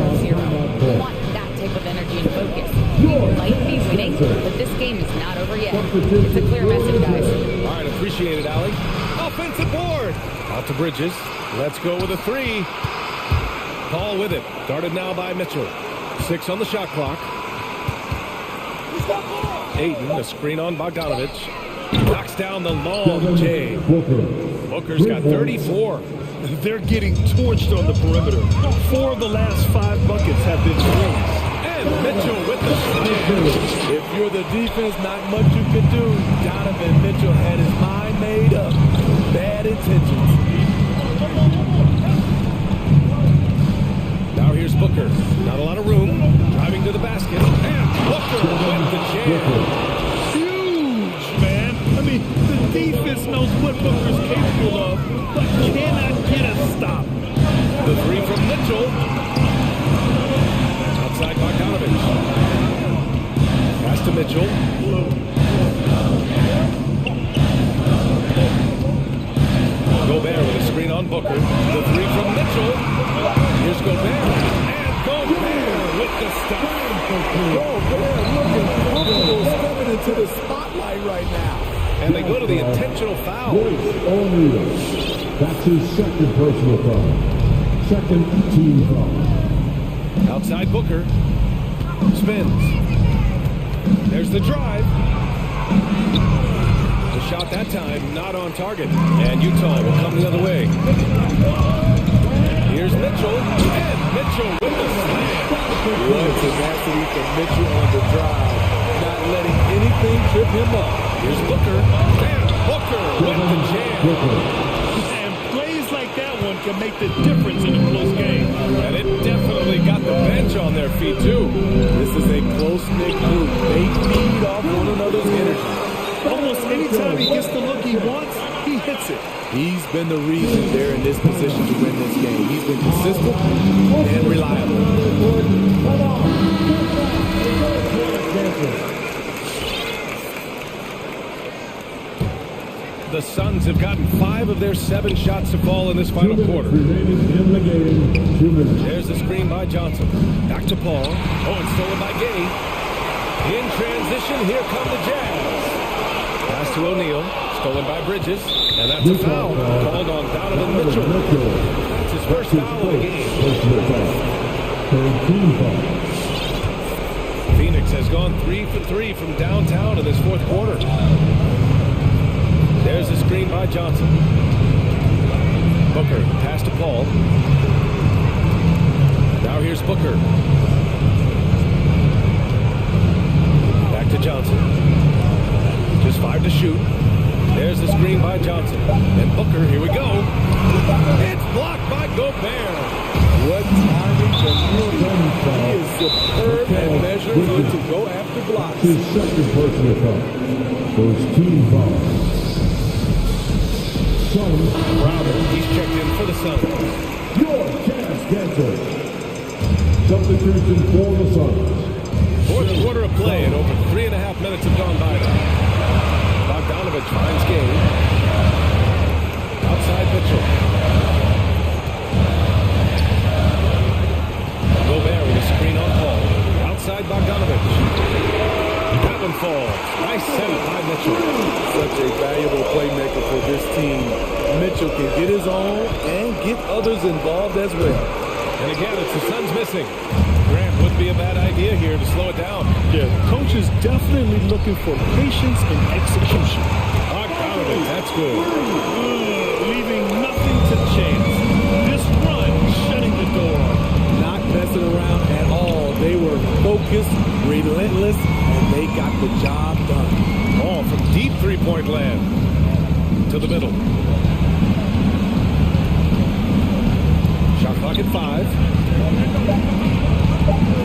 want that type of energy and focus. We might be winning, but this game is not over yet. It's a clear message, guys. All right, appreciate it, Allie. Offensive board. Out to Bridges. Let's go with a 3. Paul with it. Guarded now by Mitchell. 6 on the shot clock. Ayton, a screen on Bogdanovich. Knocks down the long J. Booker's got 34. They're getting torched on the perimeter. 4 of the last 5 buckets have been threes. And Mitchell with the slam. If you're the defense, not much you can do. Donovan Mitchell had his mind made up. Bad intentions. Now here's Booker. Not a lot of room. Driving to the basket. And Booker with the jam. I mean, the defense knows what Booker's capable of, but cannot get a stop. The 3 from Mitchell. Outside Bogdanovich. Pass to Mitchell. Gobert with a screen on Booker. The 3 from Mitchell. Here's Gobert. And Gobert with the stop. Gobert looking comfortable stepping into the spotlight right now. And they go to the intentional foul. That's his second personal foul. Second team foul. Outside Booker. Spins. There's the drive. The shot that time not on target. And Utah will come the other way. Here's Mitchell. And Mitchell with the slam. What tenacity from Mitchell on the drive. Not letting anything trip him up. Here's Booker. And Booker with the jam. And plays like that one can make the difference in a close game. And it definitely got the bench on their feet, too. This is a close-knit group. They feed off one another's energy. Almost anytime he gets the look he wants, he hits it. He's been the reason they're in this position to win this game. He's been consistent and reliable. The Suns have gotten 5 of their 7 shots to fall in this final quarter. There's the screen by Johnson. Back to Paul. Oh, and stolen by Gay. In transition, here come the Jazz. Pass to O'Neal. Stolen by Bridges. And that's a foul called on Donovan Mitchell. That's his first foul of the game. Phoenix has gone 3 for 3 from downtown in this fourth quarter. There's the screen by Johnson. Booker, pass to Paul. Now here's Booker. Back to Johnson. Just 5 to shoot. There's the screen by Johnson. And Booker, here we go. It's blocked by Gobert. What timing from Rudy. He is superb and measured to go after blocks. His second personal foul. First team foul. Crowder, he's checked in for the Suns. Your Mitchell. Substitution for the Suns. Fourth quarter of play, and over 3.5 minutes have gone by now. Bogdanovich finds game. Outside Mitchell. Gobert with a screen on Paul. Outside Bogdanovich. That one falls. Nice send by Mitchell. Such a valuable playmaker for this team. Mitchell can get his own and get others involved as well. And again, it's the Suns missing. Grant would be a bad idea here to slow it down. Yeah, coach is definitely looking for patience and execution. Bogdanovich, that's good. Leaving nothing to chance. This run shutting the door. Not messing around at all. They were focused, relentless, and they got the job done. Ball from deep three-point land to the middle. Shot clock at 5.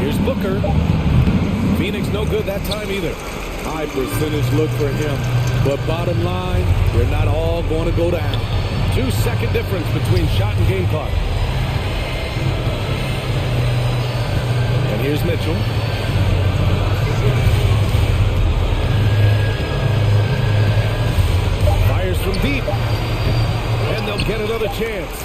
Here's Booker. Phoenix no good that time either. High percentage look for him. But bottom line, they're not all going to go down. 2-second difference between shot and game clock. And here's Mitchell. Fires from deep. And they'll get another chance.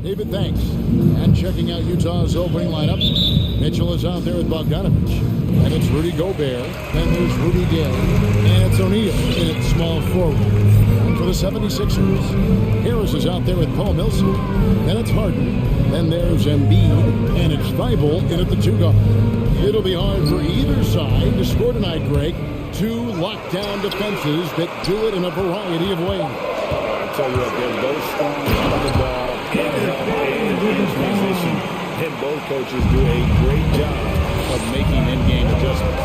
David, thanks. And checking out Utah's opening lineup, Mitchell is out there with Bogdanovich. And it's Rudy Gobert. Then there's Rudy Gay. And it's O'Neal in at small forward. And for the 76ers, Harris is out there with Paul Millsap. Then it's Harden. Then there's Embiid. And it's Thibault in at the 2 guard. It'll be hard for either side to score tonight, Greg. 2 lockdown defenses that do it in a variety of ways. I tell you what, they're both strong on the ball and in transition. And both coaches do a great job of making in-game adjustments.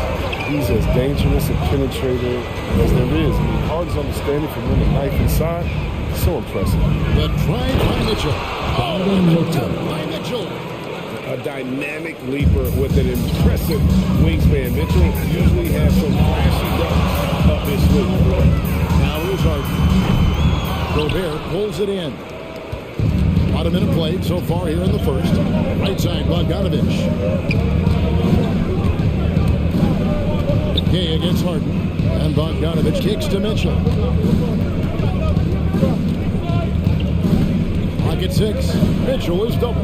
He's as dangerous a penetrator as there is. I mean, Harden's understanding from when the knife inside, so impressive. The drive by Mitchell. Oh, and the dunk by Mitchell. A dynamic leaper with an impressive wingspan. Mitchell usually has some flashy dunks up his sleeve. Now here's Harden. Gobert pulls it in. About a minute played so far here in the first. Right side, Bogdanovich. Gay against Harden. And Bogdanovich kicks to Mitchell. Pocket 6. Mitchell is double.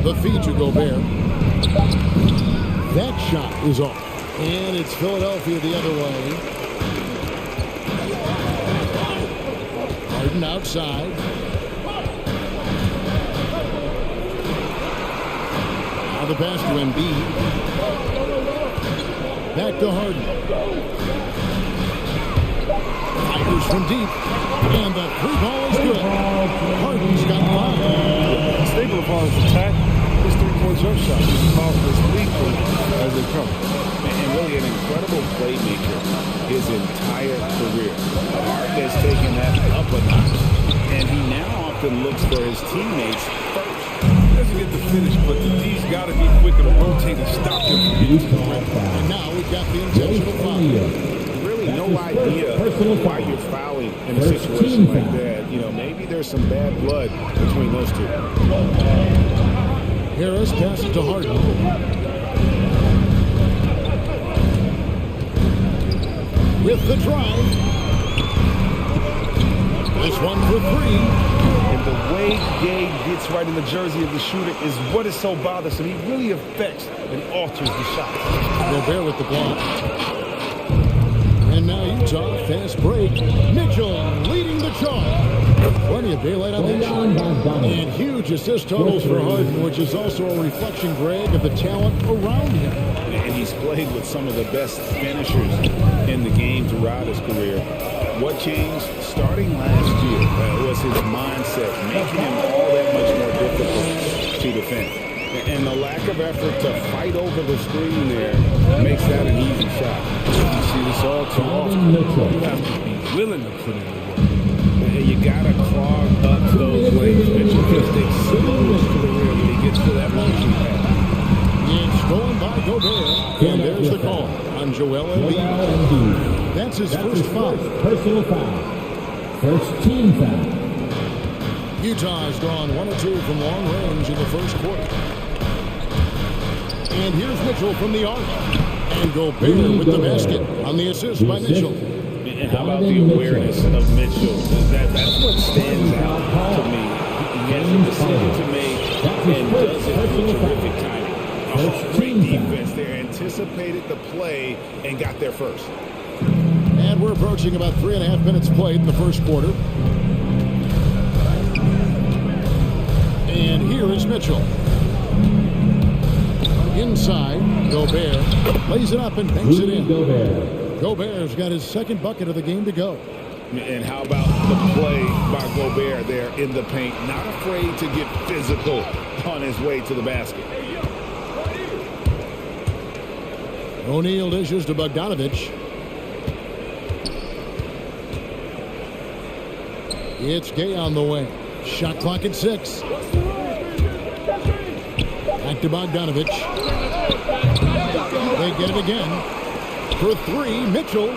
The feed to Gobert. That shot is off. And it's Philadelphia the other way. Harden outside. Now the pass to Embiid. Back to Harden. Fires from deep. And the 3-ball is good. Harden's got 5. The staple of Harden's attack is 3-point jump shot. He's as lethal as they come. And really an incredible playmaker his entire career. Harden has taken that up a notch. And he now often looks for his teammates first. He doesn't get the finish, but the D's got to be quicker to rotate and stop him from getting to the rim. And now we've got the intentional foul. Really no idea why you're fouling in a situation like that. You know, maybe there's some bad blood between those two. Harris passes to Harden. With the drive. This one for 3. And the way Gay gets right in the jersey of the shooter is what is so bothersome. He really affects and alters the shot. Gobert with the block. And now Utah, fast break. Mitchell leading the charge. Plenty of daylight on that shot. And huge assist totals for Harden, which is also a reflection, Greg, of the talent around him. And he's played with some of the best finishers in the game throughout his career. What changed starting last year was his mindset, making him all that much more difficult to defend. And the lack of effort to fight over the screen there makes that an easy shot. You see this all too often. You have to be willing to put in the work. And you gotta clog up those lanes. Mitchell just explodes to the rim when he gets to that launching pad. It's stolen by Gobert. And there's the call on Joel Embiid. That's his first foul. Personal foul. First team foul. Utah has gone 1 or 2 from long range in the first quarter. And here's Mitchell from the arc. And Gobert with the basket on the assist by Mitchell. And how about the awareness of Mitchell? That's what stands out to me. He has a decision to make and does it with terrific timing. Great defense there, anticipated the play and got there first. And we're approaching about 3.5 minutes played in the first quarter. And here is Mitchell. Inside, Gobert lays it up and banks it in. Gobert's got his second bucket of the game to go. And how about the play by Gobert there in the paint? Not afraid to get physical on his way to the basket. O'Neal dishes to Bogdanovich. It's Gay on the way. Shot clock at 6. Back to Bogdanovich. They get it again. For 3, Mitchell.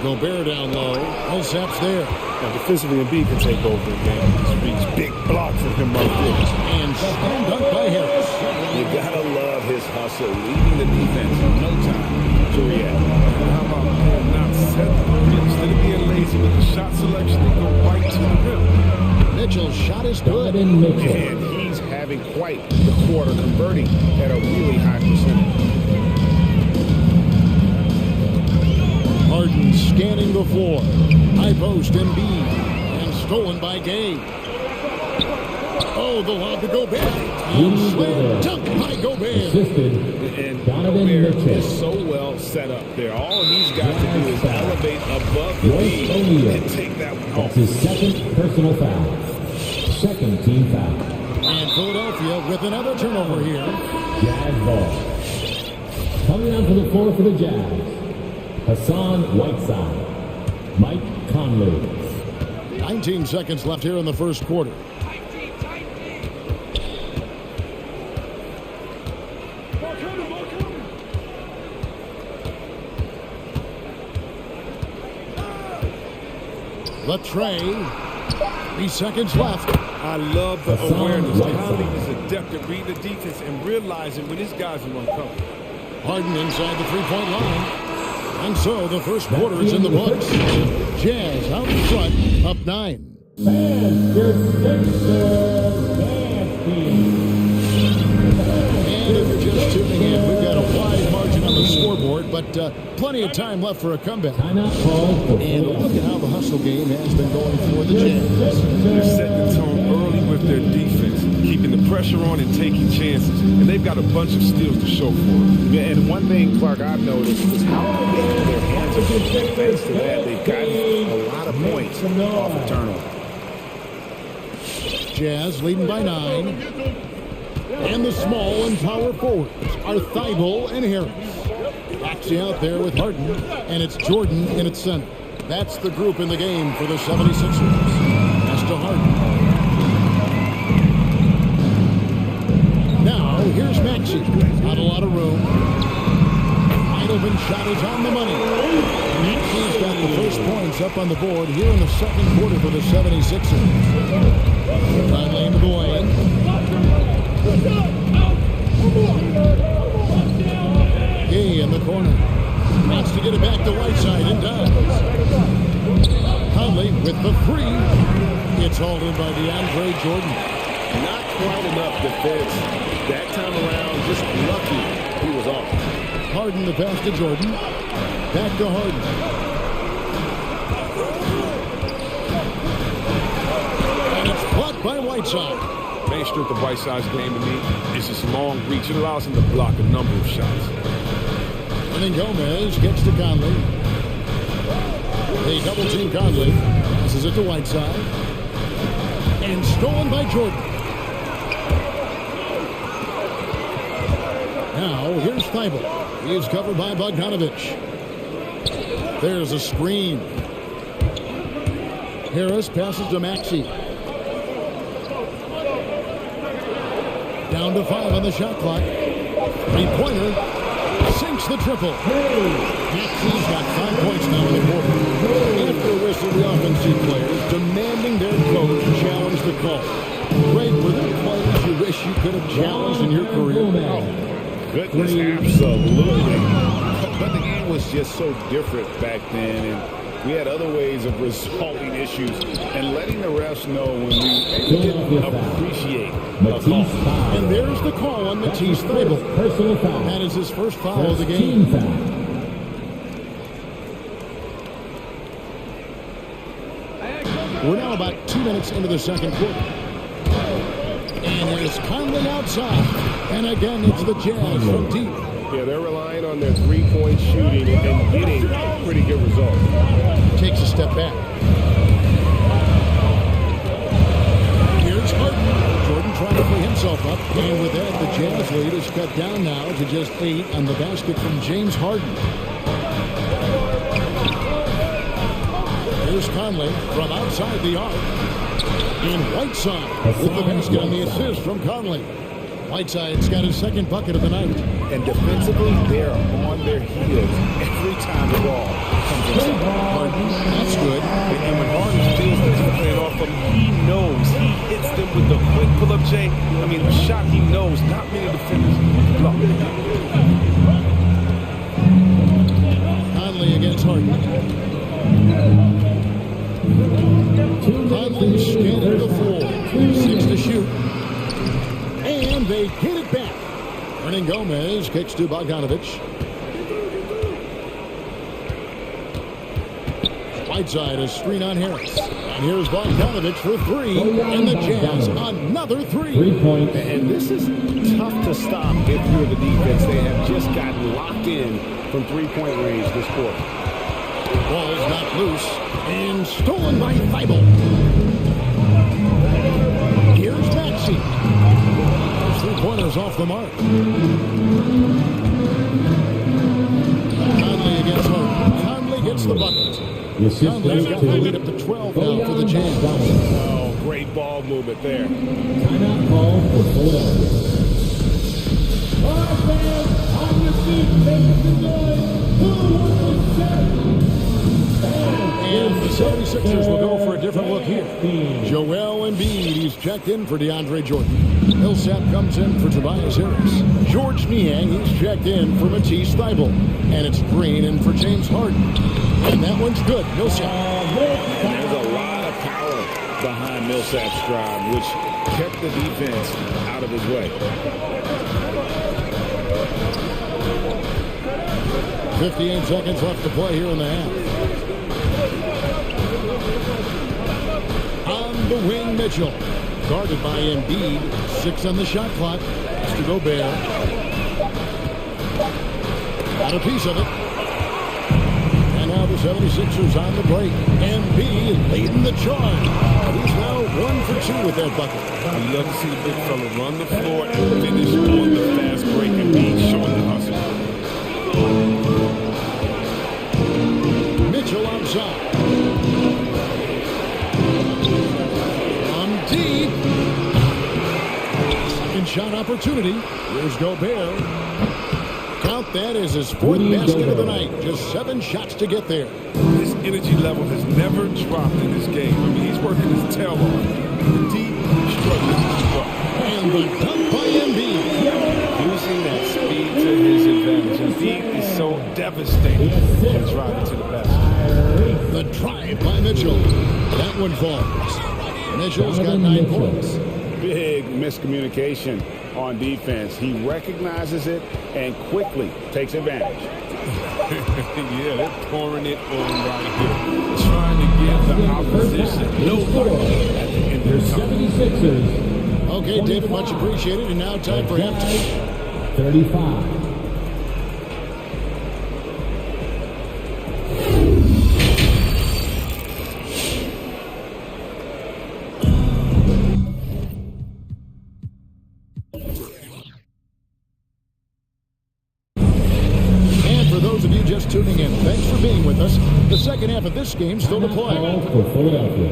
Gobert down low. Millsap's there. Now, defensively, Embiid can take over the game. These big blocks of him right there. And slam dunk by Harris. You gotta love his hustle, leading the defense in no time. to react. How about not settling? Instead of being lazy with the shot selection, they go right to the rim. Mitchell's shot is good. And he's having quite the quarter, converting at a really high percentage. Harden scanning the floor. High post Embiid. And stolen by Gay. Oh, the lob to Gobert. And slam dunk by Gobert. And Gobert is so well set up there. All he's got to do is elevate above the lead and take that one home. That's his second personal foul. Second team foul. And Philadelphia with another turnover here. Jazz ball. Coming out to the floor for the Jazz. Hassan Whiteside. Mike Conley. 19 seconds left here in the first quarter. The tray. 3 seconds left. I love the awareness. Conley is adept at reading the defense and realizing when his guys are uncovered. Harden inside the three-point line. And so the first quarter is in the books. Jazz out in front, up 9. And if you're just tuning in, we've got a wide margin on the scoreboard, but plenty of time left for a comeback. And look at how the hustle game has been going for the Jazz. They're setting the tone early with their defense, keeping the pressure on and taking chances. And they've got a bunch of steals to show for it. Yeah, and one thing, Clark, I've noticed is how quick their hands are moving. Thanks to that, they've gotten a lot of points off of turnover. Jazz leading by 9. And the small and power forwards are Thibault and Harris. Actually out there with Harden, and it's Jordan in its center. That's the group in the game for the 76ers. Pass to Harden. Now, here's Maxey. Not a lot of room. Wide open shot is on the money. Maxey's got the first points up on the board here in the second quarter for the 76ers. Conley into the lane. Gay in the corner. Wants to get it back to Whiteside and does. Conley with the three. It's hauled in by DeAndre Jordan. Not quite enough defense. That time around, just lucky he was off. Harden the pass to Jordan. Back to Harden. And it's blocked by Whiteside. Main strength of Whiteside's game to me is his long reach. It allows him to block a number of shots. And then Gomez gets to Conley. They double team Conley. Passes it to Whiteside. And stolen by Jordan. Now, here's Thibault. He is covered by Bogdanovich. There's a screen. Harris passes to Maxey. Down to 5 on the shot clock. Three-pointer. Sinks the triple. Maxey's got 5 points now in the quarter. After the rest of the offensive players demanding their coach challenge the call. Greg, were there plays you wish you could have challenged in your career? Goodness, absolutely. But the game was just so different back then, and we had other ways of resolving issues and letting the refs know when we didn't appreciate a call. And there's the call on Matisse Thibault. That is his first foul of the game. We're now about 2 minutes into the second quarter. And there's Conley outside. And again, it's the Jazz from deep. Yeah, they're relying on their three-point shooting and getting pretty good results. Takes a step back. Here's Harden. Jordan trying to free himself up. And with that, the Jazz lead is cut down now to just 8 on the basket from James Harden. Here's Conley from outside the arc. And Whiteside with the basket on the assist from Conley. Whiteside's got his second bucket of the night. And defensively, they're on their heels every time the ball comes inside. Harden, that's good. And when Harden feels the defense off him, he knows. He hits them with the quick pull-up J. I mean, a shot he knows not many defenders block. Harden. Conley scanning the floor. 6 to shoot. And they get it back. Hernan Gomez kicks to Bogdanovich. Whiteside, a screen on Harris. And here's Bogdanovich for 3. And the Jazz, another 3. 3 points. And this is tough to stop if you're the defense. They have just gotten locked in from three-point range this quarter. Ball's knocked loose and stolen by Thibault. Here's Maxey. Those 3-pointers off the mark. Conley against Harden. Conley gets the bucket. Conley's got the lead up to 12 now for the Jazz. Oh, great ball movement there. Timeout call for Philadelphia. All right, fans, on your feet, ladies and gentlemen, who wants to set? And the 76ers will go for a different look here. Joel Embiid, he's checked in for DeAndre Jordan. Millsap comes in for Tobias Harris. George Niang, he's checked in for Matisse Thybulle. And it's Green in for James Harden. And that one's good. Millsap. And there's a lot of power behind Millsap's drive, which kept the defense out of his way. 58 seconds left to play here in the half. On the wing, Mitchell. Guarded by Embiid. 6 on the shot clock. Has to Gobert. Got a piece of it. And now the 76ers on the break. Embiid leading the charge. He's now 1 for 2 with that bucket. You love to see the big fella run the floor and finish on the fast break and be showing the hustle. Mitchell outside. From deep. Second shot opportunity. Here's Gobert. Count that as his 4th basket of the night. Just 7 shots to get there. His energy level has never dropped in this game. I mean, he's working his tail off. Deep, struggling to keep up. And the dunk by Embiid. Using that speed to his advantage. Embiid is so devastating and driving to the basket. The drive by Mitchell. That one falls. Mitchell's got 9 points. Big miscommunication on defense. He recognizes it and quickly takes advantage. Yeah, they're pouring it on right here. Trying to give the opposition no life at the end of the time. 76ers. Okay, David, much appreciated. And now time for halftime. 35. Just tuning in. Thanks for being with us. The second half of this game still to play. For Philadelphia.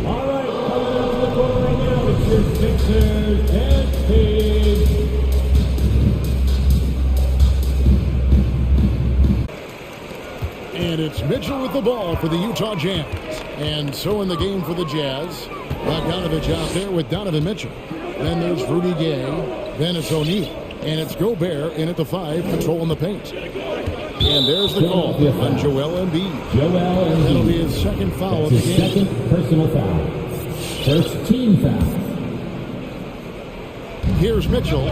All right, coming up to the court right now, it's your Sixers and Pigs. And it's Mitchell with the ball for the Utah Jazz. And so in the game for the Jazz, Bogdanovich out there with Donovan Mitchell. Then there's Rudy Gay. Then it's O'Neal. And it's Gobert in at the 5, controlling the paint. And there's the call on Joel Embiid. That'll be his second foul of the game. Second personal foul. First team foul. Here's Mitchell.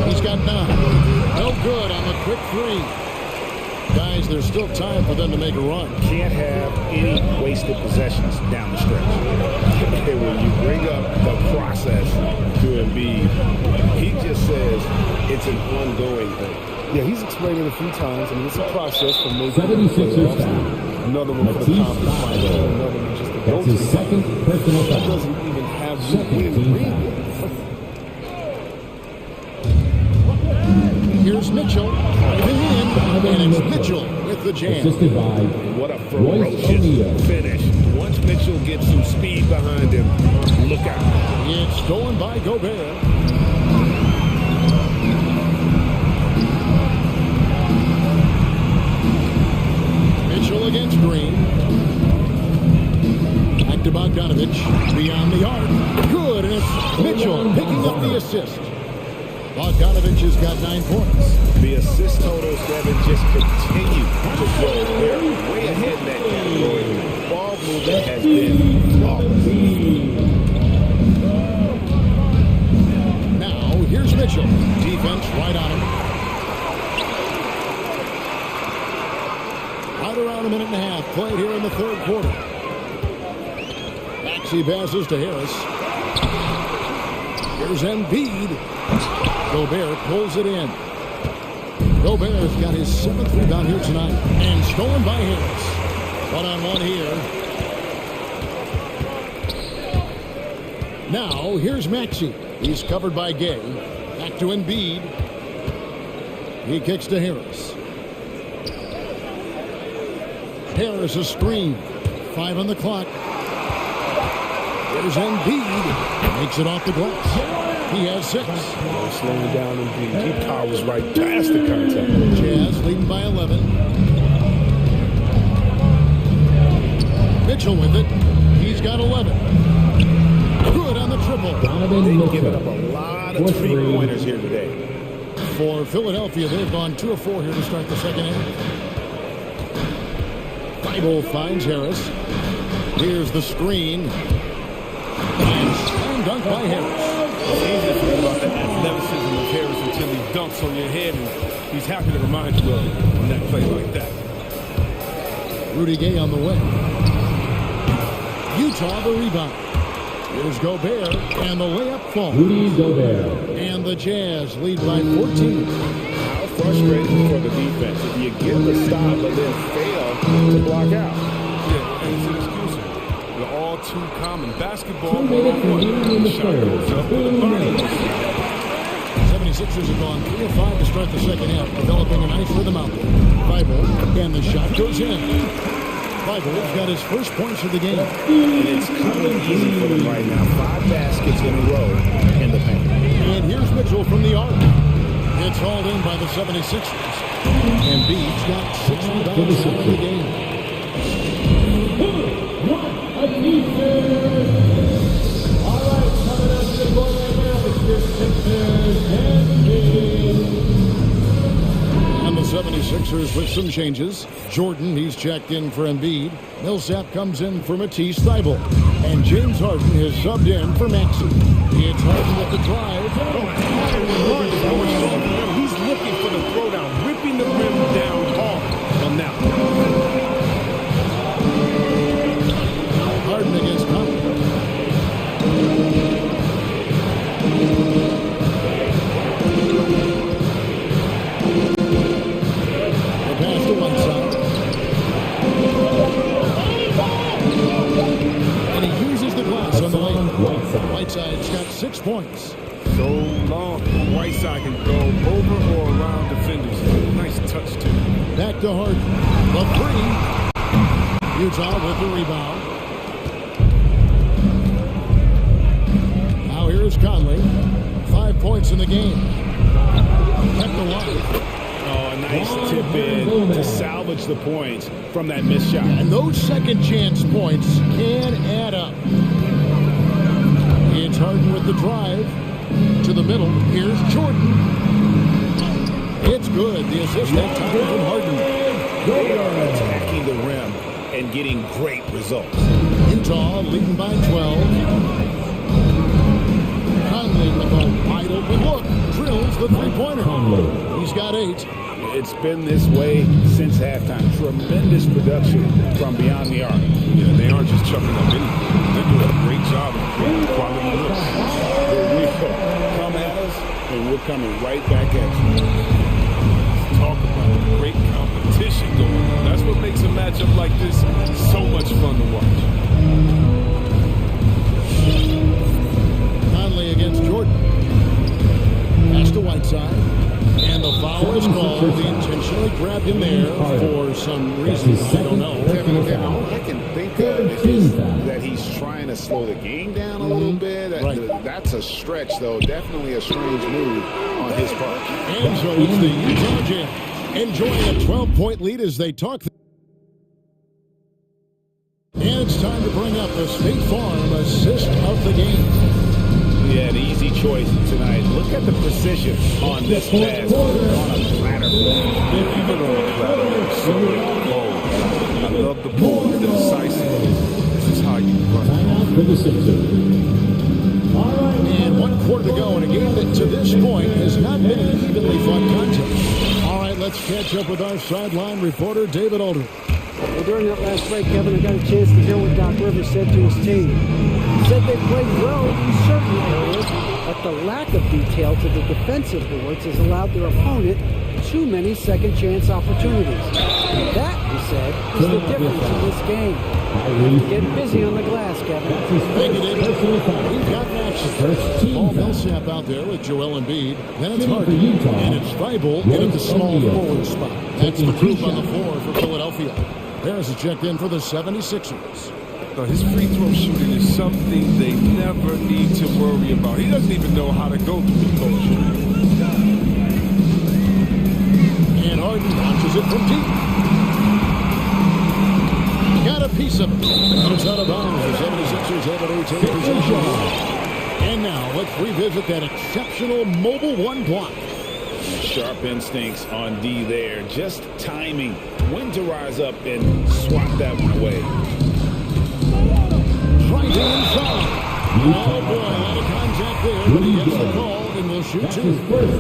He's got 9. No good on the quick 3. Guys, there's still time for them to make a run. Can't have any wasted possessions down the stretch. When you bring up the process to Embiid, he just says it's an ongoing thing. Yeah, he's explained it a few times. I mean, it's a process for maybe 76ers foul. Another one for the conference final. Another one just to go That's to his the second personal That foul. doesn't even have you Second in team read. Here's Mitchell. Driving in. And it's Mitchell with the jam. Assisted by What a ferocious finish. Once Mitchell gets some speed behind him, look out. It's stolen by Gobert. Mitchell against Green. Back to Bogdanovich. Beyond the arc. Good. And it's Mitchell picking up the assist. Bogdanovich has got 9 points. The assist totals, Devin, just continue to grow. They're way ahead in that category. Ball movement has been flawless. Now, here's Mitchell. Defense right on him. Right around a minute and a half played here in the third quarter. Maxey passes to Harris. Here's Embiid. Gobert pulls it in. Gobert's got his 7th rebound here tonight. And stolen by Harris. One-on-one here. Now, here's Maxey. He's covered by Gay. Back to Embiid. He kicks to Harris. Harris a screen. 5 on the clock. There's Embiid. Makes it off the glass. He has 6. Slowing down Embiid. He powers right past the contact. Jazz leading by 11. Mitchell with it. He's got 11. Good on the triple. They've given up a lot of three-pointers here today. For Philadelphia, they've gone 2 of 4 here to start the second half. Bible finds Harris. Here's the screen. And slam dunk by Harris. It's easy to forget about the athleticism of Harris until he dunks on your head, and he's happy to remind you of it on that play like that. Rudy Gay on the way. Utah the rebound. Here's Gobert, and the layup falls. Rudy Gobert. And the Jazz lead by 14. How frustrating for the defense if you get the stop but then fail to block out. Yeah, and it's inexcusable. They're all too common. Basketball, one-on-one. The shot goes up with a body. 76ers have gone 3 of 5 to start the second half, developing a nice rhythm out there. Bible, and the shot goes in. Bible's got his first points of the game. And it's coming easy for them right now. 5 baskets in a row in the paint. And here's Mitchell from the arc. It's hauled in by the 76ers. And Embiid's got 6 rebounds in the game. All right, coming up to the board right now, it's your Sixers and And the 76ers with some changes. Jordan, he's checked in for Embiid. Millsap comes in for Matisse Thybulle. And James Harden has subbed in for Maxey. It's Harden with the drive. He's looking for the throwdown, ripping the rim down hard. Well, now. Harden against Conley. The pass to Whiteside. And he uses the glass on the lane. Whiteside's got 6 points. So long. Whiteside can go over or around defenders. Nice touch, too. Back to Harden. The 3. Utah with the rebound. Now here's Conley. 5 points in the game. Kept alive. Oh, a nice tip in to salvage the points from that missed shot. And those second chance points can add up. It's Harden with the drive. To the middle. Here's Jordan. It's good. The assist that time from Harden. They are attacking the rim and getting great results. Utah leading by 12. Conley with a wide open look. Drills the three-pointer. He's got 8. It's been this way since halftime. Tremendous production from beyond the arc. Yeah, they aren't just chucking up anything. They're doing a great job of creating quality looks. Here we go. Come at us, and we're coming right back at you. Talk about great competition going on. That's what makes a matchup like this so much fun to watch. Conley against Jordan. Pass to Whiteside. And the foul is called. He intentionally grabbed him there for some reason. I don't know. All I can think of is that he's trying to slow the game down a little bit. That's a stretch, though. Definitely a strange move on his part. And so it's the Utah Jazz enjoying a 12-point lead as they talk. And it's time to bring up the State Farm assist of the game. Yeah, the easy choice tonight. Look at the precision on this pass on a platter. Even on a platter, it's so cold. I love the ball, the decisiveness. This is how you run. And 1 quarter to go in a game that to this point has not been an evenly fought contest. All right, let's catch up with our sideline reporter, David Aldridge. Well, during that last break, Kevin, I got a chance to hear what Doc Rivers said to his team. He said they played well in certain areas, but the lack of detail to the defensive boards has allowed their opponent too many second-chance opportunities. And that, he said, is the difference in this game. Get busy on the glass, Kevin. Thank you, David. We've got action. Paul Millsap out there with Joel Embiid. Then it's Harden. And it's Thibault in at the small forward spot. That's the group on the floor for Philadelphia. Harris is checked in for the 76ers. His free throw shooting is something they never need to worry about. He doesn't even know how to go through the coach tree. And Harden launches it from deep. Got a piece of it. Comes out of bounds. The 76ers have an 8-10 position. And now let's revisit that exceptional mobile one block. Sharp instincts on D there. Just timing when to rise up and swat that one away. Driving inside. Oh boy, a lot of contact there, but he gets the call and will shoot two.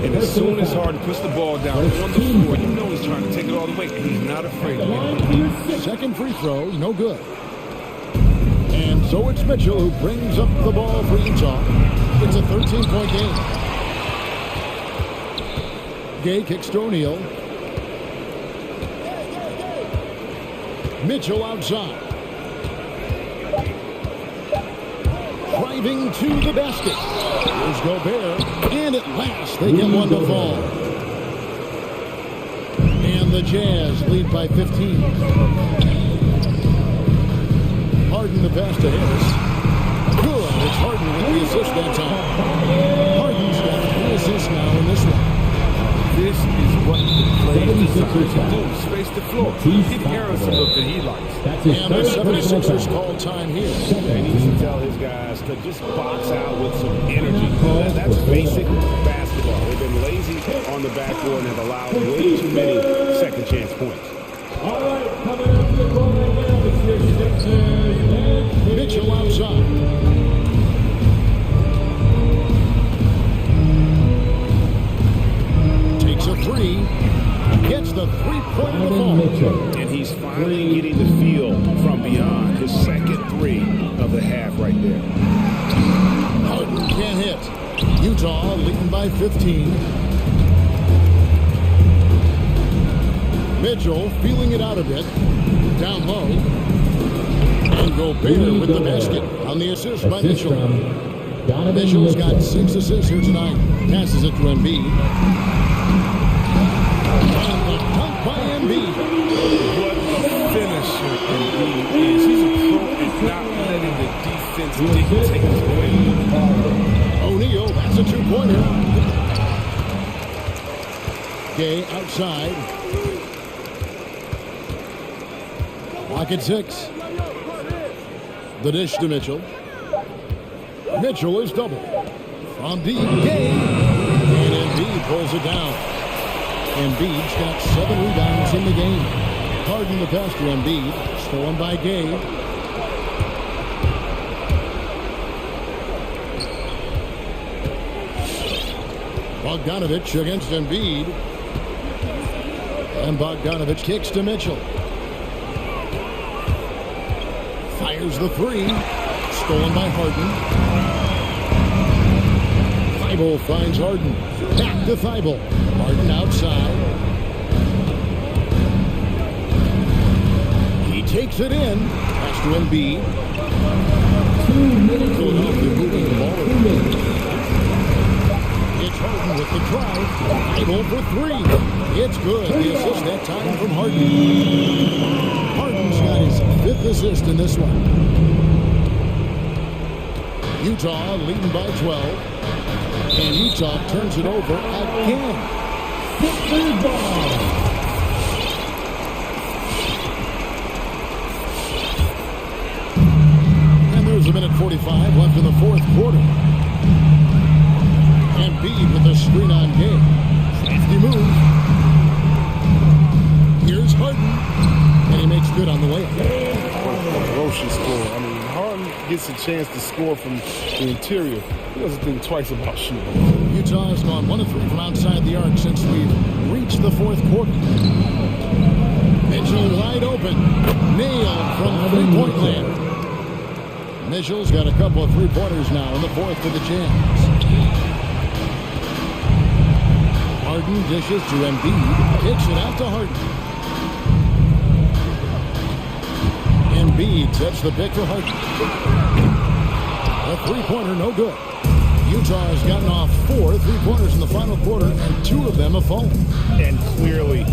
And as soon as Harden puts the ball down on the floor, you know he's trying to take it all the way, and he's not afraid of it. Second free throw, no good. And so it's Mitchell who brings up the ball for Utah. It's a 13-point game. Gay kicks to O'Neal. Mitchell outside. Driving to the basket. Here's Gobert. And at last they get one to fall. And the Jazz lead by 15. Harden the pass to Harris. Good. It's Harden with the assist that time. Harden's got 3 assists now in this one. This is what the play is designed to do. Space the floor. Give Harris a look that he likes. And the 76ers call time here. He needs to tell his guys to just box out with some energy. That's basic basketball. They've been lazy on the backboard and have allowed way too many second chance points. All right, coming up to the court right now, it's your Sixers. Mitchell outside. Takes a three. Gets the three-point of the ball. And he's finally getting the feel from beyond. His second three of the half right there. Harden can't hit. Utah leading by 15. Mitchell feeling it out a bit. Down low. And Gobert with the basket on the assist by Mitchell. Mitchell's got 6 assists here tonight. Passes it to Embiid. And the dunk by Embiid. What a finisher Embiid is. He's a pro at not letting the defense dictate his way. O'Neal, that's a 2-pointer. Gay outside. Lock at 6. The dish to Mitchell. Mitchell is double. From deep, Gay. And Embiid pulls it down. Embiid's got 7 rebounds in the game. Harden the pass to Embiid. Stolen by Gay. Bogdanovich against Embiid. And Bogdanovich kicks to Mitchell. Fires the three. Stolen by Harden. Thibault finds Harden. Back to Thibault. Harden outside. He takes it in. Pass to Embiid. 2 minutes. Philadelphia moving the ball. It's Harden with the drive. Thibault for 3. It's good. The assist that time from Harden. Harden's got his 5th assist in this one. Utah leading by 12. And Utah turns it over again. Sixers ball. And there's a minute 45 left in the 4th quarter. Embiid with a screen on game. Safety move. Here's Harden. And he makes good on the way. Ferocious score. I mean, Harden gets a chance to score from the interior. He doesn't think twice about shooting. Utah has gone 1 of 3 from outside the arc since we've reached the fourth quarter. Mitchell wide open. Nailed from three-point land. Mitchell's got a couple of three-pointers now in the fourth for the Jazz. Harden dishes to Embiid. Kicks it out to Harden. Embiid sets the pick for Harden. A three-pointer, no good. Utah has gotten off 4 three-pointers in the final quarter, and 2 of them have fallen. And clearly,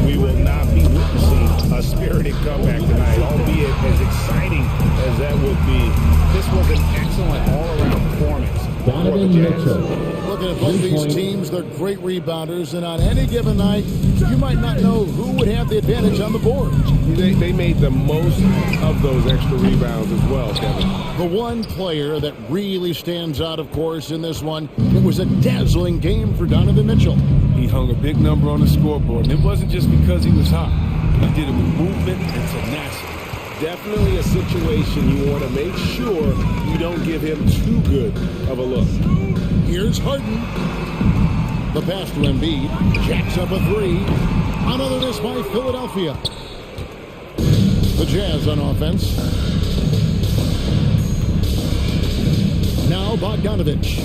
we will not be witnessing a spirited comeback tonight, albeit as exciting as that would be. This was an excellent all-around performance. Looking at both these teams, they're great rebounders, and on any given night, you might not know who would have the advantage on the board. They made the most of those extra rebounds as well, Kevin. The one player that really stands out, of course, in this one, it was a dazzling game for Donovan Mitchell. He hung a big number on the scoreboard, and it wasn't just because he was hot. He did it with movement and tenacity. Definitely a situation you want to make sure you don't give him too good of a look. Here's Harden. The pass to Embiid. Jacks up a 3. Another miss by Philadelphia. The Jazz on offense. Now Bogdanovich.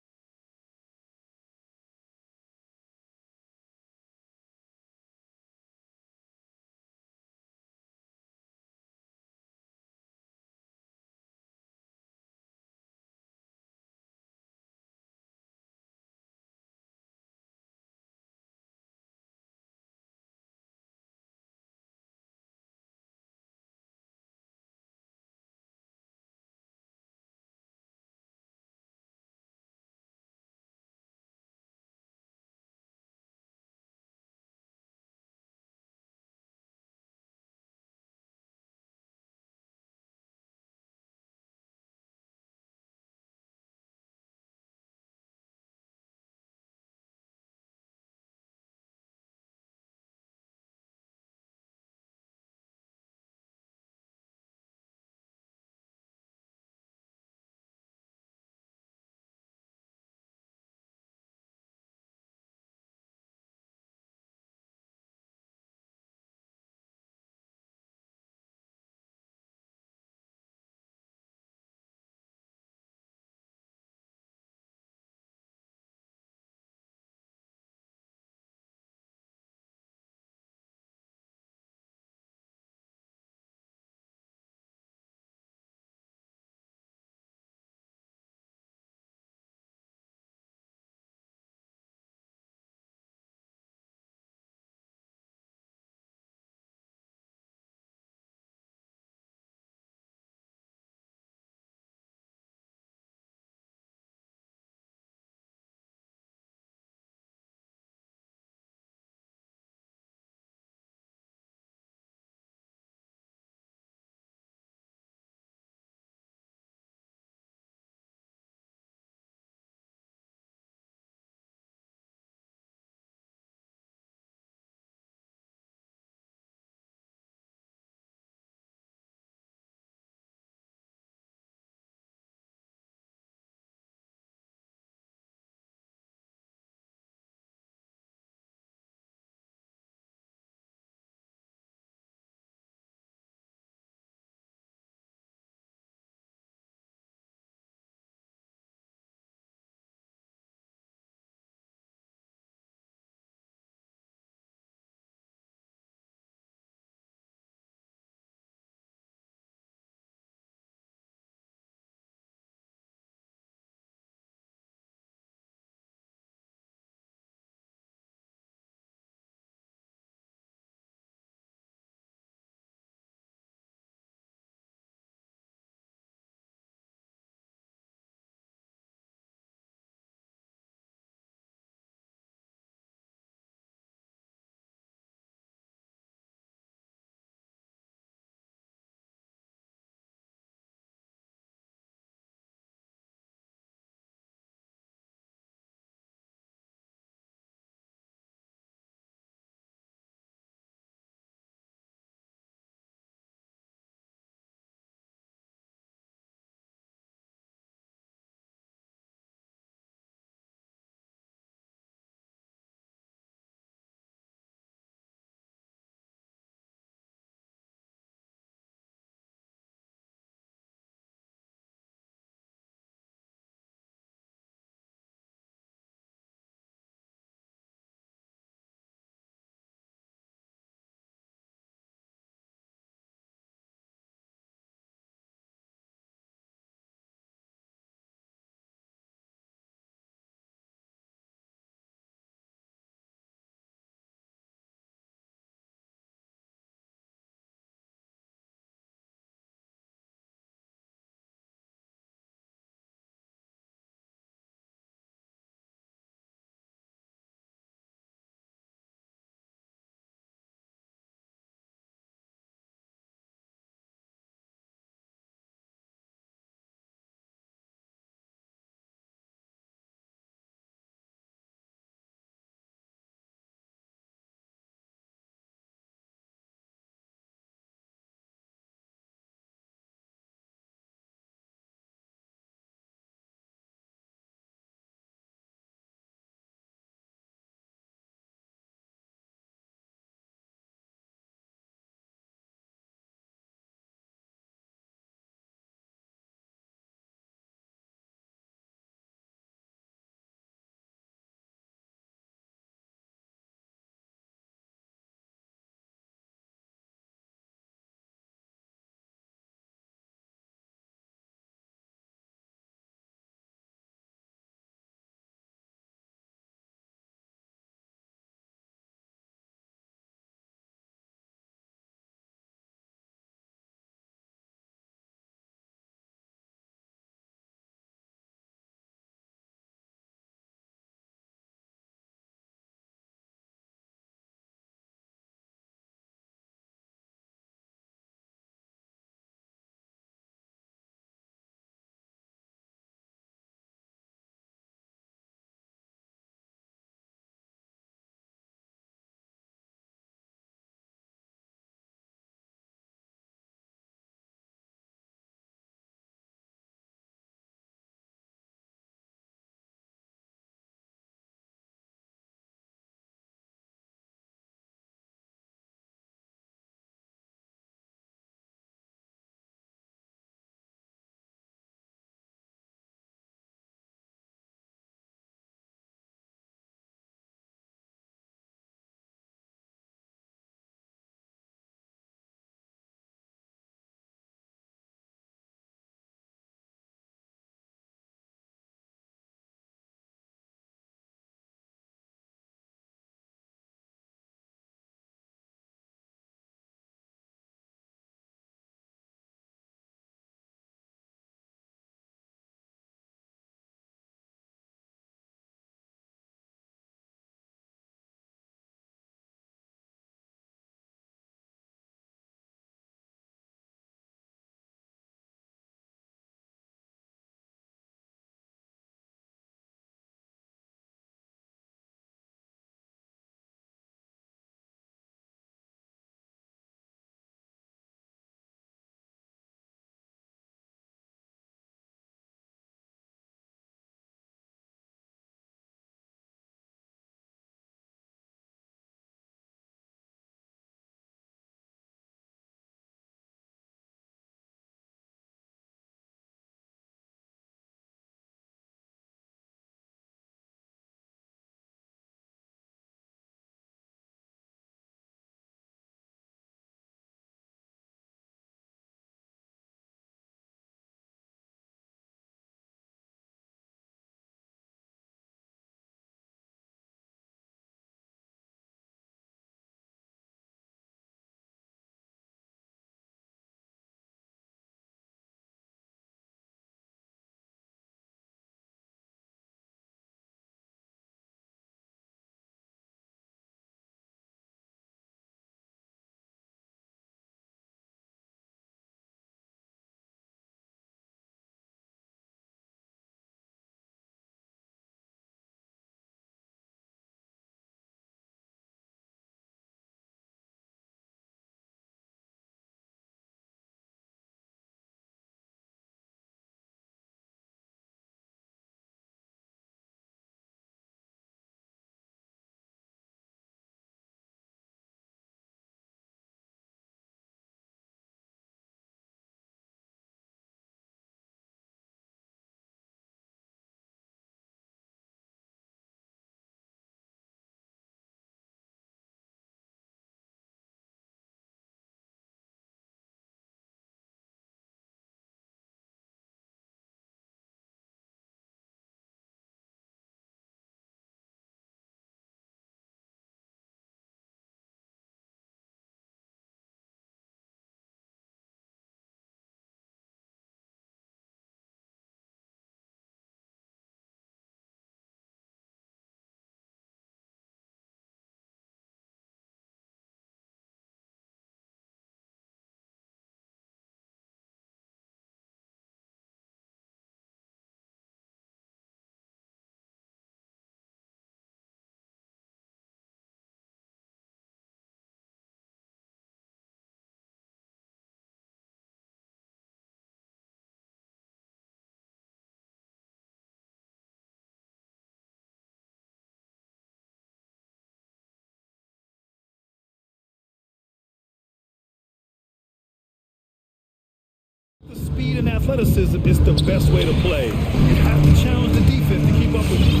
speed and athleticism is the best way to play. You have to challenge the defense to keep up with you.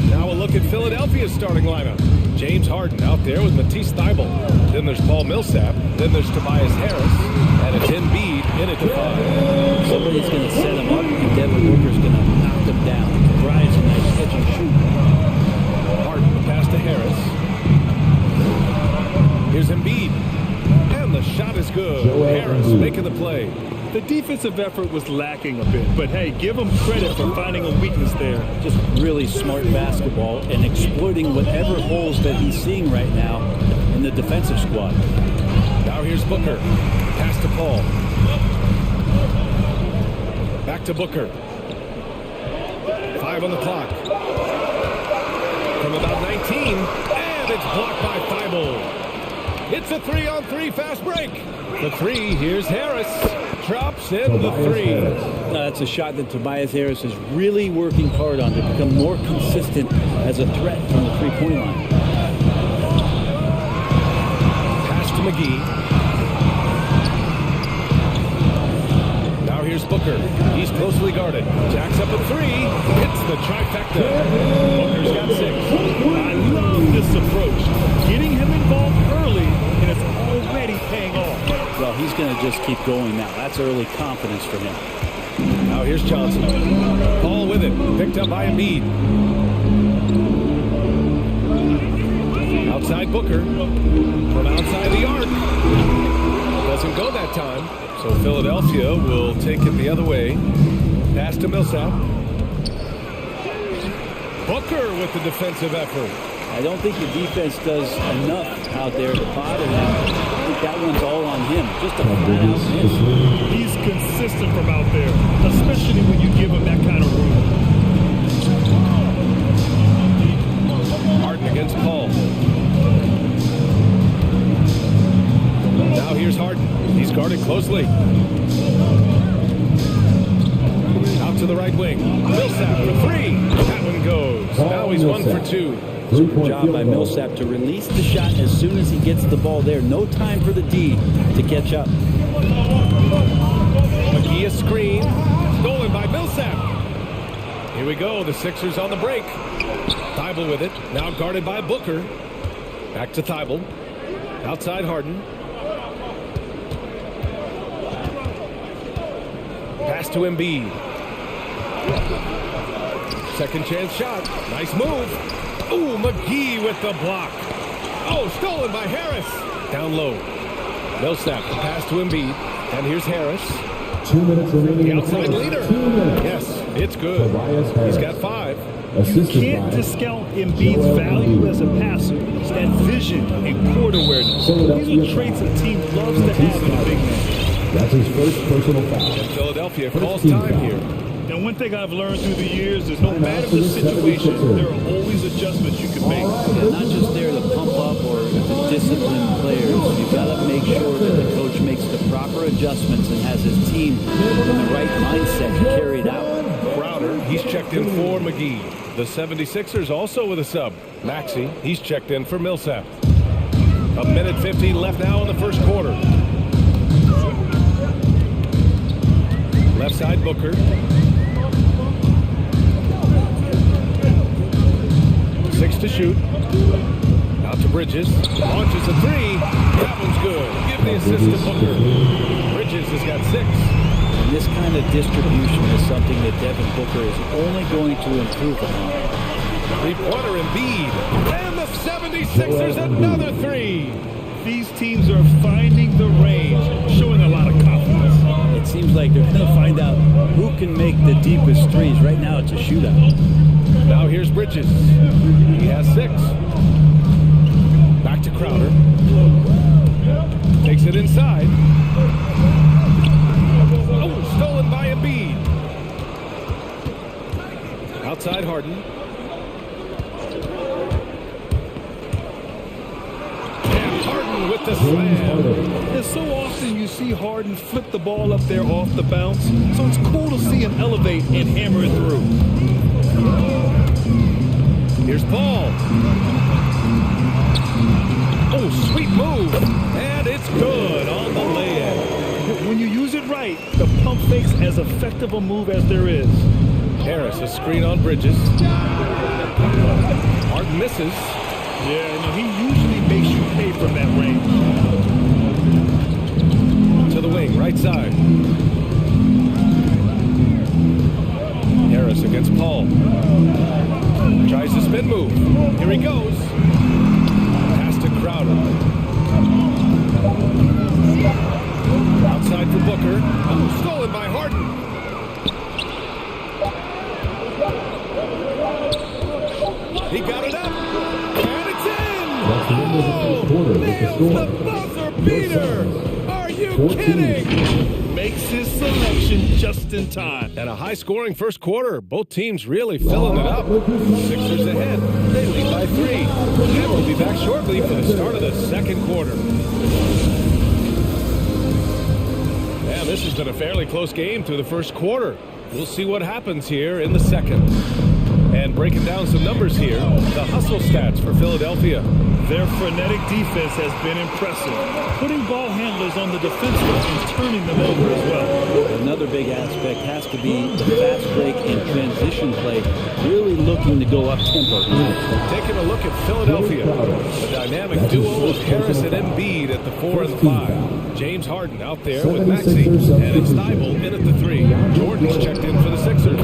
Now a look at Philadelphia's starting lineup. James Harden out there with Matisse Thybulle. Then there's Paul Millsap. Then there's Tobias Harris. And it's Embiid in at the 5. Somebody's going to set him up, and Devin Booker's going to knock him down. Bryant's a nice catch and shoot. Harden, the pass to Harris. Here's Embiid. And the shot is good. Harris making the play. The defensive effort was lacking a bit, but hey, give him credit for finding a weakness there. Just really smart basketball and exploiting whatever holes that he's seeing right now in the defensive squad. Now here's Booker. Pass to Paul. Back to Booker. 5 on the clock. From about 19, and it's blocked by Thybulle. It's a 3-on-3 fast break. The 3, here's Harris. Drops in the 3. That's a shot that Tobias Harris is really working hard on to become more consistent as a threat from the three-point line. Pass to McGee. Now here's Booker. He's closely guarded. Jacks up a 3. Hits the trifecta. Booker's got 6. I love this approach. Getting him involved early, and it's already paying off. Well, he's going to just keep going now. That's early confidence for him. Now here's Johnson. Paul with it. Picked up by Embiid. Outside Booker. From outside the arc. Doesn't go that time. So Philadelphia will take it the other way. Pass to Millsap. Booker with the defensive effort. I don't think the defense does enough out there to bother him. I think that one's all on him. Just a flat-out miss. He's consistent from out there, especially when you give him that kind of room. Harden against Paul. Now here's Harden. He's guarded closely. Out to the right wing. Millsap for 3. That one goes. Now he's 1 for 2. Super job by Millsap to release the shot as soon as he gets the ball there. No time for the D to catch up. McGee a screen. Stolen by Millsap. Here we go. The Sixers on the break. Thybulle with it. Now guarded by Booker. Back to Thybulle. Outside Harden. Pass to Embiid. Second chance shot. Nice move. Ooh, McGee with the block. Oh, stolen by Harris. Down low. Millsap, the pass to Embiid. And here's Harris. 2 minutes remaining. The outside leader. Yes, it's good. He's got 5. You can't discount Embiid's value as a passer. It's that vision and court awareness. These are traits a team loves to have in a big man. That's his first personal foul. Philadelphia calls time here. And one thing I've learned through the years is no matter the situation, there are always adjustments you can make. Yeah, not just there to pump up or to discipline players. You've got to make sure that the coach makes the proper adjustments and has his team in the right mindset to carry it out. Crowder, he's checked in for McGee. The 76ers also with a sub. Maxey, he's checked in for Millsap. 1:50 left now in the first quarter. Left side Booker. 6 to shoot. Out to Bridges. Launches a 3. That one's good. Give the assist to Booker. Bridges has got 6. And this kind of distribution is something that Devin Booker is only going to improve upon. 3-pointer Embiid. And the 76ers another 3. These teams are finding the range, showing a lot of confidence. It seems like they're going to find out who can make the deepest threes. Right now it's a shootout. Now here's Bridges. He has 6. Back to Crowder. Takes it inside. Oh, stolen by Embiid. Outside Harden. And Harden with the slam. And so often you see Harden flip the ball up there off the bounce. So it's cool to see him elevate and hammer it through. Here's Paul. Oh, sweet move. And it's good on the layup. of a move as there is. Harris, a screen on Bridges. Martin misses. Yeah, he usually makes you pay from that range. To the wing, right side. Harris against Paul. Tries the spin move. Here he goes. Pass to Crowder. Outside for Booker. Oh, stolen by Harden. He got it up. And it's in. Oh, nails the buzzer beater. Are you kidding? Makes his selection just in time. And a high-scoring first quarter. Both teams really filling it up. Sixers ahead. They lead by 3. And we'll be back shortly for the start of the second quarter. And this has been a fairly close game through the first quarter. We'll see what happens here in the second. And breaking down some numbers here, the hustle stats for Philadelphia. Their frenetic defense has been impressive, putting ball handlers on the defensive and turning them over as well. Another big aspect has to be the fast break and transition play, really looking to go up tempo. Taking a look at Philadelphia, the dynamic duo of Harris and Embiid at the 4 and the 5. James Harden out there with Maxey, and it's Thibault in at the 3. Jordan's checked in for the Sixers.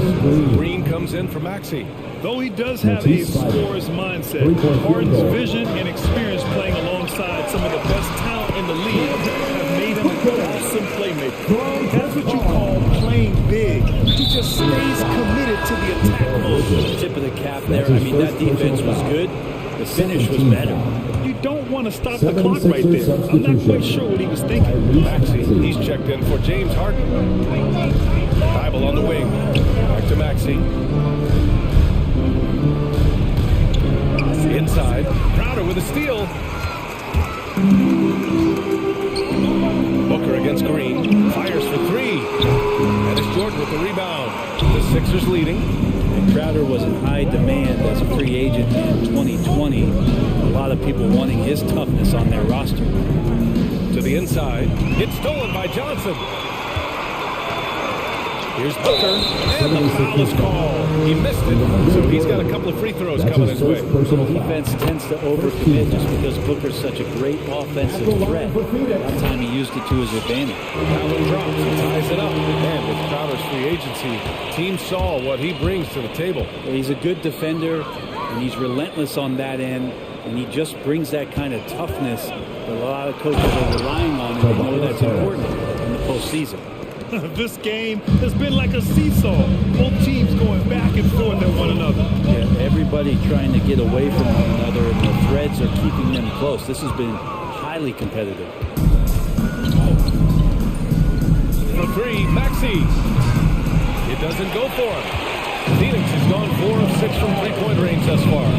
Green comes in for Maxey. Though he does have a scorer's mindset, Harden's vision and experience playing alongside some of the best talent in the league have made him an awesome playmaker. That's what you call playing big. He just stays committed to the attack mode. Tip of the cap there. I mean, that defense was good. The finish was better. You don't want to stop the clock right there. I'm not quite sure what he was thinking. Maxey, he's checked in for James Harden. Thibault on the wing. Back to Maxey. Inside, Crowder with a steal. Booker against Green, fires for 3. And it's Jordan with the rebound. The Sixers leading. And Crowder was in high demand as a free agent in 2020. A lot of people wanting his toughness on their roster. To the inside, it's stolen by Johnson. Here's Booker, and the foul is called. He missed it, so he's got a couple of free throws coming his way. Defense tends to overcommit just because Booker's such a great offensive threat. That time he used it to his advantage. Allen drops and ties it up. And with Crowder's free agency, team saw what he brings to the table. He's a good defender, and he's relentless on that end, and he just brings that kind of toughness that a lot of coaches are relying on, and they know that's important in the postseason. This game has been like a seesaw. Both teams going back and forth at one another. Yeah, everybody trying to get away from one another, and the threads are keeping them close. This has been highly competitive. For 3, Maxey. It doesn't go for him. Phoenix has gone 4 of 6 from three-point range thus far.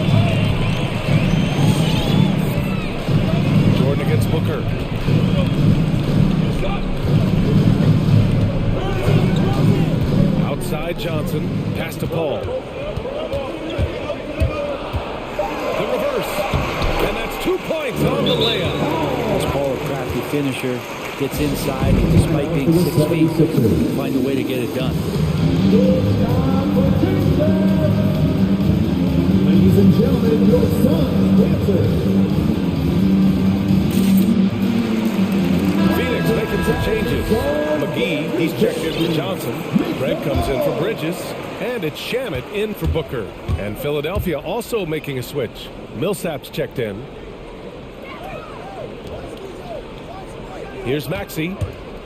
Jordan against Booker. Outside Johnson, pass to Paul. The reverse, and that's 2 points on the layup. As Paul, a crafty finisher, gets inside, and despite being 6 feet, find a way to get it done. Ladies and gentlemen, your son's dancer. Phoenix making some changes. McGee, he's checked in for Johnson. Greg comes in for Bridges. And it's Shamet in for Booker. And Philadelphia also making a switch. Millsap's checked in. Here's Maxey.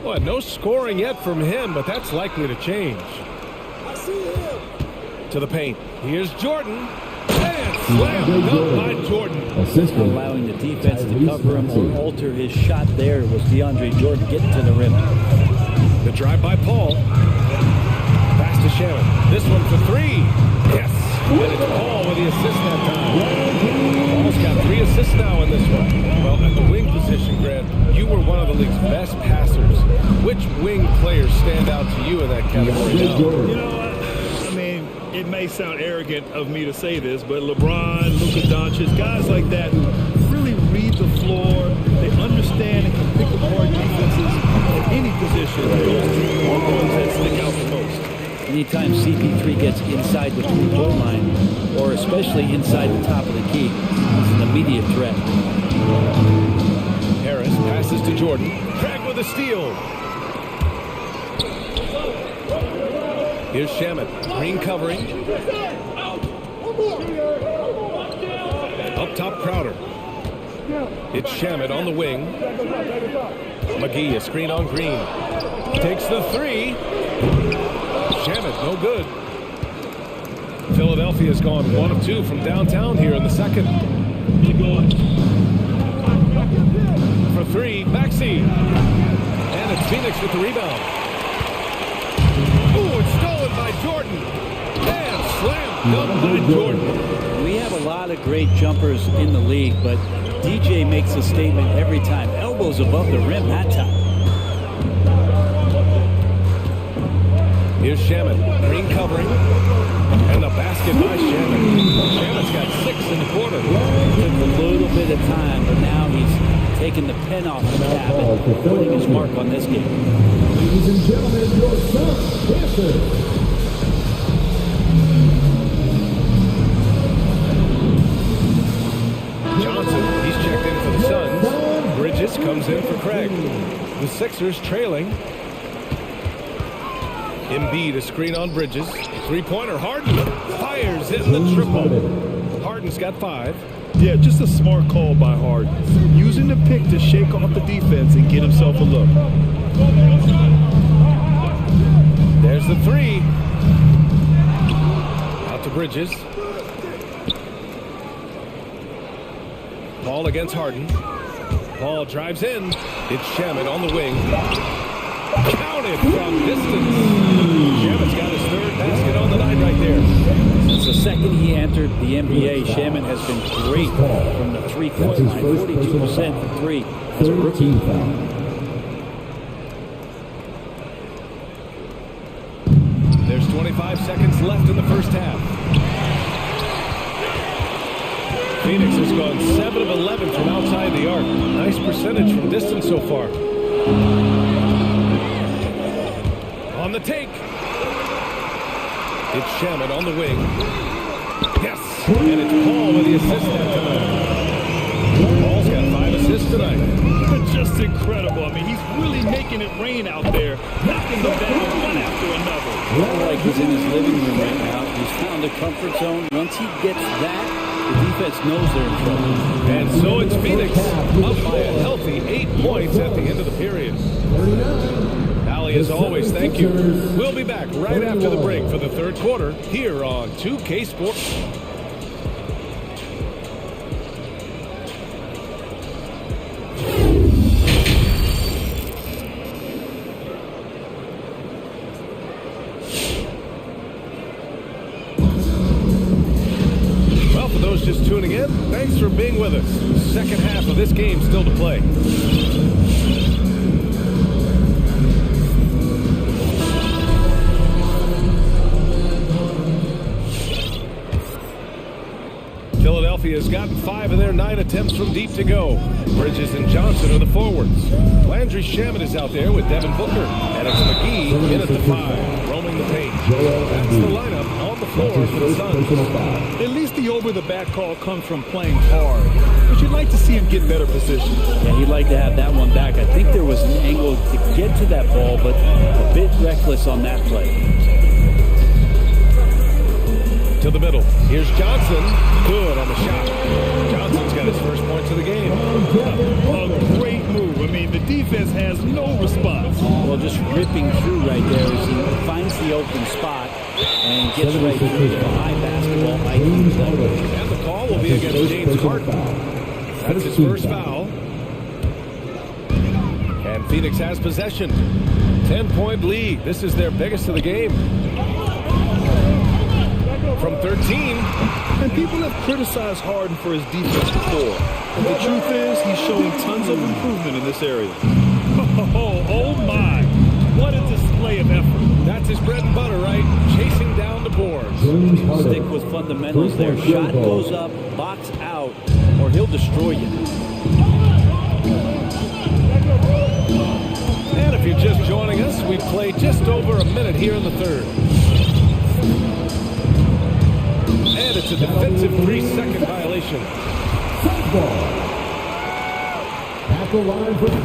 Well, no scoring yet from him, but that's likely to change. To the paint. Here's Jordan. And slam dunk by Jordan. Allowing the defense to cover him or alter his shot there was DeAndre Jordan getting to the rim. The drive by Paul. Pass to Shamet. This one for 3. Yes. And it's Paul with the assist that time. Paul's got 3 assists now in this one. Well, at the wing position, Grant, you were one of the league's best passers. Which wing players stand out to you in that category now? You know what? I mean, it may sound arrogant of me to say this, but LeBron, Luka Doncic, guys like that who really read the floor, they understand and can pick apart defenses at any position. Those two are the ones that stick out the most. Anytime CP3 gets inside the three-point line, or especially inside the top of the key, he's an immediate threat. Harris passes to Jordan. Craig with a steal. Here's Shamet. Green covering. Up top, Crowder. It's Shamet on the wing. McGee, a screen on Green. Takes the three. Shamet, no good. Philadelphia's gone 1 of 2 from downtown here in the second. For three, Maxey. And it's Phoenix with the rebound. Ooh, it's stolen by Jordan. And slam dunk by Jordan. We have a lot of great jumpers in the league, but DJ makes a statement every time. Elbows above the rim that time. Here's Shamet. Green covering. And the basket by Shamet. Shamet's got 6 in the quarter. Took a little bit of time, but now he's taking the pen off the cap and putting his mark on this game. Ladies and gentlemen, your son, answer. Johnson, he's checked in for the Suns. Bridges comes in for Craig. The Sixers trailing. Embiid, a screen on Bridges. Three-pointer, Harden fires in the triple. Harden's got 5. Yeah, just a smart call by Harden. Using the pick to shake off the defense and get himself a look. There's the three. Out to Bridges. Paul against Harden. Paul drives in. It's Shamet on the wing. Counted from distance. Shamet's got his 3rd basket on the night right there. Since the second he entered the NBA, Shamet has been great from the three-point line. 42% from 3 as a rookie. There's 25 seconds left in the first half. Phoenix has gone 7 of 11 from outside the arc. Nice percentage from distance so far. On the take. It's Shamet on the wing. Yes! And it's Paul with the assist that time. Paul's got 5 assists tonight. Just incredible. I mean, he's really making it rain out there, knocking them down one after another. Looks like he's in his living room right now. He's found a comfort zone. Once he gets that, the defense knows they're in trouble. And so it's Phoenix up by a healthy 8 points at the end of the period. Allie, as always, thank you. We'll be back right after the break for the 3rd quarter here on 2K Sports. Well, for those just tuning in, thanks for being with us. Second half of this game still to play. Philadelphia's gotten 5 of their 9 attempts from deep to go. Bridges and Johnson are the forwards. Landry Shamet is out there with Devin Booker. And it's McGee in at the 5, roaming the paint. That's the lineup on the floor for the Suns. At least the over-the-back call comes from playing hard. But you'd like to see him get better position. Yeah, he'd like to have that one back. I think there was an angle to get to that ball, but a bit reckless on that play. To the middle. Here's Johnson. Good on the shot. Johnson's got his first points of the game. A great move. I mean, the defense has no response. Well, just ripping through right there as he finds the open spot and gets right through the high basketball. And the call will be against James Harden. That's his first foul. And Phoenix has possession. 10-point lead. This is their biggest of the game. From 13. And people have criticized Harden for his defense before. But the truth is, he's showing tons of improvement in this area. Oh my. What a display of effort. That's his bread and butter, right? Chasing down the boards. Stick with fundamentals there. Shot goes up, box out, or he'll destroy you. And if you're just joining us, we've played just over a minute here in the third. And it's a defensive 3-second violation.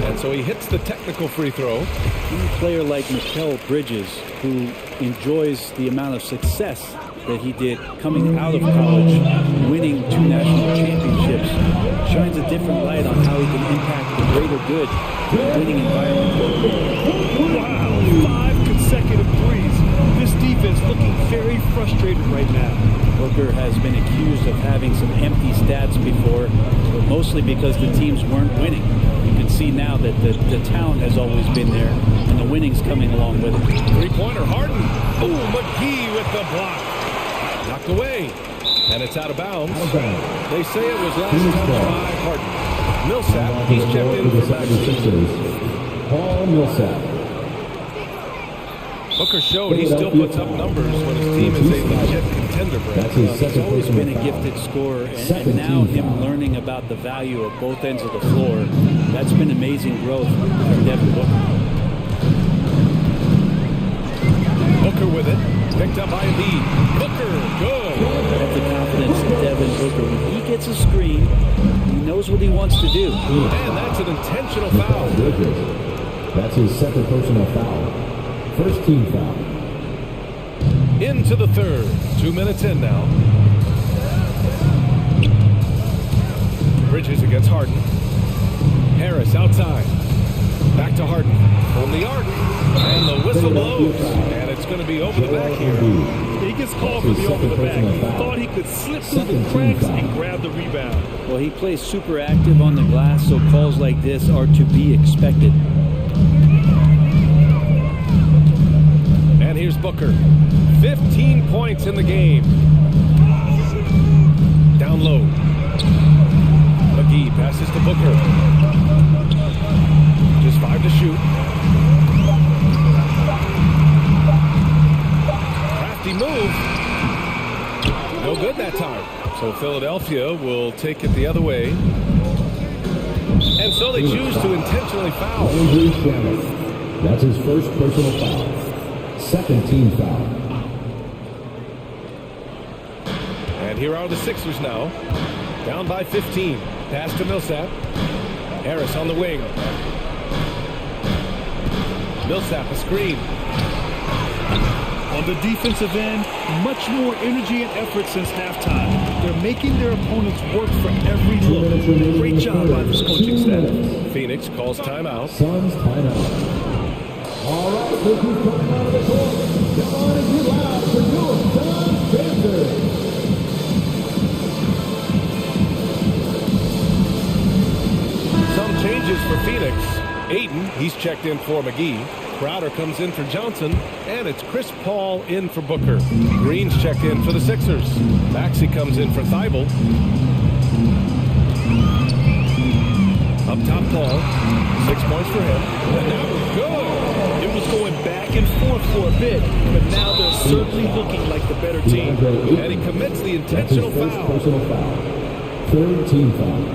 And so he hits the technical free throw. A player like Mikal Bridges, who enjoys the amount of success that he did coming out of college, winning 2 national championships, shines a different light on how he can impact the greater good in a winning environment. Wow, 5 consecutive threes. This defense looking very frustrated right now. Booker has been accused of having some empty stats before, but mostly because the teams weren't winning. You can see now that the talent has always been there, and the winning's coming along with it. Three-pointer, Harden. Ooh, McGee with the block. Knocked away, and it's out of bounds. They say it was last touched by Harden. Millsap, he's checked in for back. Paul Millsap. Booker showed he still puts up numbers when his team is a legit contender. He's always been a gifted scorer, and now him learning about the value of both ends of the floor, that's been amazing growth for Devin Booker. Booker with it, picked up by Embiid. Booker, good. That's the confidence of Devin Booker. When he gets a screen, he knows what he wants to do. And that's an intentional foul. That's his second personal foul. First team foul. Into the third. 2 minutes in now. Bridges against Harden. Harris outside. Back to Harden. On the arc. And the whistle blows. And it's going to be over the back here. He gets called for the over the back. He thought he could slip through the cracks and grab the rebound. Well, he plays super active on the glass, so calls like this are to be expected. And here's Booker. 15 points in the game. Down low. McGee passes to Booker. Just 5 to shoot. Crafty move. No good that time. So Philadelphia will take it the other way. And so they choose to intentionally foul. That's his first personal foul. Second team foul. And here are the Sixers now. Down by 15. Pass to Millsap. Harris on the wing. Millsap a screen. On the defensive end, much more energy and effort since halftime. They're making their opponents work for every look. Great job by this coaching staff. Phoenix calls timeout. Suns timeout. All right, this is coming out of the court. Come on and get loud for your Suns Panthers. Some changes for Phoenix. Aiden, he's checked in for McGee. Crowder comes in for Johnson, and it's Chris Paul in for Booker. Green's checked in for the Sixers. Maxey comes in for Thibault. Up top, Paul. 6 points for him. And that was good. It was going back and forth for a bit, but now they're certainly looking like the better team. And he commits the intentional foul. Personal foul. Third team foul.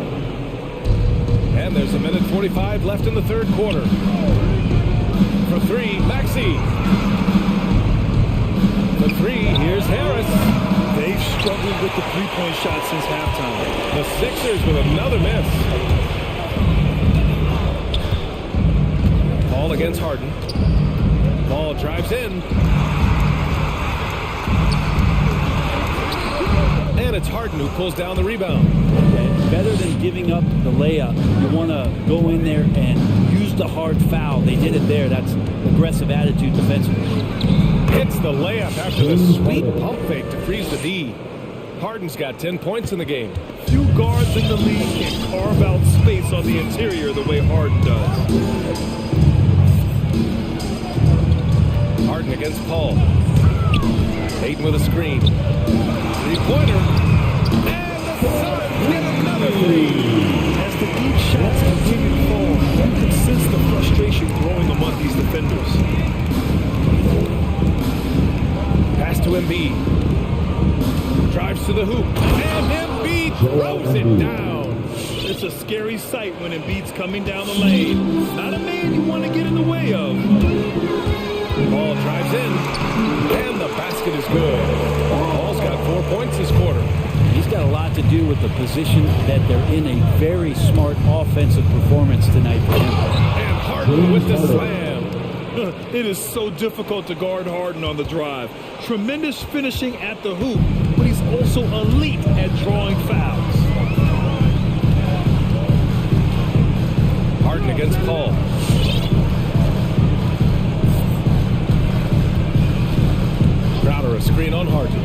And there's 1:45 left in the third quarter. For three, Maxey. For three, here's Harris. They've struggled with the three-point shot since halftime. The Sixers with another miss. Ball against Harden. Ball drives in. And it's Harden who pulls down the rebound. And better than giving up the layup, you want to go in there and use the hard foul. They did it there. That's aggressive attitude defensively. Hits the layup after the sweet pump fake to freeze the D. Harden's got 10 points in the game. Few guards in the league can carve out space on the interior the way Harden does. Harden against Paul. Aiden with a screen. Three-pointer. And the Suns get another three. As the deep shots continue to fall, you can sense the frustration growing among these defenders. Pass to Embiid. Drives to the hoop. And Embiid throws it down. This It's a scary sight when Embiid's coming down the lane. Not a man you want to get in the way of. Ball drives in, and the basket is good. Paul's got 4 points this quarter. He's got a lot to do with the position that they're in. A very smart offensive performance tonight for him. And Harden with the slam. It is so difficult to guard Harden on the drive. Tremendous finishing at the hoop, but he's also elite at drawing fouls. Harden against Paul. Crowder, a screen on Harden.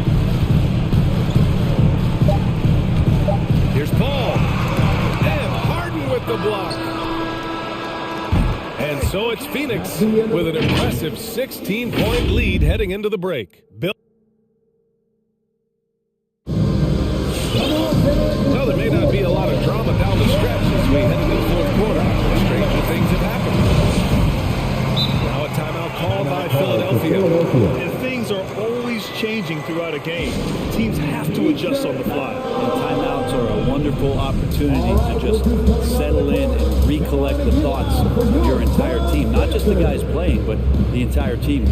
Here's Paul. And Harden with the block. And so it's Phoenix with an impressive 16-point lead heading into the break. Bill. Well, there may not be a lot of drama down the stretch as we head into the fourth quarter. Stranger things have happened. Now a timeout called by Philadelphia. And things are always changing throughout a game. Teams have to adjust on the fly. And timeouts are a wonderful opportunity to just settle in and recollect the thoughts of your entire team. Not just the guys playing, but the entire team.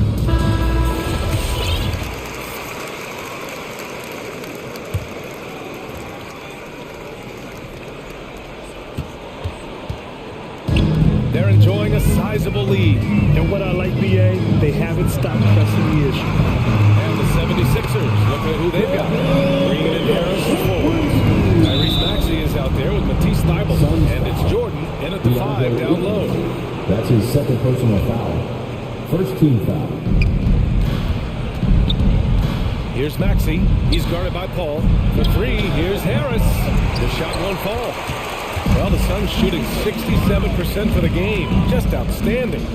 They're enjoying a sizable lead. And what I like, BA, they haven't stopped pressing the issue. And the 76ers, look at who they've got. Green and Harris, the forwards. Tyrese Maxey is out there with Matisse Thybulle. And it's Jordan in at the 5 down low. That's his second personal foul. First team foul. Here's Maxey. He's guarded by Paul. For 3, here's Harris. The shot won't fall. Well, the Suns shooting 67% for the game. Just outstanding.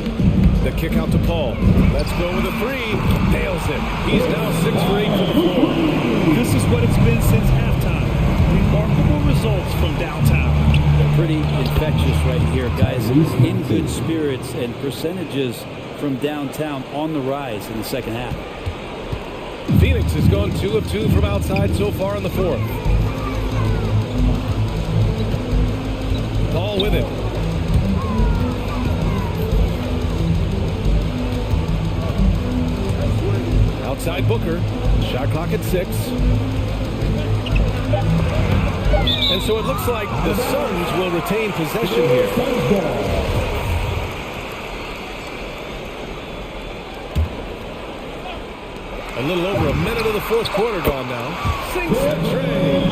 The kick out to Paul. Let's go with a 3. Nails it. He's now 6 for 8 from the floor. This is what it's been since halftime. Remarkable results from downtown. They're pretty infectious right here, guys. In good spirits and percentages from downtown on the rise in the second half. Phoenix has gone 2 of 2 from outside so far in the fourth. Paul with it. Outside Booker. Shot clock at 6. And so it looks like the Suns will retain possession here. A little over a minute of the fourth quarter gone now. Sinks the tray.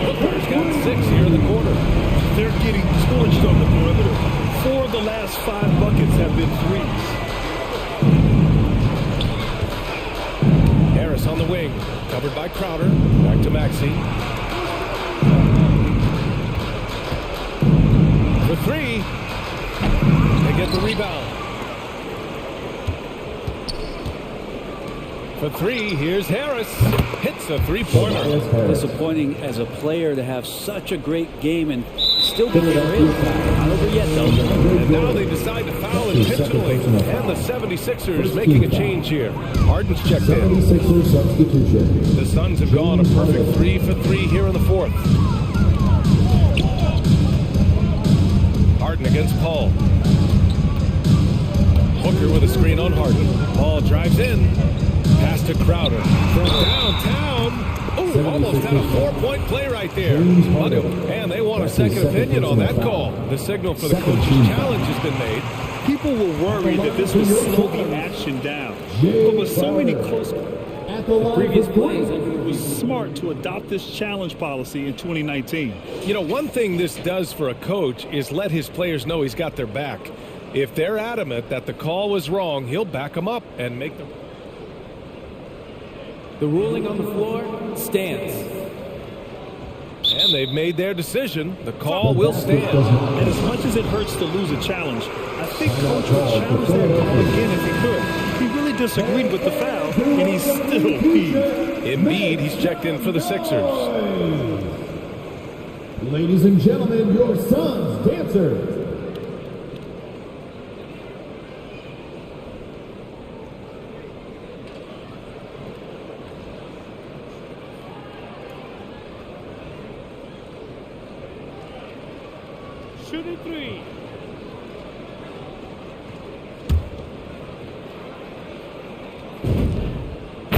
Booker's got 6 here in the quarter. They're getting torched on the perimeter. 4 of the last 5 buckets have been threes. Harris on the wing. Covered by Crowder. Back to Maxey. For 3. They get the rebound. For 3, here's Harris. Hits a three-pointer. Disappointing as a player to have such a great game and still be derailed. Not over yet, though. And now they decide to foul intentionally. And the 76ers making a change here. Harden's checked in. 76ers substitution. The Suns have gone a perfect 3 for 3 here in the fourth. Harden against Paul. Booker with a screen on Harden. Paul drives in. Pass to Crowder. From downtown. Oh, almost had a 4-point play right there. And they want a second opinion on that call. The signal for the coach's challenge has been made. People were worried that this would slow the action down. But with so many close previous plays, it was smart to adopt this challenge policy in 2019. You know, one thing this does for a coach is let his players know he's got their back. If they're adamant that the call was wrong, he'll back them up and make them. The ruling on the floor stands. And they've made their decision. The call will stand. And as much as it hurts to lose a challenge, I think Coach would challenge that call again if he could. He really disagreed with the foul, and he's still peeved. Embiid, he's checked in for the Sixers. Ladies and gentlemen, your Suns dancers. shooting three.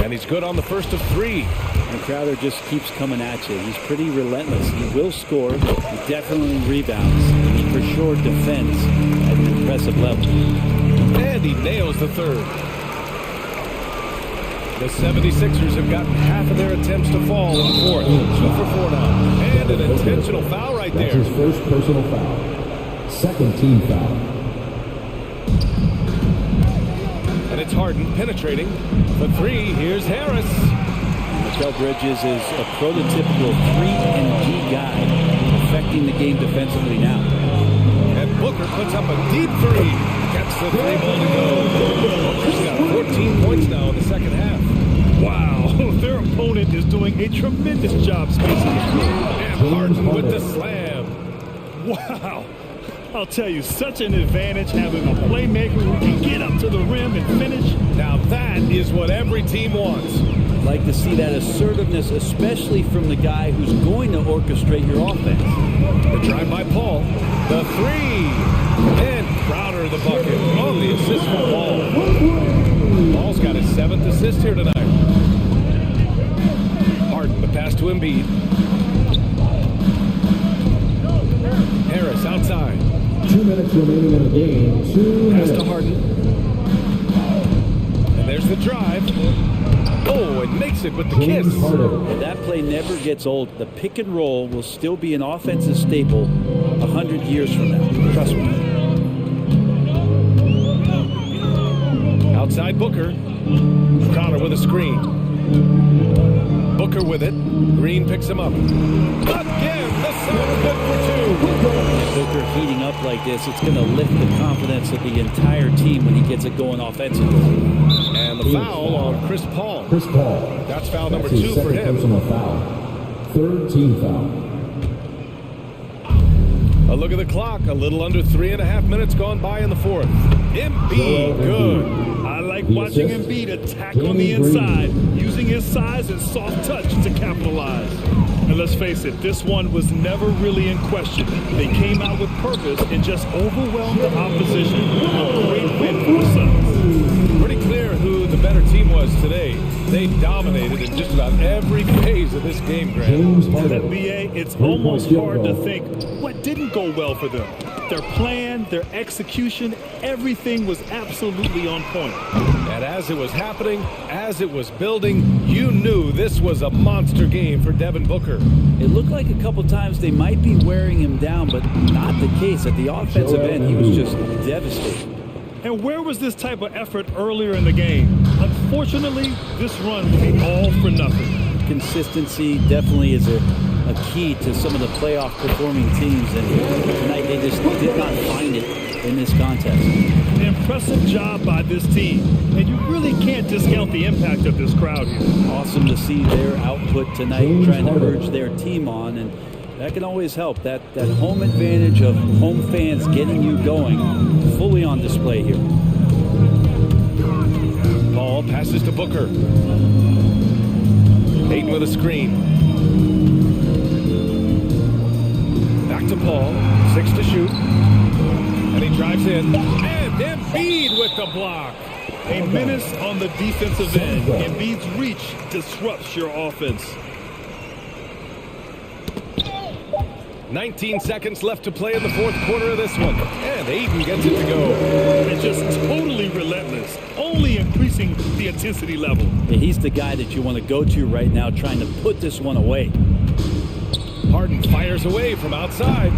And he's good on the first of three. And Crowder just keeps coming at you. He's pretty relentless. He will score. He definitely rebounds. He for sure defends at an impressive level. And he nails the third. The 76ers have gotten half of their attempts to fall in the fourth. 2 for 4 now. And an intentional foul right there. That's his first personal foul. Second team foul. And it's Harden penetrating. For three, here's Harris. Mikal Bridges is a prototypical 3-and-D guy, affecting the game defensively now. And Booker puts up a deep three. Gets the three ball to go. Booker's got 14 points now in the second half. Wow, their opponent is doing a tremendous job spacing the floor. And Harden with the slam. Wow. I'll tell you, such an advantage having a playmaker who can get up to the rim and finish. Now that is what every team wants. Like to see that assertiveness, especially from the guy who's going to orchestrate your offense. The drive by Paul. The three. And Crowder the bucket on the assist for Paul. Paul's got his 7th assist here tonight. Harden, the pass to Embiid. Harris outside. 2 minutes remaining in the game. 2 Pass minutes. to Harden. And there's the drive. Oh, and makes it with the kiss. That play never gets old. The pick and roll will still be an offensive staple 100 years from now. Trust me. Outside Booker. Connor with a screen. Booker with it. Green picks him up. Again, the sound good for two. Booker heating up like this, it's going to lift the confidence of the entire team when he gets it going offensively. And the foul on Chris Paul. Chris Paul. That's foul number That's 2 his for second him. personal foul. Third team foul. A look at the clock. A little under 3.5 minutes gone by in the fourth. Embiid, good. I like watching Embiid attack on the inside, using his size and soft touch to capitalize. And let's face it, this one was never really in question. They came out with purpose and just overwhelmed the opposition. A great win for the Suns. Pretty clear who the better team was today. They dominated in just about every phase of this game, Grant. That BA, it's almost hard to think what didn't go well for them. Their plan, their execution, everything was absolutely on point. And as it was happening, as it was building, you knew this was a monster game for Devin Booker. It looked like a couple times they might be wearing him down, but not the case. At the offensive end, he was just devastating. And where was this type of effort earlier in the game? Unfortunately, this run will be all for nothing. Consistency definitely is a key to some of the playoff performing teams, and tonight they just did not find it in this contest. An impressive job by this team, and you really can't discount the impact of this crowd here. Awesome to see their output tonight, trying to urge their team on, and that can always help. That home advantage of home fans getting you going, fully on display here. Paul passes to Booker. Ayton with a screen. Back to Paul. 6 to shoot. And he drives in. And Embiid with the block. A menace on the defensive end. Embiid's reach disrupts your offense. 19 seconds left to play in the fourth quarter of this one. And Ayton gets it to go. And just totally relentless, only increasing the intensity level. Yeah, he's the guy that you want to go to right now, trying to put this one away. Harden fires away from outside.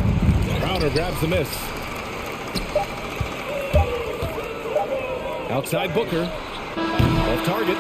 Crowder grabs the miss. Outside Booker. Off target.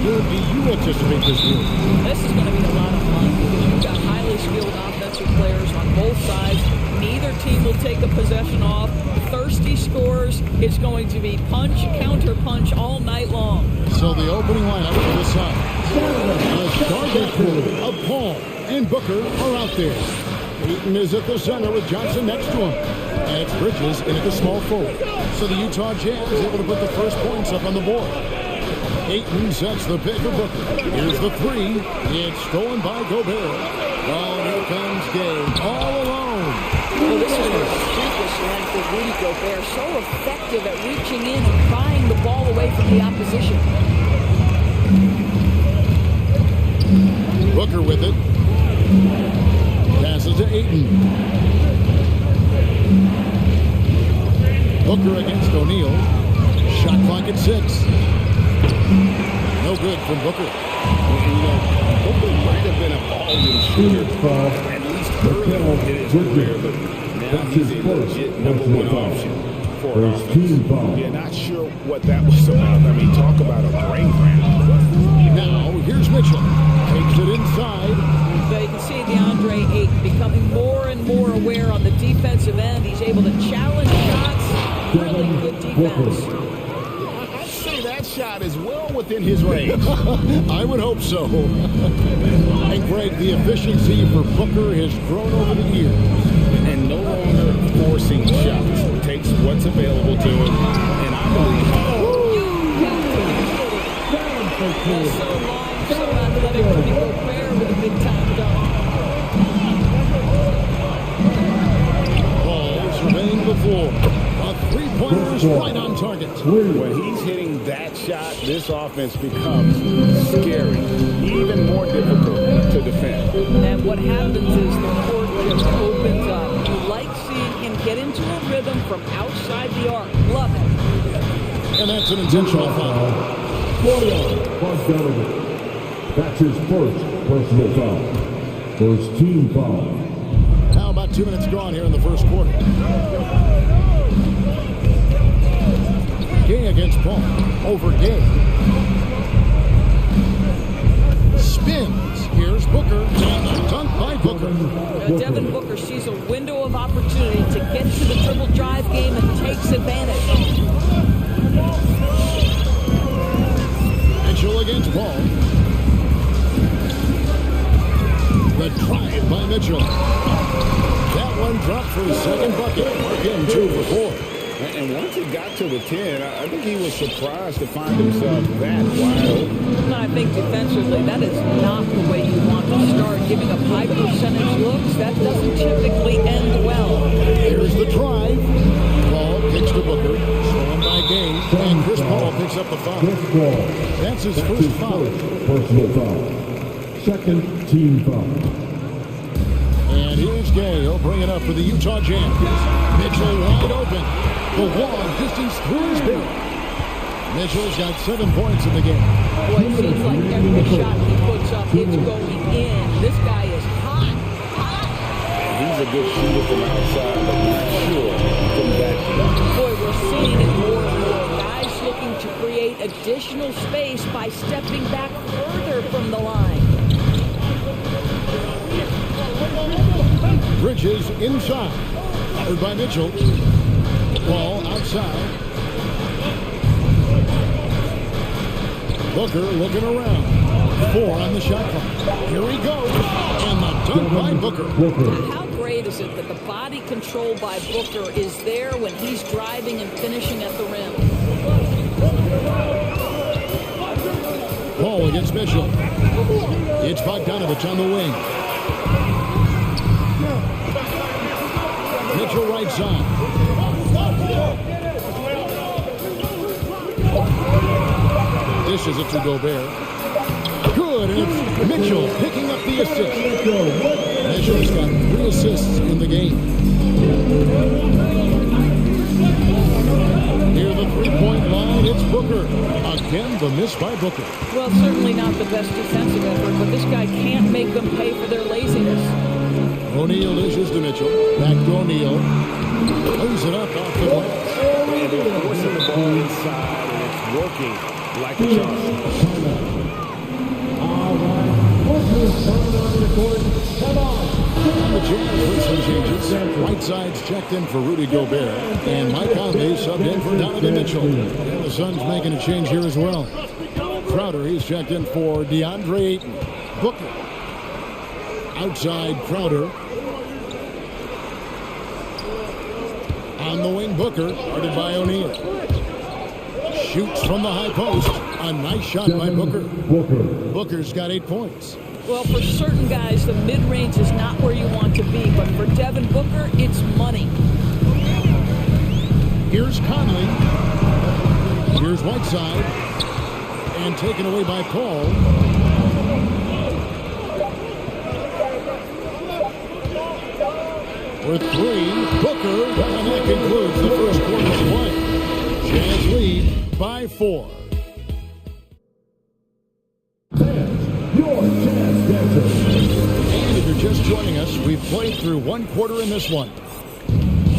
do you anticipate this being? This is going to be a lot of fun because you've got highly skilled offensive players on both sides. Neither team will take a possession off. Thirsty scores. It's going to be punch, counter punch all night long. So the opening lineup for this side. The starting crew of Paul and Booker are out there. Eaton is at the center with Johnson next to him. And it's Bridges in at the small forward. So the Utah Jazz is able to put the first points up on the board. Ayton sets the pick for Booker. Here's the three. It's stolen by Gobert. Oh, here comes Gay all alone. Well, this is where the shootless length of Rudy Gobert so effective at reaching in and prying the ball away from the opposition. Booker with it. Passes to Ayton. Booker against O'Neal. Shot clock at 6. No good from Booker. You know, Booker might have been a volume shooter, at least early in his career, but now he's a legit #1 option for an offense. Yeah, not sure what that was about. I mean, talk about a brain cramp. Now, here's Mitchell. Takes it inside. But you can see DeAndre Ayton becoming more and more aware on the defensive end. He's able to challenge shots. Really good defense. I'd say that shot is well within his range. I would hope so. And Greg, the efficiency for Booker has grown over the years. And no longer forcing shots. Takes what's available to him. And I believe... So long, so athletic, Rudy Gobert with a big-time dunk. Ball surveying the floor. A three-pointer is right on target. When he's hitting that shot, this offense becomes scary, even more difficult to defend. And what happens is the court just opens up. You like seeing him get into a rhythm from outside the arc. Love it. And that's an intentional foul. That's his first personal foul. First team foul. How about 2 minutes gone here in the first quarter? Gay against Paul. Over Gay. Spins. Here's Booker. And a dunk by Booker. Devin Booker sees a window of opportunity to get to the dribble drive game and takes advantage. Mitchell against Paul. The drive by Mitchell. That one dropped for his second bucket. Again, 2 for 4. And once he got to the 10, I think he was surprised to find himself that wide open. I think defensively, that is not the way you want to start. Giving up high percentage looks, that doesn't typically end well. Here's the drive. Paul kicks to Booker. Stolen by Gay. And Chris Paul picks up the foul. That's his first foul. Personal foul. Second team foul. And here's Gay. He'll bring it up for the Utah Jazz. Mitchell wide open. The long distance through his barrel. Mitchell's got 7 points in the game. Boy, it seems like every shot he puts up, it's going in. This guy is hot. He's a good shooter from outside, but not sure from that deep. Boy, we're seeing it more and more. Guys looking to create additional space by stepping back further from the line. Bridges inside. Fired by Mitchell. Ball outside. Booker looking around. 4 on the shot clock. Here he goes. And the dunk by Booker. How great is it that the body control by Booker is there when he's driving and finishing at the rim? Paul against Mitchell. It's Bogdanovich on the wing. Mitchell right side. Dishes it to Gobert. Good, and it's Mitchell picking up the assist. Mitchell's got 3 assists in the game. Near the three-point line, it's Booker. Again, the miss by Booker. Well, certainly not the best defensive effort, but this guy can't make them pay for their laziness. O'Neal dishes to Mitchell. Back to O'Neal. Lays it up off the glass. And they're forcing the ball inside, and it's working like a charm. The Jazz with some changes. Whiteside's checked in for Rudy Gobert, and Mike Conley subbed in for Donovan Mitchell. And the Suns making a change here as well. Crowder, he's checked in for DeAndre Ayton. Booker. Outside Crowder. On the wing, Booker, guarded by O'Neal. Shoots from the high post. A nice shot by Booker. Booker's got 8 points. Well, for certain guys, the mid-range is not where you want to be, but for Devin Booker, it's money. Here's Conley. Here's Whiteside. And taken away by Paul. For 3, Booker, and that concludes the first quarter of play. Jazz lead by 4. And if you're just joining us, we've played through 1 quarter in this one.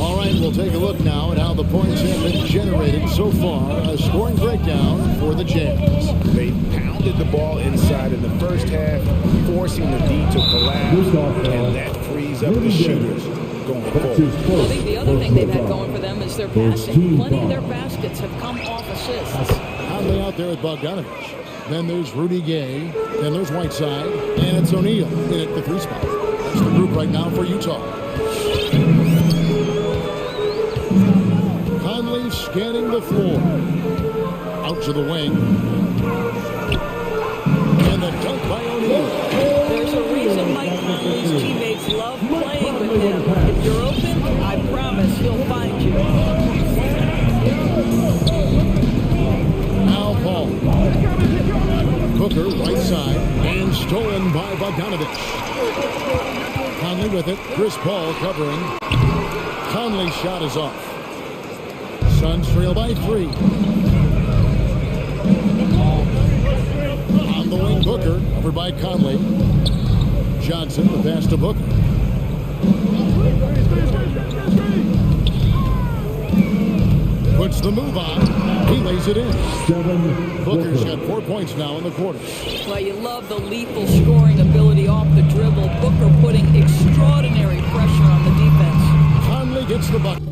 All right, we'll take a look now at how the points have been generated so far. A scoring breakdown for the Jazz. They pounded the ball inside in the first half, forcing the D to collapse, and that frees up the shooters going forward. Well, I think the other thing they've had going for them is their passing. Plenty of their baskets have come off assists. Conley out there with Bogdanovich. Then there's Rudy Gay. Then there's Whiteside. And it's O'Neal in at the 3 spot. That's the group right now for Utah. Conley scanning the floor. Out to the wing. And the dunk by O'Neal. There's a reason Mike Conley's teammates love playing with him. If you're open, I promise he'll find you. Now Paul. Booker, right side, and stolen by Bogdanovich. Conley with it. Chris Paul covering. Conley's shot is off. Suns trail by 3. On the wing, Booker, over by Conley. Johnson, the pass to Booker. Puts the move on. He lays it in. Booker's got 4 points now in the quarter. Well, you love the lethal scoring ability off the dribble. Booker putting extraordinary pressure on the defense. Conley gets the bucket.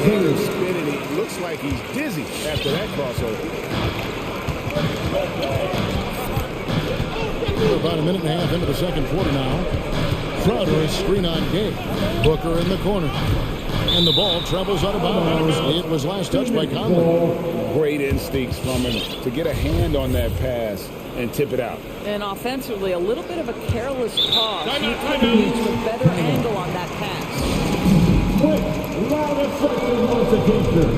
Taylor spinning. It looks like he's dizzy after that crossover. We're about a minute and a half into the second quarter now. Crowder is screen on Gay. Booker in the corner. And the ball travels out of bounds. It was last touched by Conley. Great instincts from him to get a hand on that pass and tip it out. And offensively, a little bit of a careless toss. He could have used a better angle on that pass. Loud effective once against them.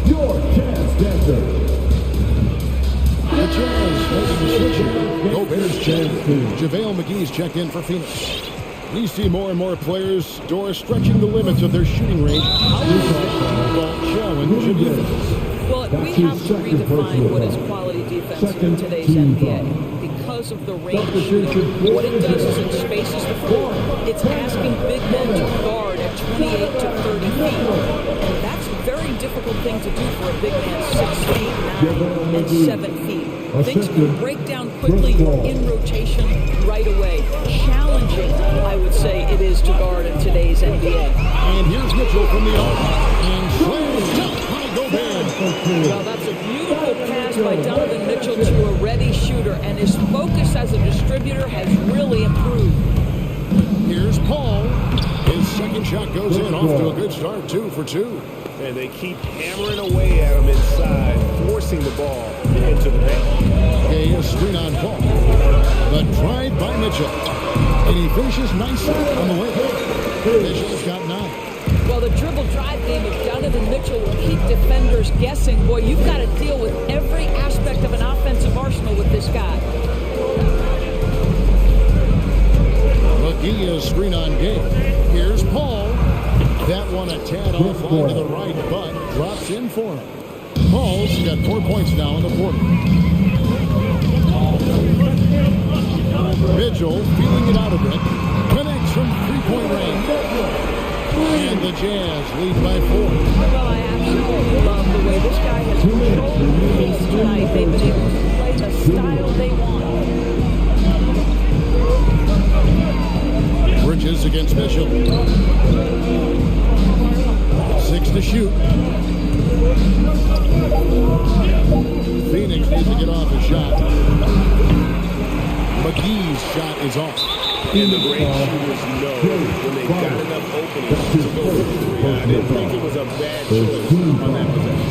Your Jazz Dancer. The Jazz making the switch here. Gobert's checked. JaVale McGee's checked in for Phoenix. We see more and more players stretching the limits of their shooting range. How is that challenge again? Well, we have to redefine what is quality defense in today's NBA. Because of the range shooting, what it does is it spaces the floor. It's asking big men to guard at 28 to 30 feet. And that's a very difficult thing to do for a big man 6 feet 9 and 7 feet. Things can break down quickly. You're in rotation right away. Challenging, I would say, it is to guard in today's NBA. And here's Mitchell from the arc. And slams up by Gobert. Well, that's a beautiful pass by Donovan Mitchell to a ready shooter, and his focus as a distributor has really improved. Here's Paul. His second shot goes in, off to a good start, 2 for 2. And they keep hammering away at him inside, forcing the ball into the paint. Okay, a screen on Paul. The drive by Mitchell. And he finishes nicely on the way. Mitchell's got 9. Well, the dribble drive game of Donovan Mitchell will keep defenders guessing. Boy, you've got to deal with every aspect of an offensive arsenal with this guy. McGee is screen on game. Here's Paul. That one a tad offline to the right, but drops in for him. Paul's got 4 points now in the quarter. Mitchell feeling it out a bit. Connects from three-point range. And the Jazz lead by 4. Well, I absolutely love the way this guy has Bridges against Mitchell. 6 to shoot. Phoenix needs to get off a shot. McGee's shot is off. And the great shooters know when they've got enough openings to go for the three. I didn't think it was a bad choice on that possession.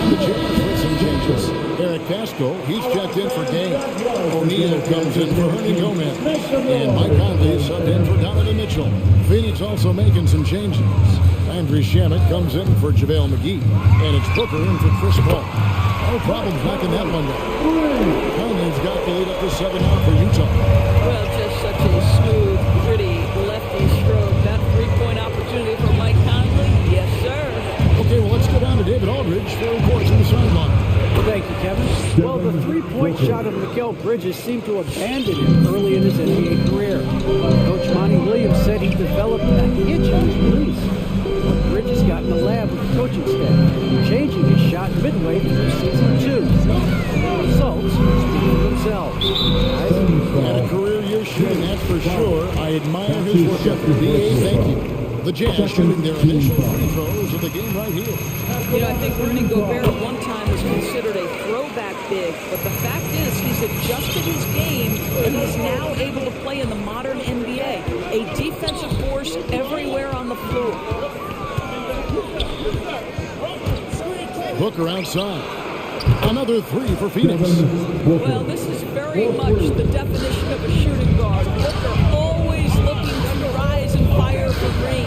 The Jazz with some changes. Eric Pasco, he's checked in for Game. O'Neal comes in for Hernan Gomez. And Mike Conley is subbed in for Donovan Mitchell. Phoenix also making some changes. Andrew Shamet comes in for JaVale McGee. And it's Booker in for Chris Paul. No problems knocking that one down. Conley's got the lead up to 7 now for Utah. Well, just such a smooth, pretty lefty stroke. That three-point opportunity for Mike Conley. Yes, sir. Okay, well, let's go down to David Aldridge for reports on the sideline. Thank you, Kevin. Well, the three-point shot of Mikal Bridges seemed to abandon him early in his NBA career. Coach Monty Williams said he developed a hitch in his release. But Bridges got in the lab with the coaching staff, changing his shot midway through season 2. The results speak for themselves. Had a career year shooting, that's for sure. I admire his work ethic. B.A., thank you. The Jazz shooting their initial free throws of the game right here. You know, I think Rudy Gobert at one time was considered a throwback big, but the fact is he's adjusted his game and he's now able to play in the modern NBA. A defensive force everywhere on the floor. Booker outside. Another 3 for Phoenix. Well, this is very much the definition of a shooting guard. Booker always looking to rise and fire for range.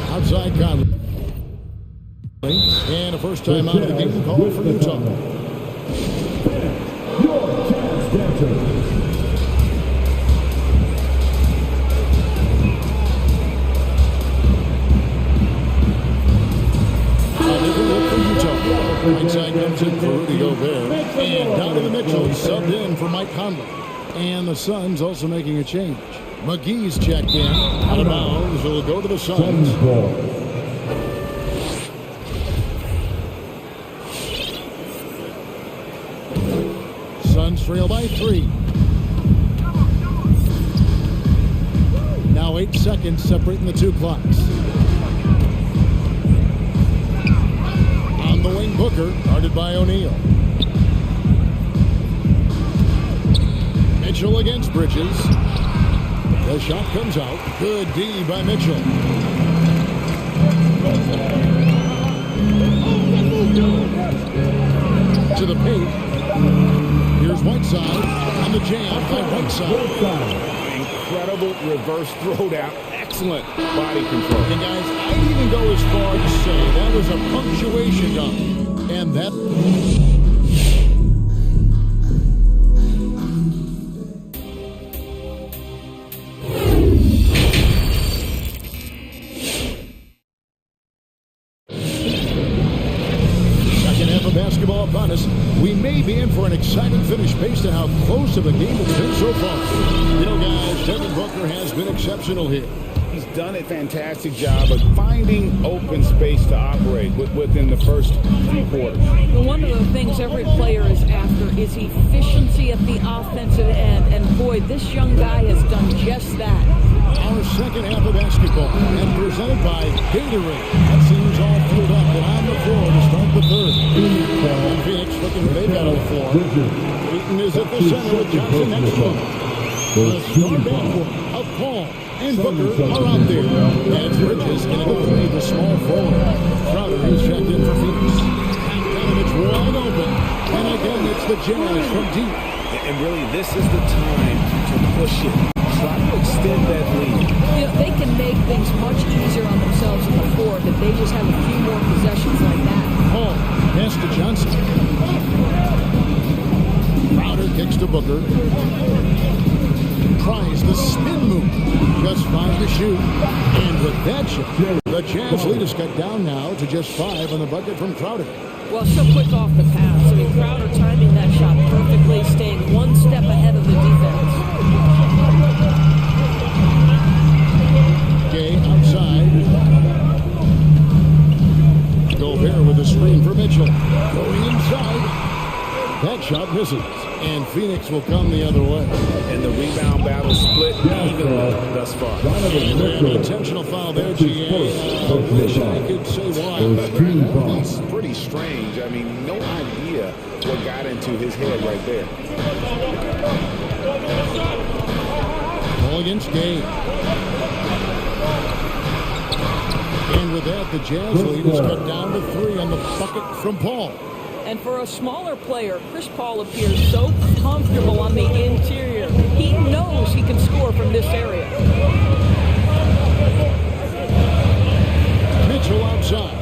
Outside Conley. And a first time out of the game call for Utah. Inside comes in for Rudy Gobert. And Donovan Mitchell subbed in for Mike Conley. And the Suns also making a change. McGee's checked in. Out of bounds. It'll go to the Suns. Suns trail by 3. Now 8 seconds separating the two clocks. On the wing, Booker, guarded by O'Neal. Mitchell against Bridges. The shot comes out. Good D by Mitchell. To the paint. Here's Whiteside on the jam by Whiteside. Incredible reverse throwdown. Excellent body control. And guys, I'd even go as far to say that was a punctuation dunk. And that... basketball upon us. We may be in for an exciting finish based on how close of a game it's been so far. You know, guys, Devin Booker has been exceptional here. He's done a fantastic job of finding open space to operate within the first 3 quarters. Well, one of the things every player is after is efficiency at the offensive end. And boy, this young guy has done just that. Our second half of basketball and presented by Gatorade. That seems all filled up and on the floor to start the third. And Phoenix looking what they've got on the floor. Ayton is at the center with Johnson next to him. The star backcourt of Paul and Booker are out there. And it's Bridges and it'll play the small forward. Crowder is checked in for Phoenix. And it's wide open. And again, it's the Jazz from deep. And really, this is the time to push it. Try to extend that lead. You know, they can make things much easier on themselves in the fourth if they just have a few more possessions like that. Paul, pass to Johnson. Crowder kicks to Booker. Tries the spin move. Just 5 to shoot. And with that shot, the Jazz lead is cut down now to just 5 on the bucket from Crowder. Well, so quick off the pass. I mean, Crowder timing that shot perfectly, staying one step ahead of the defense. Gay outside. That shot misses, and Phoenix will come the other way. And the rebound battle split evenly thus far. An intentional foul there, GA. I wish I could say why. That's pretty strange. I mean, no idea what got into his head right there. Ball against Gay. And with that, the Jazz lead is cut down to 3 on the bucket from Paul. And for a smaller player, Chris Paul appears so comfortable on the interior. He knows he can score from this area. Mitchell outside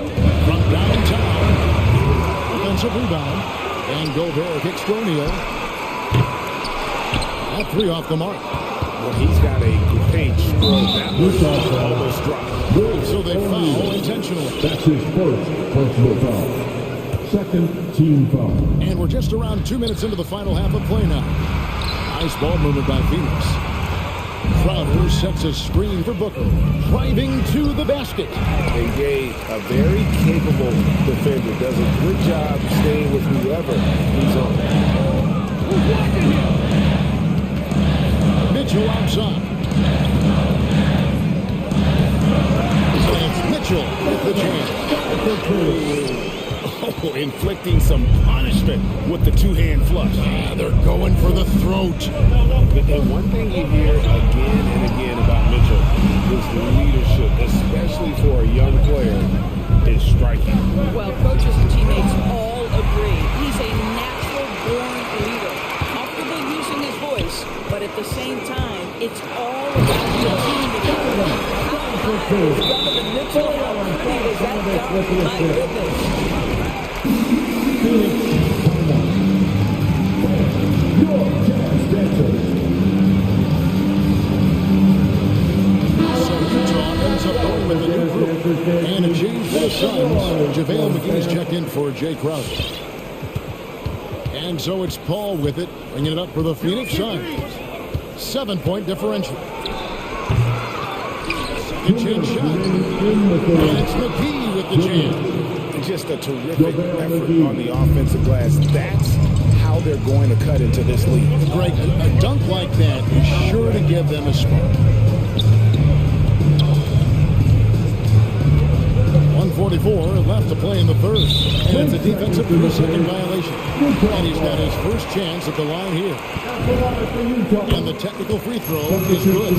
from downtown. Offensive rebound. And Gobert kicks to O'Neal. That 3 off the mark. Well, he's got a great stroke. That was almost dropped. So they foul intentionally. That's his first personal foul. Second team foul. And we're just around 2 minutes into the final half of play now. Nice ball movement by Phoenix. Crowder sets a screen for Booker, driving to the basket. And Gay, a very capable defender, does a good job staying with whoever he's on. Mitchell outside. And it's Mitchell with the chance. Oh, inflicting some punishment with the two-hand flush. They're going for the throat. And one thing you hear again and again about Mitchell is leadership, especially for a young player, is striking. Well, coaches and teammates all agree. He's a natural-born leader, comfortable using his voice, but at the same time, it's all about the team together. Donovan Mitchell, how pretty was that dunk? My goodness. And a change for the Suns. JaVale McGee's checked in for Jay Crowder. And so it's Paul with it, bringing it up for the Phoenix Suns. 7-point differential. Second chance shot. And it's McGee with the jam. Just a terrific effort on the offensive glass. That's how they're going to cut into this lead. Greg, a dunk like that is sure to give them a spark. 1:44 left to play in the third. And it's a defensive 3-second violation. And he's got his first chance at the line here. And the technical free throw is good.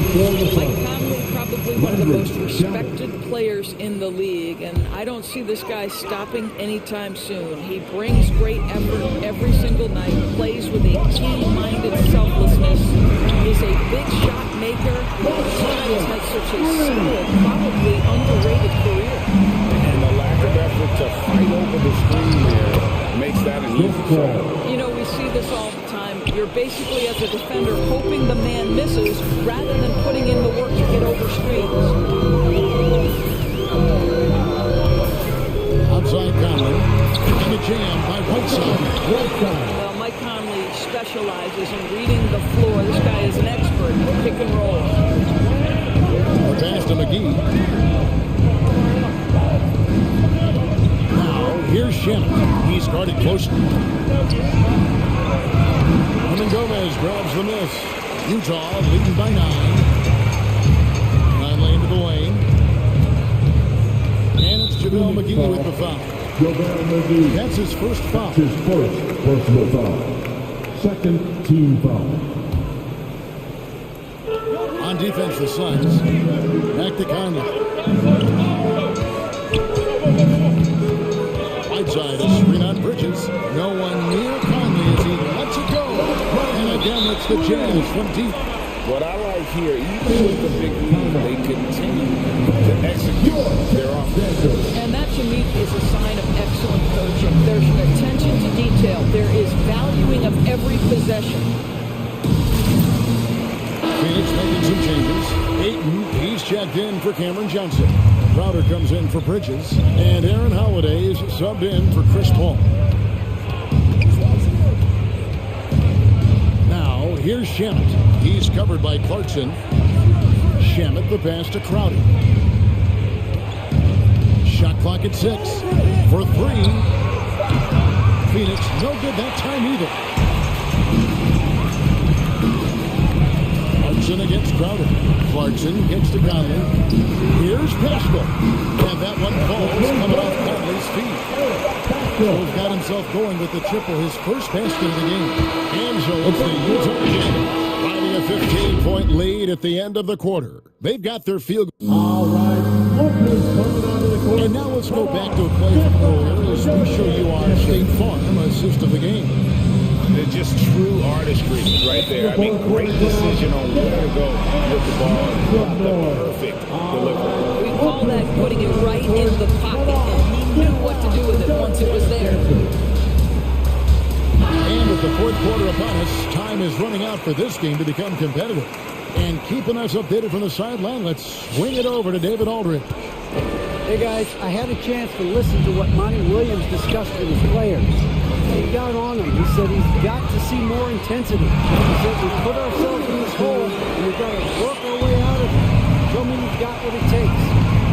Mike Conley, probably one of the most respected players in the league, and I don't see this guy stopping anytime soon. He brings great effort every single night, plays with a team-minded selflessness, is a big shot maker. He's had such a solid, probably underrated career. And the lack of effort to fight over the screen there makes that an easy shot. You know, we see this all the time. You're basically, as a defender, hoping the man misses rather than putting in the work to get over screens. Outside Conley. And a jam by Whiteside. Well, Mike Conley specializes in reading the floor. This guy is an expert at pick and roll. A pass to McGee. Now, here's Shannon. He's guarded closely. And Gomez grabs the miss. Utah leading by 9. Conley into the lane. And it's JaVale McGee with the foul. That's his first foul. His first personal foul. Second team foul. On defense, the Suns. Back to Conley. Whiteside, a screen on Bridges. No one near Conley as he lets it go. And again, it's the Jazz from deep. What I like here, even with the big lead, they continue to execute their offense. And that, to me, is a sign of excellent coaching. There's an attention to detail. There is valuing of every possession. Phoenix making some changes. Ayton, he's checked in for Cameron Johnson. Crowder comes in for Bridges. And Aaron Holiday is subbed in for Chris Paul. Now, here's Shamet. He's covered by Clarkson. Shamet the pass to Crowder. Shot clock at 6 for 3. Phoenix, no good that time either. Clarkson against Crowder. Clarkson gets to Conley. Here's Pascal. And that one falls coming off Conley's feet. Joe's got himself going with the triple, his first basket of the game. And Joe's the Utah again. Finding a 15-point lead at the end of the quarter. They've got their field goal. All right, Booker's coming onto the court. And now let's go back to a play from earlier as we show you our State Farm assist of the game. They're just true artistry right there. I mean, great decision on where to go with the ball. The perfect delivery. We call that putting it right in the pocket, and he knew what to do with it once it was there. And with the fourth quarter upon us, time is running out for this game to become competitive. And keeping us updated from the sideline, let's swing it over to David Aldridge. Hey guys, I had a chance to listen to what Monty Williams discussed with his players. He got on him. He said he's got to see more intensity. He said we put ourselves in this hole and we've got to work our way out of it. Show me you've got what it takes,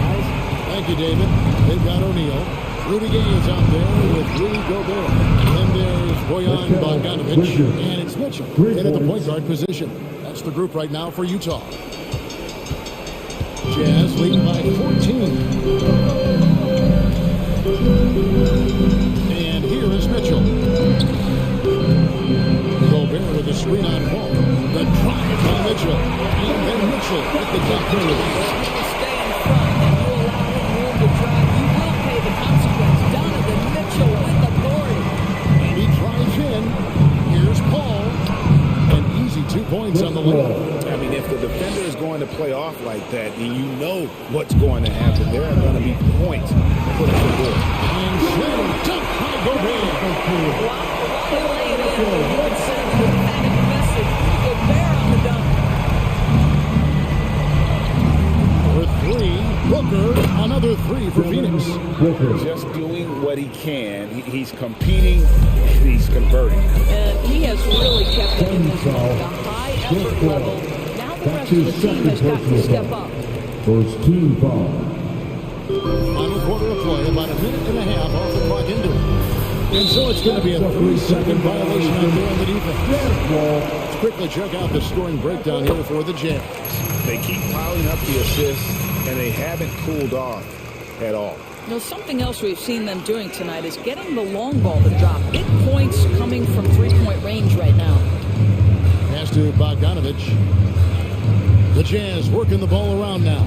guys. Thank you, David. They've got O'Neal. Rudy Gay is out there with Rudy Gobert. Then there's Bojan Bogdanovic, and it's Mitchell in at the point guard position. That's the group right now for Utah. Jazz leading by 14. And here is Mitchell. Gobert with a screen on ball. The drive by Mitchell. And then Mitchell with the top three. Stay in front and you allow him room to drive. You will pay the consequence. Donovan Mitchell with authority. And he drives in. Here's Paul. And easy 2 points on the line. I mean, if the defender is going to play off like that, and you know what's going to happen, there are going to be points put on the board. And Schroeder, dunk by Gobert. They lay it in. You would send a dramatic message. Gobert on the dunk. For three, Booker, another three for Phoenix. Just doing what he can. He's competing, he's converting. And he has really kept it in this moment. A high effort level. Now the rest of the team has got to step up. First team foul. Final quarter of play, about a minute and a half off the clock into it. And so it's going to be a 3-second violation out there on the defense. Let's quickly check out the scoring breakdown here for the Jazz. They keep piling up the assists, and they haven't cooled off at all. You know, something else we've seen them doing tonight is getting the long ball to drop. Big points coming from three-point range right now. Pass to Bogdanovic. The Jazz working the ball around now.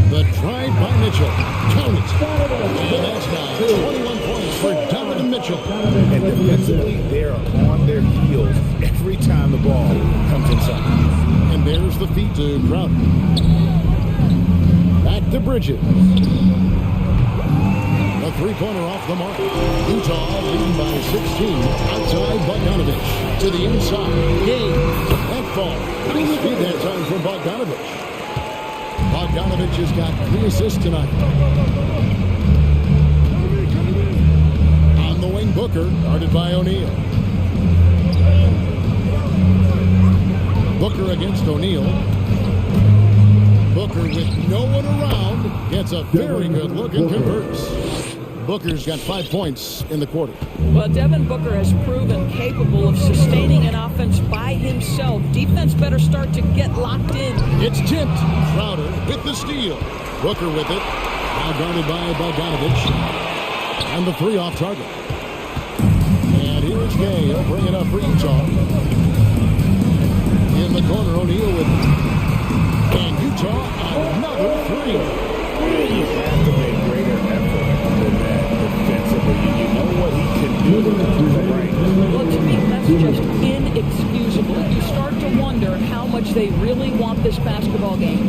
The drive by Mitchell. Count it. And that's now 21 points for Donovan Mitchell. And defensively, they're on their heels every time the ball comes inside. And there's the feed to Crowder. Back to Bridges. A three-pointer off the mark. Utah leading by 16. Outside Bogdanovic. To the inside. Gay. That ball. Nice feed that time for Bogdanovic. Bogdanovic has got 3 assists tonight. On the wing, Booker, guarded by O'Neal. Booker against O'Neal. Booker with no one around gets a very good look and converts. Booker's got 5 points in the quarter. Well, Devin Booker has proven capable of sustaining an offense by himself. Defense better start to get locked in. It's tipped. Crowder with the steal. Booker with it. Now guarded by Bogdanovic. And the three off target. And here's Gay. He'll bring it up for Utah. In the corner, O'Neal with it. And Utah, another three. You have to make greater effort than that defensively. You know what he can do with the right. Well, to me, that's just inexcusable. You start to wonder how much they really want this basketball game.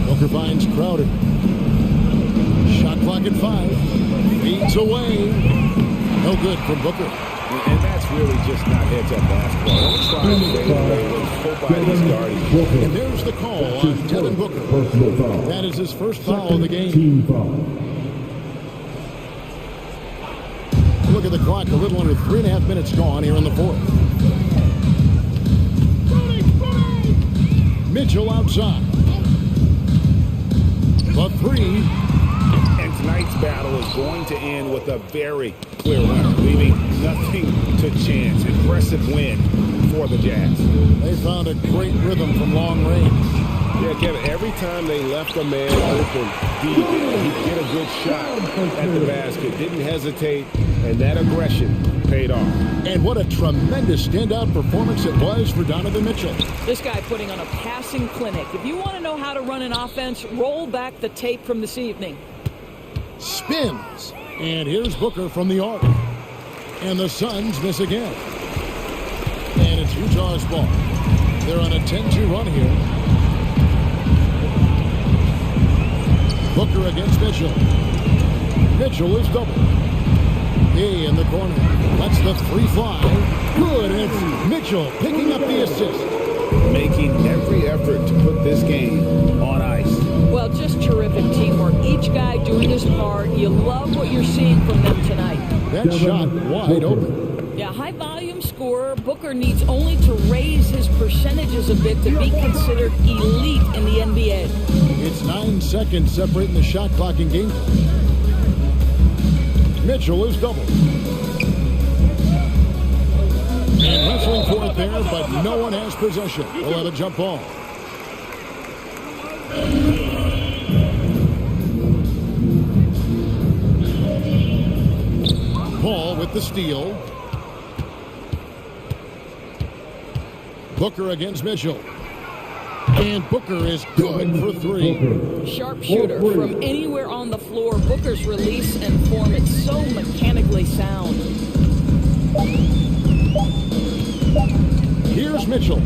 Booker finds Crowder. Shot clock at 5. Feeds away. No good from Booker. And that's really just not heads-up basketball. Don't try to fade away. Hope by these guards. And there's the call on Devin Booker. That is his first foul of the game. Team foul. Look at the clock, a little under 3.5 minutes gone here in the fourth. Mitchell outside. The three. And tonight's battle is going to end with a very clear winner, leaving nothing to chance. Impressive win for the Jazz. They found a great rhythm from long range. Yeah, Kevin, every time they left a man open deep, he'd get a good shot at the basket. Didn't hesitate, and that aggression paid off. And what a tremendous standout performance it was for Donovan Mitchell. This guy putting on a passing clinic. If you want to know how to run an offense, roll back the tape from this evening. Spins. And here's Booker from the arc. And the Suns miss again. And it's Utah's ball. They're on a 10-2 run here. Booker against Mitchell. Mitchell is double. He in the corner. Lets the three fly. Good. And it's Mitchell picking up the assist. Making every effort to put this game on ice. Well, just terrific teamwork. Each guy doing his part. You love what you're seeing from them tonight. That shot wide open. Yeah, high volume scorer. Booker needs only to raise his percentages a bit to be considered elite in the NBA. It's 9 seconds separating the shot clock in game. Mitchell is double. And wrestling for it there, but no one has possession. We'll have a jump ball. Paul with the steal. Booker against Mitchell. And Booker is good for three. Sharpshooter from anywhere on the floor. Booker's release and form, it's so mechanically sound. Here's Mitchell.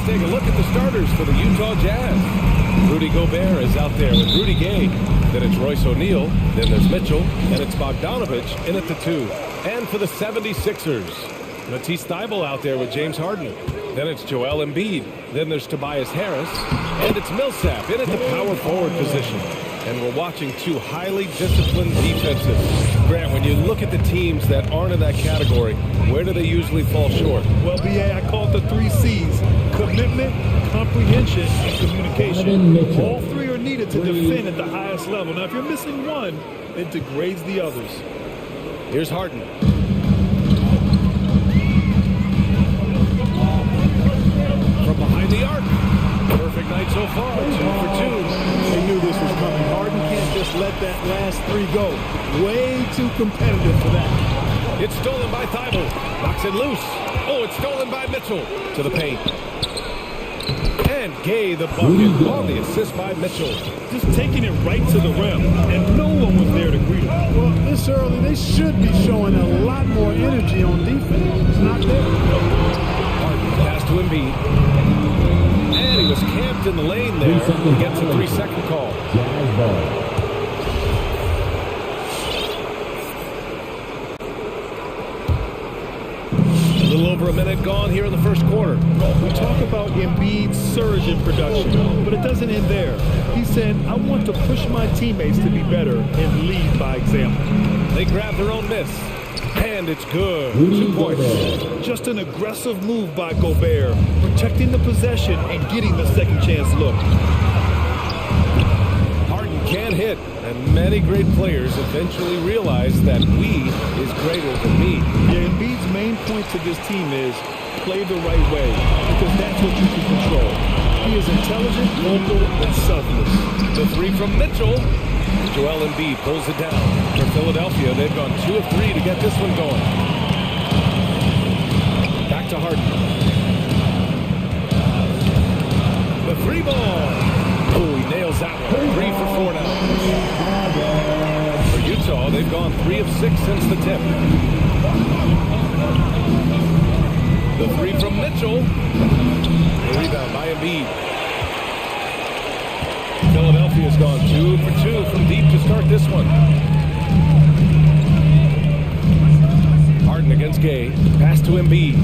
take a look at the starters for the Utah Jazz. Rudy Gobert is out there with Rudy Gay. Then it's Royce O'Neal. Then there's Mitchell. And it's Bogdanovich in at the 2. And for the 76ers, Matisse Thybulle out there with James Harden. Then it's Joel Embiid. Then there's Tobias Harris. And it's Millsap in at the power forward position. And we're watching two highly disciplined defenses. Grant, when you look at the teams that aren't in that category, where do they usually fall short? Well, BA, I call it the 3 C's. Commitment, comprehension, and communication. All 3 are needed to defend at the highest level. Now, if you're missing one, it degrades the others. Here's Harden. From behind the arc. Perfect night so far, 2 for 2. They knew this was coming. Harden can't just let that last 3 go. Way too competitive for that. It's stolen by Thybulle. Knocks it loose. Oh, it's stolen by Mitchell. To the paint. And Gay the bucket on the assist by Mitchell. Just taking it right to the rim, and no one was there to greet him. Well, this early, they should be showing a lot more energy on defense. It's not there. Harden pass to Embiid. And he was camped in the lane there. He gets a 3-second call. A little over a minute gone here in the first quarter. We talk about Embiid's surge in production, but it doesn't end there. He said, I want to push my teammates to be better and lead by example. They grab their own miss. And it's good. 2 points. Just an aggressive move by Gobert, protecting the possession and getting the second chance look. Harden can hit, and many great players eventually realize that we is greater than me. Yeah, Embiid's main point to this team is play the right way, because that's what you can control. He is intelligent, vocal, and selfless. The 3 from Mitchell. Joel Embiid pulls it down. For Philadelphia, they've gone 2 of 3 to get this one going. Back to Harden. The 3 ball. Oh, he nails that one. 3 for 4 now. For Utah, they've gone 3 of 6 since the tip. The 3 from Mitchell. The rebound by Embiid. Philadelphia's gone 2 for 2 from deep to start this one. Harden against Gay. Pass to Embiid.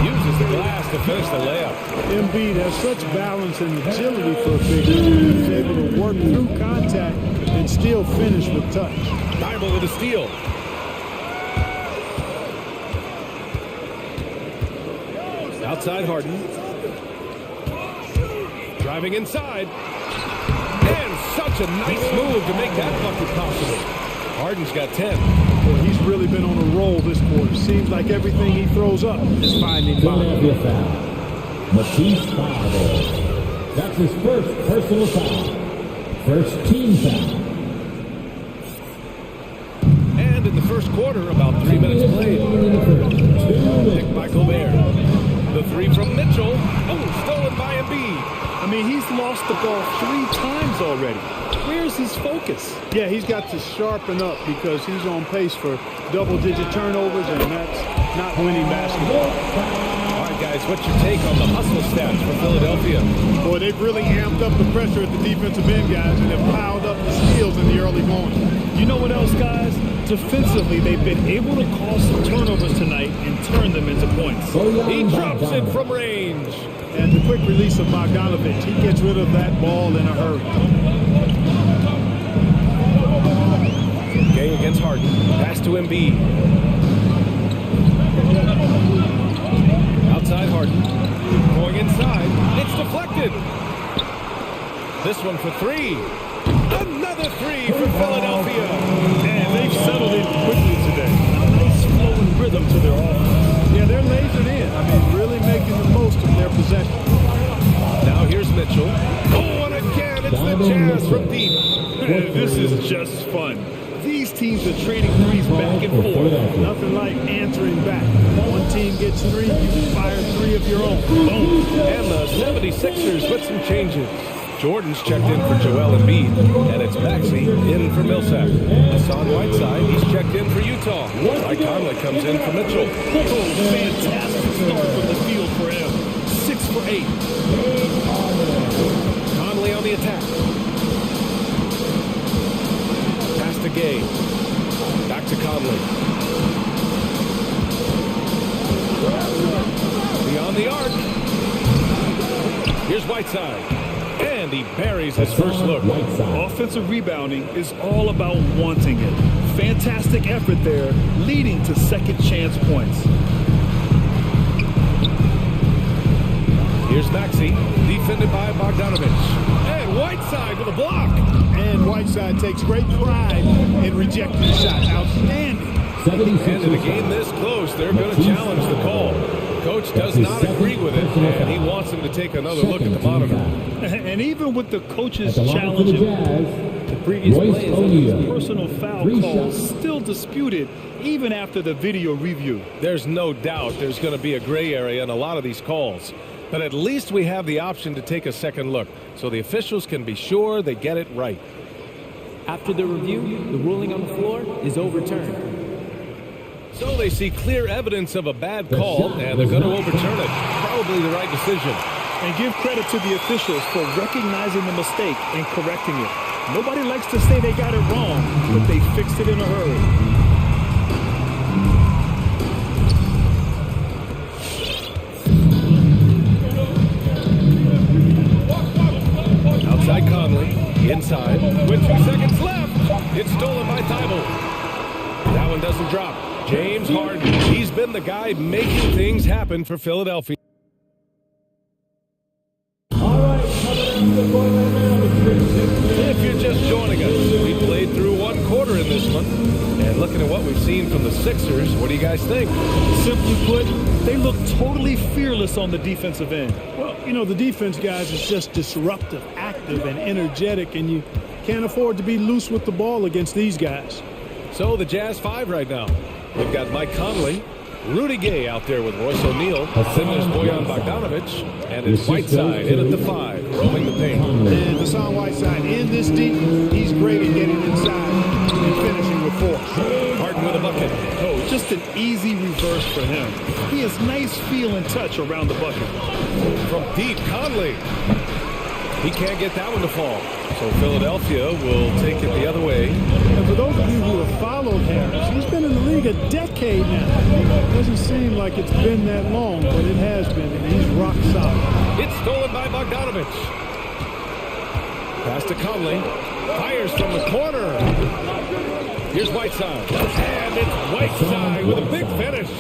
Uses the glass to finish the layup. Embiid has such balance and agility for a big man. He's able to work through contact and still finish with touch. Thybulle with a steal. Outside Harden. Driving inside. And such a nice move to make that bucket possible. Harden's got 10. Boy, he's really been on a roll this quarter. Seems like everything he throws up is finding bottom. Matisse Thybulle. That's his first personal foul. First team foul. And in the first quarter, about 3 minutes played. Picked by Gobert. The 3 from Mitchell. Oh, stolen by Embiid. I mean, he's lost the ball 3 times already. Where's his focus? Yeah, he's got to sharpen up because he's on pace for double-digit turnovers, and that's not winning basketball. All right, guys, what's your take on the hustle stats for Philadelphia? Boy, they've really amped up the pressure at the defensive end, guys, and have piled up the steals in the early going. You know what else, guys? Defensively, they've been able to cause some turnovers tonight and turn them into points. He drops it from range. And the quick release of Bogdanovich, he gets rid of that ball in a hurry. Gay against Harden. Pass to Embiid. Outside Harden. Going inside. It's deflected. This one for 3. Another 3 for Philadelphia. And they've settled in quickly today. A nice flowing rhythm to their offense. Yeah, they're lasered in. I mean, really making the most of their possession. Now here's Mitchell. Oh, and again, it's the Jazz from deep. This is just fun. These teams are trading threes back and forth. Nothing like answering back. One team gets 3, you fire 3 of your own. Boom. And the 76ers with some changes. Jordan's checked in for Joel Embiid, and it's Maxey in for Millsap. Hassan Whiteside, he's checked checked in for Utah. Mike Conley comes in for Mitchell. Fantastic start from the field for him. 6 for 8. Conley on the attack. Pass to Gay. Back to Conley. Beyond the arc. Here's Whiteside. And he buries his first look. Offensive rebounding is all about wanting it. Fantastic effort there, leading to second chance points. Here's Maxey, defended by Bogdanovich. And Whiteside with a block. And Whiteside takes great pride in rejecting the shot. Outstanding. And in a game this close, they're going to challenge the call. Coach does not agree with it, and he wants him to take another look at the monitor. And even with the coach's challenge, the previous play is personal foul call still disputed even after the video review. There's no doubt there's going to be a gray area in a lot of these calls. But at least we have the option to take a second look, so the officials can be sure they get it right. After the review, the ruling on the floor is overturned. So they see clear evidence of a bad call, and they're going to overturn it. Probably the right decision. And give credit to the officials for recognizing the mistake and correcting it. Nobody likes to say they got it wrong, but they fixed it in a hurry. Outside Conley, inside, with 2 seconds left. It's stolen by Thibault. That one doesn't drop. James Harden, he's been the guy making things happen for Philadelphia. If you're just joining us, we played through one quarter in this one. And looking at what we've seen from the Sixers, what do you guys think? Simply put, they look totally fearless on the defensive end. Well, you know, the defense, guys, is just disruptive, active, and energetic, and you can't afford to be loose with the ball against these guys. So the Jazz 5 right now. We've got Mike Conley, Rudy Gay out there with Royce O'Neal. Then there's Bojan Bogdanovich, and it's Whiteside in at the 5, roaming the paint. And Hassan Whiteside in this deep, he's great at getting inside and finishing with force. Harden with a bucket. Oh, just an easy reverse for him. He has nice feel and touch around the bucket. From deep, Conley. He can't get that one to fall. So Philadelphia will take it the other way. And for those of you who have followed Harris, he's been in the league a decade now. It doesn't seem like it's been that long, but it has been, and he's rock solid. It's stolen by Bogdanovich. Pass to Conley. Fires from the corner. Here's Whiteside. And it's Whiteside with a big finish.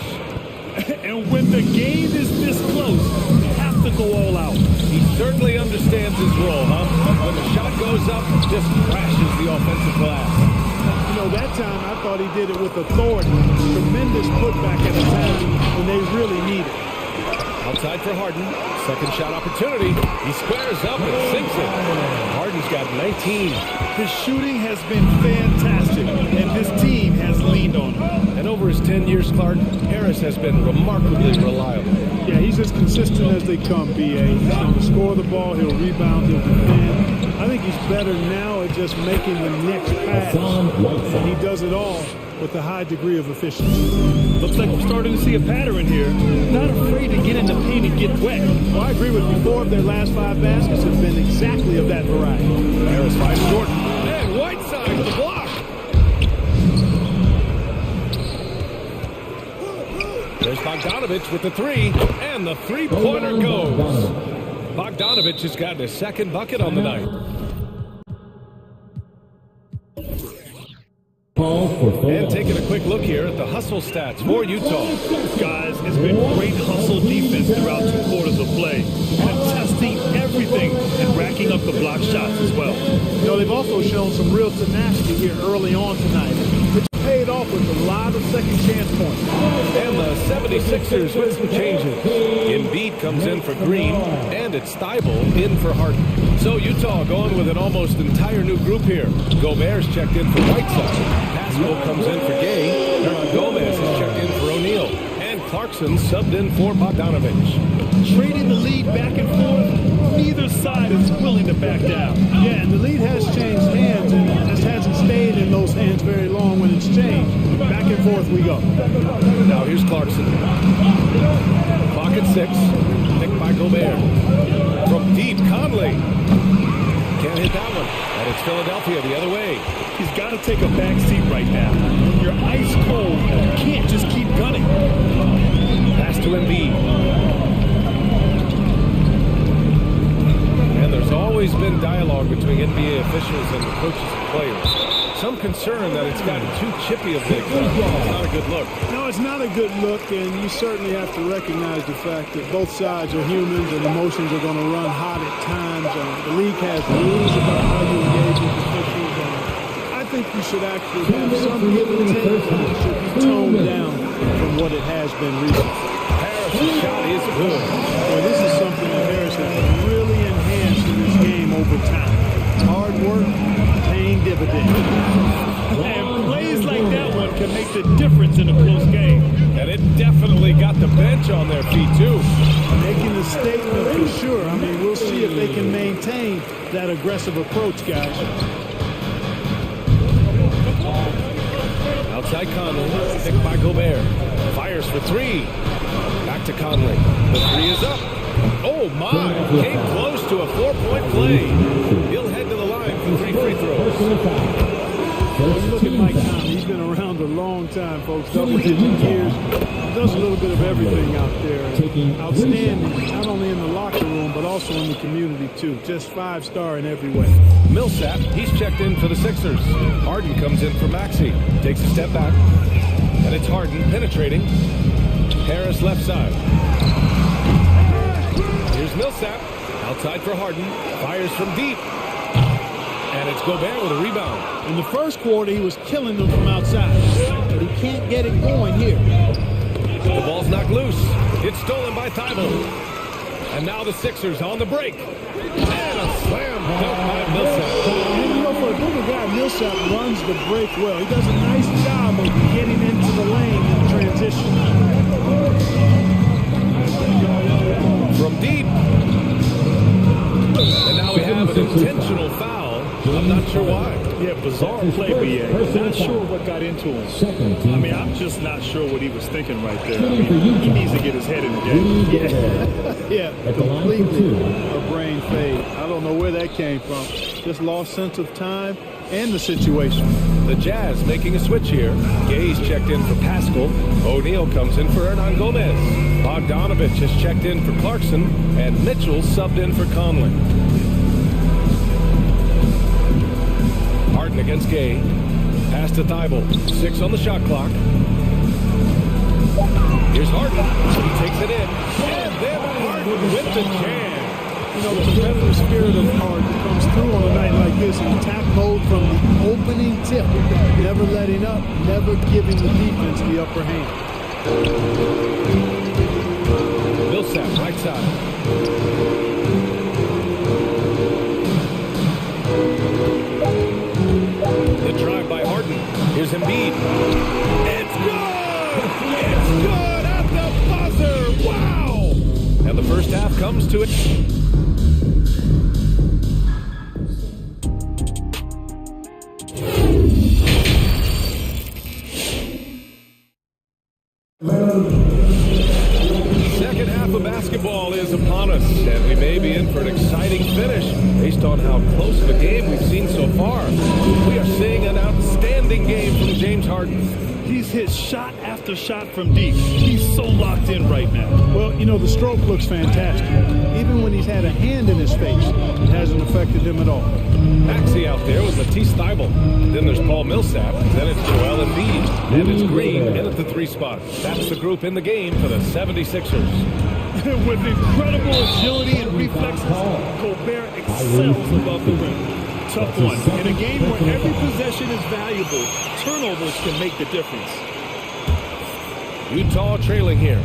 And when the game is this close, you have to go all out. He certainly understands his role, huh? When the shot goes up, it just crashes the offensive glass. You know, that time I thought he did it with authority. Tremendous putback at a time when they really need it. Outside for Harden. Second shot opportunity. He squares up and sinks it. Harden's got 19. His shooting has been fantastic, and this team has leaned on him. And over his 10 years, Clark, Harris has been remarkably reliable. Yeah, he's as consistent as they come, B.A. He's going to score the ball, he'll rebound, he'll defend. I think he's better now at just making the next pass. And he does it all with a high degree of efficiency. Looks like we're starting to see a pattern here. Not afraid to get in the paint and get wet. Well, I agree with you. 4 of their last 5 baskets have been exactly of that variety. Harris finds Jordan. And Whiteside with the block. There's Bogdanovich with the 3. And the three-pointer goes. Bogdanovich has gotten his second bucket on the night. And taking a quick look here at the hustle stats for Utah. Guys, it's been great hustle defense throughout 2 quarters of play. Contesting everything and racking up the block shots as well. You know, they've also shown some real tenacity here early on tonight, which paid off with a lot of second chance points. And the 76ers with some changes. Embiid comes in for Green, and it's Thibault in for Harden. So Utah going with an almost entire new group here. Gobert's checked in for Whiteside. Pascal comes in for Gay. Hernan Gomez is checked in for O'Neal. And Clarkson subbed in for Bogdanovich. Trading the lead back and forth, neither side is willing to back down. Yeah, and the lead has changed hands, and it just hasn't stayed in those hands very long when it's changed. and forth we go. Now here's Clarkson. Clock at 6. Picked by Gobert. From deep, Conley. Can't hit that one. And it's Philadelphia the other way. He's got to take a back seat right now. When you're ice cold, you can't just keep gunning. Pass to Embiid. And there's always been dialogue between NBA officials and the coaches and players. Some concern that it's gotten too chippy of late. It's not a good look. No, it's not a good look, and you certainly have to recognize the fact that both sides are humans and emotions are going to run hot at times. The league has rules about how you engage with officials. I think you should actually have some give and take, and it should be toned down from what it has been recently. Harris's shot is good. Well, this is something that Harris has really enhanced in this game over time. Hard work, paying dividends. And plays like that one can make the difference in a close game. And it definitely got the bench on their feet, too. Making a statement for sure. I mean, we'll see if they can maintain that aggressive approach, guys. Outside Conley, picked by Gobert. Fires for 3. Back to Conley. The 3 is up. Oh, my. Came close to a 4-point play. He'll head to the line for 3 free throws. Look at Mike Conley. He's been around a long time, folks. Double-digit years. Does a little bit of everything out there. Outstanding, not only in the locker room, but also in the community, too. Just 5-star in every way. Millsap, he's checked in for the Sixers. Harden comes in for Maxey. Takes a step back. And it's Harden penetrating. Harris left side. Here's Millsap. Outside for Harden. Fires from deep. And it's Gobert with a rebound. In the first quarter, he was killing them from outside. But he can't get it going here. The ball's knocked loose. It's stolen by Thibault. And now the Sixers on the break. And a slam dunk by Millsap. And you know, for a bigger guy, Millsap runs the break well. He does a nice job of getting into the lane in transition. From deep. And now we have an intentional foul. I'm not sure why. Yeah, bizarre play, but yeah, not sure what got into him. I mean, I'm just not sure what he was thinking right there. I mean, he needs to get his head in the game. Yeah, completely a brain fade. I don't know where that came from. Just lost sense of time and the situation. The Jazz making a switch here. Gay's checked in for Pascal. O'Neal comes in for Hernan Gomez. Bogdanovich has checked in for Clarkson. And Mitchell subbed in for Conley. Harden against Gay. Pass to Thibault. 6 on the shot clock. Here's Harden. He takes it in. And then Harden with the jam. You know, the competitive spirit of Harden comes through on a night like this in attack mode from the opening tip. Never letting up, never giving the defense the upper hand. Millsap, right side. The drive by Harden. Here's Embiid. It's good! It's good at the buzzer! Wow! And the first half comes to it. Second half of basketball is upon us, and we may be in for an exciting finish based on how close of a game we've seen so far. We are seeing an outstanding game from James Harden. He's hit shot after shot from deep. He's so locked in right now. Well, you know, the stroke looks fantastic. Even when he's had a hand in his face, it hasn't affected him at all. Maxey out there with Matisse Thybulle. Then there's Paul Millsap. Then it's Joel Embiid. And it's Green in at the 3 spot. That's the group in the game for the 76ers. With incredible agility and reflexes, Gobert excels above the rim. Tough one. In a game where every possession is valuable, turnovers can make the difference. Utah trailing here.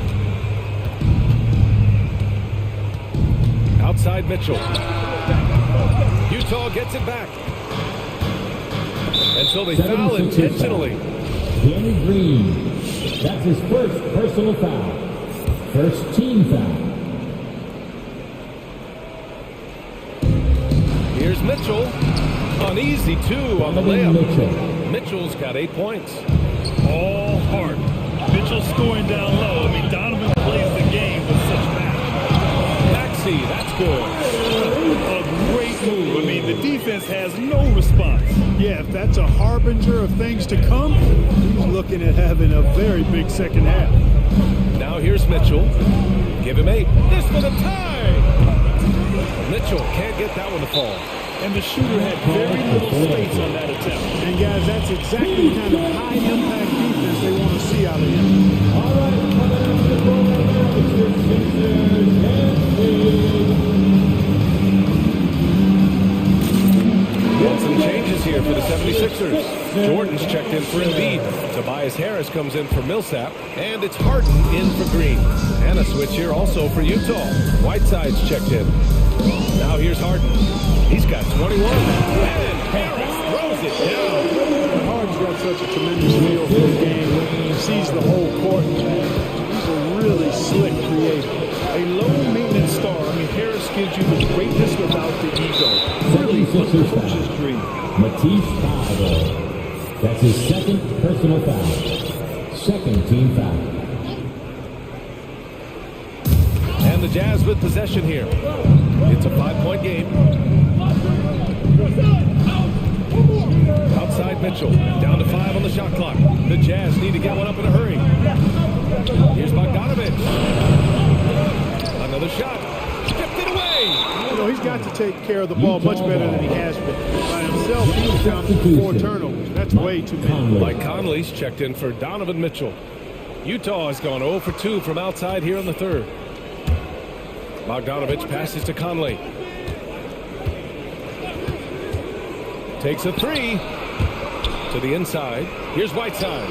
Outside Mitchell. Utah gets it back. And so they foul intentionally. Danny Green. That's his first personal foul. First team foul. Here's Mitchell. Uneasy 2 on the layup. Mitchell's got 8 points. Oh, scoring down low. I mean, Donovan plays the game with such passion. Maxey, that's good. A great move. I mean, the defense has no response. Yeah, if that's a harbinger of things to come, he's looking at having a very big second half. Now here's Mitchell. Give him 8. This for the tie. Mitchell can't get that one to fall. And the shooter had very little space on that attempt. And guys, that's exactly the kind of high-impact defense they want to see out of him. All right, coming out of the goal right now, it's your Sixers And some changes here for the 76ers. Jordan's checked in for Embiid. Tobias Harris comes in for Millsap. And it's Harden in for Green. And a switch here also for Utah. Whiteside's checked in. Now here's Harden. He's got 21. And Harris throws it down. Harden's got such a tremendous feel for the game. He sees the whole court. He's a really slick creator. A low-maintenance star. I mean, Harris gives you the greatness without the ego. Really, what the coach's dream. Matisse foul. That's his second personal foul. Second team foul. And the Jazz with possession here. It's a 5-point game. Outside Mitchell. Down to 5 on the shot clock. The Jazz need to get one up in a hurry. Here's Bogdanovich. Another shot. Tipped it away. You know, he's got to take care of the ball much better than he has been. By himself, he's down to 4 turnovers. That's way too many. Mike Conley's checked in for Donovan Mitchell. Utah has gone 0 for 2 from outside here in the third. Bogdanovich passes to Conley. Takes a 3 to the inside. Here's Whiteside.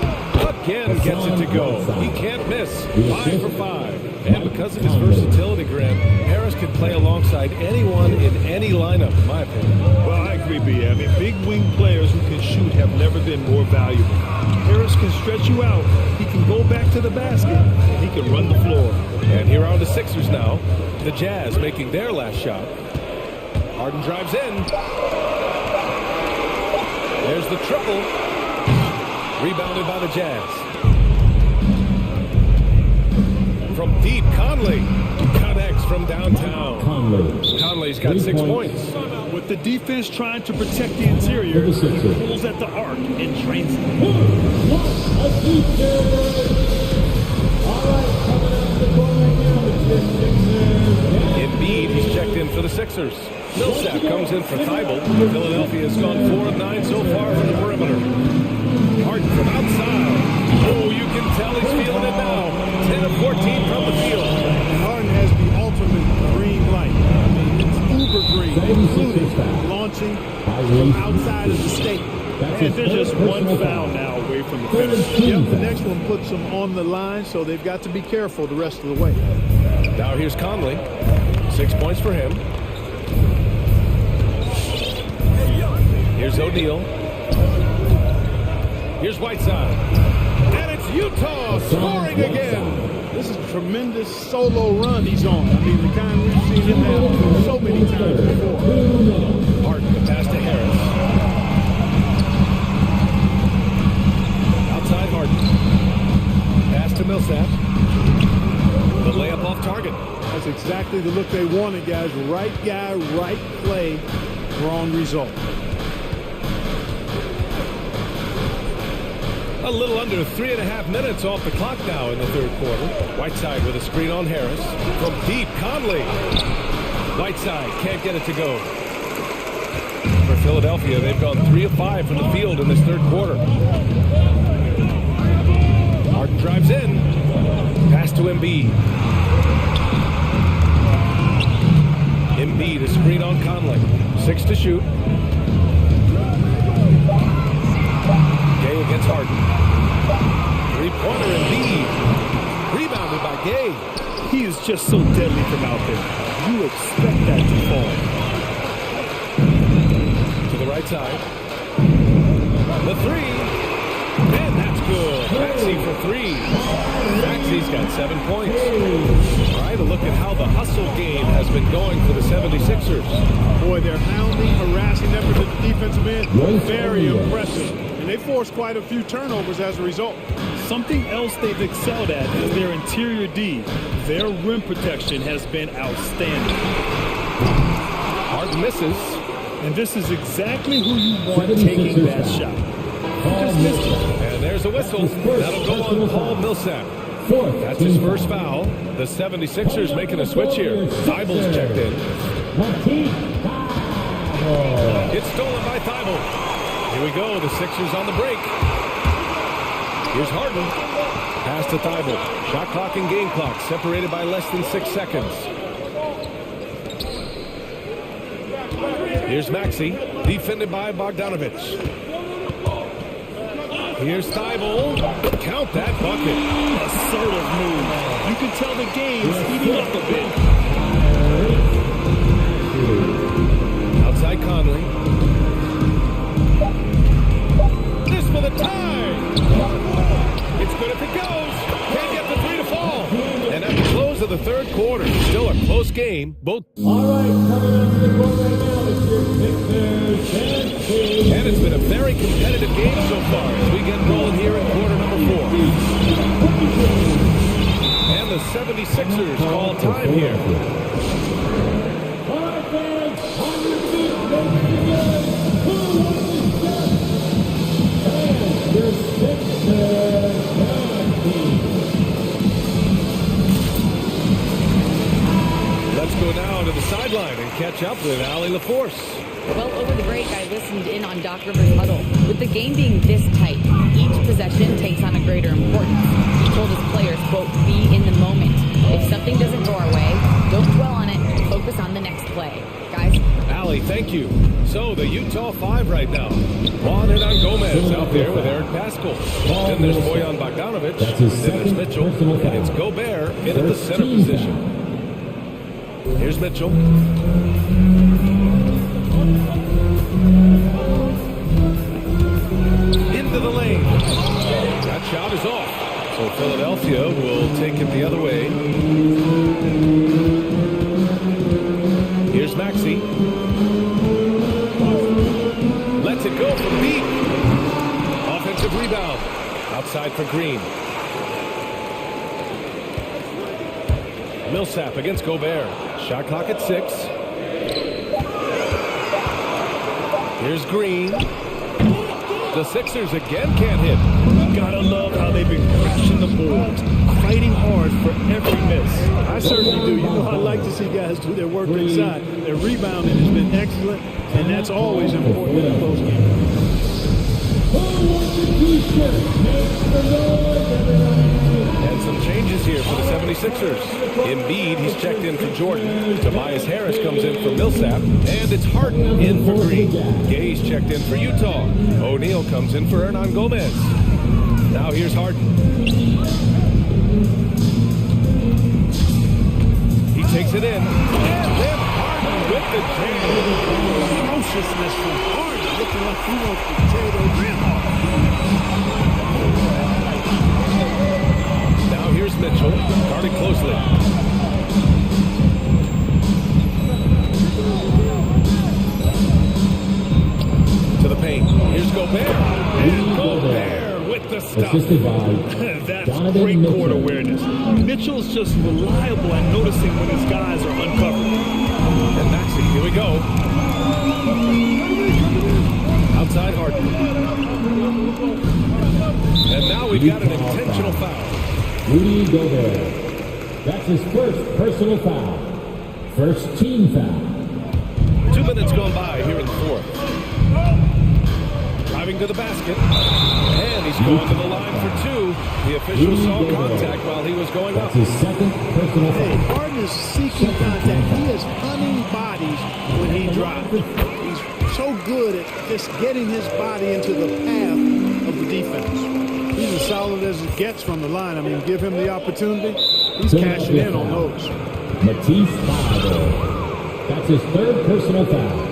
Again gets it to go. He can't miss. 5 for 5. And because of his versatility, Graham, Harris can play alongside anyone in any lineup, in my opinion. Well, I agree, B. I mean, big wing players who can shoot have never been more valuable. Harris can stretch you out. He can go back to the basket. And he can run the floor. And here are the Sixers now. The Jazz making their last shot. Harden drives in. There's the triple. Rebounded by the Jazz. From deep, Conley connects from downtown. Conley's got 6 points. With the defense trying to protect the interior, he pulls at the arc and drains it. Embiid, he's checked in for the Sixers. Millsap comes in for Thibault. Philadelphia has gone 4 of 9 so far from the perimeter. Harden from outside. Oh, you can tell he's feeling it now. 10 of 14 from the field. And Harden has the ultimate green light. I mean, it's uber green, including launching from outside of the state. And they're just one foul now away from the finish. Yep, the next one puts them on the line, so they've got to be careful the rest of the way. Now here's Conley. 6 points for him. Here's O'Neal. Here's Whiteside. And it's Utah scoring again. This is a tremendous solo run he's on. I mean, the kind we've seen him have so many times before. Harden, the pass to Harris. Outside Harden. Pass to Millsap. The layup off target. That's exactly the look they wanted, guys. Right guy, right play, wrong result. A little under 3.5 minutes off the clock now in the third quarter. Whiteside with a screen on Harris. From deep, Conley. Whiteside can't get it to go. For Philadelphia, they've gone 3 of 5 from the field in this third quarter. Harden drives in. Pass to Embiid. Embiid, a screen on Conley. 6 to shoot. Gay against Harden. 3-pointer Embiid. Rebounded by Gay. He is just so deadly from out there. You expect that to fall. To the right side. The 3. And that's good. Maxey for 3. Maxey's got 7 points. All right, a look at how the hustle game has been going for the 76ers. Boy, they're hounding, harassing effort at the defensive end. Very impressive. And they forced quite a few turnovers as a result. Something else they've excelled at is their interior D. Their rim protection has been outstanding. Harden misses. And this is exactly who you want taking that shot. He just missed it. And there's a whistle. That'll go on Paul Millsap. That's his first foul. The 76ers making a switch here. Thybulle's checked in. It's stolen by Thybulle. Here we go. The Sixers on the break. Here's Harden. Pass to Thybulle. Shot clock and game clock separated by less than 6 seconds. Here's Maxey, defended by Bogdanovich. Here's Thybulle. Count that bucket. Assertive move. You can tell the game's heating up a bit. Outside Conley. This for the tie. It's good if it goes. Can't get the three to fall. And at the close of the third quarter, still a close game. Both. All right, coming up to the court right now is your Sixers and And it's been a very competitive game so far as we get rolling here in quarter number 4. And the 76ers call time here. All right, fans, on your feet, make it good. Who wants to step? And your Sixers team. Let's go now to the sideline and catch up with Allie LaForce. Well, over the break, I listened in on Doc Rivers' huddle. With the game being this tight, each possession takes on a greater importance. He told his players, quote, be in the moment. If something doesn't go our way, don't dwell on it. Focus on the next play. Guys? Allie, thank you. So, the Utah 5 right now. Juan Gomez out there with Eric Pascal. Then there's Bojan Bogdanovich. Then there's Mitchell. And it's Gobert in at the center position. Here's Mitchell. Into the lane. That shot is off. So Philadelphia will take it the other way. Here's Maxey. Lets it go from deep. Offensive rebound. Outside for Green. Millsap against Gobert. Shot clock at 6. Here's Green. The Sixers again can't hit. You gotta love how they've been crashing the boards, fighting hard for every miss. I certainly do. You know, I like to see guys do their work inside. Their rebounding has been excellent, and that's always important in a close game. And some changes here for the 76ers. Embiid, he's checked in for Jordan. Tobias Harris comes in for Millsap. And it's Harden in for Green. Gay's checked in for Utah. O'Neal comes in for Hernan Gomez. Now here's Harden. He takes it in. And then Harden with the jam. Ferociousness from Harden, looking like he wants to tear the rim off. Now here's Mitchell, guarded closely. To the paint. Here's Gobert. And Gobert with the stop. That's great court awareness. Mitchell's just reliable at noticing when his guys are uncovered. And Maxey, here we go. Outside Harden. And now we've got an intentional foul. Rudy Gobert. That's his first personal foul. First team foul. 2 minutes gone by here in the fourth. Driving to the basket. And he's going to the line for 2. The official saw contact while he was going up. That's his second personal foul. Hey, Harden is seeking contact. He is hunting bodies when he drives. He's so good at just getting his body into the path of the defense. He's as solid as it gets from the line. I mean, give him the opportunity. He's cashing in on those. Matisse Thybulle. That's his third personal foul.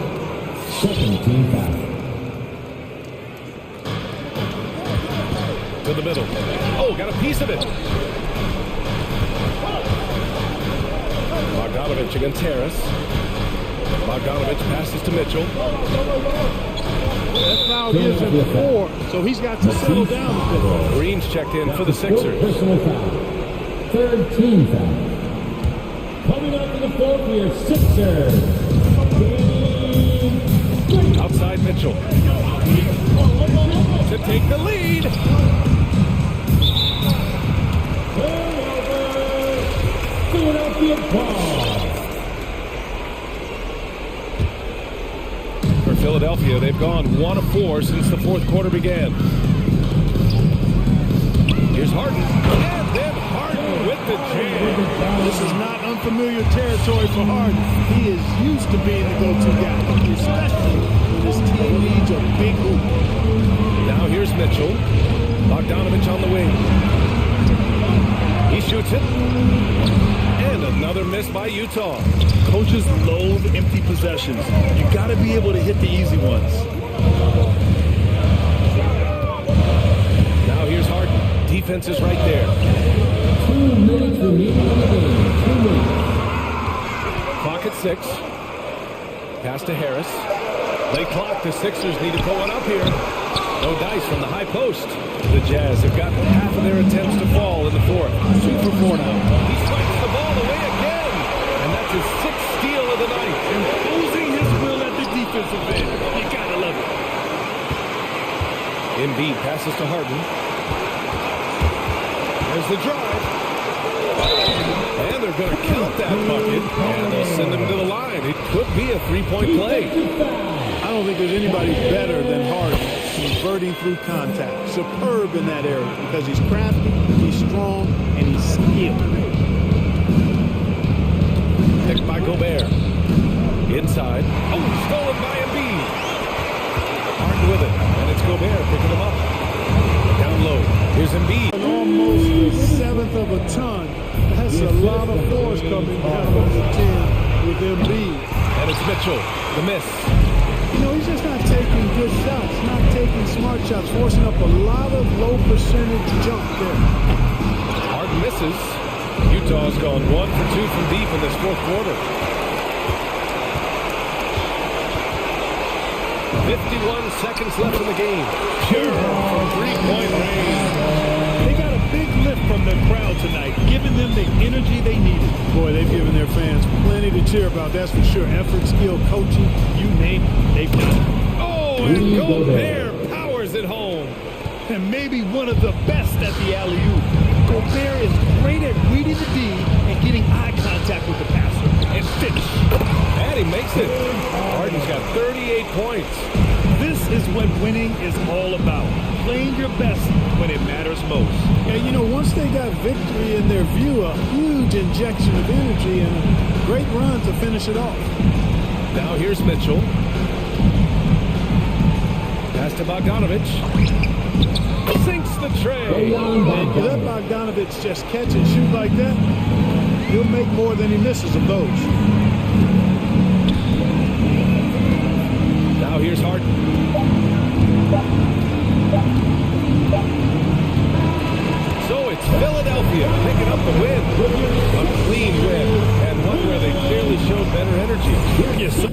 Second team foul. To the middle. Oh, got a piece of it. Bogdanovich against Harris. Bogdanovich passes to Mitchell. That foul gives him 4, so he's got to settle down a bit. Green's checked in for the Sixers. Personal foul. Third team foul. Coming up in the fourth, we are Sixers. Outside Mitchell to take the lead. Philadelphia ball. For Philadelphia, they've gone 1 of 4 since the fourth quarter began. Here's Harden, and then Harden with the jam. This is not unfamiliar territory for Harden. He is used to being the go-to guy, especially when his team needs a big hoop. Now here's Mitchell. Bogdanovich on the wing. He shoots it. And another miss by Utah. Coaches loathe empty possessions. You got to be able to hit the easy ones. Now here's Harden. Defense is right there. 2 minutes remaining in the game. 2 minutes. Clock at 6. Pass to Harris. Late clock. The Sixers need to pull one up here. No dice from the high post. The Jazz have gotten half of their attempts to fall in the fourth. 2 for 4 now. He strikes the ball away again. And that's his 6th steal of the night. Imposing his will at the defensive end. You gotta love it. Embiid passes to Harden. There's the drive. And they're going to count that bucket. And they'll send him to the line. It could be a 3-point play. I don't think there's anybody better than Harden converting through contact. Superb in that area because he's crafty, he's strong, and he's skilled. Picked by Gobert. Inside. Oh, stolen by Embiid. Harden with it. And it's Gobert picking him up. Down low. Here's Embiid. Almost the 7th of a ton. That's a lot of force coming down on the 10 with Embiid. And it's Mitchell. The miss. You know, he's just not taking good shots, not taking smart shots, forcing up a lot of low percentage jump there. Harden misses. Utah's gone 1 for 2 from deep in this fourth quarter. 51 seconds left in the game. Pure from 3-point range. They got a big lift from the crowd tonight, giving them the energy they needed. Boy, they've given their fans plenty to cheer about, that's for sure. Effort, skill, coaching, you name it, they've done it. Oh, and Gobert powers it home. And maybe one of the best at the alley-oop. Gobert is great at reading the D and getting eye contact with the passer and finish. And he makes it. Harden's got 38 points. This is what winning is all about. Playing your best when it matters most. Yeah, you know, once they got victory in their view, a huge injection of energy and a great run to finish it off. Now here's Mitchell. Pass to Bogdanovich. Sinks the tray. And you let Bogdanovich just catch and shoot like that, he'll make more than he misses of those. Now here's Harden. So it's Philadelphia picking up the win. A clean win, and one where they clearly showed better energy. Yes,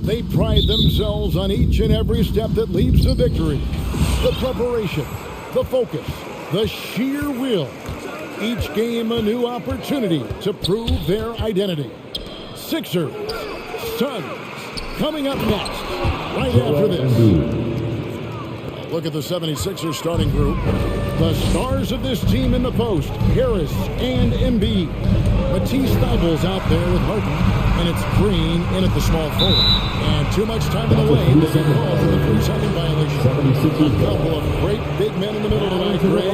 They pride themselves on each and every step that leads to victory. The preparation, the focus, the sheer will. Each game a new opportunity to prove their identity. Sixers, Suns, coming up next, right after this. Look at the 76ers starting group. The stars of this team in the post, Harris and Embiid. Matisse Thybulle's out there with Harden, and it's Green in at the small forward. And too much time in the lane to get called for the 3-second violation. A couple of great big men in the middle tonight, Greg.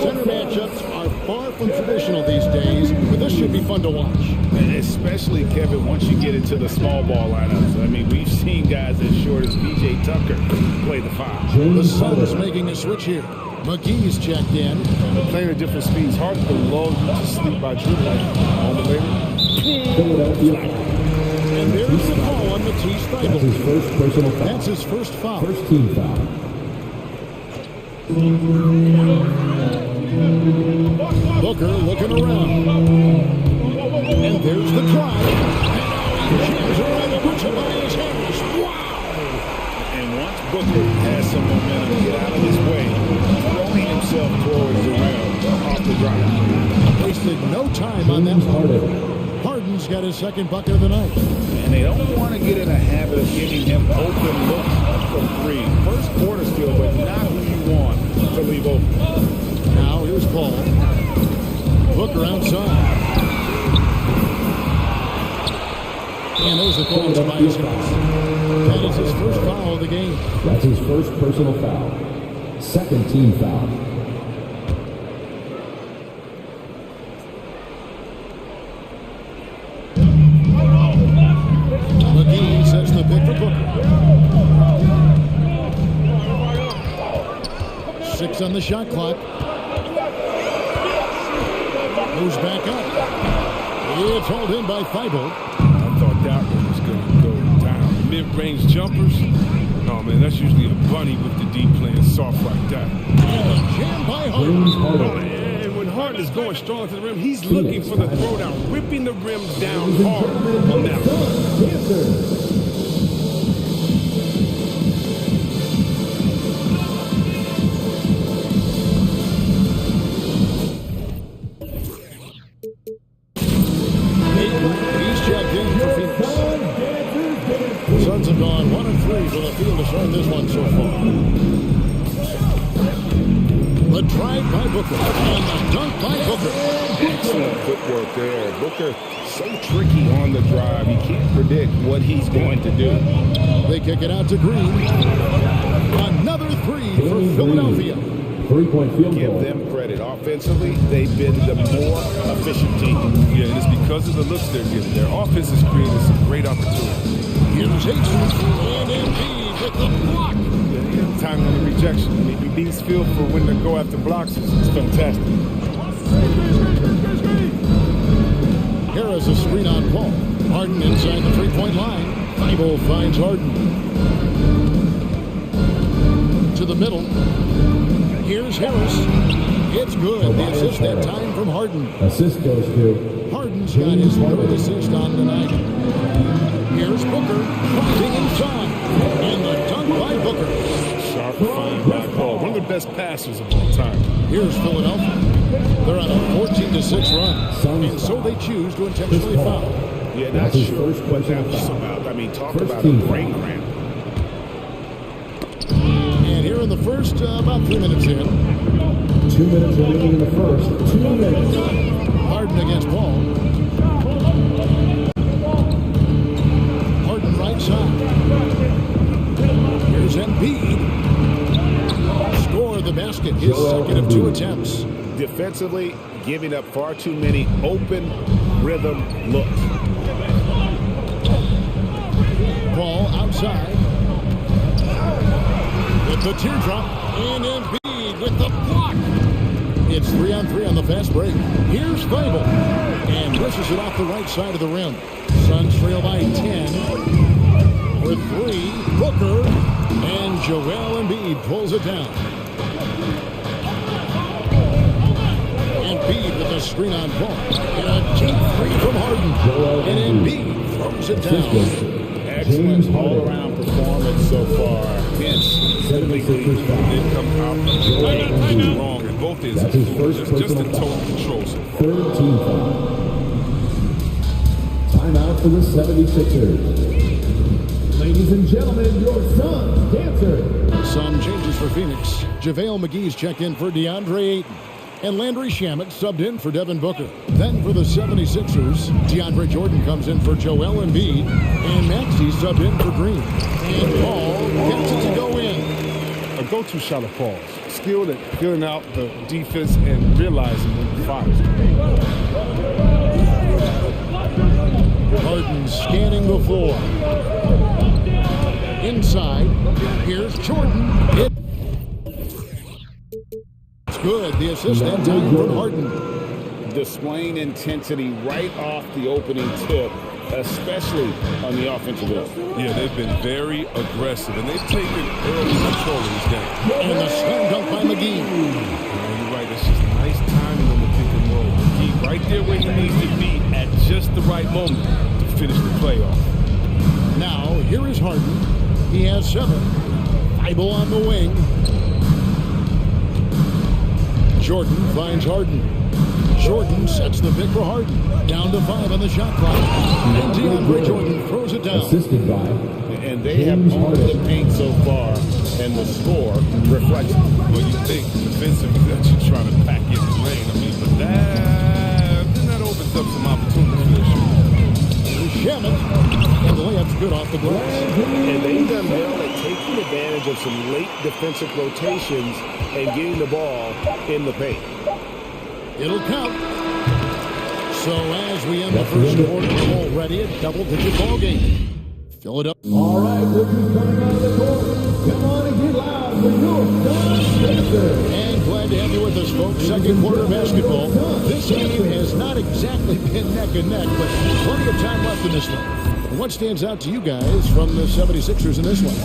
Center matchups are far from traditional these days, but this should be fun to watch. And especially, Kevin, once you get into the small ball lineups. I mean, we've seen guys as short as P.J. Tucker play the 5. The Suns making a switch here. McGee's checked in. Playing at different speeds. Hard to lull you to sleep by dribbling on the later. And there's the call on Matisse Thybulle. That's his first personal foul. That's his first foul. First team foul. Booker looking around. And there's the drive. And now he jams around and puts it by his hands. Wow! And once Booker has some momentum, get out of his way, throwing himself towards the rim off the drive. Wasted no time on that one. Harden's got his second bucket of the night. And they don't want to get in a habit of giving him open look from 3. First quarter still, but not who you want to leave open. Now here's Paul. Booker outside. And there's the calls by his hands. That is his first foul of the game. That's his first personal foul. Second team foul. McGee sets the pick for Booker. 6 on the shot clock. Moves back up. It's hauled in by Thybulle. I thought that one was going to go down. Mid-range jumpers? No, man, that's usually a bunny with the D playing soft like that. And a jam by Harden. Oh, and when Harden is going strong to the rim, he's looking for the throwdown, ripping the rim down hard on that one. Suns have gone 1-3 from the field to start this one so far. The drive by Booker and the dunk by Booker. Excellent footwork there. Booker so tricky on the drive. You can't predict what he's going to do. They kick it out to Green. Another 3 for Philadelphia. 3-point field goal. Give them credit. Offensively, they've been the more efficient team. Yeah, and it's because of the looks they're getting. Their offense has created some great opportunities. Here's Hayes and Embiid with the block. Yeah, time on the rejection. I mean, Embiid's feel for when to go after blocks is fantastic. Harris a screen on Paul. Harden inside the 3-point line. Thybulle finds Harden. To the middle. Here's Harris. It's good. The assist that time from Harden. Assist goes to Harden's got his third assist on the night. Here's Booker fighting inside. And the dunk by Booker. Sharp find by Paul. One of the best passers of all time. Here's Philadelphia. They're on a 14-6 run. And so they choose to intentionally foul. Yeah, not sure what that was about. I mean, talk about a brain cramp. And here in the first, about 3 minutes in. 2 minutes remaining in the first. 2 minutes. Harden against Paul. Harden right side. Here's Embiid. Score the basket. His second of 2 attempts. Defensively, giving up far too many open rhythm looks. Paul outside. With the teardrop. And Embiid with the block. It's 3-on-3 on the fast break. Here's Thybulle. And misses it off the right side of the rim. Suns trail by 10. With 3, Booker. And Joel Embiid pulls it down. Embiid with a screen on Paul. And a deep 3 from Harden. And Embiid throws it down. excellent all-around performance so far. Hence, typically They come out wrong in both instances. Just in total control. Third team foul. Timeout for the 76ers. Ladies and gentlemen, your Suns dancer. Some changes for Phoenix. JaVale McGee's checked in for DeAndre Ayton. And Landry Shamet subbed in for Devin Booker. Then for the 76ers, DeAndre Jordan comes in for Joel Embiid. And Maxey subbed in for Green. And Paul gets it to go in. A go-to shot of Paul's. Skilled at filling out the defense and realizing when the fires. Harden scanning the floor. Inside, here's Jordan. It's good. The assist that time from Harden. displaying intensity right off the opening tip, especially on the offensive end. Yeah, they've been very aggressive, and they've taken early control of this game. And the slam dunk by McGee. You're right. It's just nice timing on the pick and roll. McGee right there where he needs to be at just the right moment to finish the playoff. Now, here is Harden. He has 7. Thibault on the wing. Jordan finds Harden. Jordan sets the pick for Harden. Down to 5 on the shot clock. And DeAndre Jordan throws it down. Assisted by. And they have owned the paint so far, and the score reflects it. Well, you think defensively that you're trying to pack in the lane. I mean, but that opens up some opportunities for this shooter. Shamet. And the layup's good off the glass. And they've done well at taking advantage of some late defensive rotations and getting the ball in the paint. It'll count. So as we end the first quarter, we're already a double-digit ball game. Fill it up. All right, look who's coming out of the court. Come on and get loud for your Suns. And glad to have you with us, folks. Second quarter basketball. This game has not exactly been neck and neck, but plenty of time left in this one. What stands out to you guys from the 76ers in this one?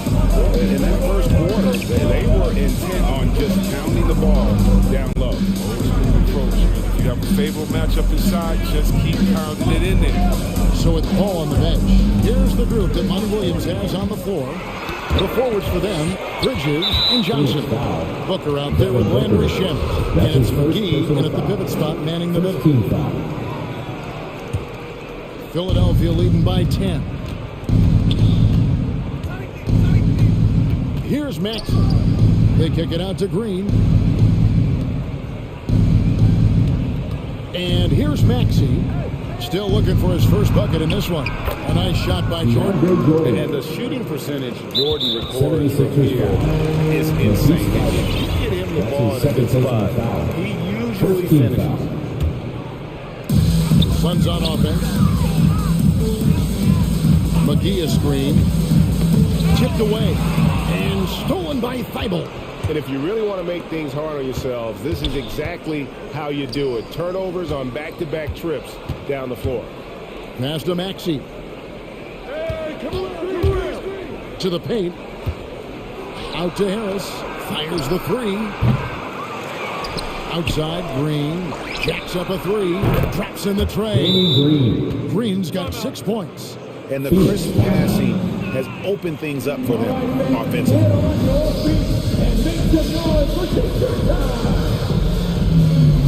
In that first quarter, they were intent on just pounding the ball down low. If you have a favorable matchup inside, just keep pounding it in there. So with Paul on the bench, here's the group that Monty Williams has on the floor. The forwards for them, Bridges and Johnson. Booker out there with Landry Shamet. And it's McGee in at the pivot spot, manning the middle. Philadelphia leading by 10. Here's Maxey. They kick it out to Green. And here's Maxey. Still looking for his first bucket in this one. A nice shot by Jordan. And the shooting percentage Jordan records from here is insane. If you get him the ball in a good spot, he usually finishes. Suns on offense. McGee is screen. Tipped away. And stolen by Thibault. And if you really want to make things hard on yourselves, this is exactly how you do it. Turnovers on back-to-back trips down the floor. Pass to Maxey. To the paint. Out to Harris. Fires the 3. Outside, Green. Jacks up a 3. Traps in the tray. Green's got 6 points. And the crisp passing has opened things up for them offensively.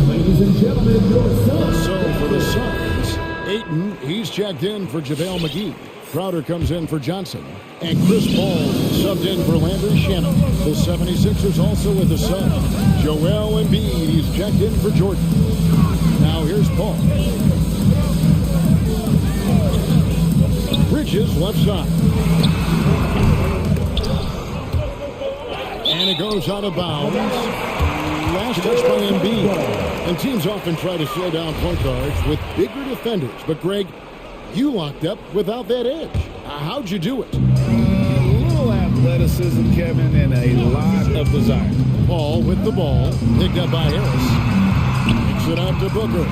Ladies and gentlemen, your Suns. So for the Suns, Ayton, he's checked in for JaVale McGee. Crowder comes in for Johnson. And Chris Paul subbed in for Landry Shamet. The 76ers also with the sub. Joel Embiid, he's checked in for Jordan. Now here's Paul. Bridges left side. And it goes out of bounds. Last touch by Embiid. And teams often try to slow down point guards with bigger defenders. But Greg, you locked up without that edge. How'd you do it? A little athleticism, Kevin, and a lot of desire. Paul with the ball. Picked up by Harris. Kicks it out to Booker.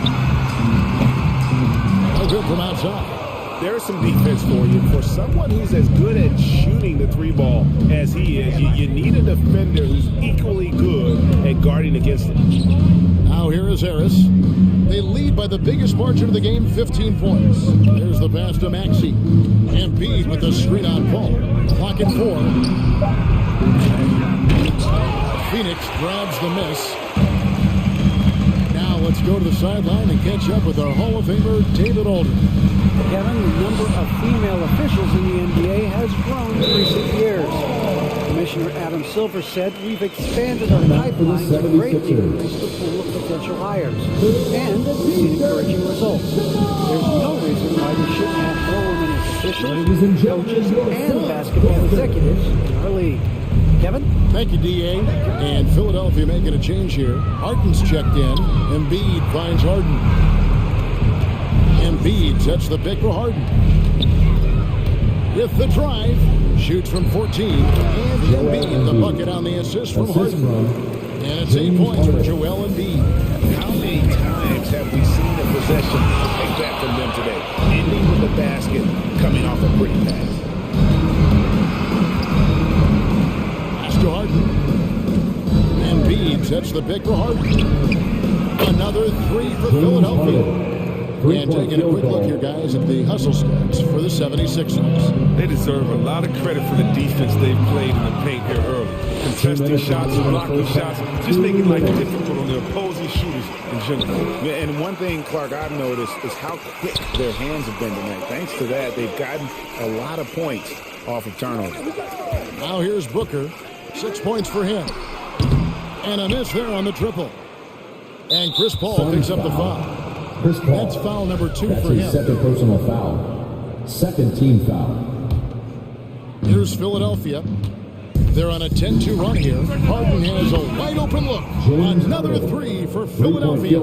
No good from outside. There's some defense for you. For someone who's as good at shooting the three ball as he is, you need a defender who's equally good at guarding against it. Now here is Harris. They lead by the biggest margin of the game, 15 points. There's the pass to Maxey. Embiid with the screen on Paul. Clock at 4. Phoenix grabs the miss. Now let's go to the sideline and catch up with our Hall of Famer, David Alden. Kevin, the number of female officials in the NBA has grown in recent years. Commissioner Adam Silver said, we've expanded our pipeline to greatly increase the pool of potential hires. And we've seen encouraging results. There's no reason why we shouldn't have more women as officials, coaches, and basketball executives in our league. Kevin? Thank you, D.A. And Philadelphia making a change here. Harden's checked in. Embiid finds Harden. Embiid sets the pick for Harden. With the drive, shoots from 14. And Embiid, the bucket on the assist from Harden. And it's 8 points for Joel Embiid. How many times have we seen a possession like that from them today? Ending with the basket, coming off a pretty pass. To Harden. Embiid sets the pick for Harden. Another 3 for Philadelphia. And taking a quick look here, guys, at the hustle stats for the 76ers. They deserve a lot of credit for the defense they've played in the paint here early. Contesting shots, blocking shots, just making life difficult on the opposing shooters in general. And one thing, Clark, I've noticed is how quick their hands have been tonight. Thanks to that, they've gotten a lot of points off of turnovers. Now here's Booker. 6 points for him. And a miss there on the triple. And Chris Paul picks up the foul. Chris Paul. That's foul number 2 That's for him. His second personal foul. Second team foul. Here's Philadelphia. They're on a 10-2 run here. Harden has a wide open look. Another 3 for Philadelphia.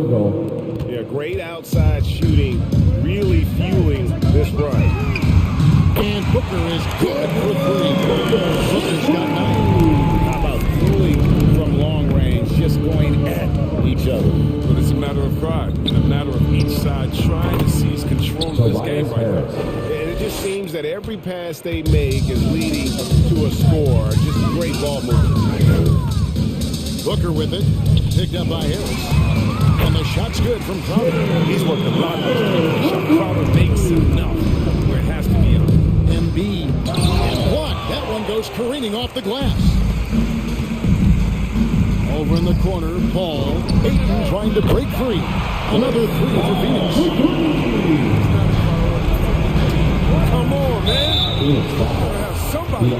Yeah, great outside shooting, really fueling this run. And Booker is good for 3. Booker's got 9. How about fueling from long range, just going at each other? But it's a matter of pride and a matter of each side trying to seize control of this game right now. And it just seems that every pass they make is leading to a score. Just great ball movement. Booker with it. Picked up by Harris. And the shot's good from Crowder. He's worked a lot of this game. Crowder makes enough where it has to be on. Embiid. And blocked. That one goes careening off the glass. Over in the corner, Paul. Ayton trying to break free. Another 3 for Phoenix. Come on, man. Somebody.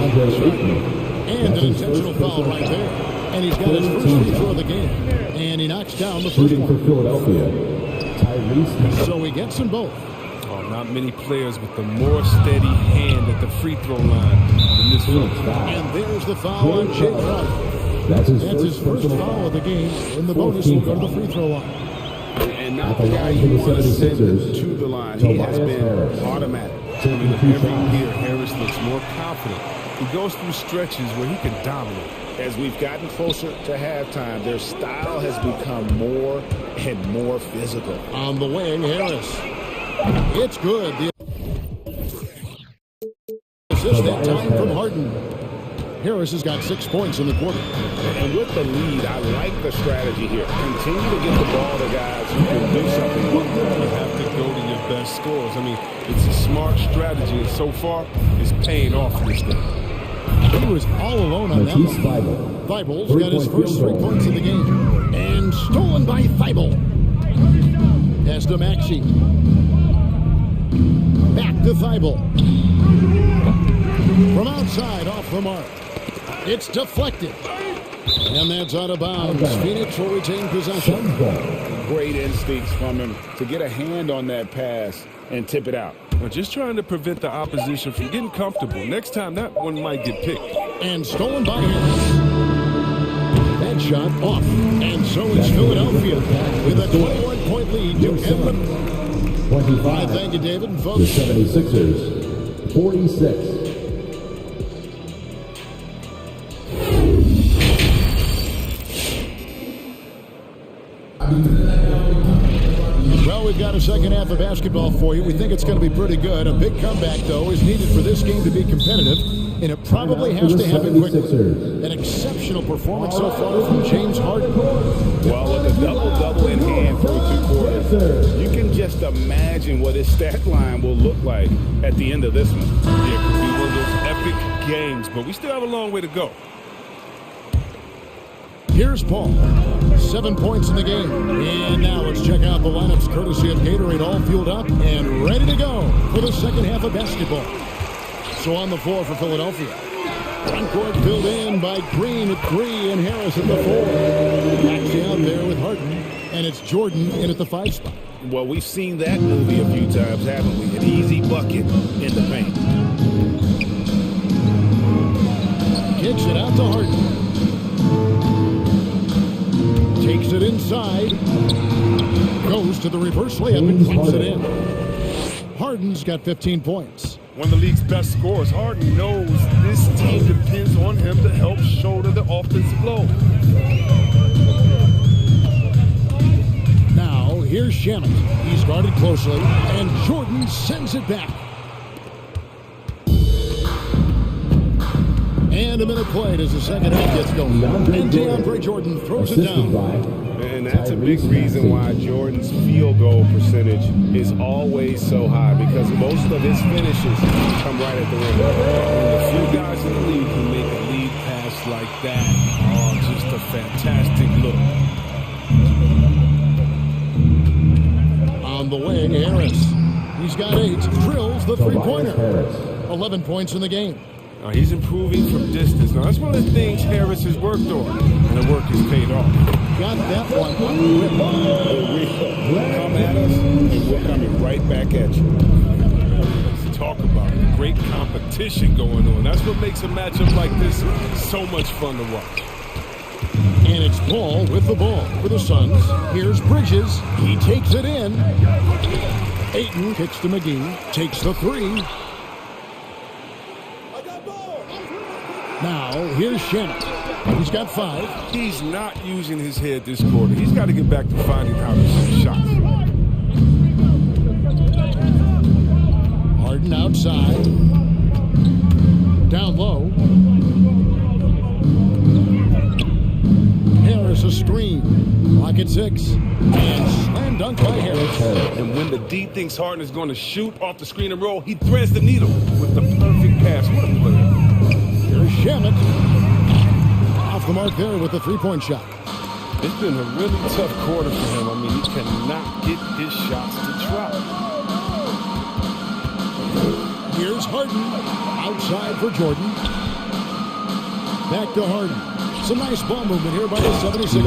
And an intentional foul right there. And he's got his first free throw of the game. And he knocks down the first one. For Philadelphia, Tyrese. So he gets them both. Oh, not many players with a more steady hand at the free throw line than this one. And there's the foul on Jay Crowder. That's his first foul of the game. And the bonus will go to the free throw line. And not the guy you want to send to the line. He has been automatic. Every year, Harris looks more confident. He goes through stretches where he can dominate. As we've gotten closer to halftime, their style has become more and more physical. On the wing, Harris. It's good. The assist that time from Harden. Harris has got 6 points in the quarter. And with the lead, I like the strategy here. Continue to get the ball to guys who can do something. You have to go to your best scores. I mean, it's a smart strategy, and so far, it's paying off in this game. He was all alone on that one. Thibault's got his first 3 points of the game. And stolen by Thibault. Pass to Maxey. Back to Thibault. From outside, off the mark. It's deflected. And that's out of bounds. Phoenix will retain possession. Great instincts from him to get a hand on that pass and tip it out. We're just trying to prevent the opposition from getting comfortable. Next time, that one might get picked. And stolen by Harris. That shot off. And so is Philadelphia with a 21-point lead to end the 25. Thank you, David. And The folks, 76ers, 46. well, we've got a second half of basketball for you. We think it's going to be pretty good. A big comeback, though, is needed for this game to be competitive, and it probably has to happen quickly. An exceptional performance so far from James Harden. Well, with a double-double in hand through 2 quarters, you can just imagine what his stat line will look like at the end of this one. Yeah, it could be one of those epic games, but we still have a long way to go. Here's Paul. 7 points in the game. And now let's check out the lineups courtesy of Gatorade, all fueled up and ready to go for the second half of basketball. So on the floor for Philadelphia. Front court filled in by Green at 3 and Harris at the 4. Maxey out there with Harden. And it's Jordan in at the 5 spot. Well, we've seen that movie a few times, haven't we? An easy bucket in the paint. Kicks it out to Harden. Takes it inside. Goes to the reverse layup and puts it in. Harden's got 15 points. One of the league's best scorers. Harden knows this team depends on him to help shoulder the offensive load. Now, here's Shannon. He's guarded closely, and Jordan sends it back. And a minute played as the second half gets going. And DeAndre Jordan throws it down. And that's a big reason why Jordan's field goal percentage is always so high, because most of his finishes come right at the rim. The few guys in the league who make a lead pass like that are just a fantastic look. On the way, Harris. He's got 8. Drills the three-pointer. 11 points in the game. He's improving from distance. Now, that's one of the things Harris has worked on, and the work has paid off. Got that one on the rim. Come at us, and we're coming right back at you. Let's talk about it. Great competition going on. That's what makes a matchup like this so much fun to watch. And it's Paul with the ball for the Suns. Here's Bridges. He takes it in. Ayton kicks to McGee. Takes the 3. Now, here's Shannon. He's got 5. He's not using his head this quarter. He's got to get back to finding how to shoot shots. Harden outside. Down low. Harris a screen. Lock at 6. And slam dunk by Harris. And when the D thinks Harden is going to shoot off the screen and roll, he threads the needle with the perfect pass. What a player. Here's Shamet. Off the mark there with the 3-point shot. It's been a really tough quarter for him. I mean, he cannot get his shots to drop. Here's Harden. Outside for Jordan. Back to Harden. Some nice ball movement here by the 76ers.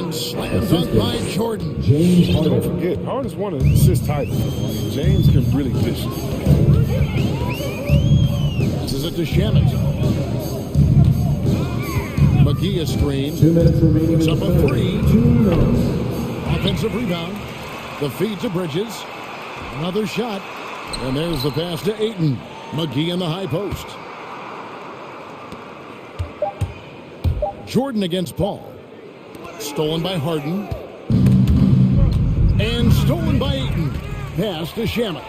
And slam dunk by Jordan. James Harden. Don't forget, Harden's won an assist title. James can really dish it. This is it to Shannon. McGee a screen. 2 minutes remaining. It's up a 3. 2 minutes. Offensive rebound. The feed to Bridges. Another shot. And there's the pass to Ayton. McGee in the high post. Jordan against Paul. Stolen by Harden. And stolen by Ayton. Pass to Shamet.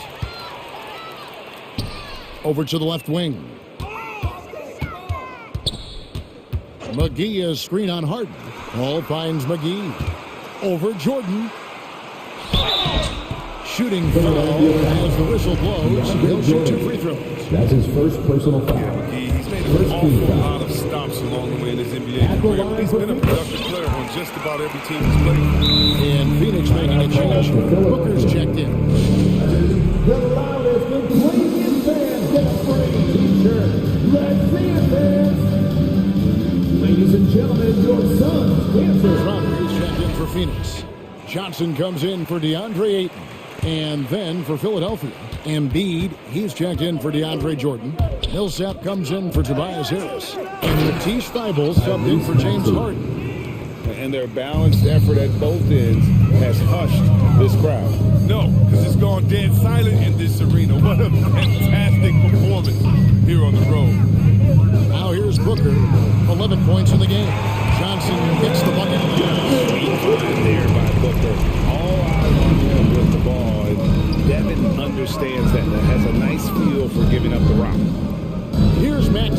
Over to the left wing. McGee is screen on Harden. Paul finds McGee. Over Jordan. Shooting foul as the whistle blows. He'll shoot 2 free throws. That's his first personal foul. Yeah, he's made an awful lot of stops along the way in his NBA career, but he's been a productive player on just about every team he's played. And Phoenix making a change. Booker's checked in. The loudest and craziest fans get a free t-shirt. Let's see it, fans. Ladies and gentlemen, your Suns dancers. Rodgers checked in for Phoenix. Johnson comes in for DeAndre Ayton. And then for Philadelphia, Embiid, he's checked in for DeAndre Jordan. Millsap comes in for Tobias Harris. And Matisse Thybulle subbed in for James Harden. And their balanced effort at both ends has hushed this crowd. No, because it's gone dead silent in this arena. What a fantastic performance here on the road. Now here's Booker, 11 points in the game. Johnson gets the bucket. Sweet find there by Booker. All eyes on him. understands that and has a nice feel for giving up the rock. Here's Max.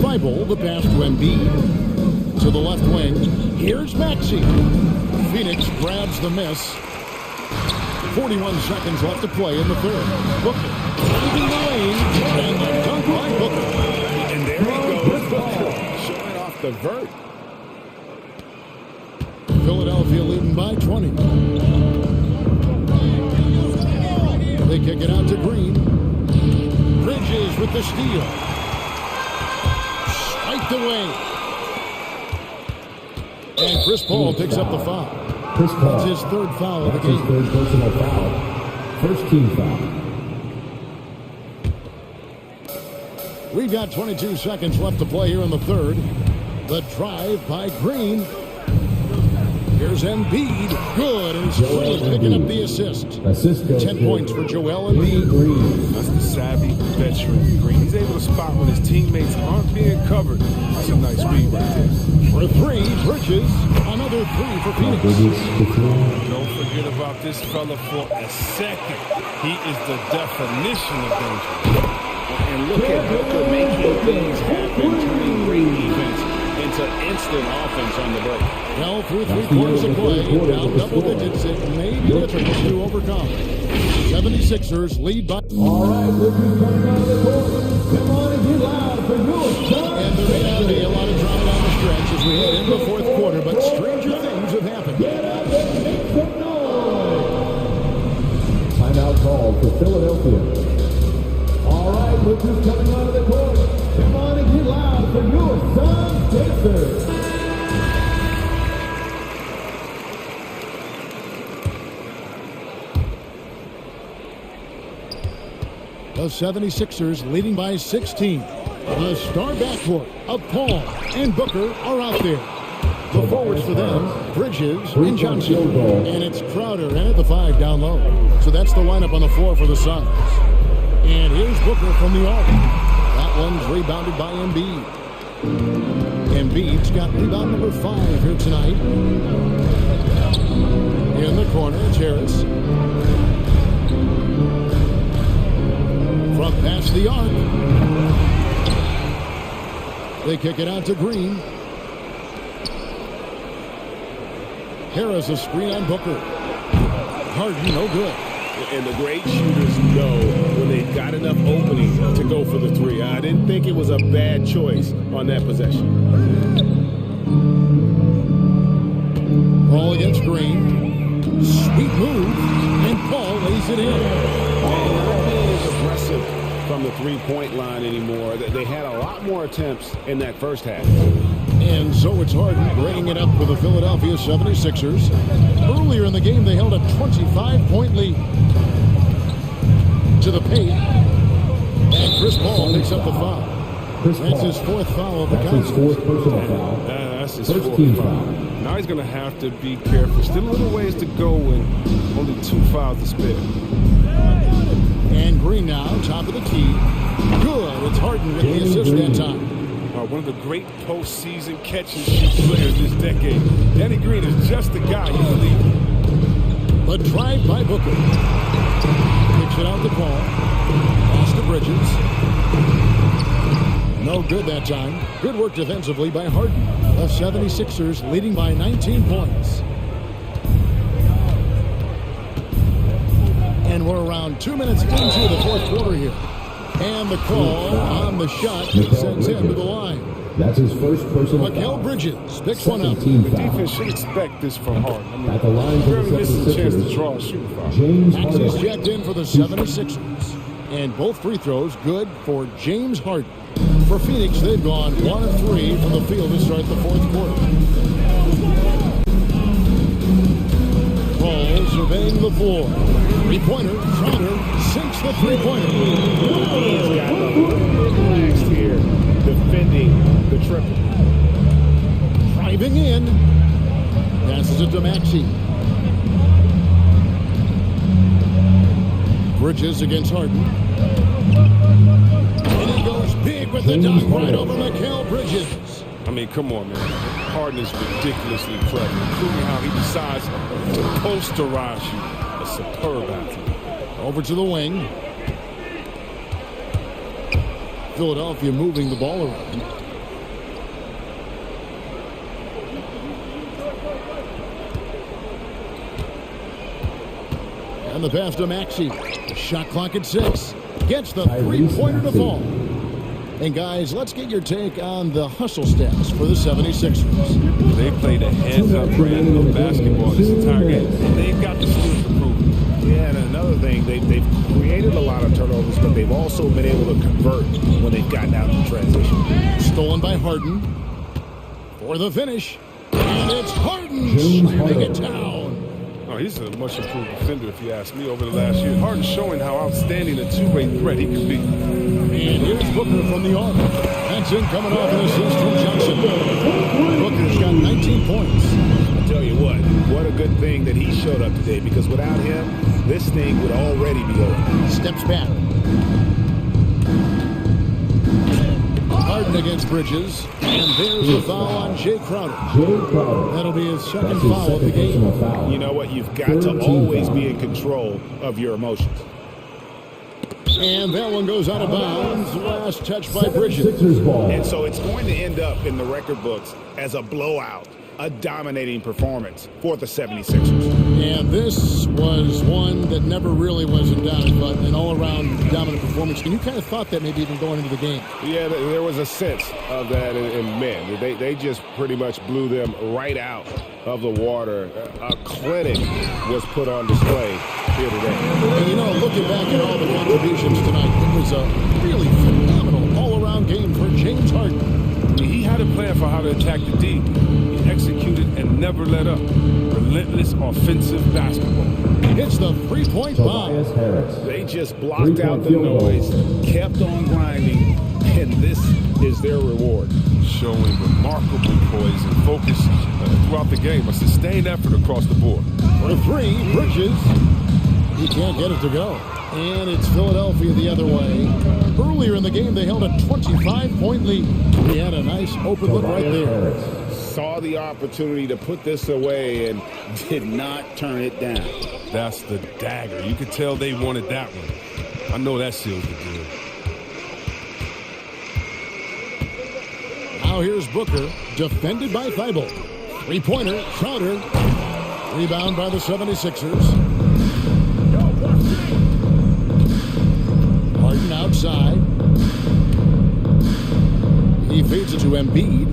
Thibault, the pass to Embiid. To the left wing. Here's Maxey. Phoenix grabs the miss. 41 seconds left to play in the third. Booker leaving the lane. And the dunk by Booker. And there he goes. Booker showing off the vert. Philadelphia leading by 20. They kick it out to Green. Bridges with the steal. Spiked away. And Chris Paul picks up the foul. Chris Paul. That's his third foul of the game. His third personal foul. First team foul. We've got 22 seconds left to play here in the third. The drive by Green. Here's Embiid. Good. And Green picking up the assist. 10 points for Joel Embiid. That's the savvy veteran Green. He's able to spot when his teammates aren't being covered. That's a nice read right there. For three, Bridges. Another three for Phoenix. Don't forget about this fella for a second. He is the definition of danger. And look at Booker making things happen, turning great defense into instant offense on the break. Well, through 3/4 of play, down double digits, it may be difficult to overcome. 76ers lead by... All right, look who's coming out of the court. Come on and get loud for your son. And there may not be a lot of drama down the stretch as we head into the fourth quarter, but stranger things have happened. Get out there and make some noise. Timeout called for Philadelphia. All right, look who's coming out of the court. Come on and get loud for your son, Spencer. The 76ers leading by 16. The star backcourt of Paul and Booker are out there. The forwards for them, Bridges and Johnson. And it's Crowder in at the 5 down low. So that's the lineup on the floor for the Suns. And here's Booker from the arc. That one's rebounded by Embiid. Embiid's got rebound number 5 here tonight. In the corner, it's Harris. From past the arc. They kick it out to Green. Harris a screen on Booker. Harden, no good. And the great shooters know when they've got enough opening to go for the three. I didn't think it was a bad choice on that possession. Ball against Green. Sweet move. And Paul lays it in. Aggressive from the three-point line anymore. They had a lot more attempts in that first half. And so it's Harden bringing it up for the Philadelphia 76ers. Earlier in the game, they held a 25-point lead to the paint. And Chris Paul picks up the foul. That's his fourth foul of the game. That's his fourth personal foul. That's his First fourth team foul. foul. Now he's going to have to be careful. Still a little ways to go and only 2 fouls to spare. And Green now, top of the key. Good. It's Harden with the assist that time. One of the great postseason catch-and-shoot players this decade. Danny Green is just the guy you believe in. The drive by Booker. Kicks it out to Paul. Pass to Bridges. No good that time. Good work defensively by Harden. The 76ers leading by 19 points. And we're around 2 minutes into the fourth quarter here. And the call on the shot sends him to the line. That's his first personal foul. Mikal Bridges picks one up. The defense should expect this from Harden. I mean, At the line for barely the misses a chance to 76ers, draw a shooting foul. James Maxey's Harden. checked in for the 76ers. And both free throws good for James Harden. For Phoenix, they've gone 1 of 3 from the field to start the fourth quarter. Paul surveying the floor. Three-pointer, Crowder sinks the three-pointer. He's got the last here, defending the triple. Driving in. Passes it to Maxey. Bridges against Harden. And he goes big with the dunk right over Mikal Bridges. I mean, come on, man. Harden is ridiculously clever, including how he decides to posterize you. A superb athlete. Over to the wing. Philadelphia moving the ball around. And the pass to Maxey. Shot clock at 6. Gets the three-pointer to fall. And guys, let's get your take on the hustle stats for the 76ers. They played a heads-up brand of basketball this entire game. And they've got the skills to prove it. Yeah, and another thing, they've created a lot of turnovers, but they've also been able to convert when they've gotten out in transition. Stolen by Harden. For the finish. And it's Harden slamming it down. Oh, he's a much improved defender, if you ask me, over the last year. Harden showing how outstanding a two-way threat he can be. And here's Booker from the arc. Benson coming off an assist from Johnson. Booker's got 19 points. I'll tell you what a good thing that he showed up today, because without him, this thing would already be over. Steps back. Harden against Bridges. And there's the foul on Jay Crowder. That'll be his second foul of the game. You know what? You've got to always be in control of your emotions. And that one goes out of bounds. Last touch by Bridges. And so it's going to end up in the record books as a blowout, a dominating performance for the 76ers. And this was one that never really was in doubt, but an all-around dominant performance. And you kind of thought that maybe even going into the game. Yeah, there was a sense of that in men. They just pretty much blew them right out of the water. A clinic was put on display here today. And you know, looking back at all the contributions tonight, it was a really phenomenal all-around game for James Harden. He had a plan for how to attack the D. He executed and never let up. Relentless offensive basketball. It's the three-point bomb. They just blocked out the noise, kept on grinding, and this is their reward. Showing remarkable poise and focus throughout the game. A sustained effort across the board. For three, Bridges. He can't get it to go. And it's Philadelphia the other way. Earlier in the game, they held a 25-point lead. He had a nice open look right there. Saw the opportunity to put this away and did not turn it down. That's the dagger. You could tell they wanted that one. I know that seals the deal. Now here's Booker, defended by Thibault. Three-pointer, Crowder. Rebound by the 76ers. Harden outside. He feeds it to Embiid.